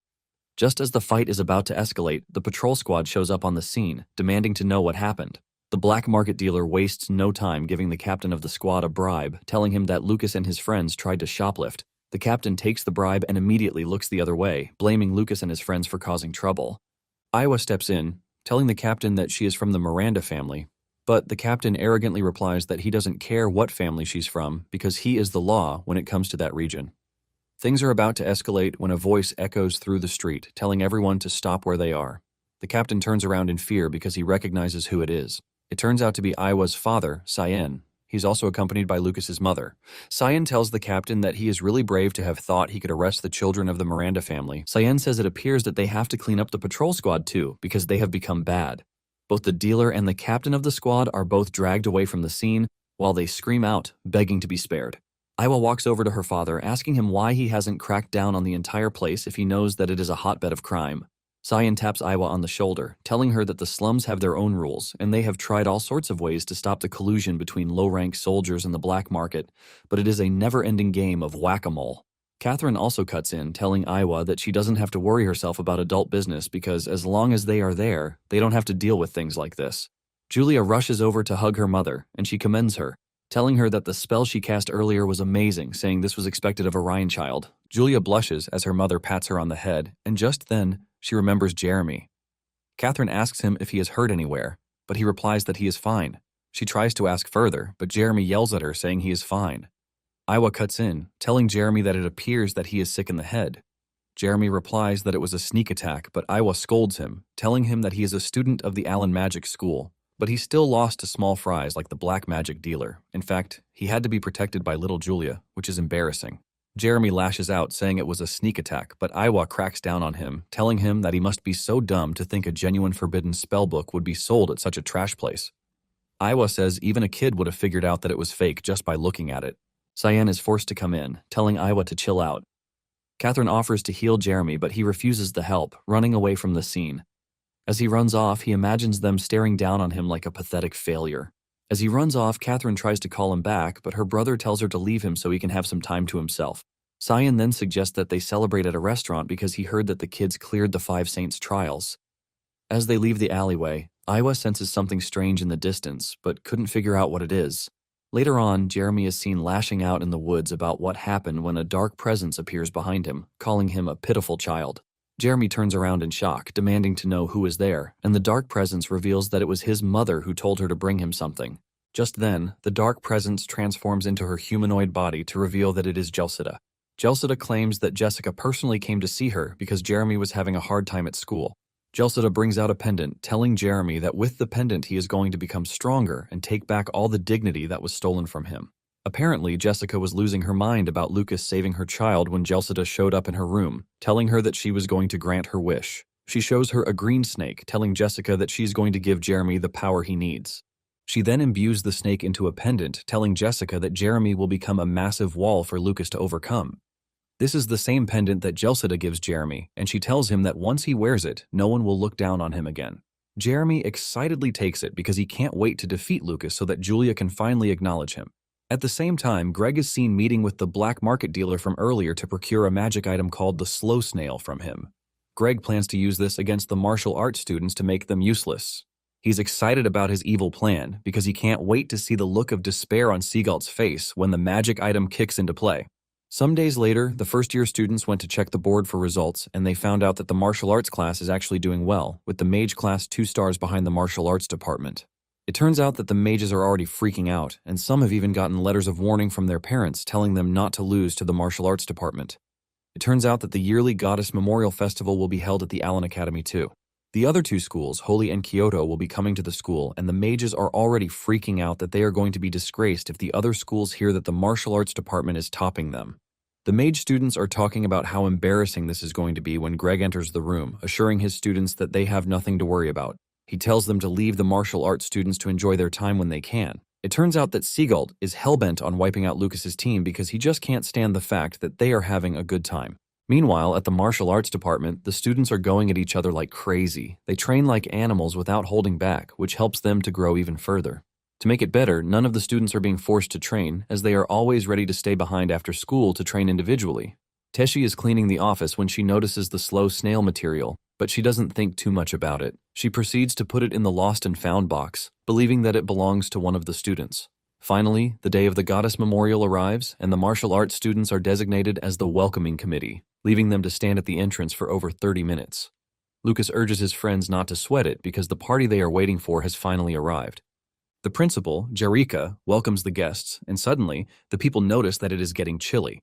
[SPEAKER 1] Just as the fight is about to escalate, the patrol squad shows up on the scene, demanding to know what happened. The black market dealer wastes no time giving the captain of the squad a bribe, telling him that Lucas and his friends tried to shoplift. The captain takes the bribe and immediately looks the other way, blaming Lucas and his friends for causing trouble. Iowa steps in, telling the captain that she is from the Miranda family, but the captain arrogantly replies that he doesn't care what family she's from because he is the law when it comes to that region. Things are about to escalate when a voice echoes through the street, telling everyone to stop where they are. The captain turns around in fear because he recognizes who it is. It turns out to be Iowa's father, Cyan. He's also accompanied by Lucas's mother. Cyan tells the captain that he is really brave to have thought he could arrest the children of the Miranda family. Cyan says it appears that they have to clean up the patrol squad too, because they have become bad. Both the dealer and the captain of the squad are both dragged away from the scene, while they scream out, begging to be spared. Iowa walks over to her father, asking him why he hasn't cracked down on the entire place if he knows that it is a hotbed of crime. Cyan taps Iowa on the shoulder, telling her that the slums have their own rules, and they have tried all sorts of ways to stop the collusion between low-rank soldiers and the black market, but it is a never-ending game of whack-a-mole. Catherine also cuts in, telling Iowa that she doesn't have to worry herself about adult business because as long as they are there, they don't have to deal with things like this. Julia rushes over to hug her mother, and she commends her, telling her that the spell she cast earlier was amazing, saying this was expected of a Ryan child. Julia blushes as her mother pats her on the head, and just then, she remembers Jeremy. Catherine asks him if he is hurt anywhere, but he replies that he is fine. She tries to ask further, but Jeremy yells at her saying he is fine. Iowa cuts in, telling Jeremy that it appears that he is sick in the head. Jeremy replies that it was a sneak attack, but Iowa scolds him, telling him that he is a student of the Allen Magic School, but he still lost to small fries like the black magic dealer. In fact, he had to be protected by little Julia, which is embarrassing. Jeremy lashes out, saying it was a sneak attack, but Iowa cracks down on him, telling him that he must be so dumb to think a genuine forbidden spellbook would be sold at such a trash place. Iowa says even a kid would have figured out that it was fake just by looking at it. Cyan is forced to come in, telling Iowa to chill out. Catherine offers to heal Jeremy, but he refuses the help, running away from the scene. As he runs off, he imagines them staring down on him like a pathetic failure. As he runs off, Catherine tries to call him back, but her brother tells her to leave him so he can have some time to himself. Cyan then suggests that they celebrate at a restaurant because he heard that the kids cleared the Five Saints trials. As they leave the alleyway, Iowa senses something strange in the distance, but couldn't figure out what it is. Later on, Jeremy is seen lashing out in the woods about what happened when a dark presence appears behind him, calling him a pitiful child. Jeremy turns around in shock, demanding to know who is there, and the dark presence reveals that it was his mother who told her to bring him something. Just then, the dark presence transforms into her humanoid body to reveal that it is Jelsida. Jelsida claims that Jessica personally came to see her because Jeremy was having a hard time at school. Jelsida brings out a pendant, telling Jeremy that with the pendant he is going to become stronger and take back all the dignity that was stolen from him. Apparently, Jessica was losing her mind about Lucas saving her child when Jelsida showed up in her room, telling her that she was going to grant her wish. She shows her a green snake, telling Jessica that she's going to give Jeremy the power he needs. She then imbues the snake into a pendant, telling Jessica that Jeremy will become a massive wall for Lucas to overcome. This is the same pendant that Jelsida gives Jeremy, and she tells him that once he wears it, no one will look down on him again. Jeremy excitedly takes it because he can't wait to defeat Lucas so that Julia can finally acknowledge him. At the same time, Greg is seen meeting with the black market dealer from earlier to procure a magic item called the Slow Snail from him. Greg plans to use this against the martial arts students to make them useless. He's excited about his evil plan because he can't wait to see the look of despair on Seagalt's face when the magic item kicks into play. Some days later, the first-year students went to check the board for results, and they found out that the martial arts class is actually doing well, with the mage class 2 stars behind the martial arts department. It turns out that the mages are already freaking out, and some have even gotten letters of warning from their parents telling them not to lose to the martial arts department. It turns out that the yearly Goddess Memorial Festival will be held at the Allen Academy too. The other 2 schools, Holy and Kyoto, will be coming to the school, and the mages are already freaking out that they are going to be disgraced if the other schools hear that the martial arts department is topping them. The mage students are talking about how embarrassing this is going to be when Greg enters the room, assuring his students that they have nothing to worry about. He tells them to leave the martial arts students to enjoy their time when they can. It turns out that Siegald is hellbent on wiping out Lucas's team because he just can't stand the fact that they are having a good time. Meanwhile, at the martial arts department, the students are going at each other like crazy. They train like animals without holding back, which helps them to grow even further. To make it better, none of the students are being forced to train, as they are always ready to stay behind after school to train individually. Teshi is cleaning the office when she notices the slow snail material, but she doesn't think too much about it. She proceeds to put it in the lost and found box, believing that it belongs to one of the students. Finally, the day of the Goddess Memorial arrives, and the martial arts students are designated as the welcoming committee, leaving them to stand at the entrance for over 30 minutes. Lucas urges his friends not to sweat it because the party they are waiting for has finally arrived. The principal, Jerika, welcomes the guests, and suddenly, the people notice that it is getting chilly.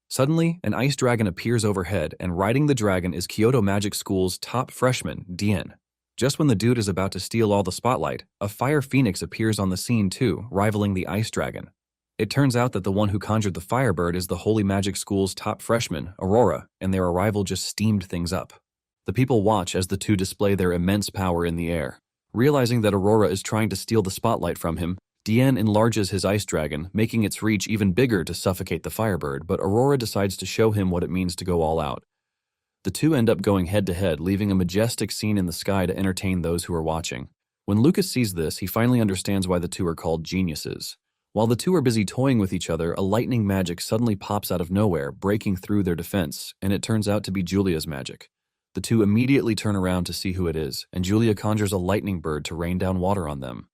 [SPEAKER 1] Suddenly, an ice dragon appears overhead, and riding the dragon is Kyoto Magic School's top freshman, Dien. Just when the dude is about to steal all the spotlight, a fire phoenix appears on the scene too, rivaling the ice dragon. It turns out that the one who conjured the firebird is the Holy Magic School's top freshman, Aurora, and their arrival just steamed things up. The people watch as the two display their immense power in the air. Realizing that Aurora is trying to steal the spotlight from him, Dien enlarges his ice dragon, making its reach even bigger to suffocate the firebird, but Aurora decides to show him what it means to go all out. The two end up going head-to-head, leaving a majestic scene in the sky to entertain those who are watching. When Lucas sees this, he finally understands why the two are called geniuses. While the two are busy toying with each other, a lightning magic suddenly pops out of nowhere, breaking through their defense, and it turns out to be Julia's magic. The two immediately turn around to see who it is, and Julia conjures a lightning bird to rain down water on them.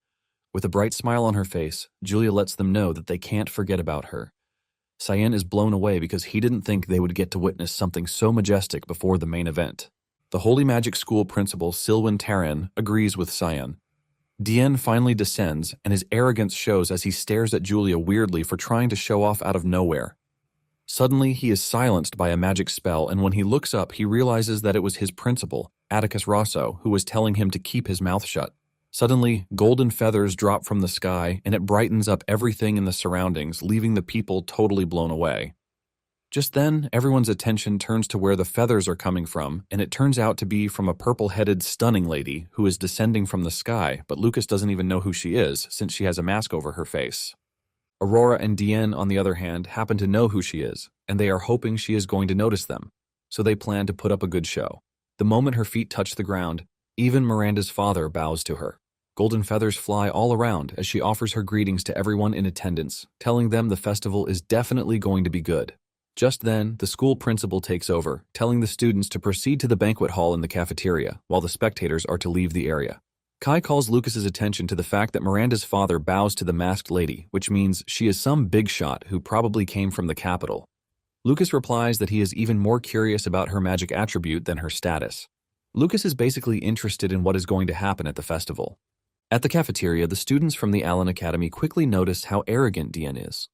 [SPEAKER 1] With a bright smile on her face, Julia lets them know that they can't forget about her. Cyan is blown away because he didn't think they would get to witness something so majestic before the main event. The Holy Magic School principal, Silwyn Taran, agrees with Cyan. Dien finally descends, and his arrogance shows as he stares at Julia weirdly for trying to show off out of nowhere. Suddenly, he is silenced by a magic spell, and when he looks up, he realizes that it was his principal, Atticus Rosso, who was telling him to keep his mouth shut. Suddenly, golden feathers drop from the sky, and it brightens up everything in the surroundings, leaving the people totally blown away. Just then, everyone's attention turns to where the feathers are coming from, and it turns out to be from a purple-headed stunning lady who is descending from the sky, but Lucas doesn't even know who she is, since she has a mask over her face. Aurora and Dien, on the other hand, happen to know who she is, and they are hoping she is going to notice them, so they plan to put up a good show. The moment her feet touch the ground, even Miranda's father bows to her. Golden feathers fly all around as she offers her greetings to everyone in attendance, telling them the festival is definitely going to be good. Just then, the school principal takes over, telling the students to proceed to the banquet hall in the cafeteria, while the spectators are to leave the area. Kai calls Lucas's attention to the fact that Miranda's father bows to the masked lady, which means she is some big shot who probably came from the capital. Lucas replies that he is even more curious about her magic attribute than her status. Lucas is basically interested in what is going to happen at the festival. At the cafeteria, the students from the Allen Academy quickly notice how arrogant Dien is.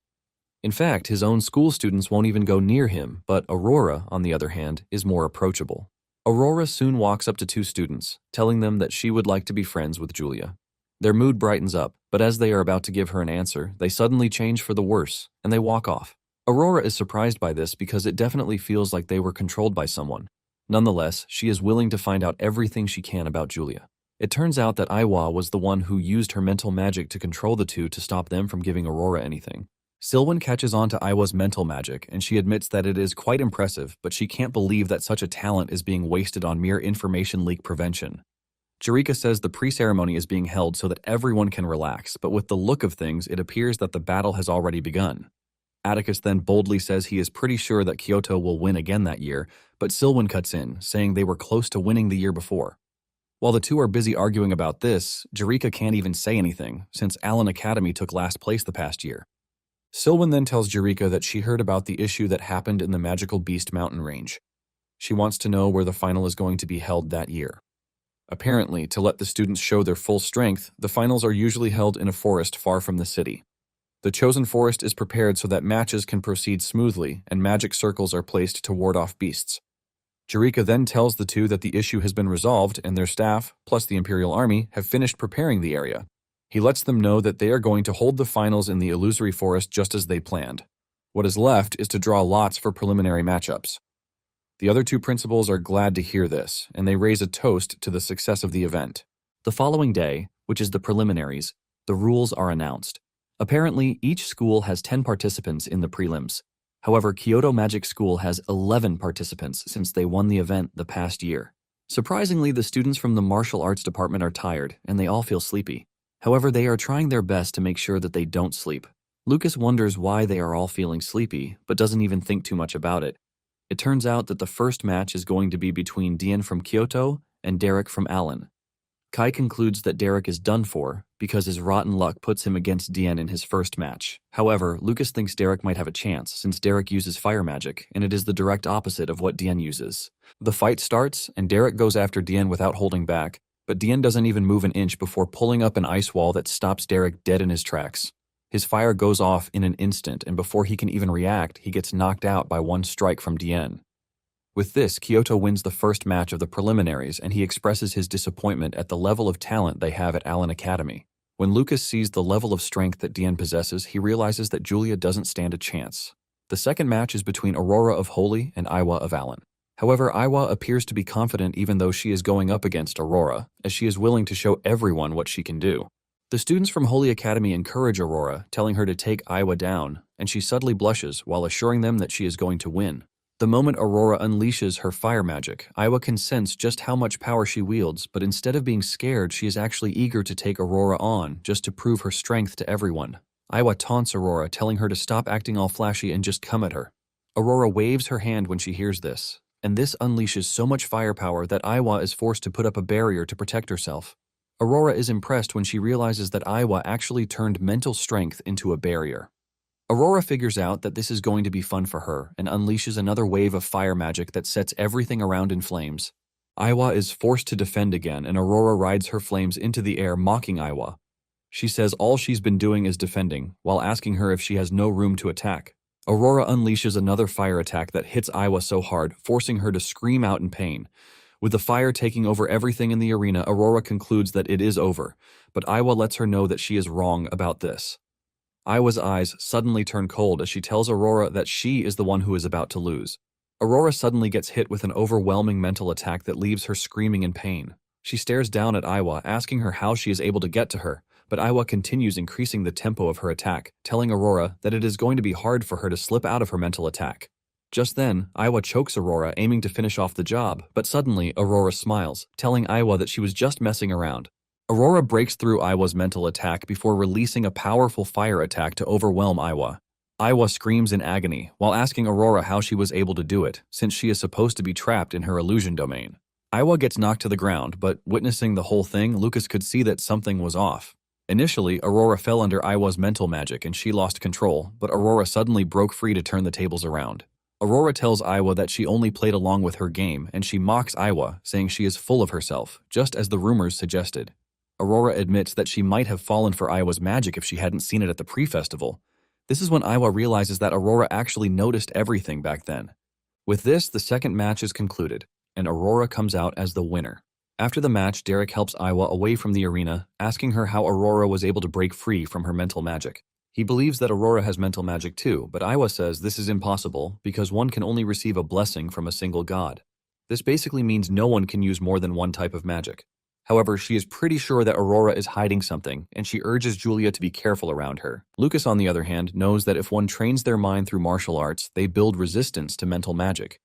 [SPEAKER 1] In fact, his own school students won't even go near him, but Aurora, on the other hand, is more approachable. Aurora soon walks up to two students, telling them that she would like to be friends with Julia. Their mood brightens up, but as they are about to give her an answer, they suddenly change for the worse, and they walk off. Aurora is surprised by this because it definitely feels like they were controlled by someone. Nonetheless, she is willing to find out everything she can about Julia. It turns out that Iwa was the one who used her mental magic to control the two to stop them from giving Aurora anything. Silwyn catches on to Iwa's mental magic, and she admits that it is quite impressive, but she can't believe that such a talent is being wasted on mere information leak prevention. Jerika says the pre-ceremony is being held so that everyone can relax, but with the look of things, it appears that the battle has already begun. Atticus then boldly says he is pretty sure that Kyoto will win again that year, but Silwyn cuts in, saying they were close to winning the year before. While the two are busy arguing about this, Jerika can't even say anything, since Allen Academy took last place the past year. Sylvan then tells Eureka that she heard about the issue that happened in the Magical Beast mountain range. She wants to know where the final is going to be held that year. Apparently, to let the students show their full strength, the finals are usually held in a forest far from the city. The chosen forest is prepared so that matches can proceed smoothly and magic circles are placed to ward off beasts. Eureka then tells the two that the issue has been resolved and their staff, plus the Imperial Army, have finished preparing the area. He lets them know that they are going to hold the finals in the illusory forest just as they planned. What is left is to draw lots for preliminary matchups. The other two principals are glad to hear this, and they raise a toast to the success of the event. The following day, which is the preliminaries, the rules are announced. Apparently, each school has 10 participants in the prelims. However, Kyoto Magic School has 11 participants since they won the event the past year. Surprisingly, the students from the martial arts department are tired, and they all feel sleepy. However, they are trying their best to make sure that they don't sleep. Lucas wonders why they are all feeling sleepy, but doesn't even think too much about it. It turns out that the first match is going to be between Dian from Kyoto and Derek from Allen. Kai concludes that Derek is done for because his rotten luck puts him against Dian in his first match. However, Lucas thinks Derek might have a chance since Derek uses fire magic, and it is the direct opposite of what Dian uses. The fight starts, and Derek goes after Dian without holding back, but Dian doesn't even move an inch before pulling up an ice wall that stops Derek dead in his tracks. His fire goes off in an instant, and before he can even react, he gets knocked out by one strike from Dian. With this, Kyoto wins the first match of the preliminaries, and he expresses his disappointment at the level of talent they have at Allen Academy. When Lucas sees the level of strength that Dian possesses, he realizes that Julia doesn't stand a chance. The second match is between Aurora of Holy and Iwa of Allen. However, Iwa appears to be confident even though she is going up against Aurora, as she is willing to show everyone what she can do. The students from Holy Academy encourage Aurora, telling her to take Iwa down, and she subtly blushes while assuring them that she is going to win. The moment Aurora unleashes her fire magic, Iwa can sense just how much power she wields, but instead of being scared, she is actually eager to take Aurora on, just to prove her strength to everyone. Iwa taunts Aurora, telling her to stop acting all flashy and just come at her. Aurora waves her hand when she hears this, and this unleashes so much firepower that Iwa is forced to put up a barrier to protect herself. Aurora is impressed when she realizes that Iwa actually turned mental strength into a barrier. Aurora figures out that this is going to be fun for her and unleashes another wave of fire magic that sets everything around in flames. Iwa is forced to defend again, and Aurora rides her flames into the air, mocking Iwa. She says all she's been doing is defending, while asking her if she has no room to attack. Aurora unleashes another fire attack that hits Iwa so hard, forcing her to scream out in pain. With the fire taking over everything in the arena, Aurora concludes that it is over, but Iwa lets her know that she is wrong about this. Iwa's eyes suddenly turn cold as she tells Aurora that she is the one who is about to lose. Aurora suddenly gets hit with an overwhelming mental attack that leaves her screaming in pain. She stares down at Iwa, asking her how she is able to get to her, but Iwa continues increasing the tempo of her attack, telling Aurora that it is going to be hard for her to slip out of her mental attack. Just then, Iwa chokes Aurora, aiming to finish off the job, but suddenly Aurora smiles, telling Iwa that she was just messing around. Aurora breaks through Iwa's mental attack before releasing a powerful fire attack to overwhelm Iwa. Iwa screams in agony while asking Aurora how she was able to do it, since she is supposed to be trapped in her illusion domain. Iwa gets knocked to the ground, but witnessing the whole thing, Lucas could see that something was off. Initially, Aurora fell under Iwa's mental magic and she lost control, but Aurora suddenly broke free to turn the tables around. Aurora tells Iwa that she only played along with her game, and she mocks Iwa, saying she is full of herself, just as the rumors suggested. Aurora admits that she might have fallen for Iwa's magic if she hadn't seen it at the pre-festival. This is when Iwa realizes that Aurora actually noticed everything back then. With this, the second match is concluded, and Aurora comes out as the winner. After the match, Derek helps Iwa away from the arena, asking her how Aurora was able to break free from her mental magic. He believes that Aurora has mental magic too, but Iwa says this is impossible because one can only receive a blessing from a single god. This basically means no one can use more than one type of magic. However, she is pretty sure that Aurora is hiding something, and she urges Julia to be careful around her. Lucas, on the other hand, knows that if one trains their mind through martial arts, they build resistance to mental magic.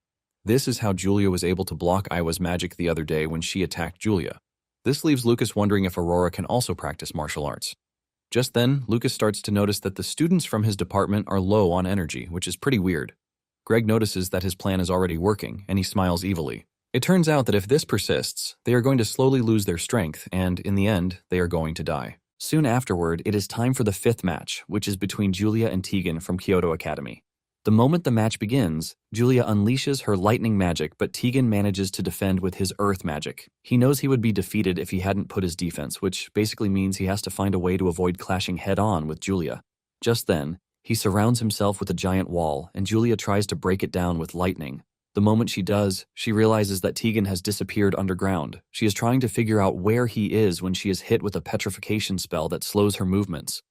[SPEAKER 1] This is how Julia was able to block Iwa's magic the other day when she attacked Julia. This leaves Lucas wondering if Aurora can also practice martial arts. Just then, Lucas starts to notice that the students from his department are low on energy, which is pretty weird. Greg notices that his plan is already working, and he smiles evilly. It turns out that if this persists, they are going to slowly lose their strength, and in the end, they are going to die. Soon afterward, it is time for the fifth match, which is between Julia and Tegan from Kyoto Academy. The moment the match begins, Julia unleashes her lightning magic, but Tegan manages to defend with his earth magic. He knows he would be defeated if he hadn't put his defense, which basically means he has to find a way to avoid clashing head-on with Julia. Just then, he surrounds himself with a giant wall, and Julia tries to break it down with lightning. The moment she does, she realizes that Tegan has disappeared underground. She is trying to figure out where he is when she is hit with a petrification spell that slows her movements.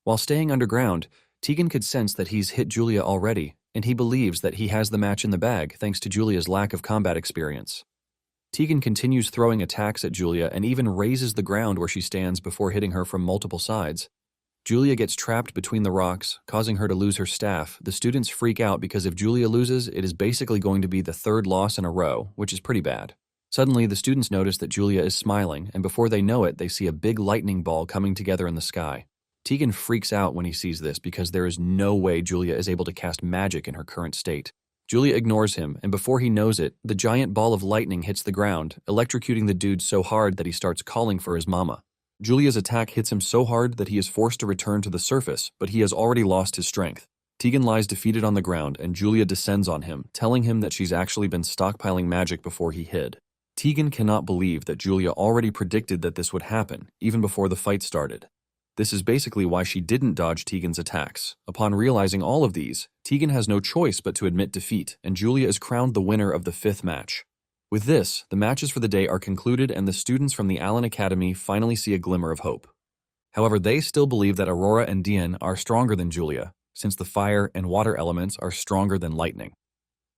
[SPEAKER 1] While staying underground, Tegan could sense that he's hit Julia already, and he believes that he has the match in the bag thanks to Julia's lack of combat experience. Tegan continues throwing attacks at Julia and even raises the ground where she stands before hitting her from multiple sides. Julia gets trapped between the rocks, causing her to lose her staff. The students freak out because if Julia loses, it is basically going to be the third loss in a row, which is pretty bad. Suddenly, the students notice that Julia is smiling, and before they know it, they see a big lightning ball coming together in the sky. Tegan freaks out when he sees this because there is no way Julia is able to cast magic in her current state. Julia ignores him, and before he knows it, the giant ball of lightning hits the ground, electrocuting the dude so hard that he starts calling for his mama. Julia's attack hits him so hard that he is forced to return to the surface, but he has already lost his strength. Tegan lies defeated on the ground, and Julia descends on him, telling him that she's actually been stockpiling magic before he hid. Tegan cannot believe that Julia already predicted that this would happen, even before the fight started. This is basically why she didn't dodge Tegan's attacks. Upon realizing all of these, Tegan has no choice but to admit defeat, and Julia is crowned the winner of the fifth match. With this, the matches for the day are concluded and the students from the Allen Academy finally see a glimmer of hope. However, they still believe that Aurora and Dian are stronger than Julia, since the fire and water elements are stronger than lightning.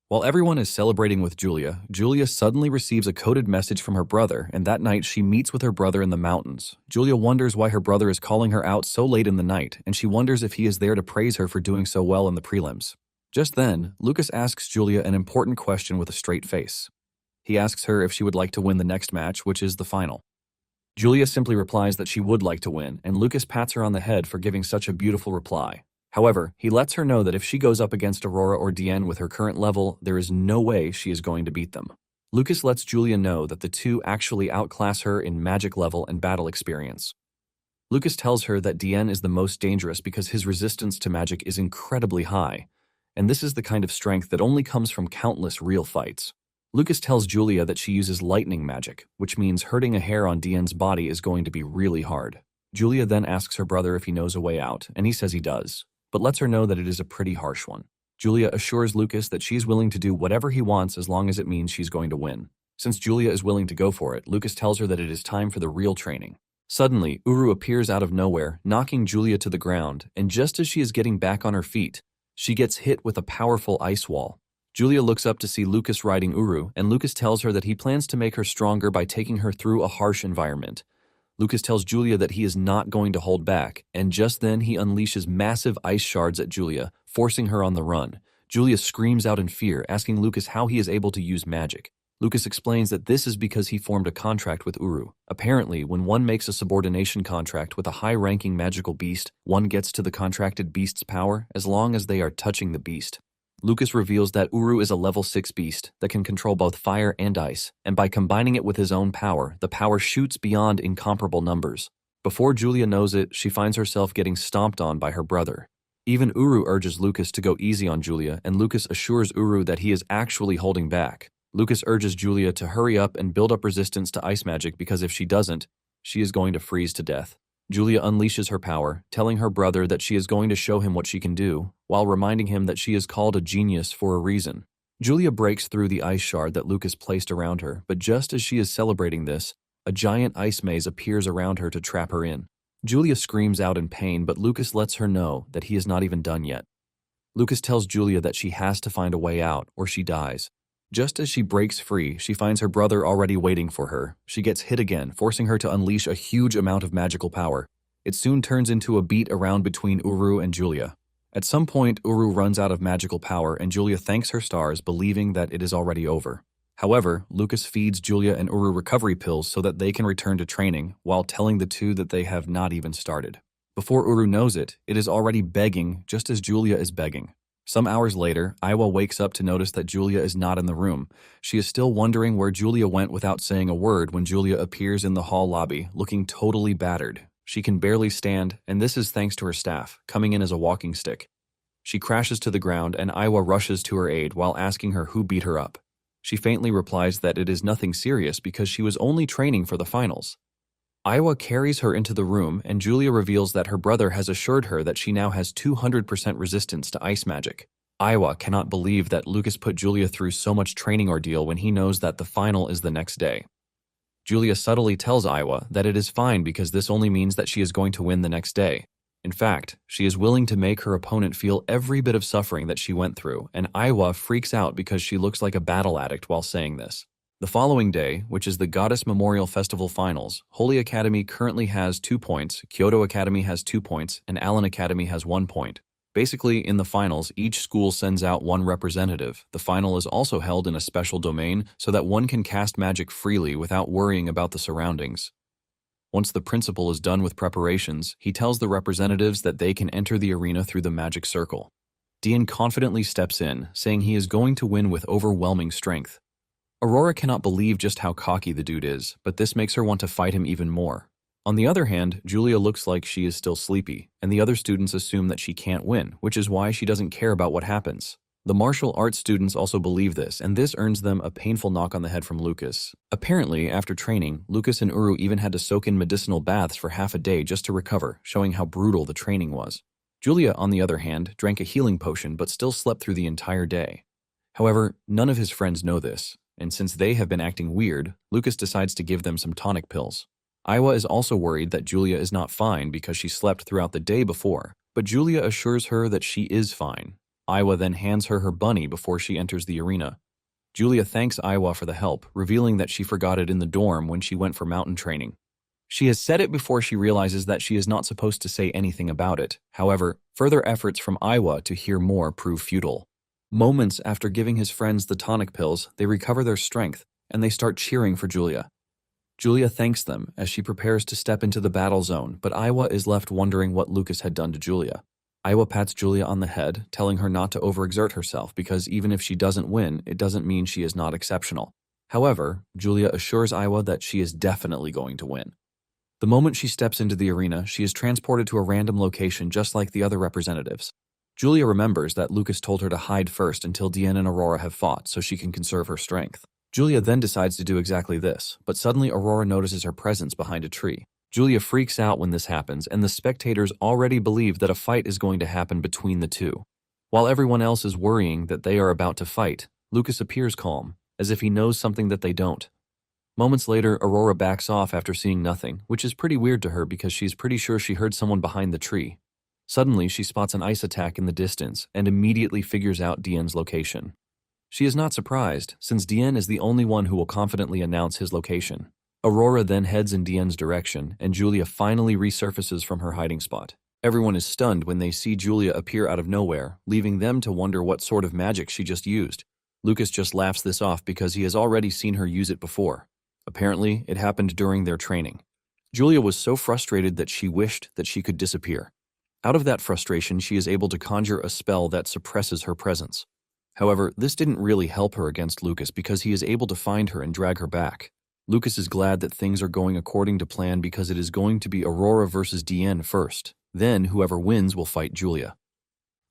[SPEAKER 1] While everyone is celebrating with Julia, Julia suddenly receives a coded message from her brother, and that night she meets with her brother in the mountains. Julia wonders why her brother is calling her out so late in the night, and she wonders if he is there to praise her for doing so well in the prelims. Just then, Lucas asks Julia an important question with a straight face. He asks her if she would like to win the next match, which is the final. Julia simply replies that she would like to win, and Lucas pats her on the head for giving such a beautiful reply. However, he lets her know that if she goes up against Aurora or Dian with her current level, there is no way she is going to beat them. Lucas lets Julia know that the two actually outclass her in magic level and battle experience. Lucas tells her that Dian is the most dangerous because his resistance to magic is incredibly high, and this is the kind of strength that only comes from countless real fights. Lucas tells Julia that she uses lightning magic, which means hurting a hair on Dian's body is going to be really hard. Julia then asks her brother if he knows a way out, and he says he does, but lets her know that it is a pretty harsh one. Julia assures Lucas that she's willing to do whatever he wants as long as it means she's going to win. Since Julia is willing to go for it, Lucas tells her that it is time for the real training. Suddenly, Uru appears out of nowhere, knocking Julia to the ground, and just as she is getting back on her feet, she gets hit with a powerful ice wall. Julia looks up to see Lucas riding Uru, and Lucas tells her that he plans to make her stronger by taking her through a harsh environment. Lucas tells Julia that he is not going to hold back, and just then he unleashes massive ice shards at Julia, forcing her on the run. Julia screams out in fear, asking Lucas how he is able to use magic. Lucas explains that this is because he formed a contract with Uru. Apparently, when one makes a subordination contract with a high-ranking magical beast, one gets to the contracted beast's power as long as they are touching the beast. Lucas reveals that Uru is a level 6 beast that can control both fire and ice, and by combining it with his own power, the power shoots beyond incomparable numbers. Before Julia knows it, she finds herself getting stomped on by her brother. Even Uru urges Lucas to go easy on Julia, and Lucas assures Uru that he is actually holding back. Lucas urges Julia to hurry up and build up resistance to ice magic because if she doesn't, she is going to freeze to death. Julia unleashes her power, telling her brother that she is going to show him what she can do, while reminding him that she is called a genius for a reason. Julia breaks through the ice shard that Lucas placed around her, but just as she is celebrating this, a giant ice maze appears around her to trap her in. Julia screams out in pain, but Lucas lets her know that he is not even done yet. Lucas tells Julia that she has to find a way out, or she dies. Just as she breaks free, she finds her brother already waiting for her. She gets hit again, forcing her to unleash a huge amount of magical power. It soon turns into a beat around between Uru and Julia. At some point, Uru runs out of magical power, and Julia thanks her stars, believing that it is already over. However, Lucas feeds Julia and Uru recovery pills so that they can return to training, while telling the two that they have not even started. Before Uru knows it, it is already begging, just as Julia is begging. Some hours later, Iwa wakes up to notice that Julia is not in the room. She is still wondering where Julia went without saying a word when Julia appears in the hall lobby, looking totally battered. She can barely stand, and this is thanks to her staff, coming in as a walking stick. She crashes to the ground, and Aiwa rushes to her aid while asking her who beat her up. She faintly replies that it is nothing serious because she was only training for the finals. Aiwa carries her into the room, and Julia reveals that her brother has assured her that she now has 200% resistance to ice magic. Aiwa cannot believe that Lucas put Julia through so much training ordeal when he knows that the final is the next day. Julia subtly tells Aiwa that it is fine because this only means that she is going to win the next day. In fact, she is willing to make her opponent feel every bit of suffering that she went through, and Aiwa freaks out because she looks like a battle addict while saying this. The following day, which is the Goddess Memorial Festival Finals, Holy Academy currently has 2 points, Kyoto Academy has 2 points, and Allen Academy has 1 point. Basically, in the finals, each school sends out one representative. The final is also held in a special domain so that one can cast magic freely without worrying about the surroundings. Once the principal is done with preparations, he tells the representatives that they can enter the arena through the magic circle. Dian confidently steps in, saying he is going to win with overwhelming strength. Aurora cannot believe just how cocky the dude is, but this makes her want to fight him even more. On the other hand, Julia looks like she is still sleepy, and the other students assume that she can't win, which is why she doesn't care about what happens. The martial arts students also believe this, and this earns them a painful knock on the head from Lucas. Apparently, after training, Lucas and Uru even had to soak in medicinal baths for half a day just to recover, showing how brutal the training was. Julia, on the other hand, drank a healing potion but still slept through the entire day. However, none of his friends know this, and since they have been acting weird, Lucas decides to give them some tonic pills. Aiwa is also worried that Julia is not fine because she slept throughout the day before, but Julia assures her that she is fine. Aiwa then hands her her bunny before she enters the arena. Julia thanks Aiwa for the help, revealing that she forgot it in the dorm when she went for mountain training. She has said it before she realizes that she is not supposed to say anything about it. However, further efforts from Aiwa to hear more prove futile. Moments after giving his friends the tonic pills, they recover their strength, and they start cheering for Julia. Julia thanks them as she prepares to step into the battle zone, but Aiwa is left wondering what Lucas had done to Julia. Aiwa pats Julia on the head, telling her not to overexert herself because even if she doesn't win, it doesn't mean she is not exceptional. However, Julia assures Aiwa that she is definitely going to win. The moment she steps into the arena, she is transported to a random location just like the other representatives. Julia remembers that Lucas told her to hide first until Dian and Aurora have fought so she can conserve her strength. Julia then decides to do exactly this, but suddenly Aurora notices her presence behind a tree. Julia freaks out when this happens, and the spectators already believe that a fight is going to happen between the two. While everyone else is worrying that they are about to fight, Lucas appears calm, as if he knows something that they don't. Moments later, Aurora backs off after seeing nothing, which is pretty weird to her because she's pretty sure she heard someone behind the tree. Suddenly, she spots an ice attack in the distance and immediately figures out Dian's location. She is not surprised, since Dian is the only one who will confidently announce his location. Aurora then heads in Dian's direction, and Julia finally resurfaces from her hiding spot. Everyone is stunned when they see Julia appear out of nowhere, leaving them to wonder what sort of magic she just used. Lucas just laughs this off because he has already seen her use it before. Apparently, it happened during their training. Julia was so frustrated that she wished that she could disappear. Out of that frustration, she is able to conjure a spell that suppresses her presence. However, this didn't really help her against Lucas because he is able to find her and drag her back. Lucas is glad that things are going according to plan because it is going to be Aurora versus Dian first. Then, whoever wins will fight Julia.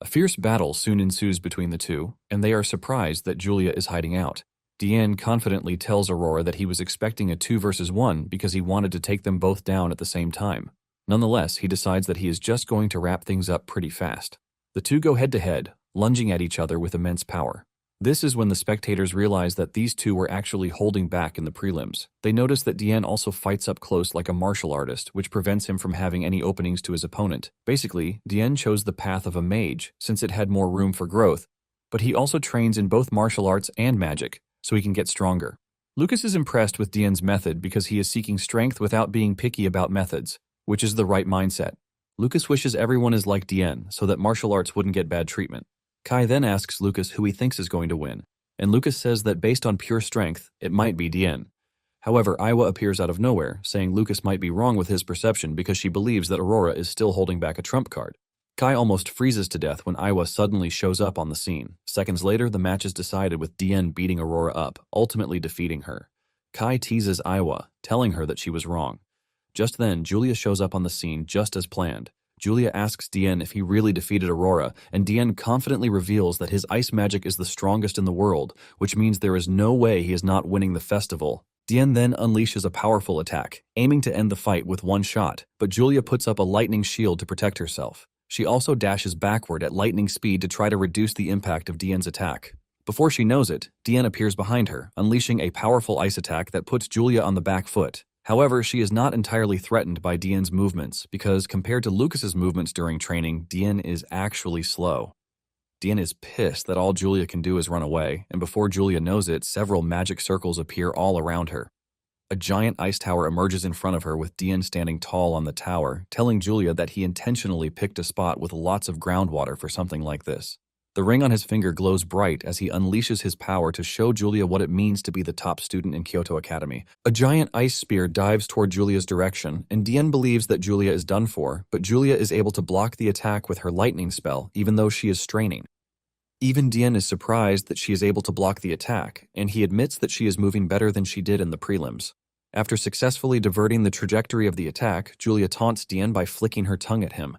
[SPEAKER 1] A fierce battle soon ensues between the two, and they are surprised that Julia is hiding out. Dian confidently tells Aurora that he was expecting a 2 versus 1 because he wanted to take them both down at the same time. Nonetheless, he decides that he is just going to wrap things up pretty fast. The two go head-to-head, lunging at each other with immense power. This is when the spectators realize that these two were actually holding back in the prelims. They notice that Dian also fights up close like a martial artist, which prevents him from having any openings to his opponent. Basically, Dian chose the path of a mage, since it had more room for growth, but he also trains in both martial arts and magic, so he can get stronger. Lucas is impressed with Dian's method because he is seeking strength without being picky about methods, which is the right mindset. Lucas wishes everyone is like Dian so that martial arts wouldn't get bad treatment. Kai then asks Lucas who he thinks is going to win, and Lucas says that based on pure strength, it might be Dian. However, Aiwa appears out of nowhere, saying Lucas might be wrong with his perception because she believes that Aurora is still holding back a trump card. Kai almost freezes to death when Aiwa suddenly shows up on the scene. Seconds later, the match is decided with Dian beating Aurora up, ultimately defeating her. Kai teases Aiwa, telling her that she was wrong. Just then, Julia shows up on the scene just as planned. Julia asks Dien if he really defeated Aurora, and Dien confidently reveals that his ice magic is the strongest in the world, which means there is no way he is not winning the festival. Dien then unleashes a powerful attack, aiming to end the fight with one shot, but Julia puts up a lightning shield to protect herself. She also dashes backward at lightning speed to try to reduce the impact of Dien's attack. Before she knows it, Dien appears behind her, unleashing a powerful ice attack that puts Julia on the back foot. However, she is not entirely threatened by Dien's movements because compared to Lucas's movements during training, Dien is actually slow. Dien is pissed that all Julia can do is run away, and before Julia knows it, several magic circles appear all around her. A giant ice tower emerges in front of her with Dien standing tall on the tower, telling Julia that he intentionally picked a spot with lots of groundwater for something like this. The ring on his finger glows bright as he unleashes his power to show Julia what it means to be the top student in Kyoto Academy. A giant ice spear dives toward Julia's direction, and Dien believes that Julia is done for, but Julia is able to block the attack with her lightning spell, even though she is straining. Even Dien is surprised that she is able to block the attack, and he admits that she is moving better than she did in the prelims. After successfully diverting the trajectory of the attack, Julia taunts Dien by flicking her tongue at him.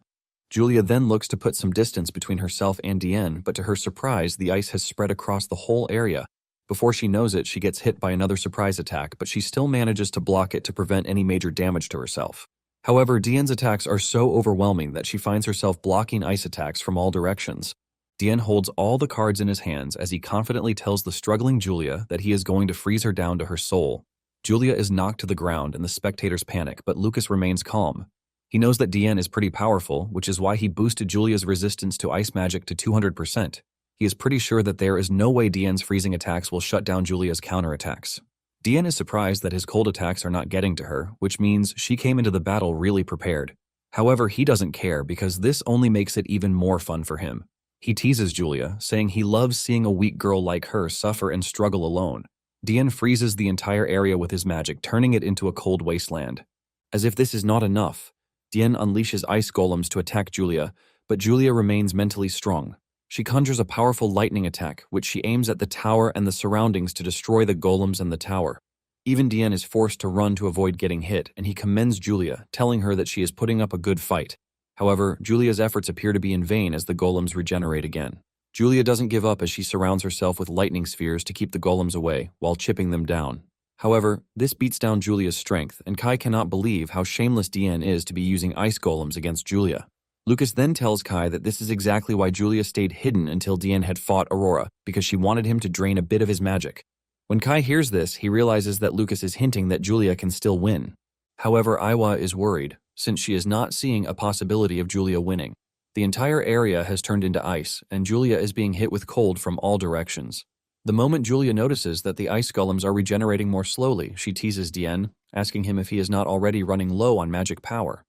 [SPEAKER 1] Julia then looks to put some distance between herself and Dien, but to her surprise, the ice has spread across the whole area. Before she knows it, she gets hit by another surprise attack, but she still manages to block it to prevent any major damage to herself. However, Dien's attacks are so overwhelming that she finds herself blocking ice attacks from all directions. Dien holds all the cards in his hands as he confidently tells the struggling Julia that he is going to freeze her down to her soul. Julia is knocked to the ground and the spectators panic, but Lucas remains calm. He knows that Dien is pretty powerful, which is why he boosted Julia's resistance to ice magic to 200%. He is pretty sure that there is no way Dien's freezing attacks will shut down Julia's counterattacks. Dien is surprised that his cold attacks are not getting to her, which means she came into the battle really prepared. However, he doesn't care because this only makes it even more fun for him. He teases Julia, saying he loves seeing a weak girl like her suffer and struggle alone. Dien freezes the entire area with his magic, turning it into a cold wasteland. As if this is not enough, Dien unleashes ice golems to attack Julia, but Julia remains mentally strong. She conjures a powerful lightning attack, which she aims at the tower and the surroundings to destroy the golems and the tower. Even Dien is forced to run to avoid getting hit, and he commends Julia, telling her that she is putting up a good fight. However, Julia's efforts appear to be in vain as the golems regenerate again. Julia doesn't give up as she surrounds herself with lightning spheres to keep the golems away, while chipping them down. However, this beats down Julia's strength, and Kai cannot believe how shameless Dien is to be using ice golems against Julia. Lucas then tells Kai that this is exactly why Julia stayed hidden until Dien had fought Aurora, because she wanted him to drain a bit of his magic. When Kai hears this, he realizes that Lucas is hinting that Julia can still win. However, Aiwa is worried, since she is not seeing a possibility of Julia winning. The entire area has turned into ice, and Julia is being hit with cold from all directions. The moment Julia notices that the ice golems are regenerating more slowly, she teases Dien, asking him if he is not already running low on magic power.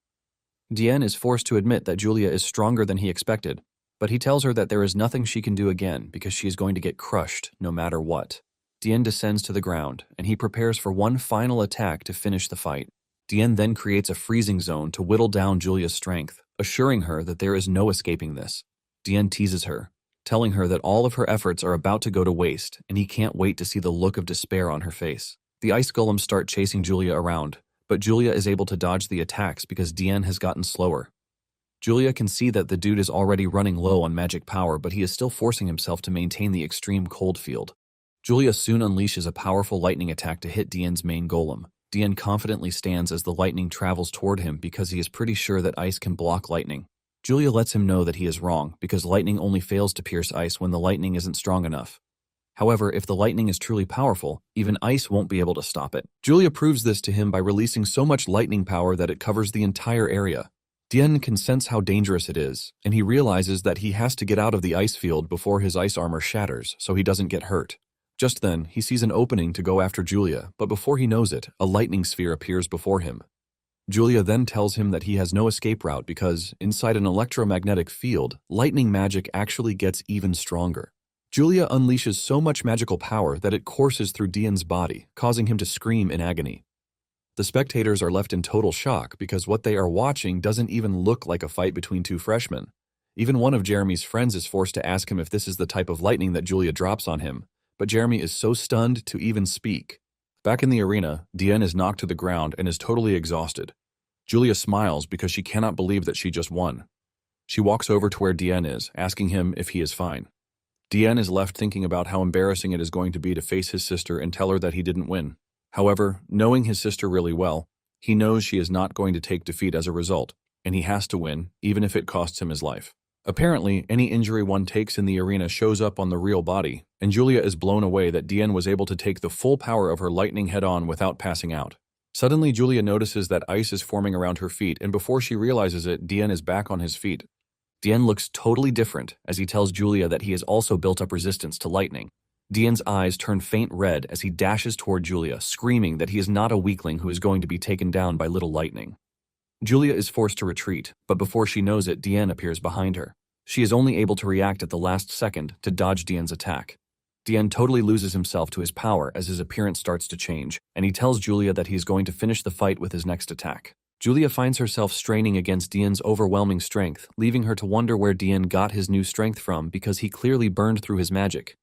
[SPEAKER 1] Dien is forced to admit that Julia is stronger than he expected, but he tells her that there is nothing she can do again because she is going to get crushed no matter what. Dien descends to the ground, and he prepares for one final attack to finish the fight. Dien then creates a freezing zone to whittle down Julia's strength, assuring her that there is no escaping this. Dien teases her, telling her that all of her efforts are about to go to waste, and he can't wait to see the look of despair on her face. The ice golems start chasing Julia around, but Julia is able to dodge the attacks because Dien has gotten slower. Julia can see that the dude is already running low on magic power, but he is still forcing himself to maintain the extreme cold field. Julia soon unleashes a powerful lightning attack to hit Dien's main golem. Dien confidently stands as the lightning travels toward him because he is pretty sure that ice can block lightning. Julia lets him know that he is wrong because lightning only fails to pierce ice when the lightning isn't strong enough. However, if the lightning is truly powerful, even ice won't be able to stop it. Julia proves this to him by releasing so much lightning power that it covers the entire area. Dien can sense how dangerous it is, and he realizes that he has to get out of the ice field before his ice armor shatters so he doesn't get hurt. Just then, he sees an opening to go after Julia, but before he knows it, a lightning sphere appears before him. Julia then tells him that he has no escape route because, inside an electromagnetic field, lightning magic actually gets even stronger. Julia unleashes so much magical power that it courses through Dien's body, causing him to scream in agony. The spectators are left in total shock because what they are watching doesn't even look like a fight between two freshmen. Even one of Jeremy's friends is forced to ask him if this is the type of lightning that Julia drops on him, but Jeremy is so stunned to even speak. Back in the arena, Dien is knocked to the ground and is totally exhausted. Julia smiles because she cannot believe that she just won. She walks over to where Dien is, asking him if he is fine. Dien is left thinking about how embarrassing it is going to be to face his sister and tell her that he didn't win. However, knowing his sister really well, he knows she is not going to take defeat as a result, and he has to win, even if it costs him his life. Apparently, any injury one takes in the arena shows up on the real body, and Julia is blown away that Dien was able to take the full power of her lightning head-on without passing out. Suddenly, Julia notices that ice is forming around her feet, and before she realizes it, Dien is back on his feet. Dien looks totally different as he tells Julia that he has also built up resistance to lightning. Dien's eyes turn faint red as he dashes toward Julia, screaming that he is not a weakling who is going to be taken down by little lightning. Julia is forced to retreat, but before she knows it, Dien appears behind her. She is only able to react at the last second to dodge Dien's attack. Dien totally loses himself to his power as his appearance starts to change, and he tells Julia that he is going to finish the fight with his next attack. Julia finds herself straining against Dien's overwhelming strength, leaving her to wonder where Dien got his new strength from because he clearly burned through his magic.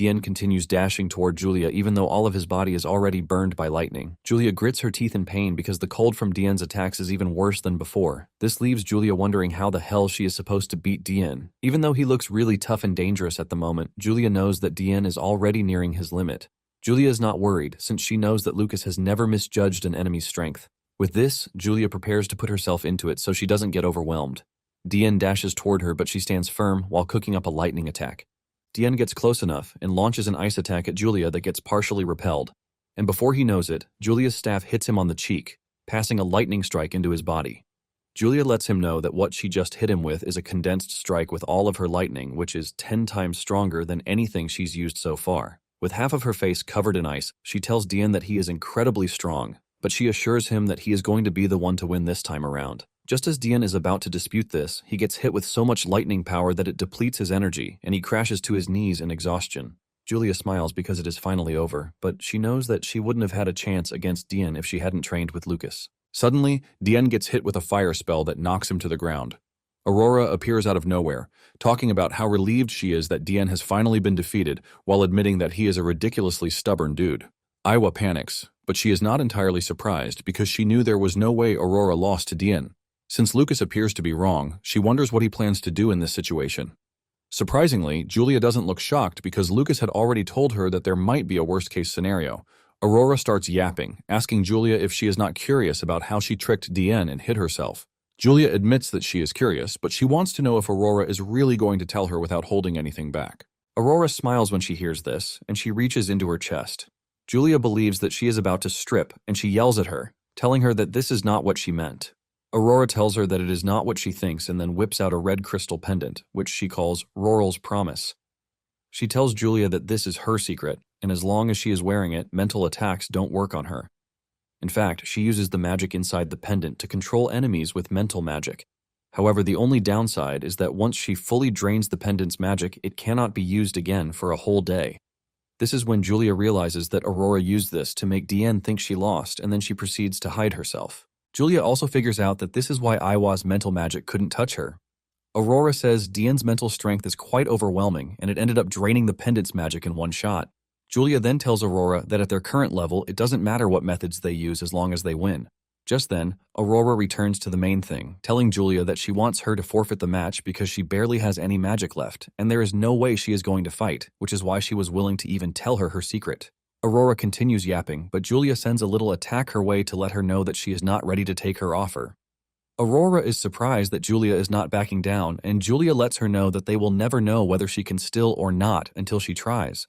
[SPEAKER 1] Dien continues dashing toward Julia even though all of his body is already burned by lightning. Julia grits her teeth in pain because the cold from Dien's attacks is even worse than before. This leaves Julia wondering how the hell she is supposed to beat Dien. Even though he looks really tough and dangerous at the moment, Julia knows that Dien is already nearing his limit. Julia is not worried since she knows that Lucas has never misjudged an enemy's strength. With this, Julia prepares to put herself into it so she doesn't get overwhelmed. Dien dashes toward her, but she stands firm while cooking up a lightning attack. Dien gets close enough and launches an ice attack at Julia that gets partially repelled. And before he knows it, Julia's staff hits him on the cheek, passing a lightning strike into his body. Julia lets him know that what she just hit him with is a condensed strike with all of her lightning, which is 10 times stronger than anything she's used so far. With half of her face covered in ice, she tells Dien that he is incredibly strong, but she assures him that he is going to be the one to win this time around. Just as Dien is about to dispute this, he gets hit with so much lightning power that it depletes his energy, and he crashes to his knees in exhaustion. Julia smiles because it is finally over, but she knows that she wouldn't have had a chance against Dien if she hadn't trained with Lucas. Suddenly, Dien gets hit with a fire spell that knocks him to the ground. Aurora appears out of nowhere, talking about how relieved she is that Dien has finally been defeated, while admitting that he is a ridiculously stubborn dude. Iwa panics, but she is not entirely surprised because she knew there was no way Aurora lost to Dien. Since Lucas appears to be wrong, she wonders what he plans to do in this situation. Surprisingly, Julia doesn't look shocked because Lucas had already told her that there might be a worst-case scenario. Aurora starts yapping, asking Julia if she is not curious about how she tricked Dien and hid herself. Julia admits that she is curious, but she wants to know if Aurora is really going to tell her without holding anything back. Aurora smiles when she hears this, and she reaches into her chest. Julia believes that she is about to strip, and she yells at her, telling her that this is not what she meant. Aurora tells her that it is not what she thinks and then whips out a red crystal pendant, which she calls Roral's Promise. She tells Julia that this is her secret, and as long as she is wearing it, mental attacks don't work on her. In fact, she uses the magic inside the pendant to control enemies with mental magic. However, the only downside is that once she fully drains the pendant's magic, it cannot be used again for a whole day. This is when Julia realizes that Aurora used this to make Dien think she lost, and then she proceeds to hide herself. Julia also figures out that this is why Iwa's mental magic couldn't touch her. Aurora says Dien's mental strength is quite overwhelming, and it ended up draining the pendant's magic in one shot. Julia then tells Aurora that at their current level, it doesn't matter what methods they use as long as they win. Just then, Aurora returns to the main thing, telling Julia that she wants her to forfeit the match because she barely has any magic left, and there is no way she is going to fight, which is why she was willing to even tell her her secret. Aurora continues yapping, but Julia sends a little attack her way to let her know that she is not ready to take her offer. Aurora is surprised that Julia is not backing down, and Julia lets her know that they will never know whether she can still or not until she tries.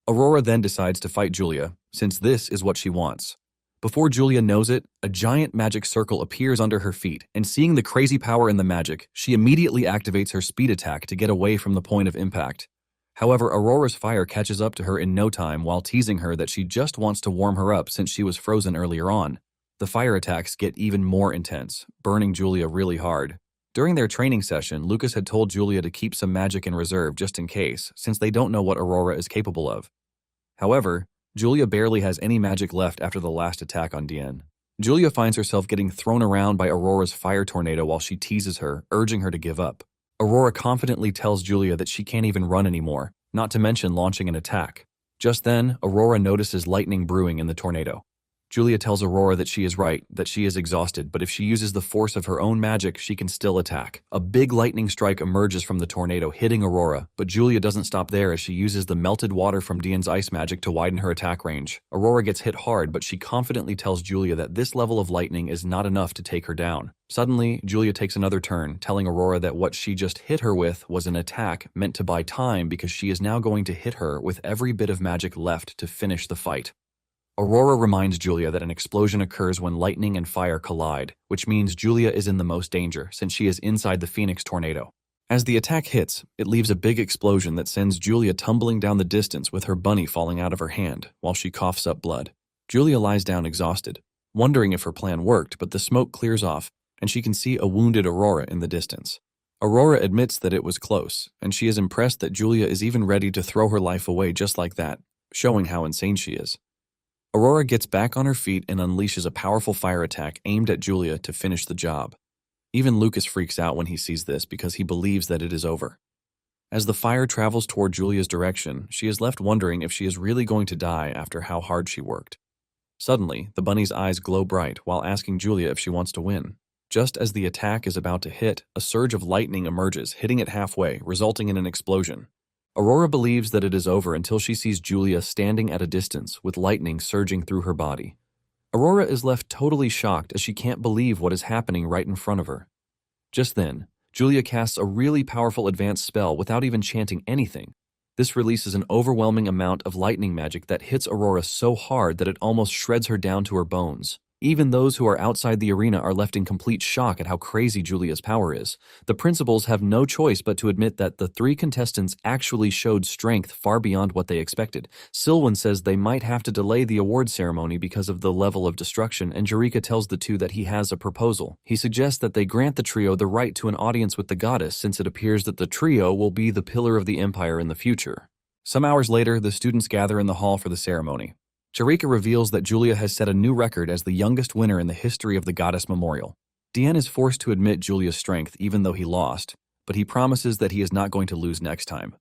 [SPEAKER 1] Aurora then decides to fight Julia, since this is what she wants. Before Julia knows it, a giant magic circle appears under her feet, and seeing the crazy power in the magic, she immediately activates her speed attack to get away from the point of impact. However, Aurora's fire catches up to her in no time while teasing her that she just wants to warm her up since she was frozen earlier on. The fire attacks get even more intense, burning Julia really hard. During their training session, Lucas had told Julia to keep some magic in reserve just in case, since they don't know what Aurora is capable of. However, Julia barely has any magic left after the last attack on Dien. Julia finds herself getting thrown around by Aurora's fire tornado while she teases her, urging her to give up. Aurora confidently tells Julia that she can't even run anymore, not to mention launching an attack. Just then, Aurora notices lightning brewing in the tornado. Julia tells Aurora that she is right, that she is exhausted, but if she uses the force of her own magic, she can still attack. A big lightning strike emerges from the tornado, hitting Aurora, but Julia doesn't stop there as she uses the melted water from Dian's ice magic to widen her attack range. Aurora gets hit hard, but she confidently tells Julia that this level of lightning is not enough to take her down. Suddenly, Julia takes another turn, telling Aurora that what she just hit her with was an attack meant to buy time because she is now going to hit her with every bit of magic left to finish the fight. Aurora reminds Julia that an explosion occurs when lightning and fire collide, which means Julia is in the most danger since she is inside the Phoenix tornado. As the attack hits, it leaves a big explosion that sends Julia tumbling down the distance with her bunny falling out of her hand while she coughs up blood. Julia lies down exhausted, wondering if her plan worked, but the smoke clears off and she can see a wounded Aurora in the distance. Aurora admits that it was close, and she is impressed that Julia is even ready to throw her life away just like that, showing how insane she is. Aurora gets back on her feet and unleashes a powerful fire attack aimed at Julia to finish the job. Even Lucas freaks out when he sees this because he believes that it is over. As the fire travels toward Julia's direction, she is left wondering if she is really going to die after how hard she worked. Suddenly, the bunny's eyes glow bright while asking Julia if she wants to win. Just as the attack is about to hit, a surge of lightning emerges, hitting it halfway, resulting in an explosion. Aurora believes that it is over until she sees Julia standing at a distance with lightning surging through her body. Aurora is left totally shocked as she can't believe what is happening right in front of her. Just then, Julia casts a really powerful advanced spell without even chanting anything. This releases an overwhelming amount of lightning magic that hits Aurora so hard that it almost shreds her down to her bones. Even those who are outside the arena are left in complete shock at how crazy Julia's power is. The principals have no choice but to admit that the three contestants actually showed strength far beyond what they expected. Silwan says they might have to delay the award ceremony because of the level of destruction, and Jarika tells the two that he has a proposal. He suggests that they grant the trio the right to an audience with the goddess, since it appears that the trio will be the pillar of the empire in the future. Some hours later, the students gather in the hall for the ceremony. Jarika reveals that Julia has set a new record as the youngest winner in the history of the Goddess Memorial. Dian is forced to admit Julia's strength even though he lost, but he promises that he is not going to lose next time.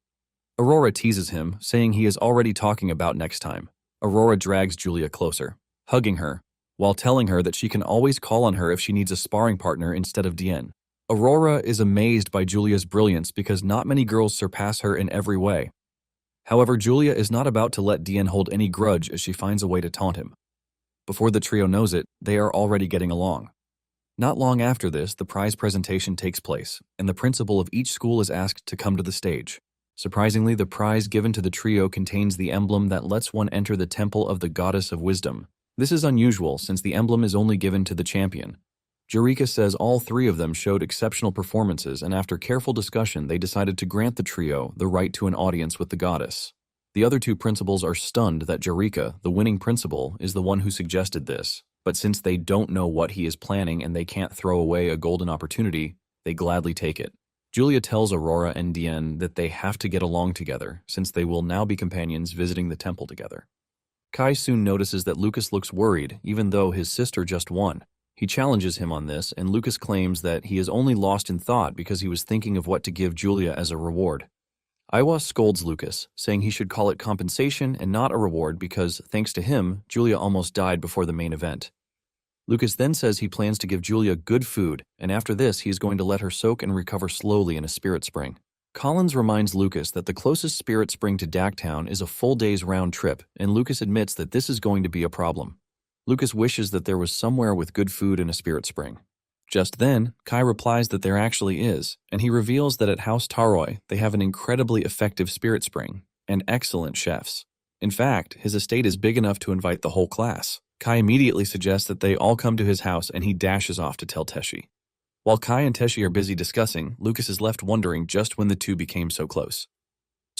[SPEAKER 1] Aurora teases him, saying he is already talking about next time. Aurora drags Julia closer, hugging her, while telling her that she can always call on her if she needs a sparring partner instead of Dian. Aurora is amazed by Julia's brilliance because not many girls surpass her in every way. However, Julia is not about to let Dian hold any grudge as she finds a way to taunt him. Before the trio knows it, they are already getting along. Not long after this, the prize presentation takes place, and the principal of each school is asked to come to the stage. Surprisingly, the prize given to the trio contains the emblem that lets one enter the temple of the Goddess of Wisdom. This is unusual since the emblem is only given to the champion. Jarika says all three of them showed exceptional performances, and after careful discussion, they decided to grant the trio the right to an audience with the goddess. The other two principals are stunned that Jarika, the winning principal, is the one who suggested this, but since they don't know what he is planning and they can't throw away a golden opportunity, they gladly take it. Julia tells Aurora and Dian that they have to get along together, since they will now be companions visiting the temple together. Kai soon notices that Lucas looks worried, even though his sister just won. He challenges him on this, and Lucas claims that he is only lost in thought because he was thinking of what to give Julia as a reward. Iwa scolds Lucas, saying he should call it compensation and not a reward because, thanks to him, Julia almost died before the main event. Lucas then says he plans to give Julia good food, and after this he is going to let her soak and recover slowly in a spirit spring. Collins reminds Lucas that the closest spirit spring to Daktown is a full day's round trip, and Lucas admits that this is going to be a problem. Lucas wishes that there was somewhere with good food and a spirit spring. Just then, Kai replies that there actually is, and he reveals that at House Taroi they have an incredibly effective spirit spring and excellent chefs. In fact, his estate is big enough to invite the whole class. Kai immediately suggests that they all come to his house, and he dashes off to tell Teshi. While Kai and Teshi are busy discussing, Lucas is left wondering just when the two became so close.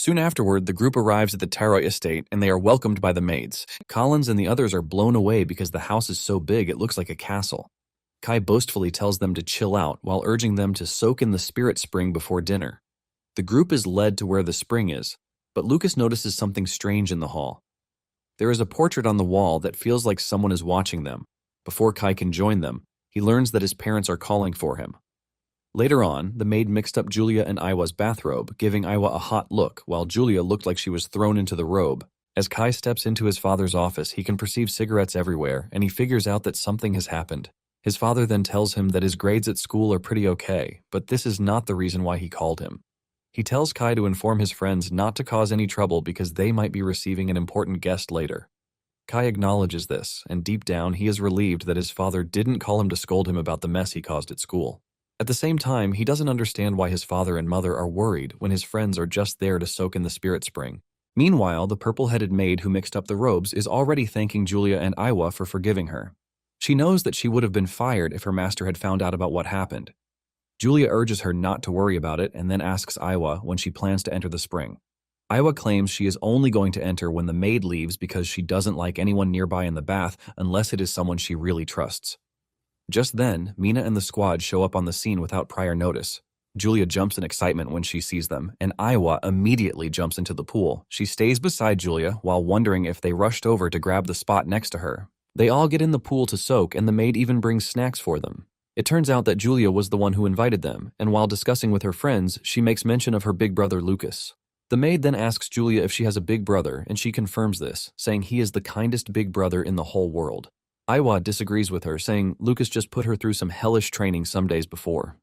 [SPEAKER 1] Soon afterward, the group arrives at the Taroi estate, and they are welcomed by the maids. Collins and the others are blown away because the house is so big it looks like a castle. Kai boastfully tells them to chill out while urging them to soak in the spirit spring before dinner. The group is led to where the spring is, but Lucas notices something strange in the hall. There is a portrait on the wall that feels like someone is watching them. Before Kai can join them, he learns that his parents are calling for him. Later on, the maid mixed up Julia and Iwa's bathrobe, giving Iwa a hot look, while Julia looked like she was thrown into the robe. As Kai steps into his father's office, he can perceive cigarettes everywhere, and he figures out that something has happened. His father then tells him that his grades at school are pretty okay, but this is not the reason why he called him. He tells Kai to inform his friends not to cause any trouble because they might be receiving an important guest later. Kai acknowledges this, and deep down he is relieved that his father didn't call him to scold him about the mess he caused at school. At the same time, he doesn't understand why his father and mother are worried when his friends are just there to soak in the spirit spring. Meanwhile, the purple-headed maid who mixed up the robes is already thanking Julia and Iwa for forgiving her. She knows that she would have been fired if her master had found out about what happened. Julia urges her not to worry about it and then asks Iwa when she plans to enter the spring. Iwa claims she is only going to enter when the maid leaves because she doesn't like anyone nearby in the bath unless it is someone she really trusts. Just then, Mina and the squad show up on the scene without prior notice. Julia jumps in excitement when she sees them, and Iwa immediately jumps into the pool. She stays beside Julia while wondering if they rushed over to grab the spot next to her. They all get in the pool to soak, and the maid even brings snacks for them. It turns out that Julia was the one who invited them, and while discussing with her friends, she makes mention of her big brother Lucas. The maid then asks Julia if she has a big brother, and she confirms this, saying he is the kindest big brother in the whole world. Iwa disagrees with her, saying Lucas just put her through some hellish training some days before.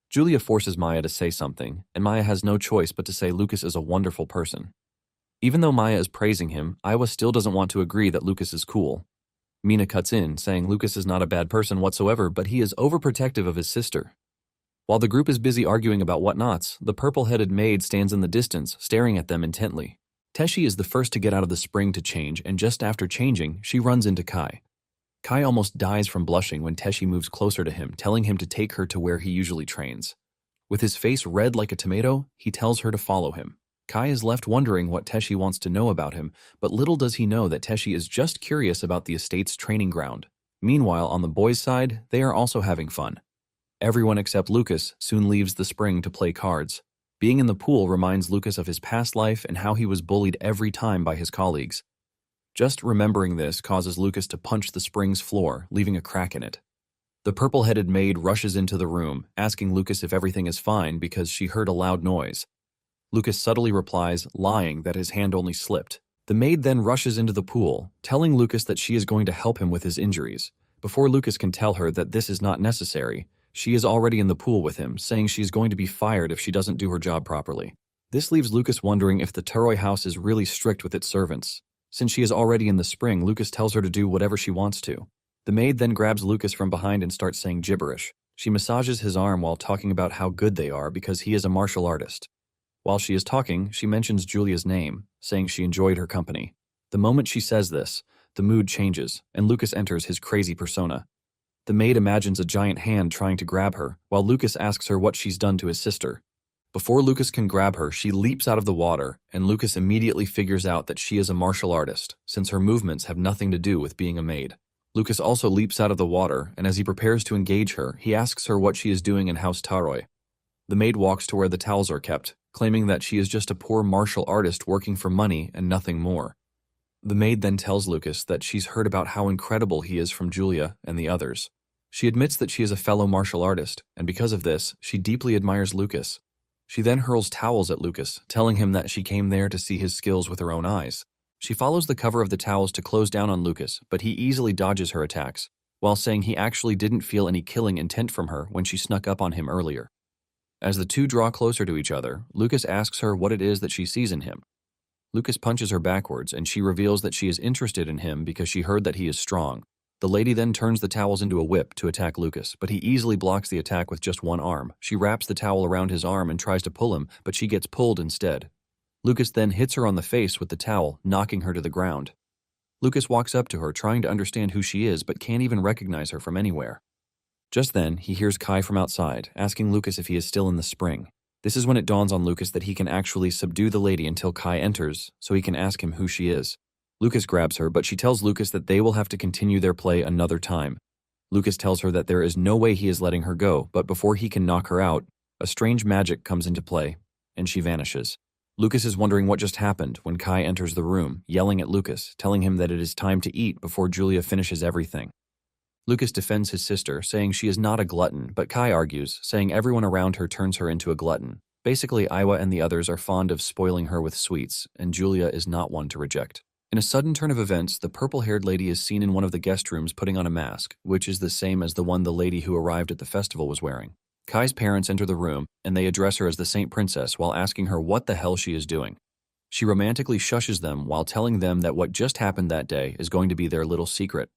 [SPEAKER 1] Julia forces Maya to say something, and Maya has no choice but to say Lucas is a wonderful person. Even though Maya is praising him, Iwa still doesn't want to agree that Lucas is cool. Mina cuts in, saying Lucas is not a bad person whatsoever, but he is overprotective of his sister. While the group is busy arguing about whatnots, the purple-headed maid stands in the distance, staring at them intently. Teshi is the first to get out of the spring to change, and just after changing, she runs into Kai. Kai almost dies from blushing when Teshi moves closer to him, telling him to take her to where he usually trains. With his face red like a tomato, he tells her to follow him. Kai is left wondering what Teshi wants to know about him, but little does he know that Teshi is just curious about the estate's training ground. Meanwhile, on the boys' side, they are also having fun. Everyone except Lucas soon leaves the spring to play cards. Being in the pool reminds Lucas of his past life and how he was bullied every time by his colleagues. Just remembering this causes Lucas to punch the spring's floor, leaving a crack in it. The purple-headed maid rushes into the room, asking Lucas if everything is fine because she heard a loud noise. Lucas subtly replies, lying that his hand only slipped. The maid then rushes into the pool, telling Lucas that she is going to help him with his injuries. Before Lucas can tell her that this is not necessary, she is already in the pool with him, saying she is going to be fired if she doesn't do her job properly. This leaves Lucas wondering if the Turoi house is really strict with its servants. Since she is already in the spring, Lucas tells her to do whatever she wants to. The maid then grabs Lucas from behind and starts saying gibberish. She massages his arm while talking about how good they are because he is a martial artist. While she is talking, she mentions Julia's name, saying she enjoyed her company. The moment she says this, the mood changes, and Lucas enters his crazy persona. The maid imagines a giant hand trying to grab her, while Lucas asks her what she's done to his sister. Before Lucas can grab her, she leaps out of the water, and Lucas immediately figures out that she is a martial artist, since her movements have nothing to do with being a maid. Lucas also leaps out of the water, and as he prepares to engage her, he asks her what she is doing in House Taroi. The maid walks to where the towels are kept, claiming that she is just a poor martial artist working for money and nothing more. The maid then tells Lucas that she's heard about how incredible he is from Julia and the others. She admits that she is a fellow martial artist, and because of this, she deeply admires Lucas. She then hurls towels at Lucas, telling him that she came there to see his skills with her own eyes. She follows the cover of the towels to close down on Lucas, but he easily dodges her attacks, while saying he actually didn't feel any killing intent from her when she snuck up on him earlier. As the two draw closer to each other, Lucas asks her what it is that she sees in him. Lucas punches her backwards, and she reveals that she is interested in him because she heard that he is strong. The lady then turns the towels into a whip to attack Lucas, but he easily blocks the attack with just one arm. She wraps the towel around his arm and tries to pull him, but she gets pulled instead. Lucas then hits her on the face with the towel, knocking her to the ground. Lucas walks up to her, trying to understand who she is, but can't even recognize her from anywhere. Just then, he hears Kai from outside, asking Lucas if he is still in the spring. This is when it dawns on Lucas that he can actually subdue the lady until Kai enters, so he can ask him who she is. Lucas grabs her, but she tells Lucas that they will have to continue their play another time. Lucas tells her that there is no way he is letting her go, but before he can knock her out, a strange magic comes into play, and she vanishes. Lucas is wondering what just happened when Kai enters the room, yelling at Lucas, telling him that it is time to eat before Julia finishes everything. Lucas defends his sister, saying she is not a glutton, but Kai argues, saying everyone around her turns her into a glutton. Basically, Iwa and the others are fond of spoiling her with sweets, and Julia is not one to reject. In a sudden turn of events, the purple-haired lady is seen in one of the guest rooms putting on a mask, which is the same as the one the lady who arrived at the festival was wearing. Kai's parents enter the room, and they address her as the Saint Princess while asking her what the hell she is doing. She romantically shushes them while telling them that what just happened that day is going to be their little secret.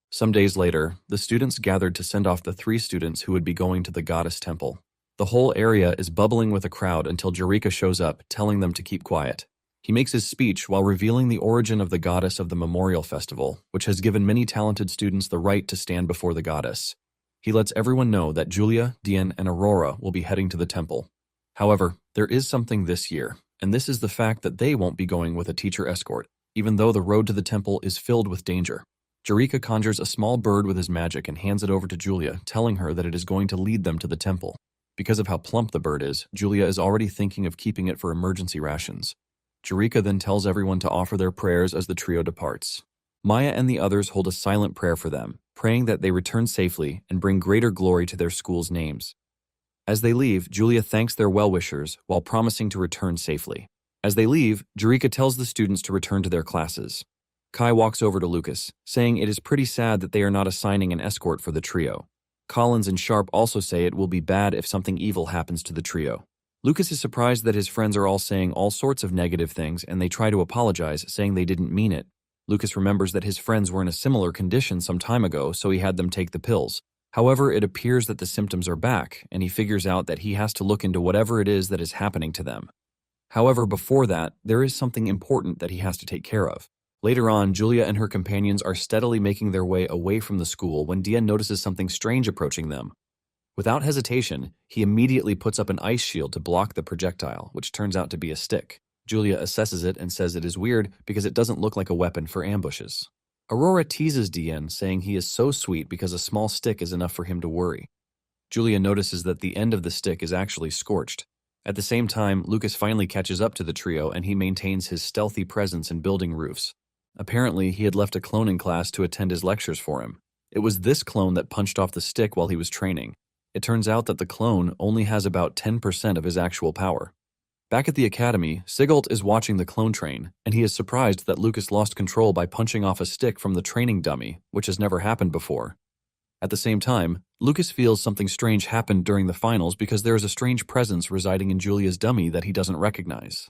[SPEAKER 1] Some days later, the students gathered to send off the 3 students who would be going to the goddess temple. The whole area is bubbling with a crowd until Jeremy shows up, telling them to keep quiet. He makes his speech while revealing the origin of the goddess of the Memorial Festival, which has given many talented students the right to stand before the goddess. He lets everyone know that Julia, Dian, and Aurora will be heading to the temple. However, there is something this year, and this is the fact that they won't be going with a teacher escort, even though the road to the temple is filled with danger. Jeremy conjures a small bird with his magic and hands it over to Julia, telling her that it is going to lead them to the temple. Because of how plump the bird is, Julia is already thinking of keeping it for emergency rations. Jeremy then tells everyone to offer their prayers as the trio departs. Maya and the others hold a silent prayer for them, praying that they return safely and bring greater glory to their school's names. As they leave, Julia thanks their well-wishers while promising to return safely. As they leave, Jeremy tells the students to return to their classes. Kai walks over to Lucas, saying it is pretty sad that they are not assigning an escort for the trio. Collins and Sharp also say it will be bad if something evil happens to the trio. Lucas is surprised that his friends are all saying all sorts of negative things and they try to apologize, saying they didn't mean it. Lucas remembers that his friends were in a similar condition some time ago, so he had them take the pills. However, it appears that the symptoms are back, and he figures out that he has to look into whatever it is that is happening to them. However, before that, there is something important that he has to take care of. Later on, Julia and her companions are steadily making their way away from the school when Dian notices something strange approaching them. Without hesitation, he immediately puts up an ice shield to block the projectile, which turns out to be a stick. Julia assesses it and says it is weird because it doesn't look like a weapon for ambushes. Aurora teases Dian, saying he is so sweet because a small stick is enough for him to worry. Julia notices that the end of the stick is actually scorched. At the same time, Lucas finally catches up to the trio and he maintains his stealthy presence in building roofs. Apparently, he had left a cloning class to attend his lectures for him. It was this clone that punched off the stick while he was training. It turns out that the clone only has about 10% of his actual power. Back at the academy, Sigult is watching the clone train, and he is surprised that Lucas lost control by punching off a stick from the training dummy, which has never happened before. At the same time, Lucas feels something strange happened during the finals because there is a strange presence residing in Julia's dummy that he doesn't recognize.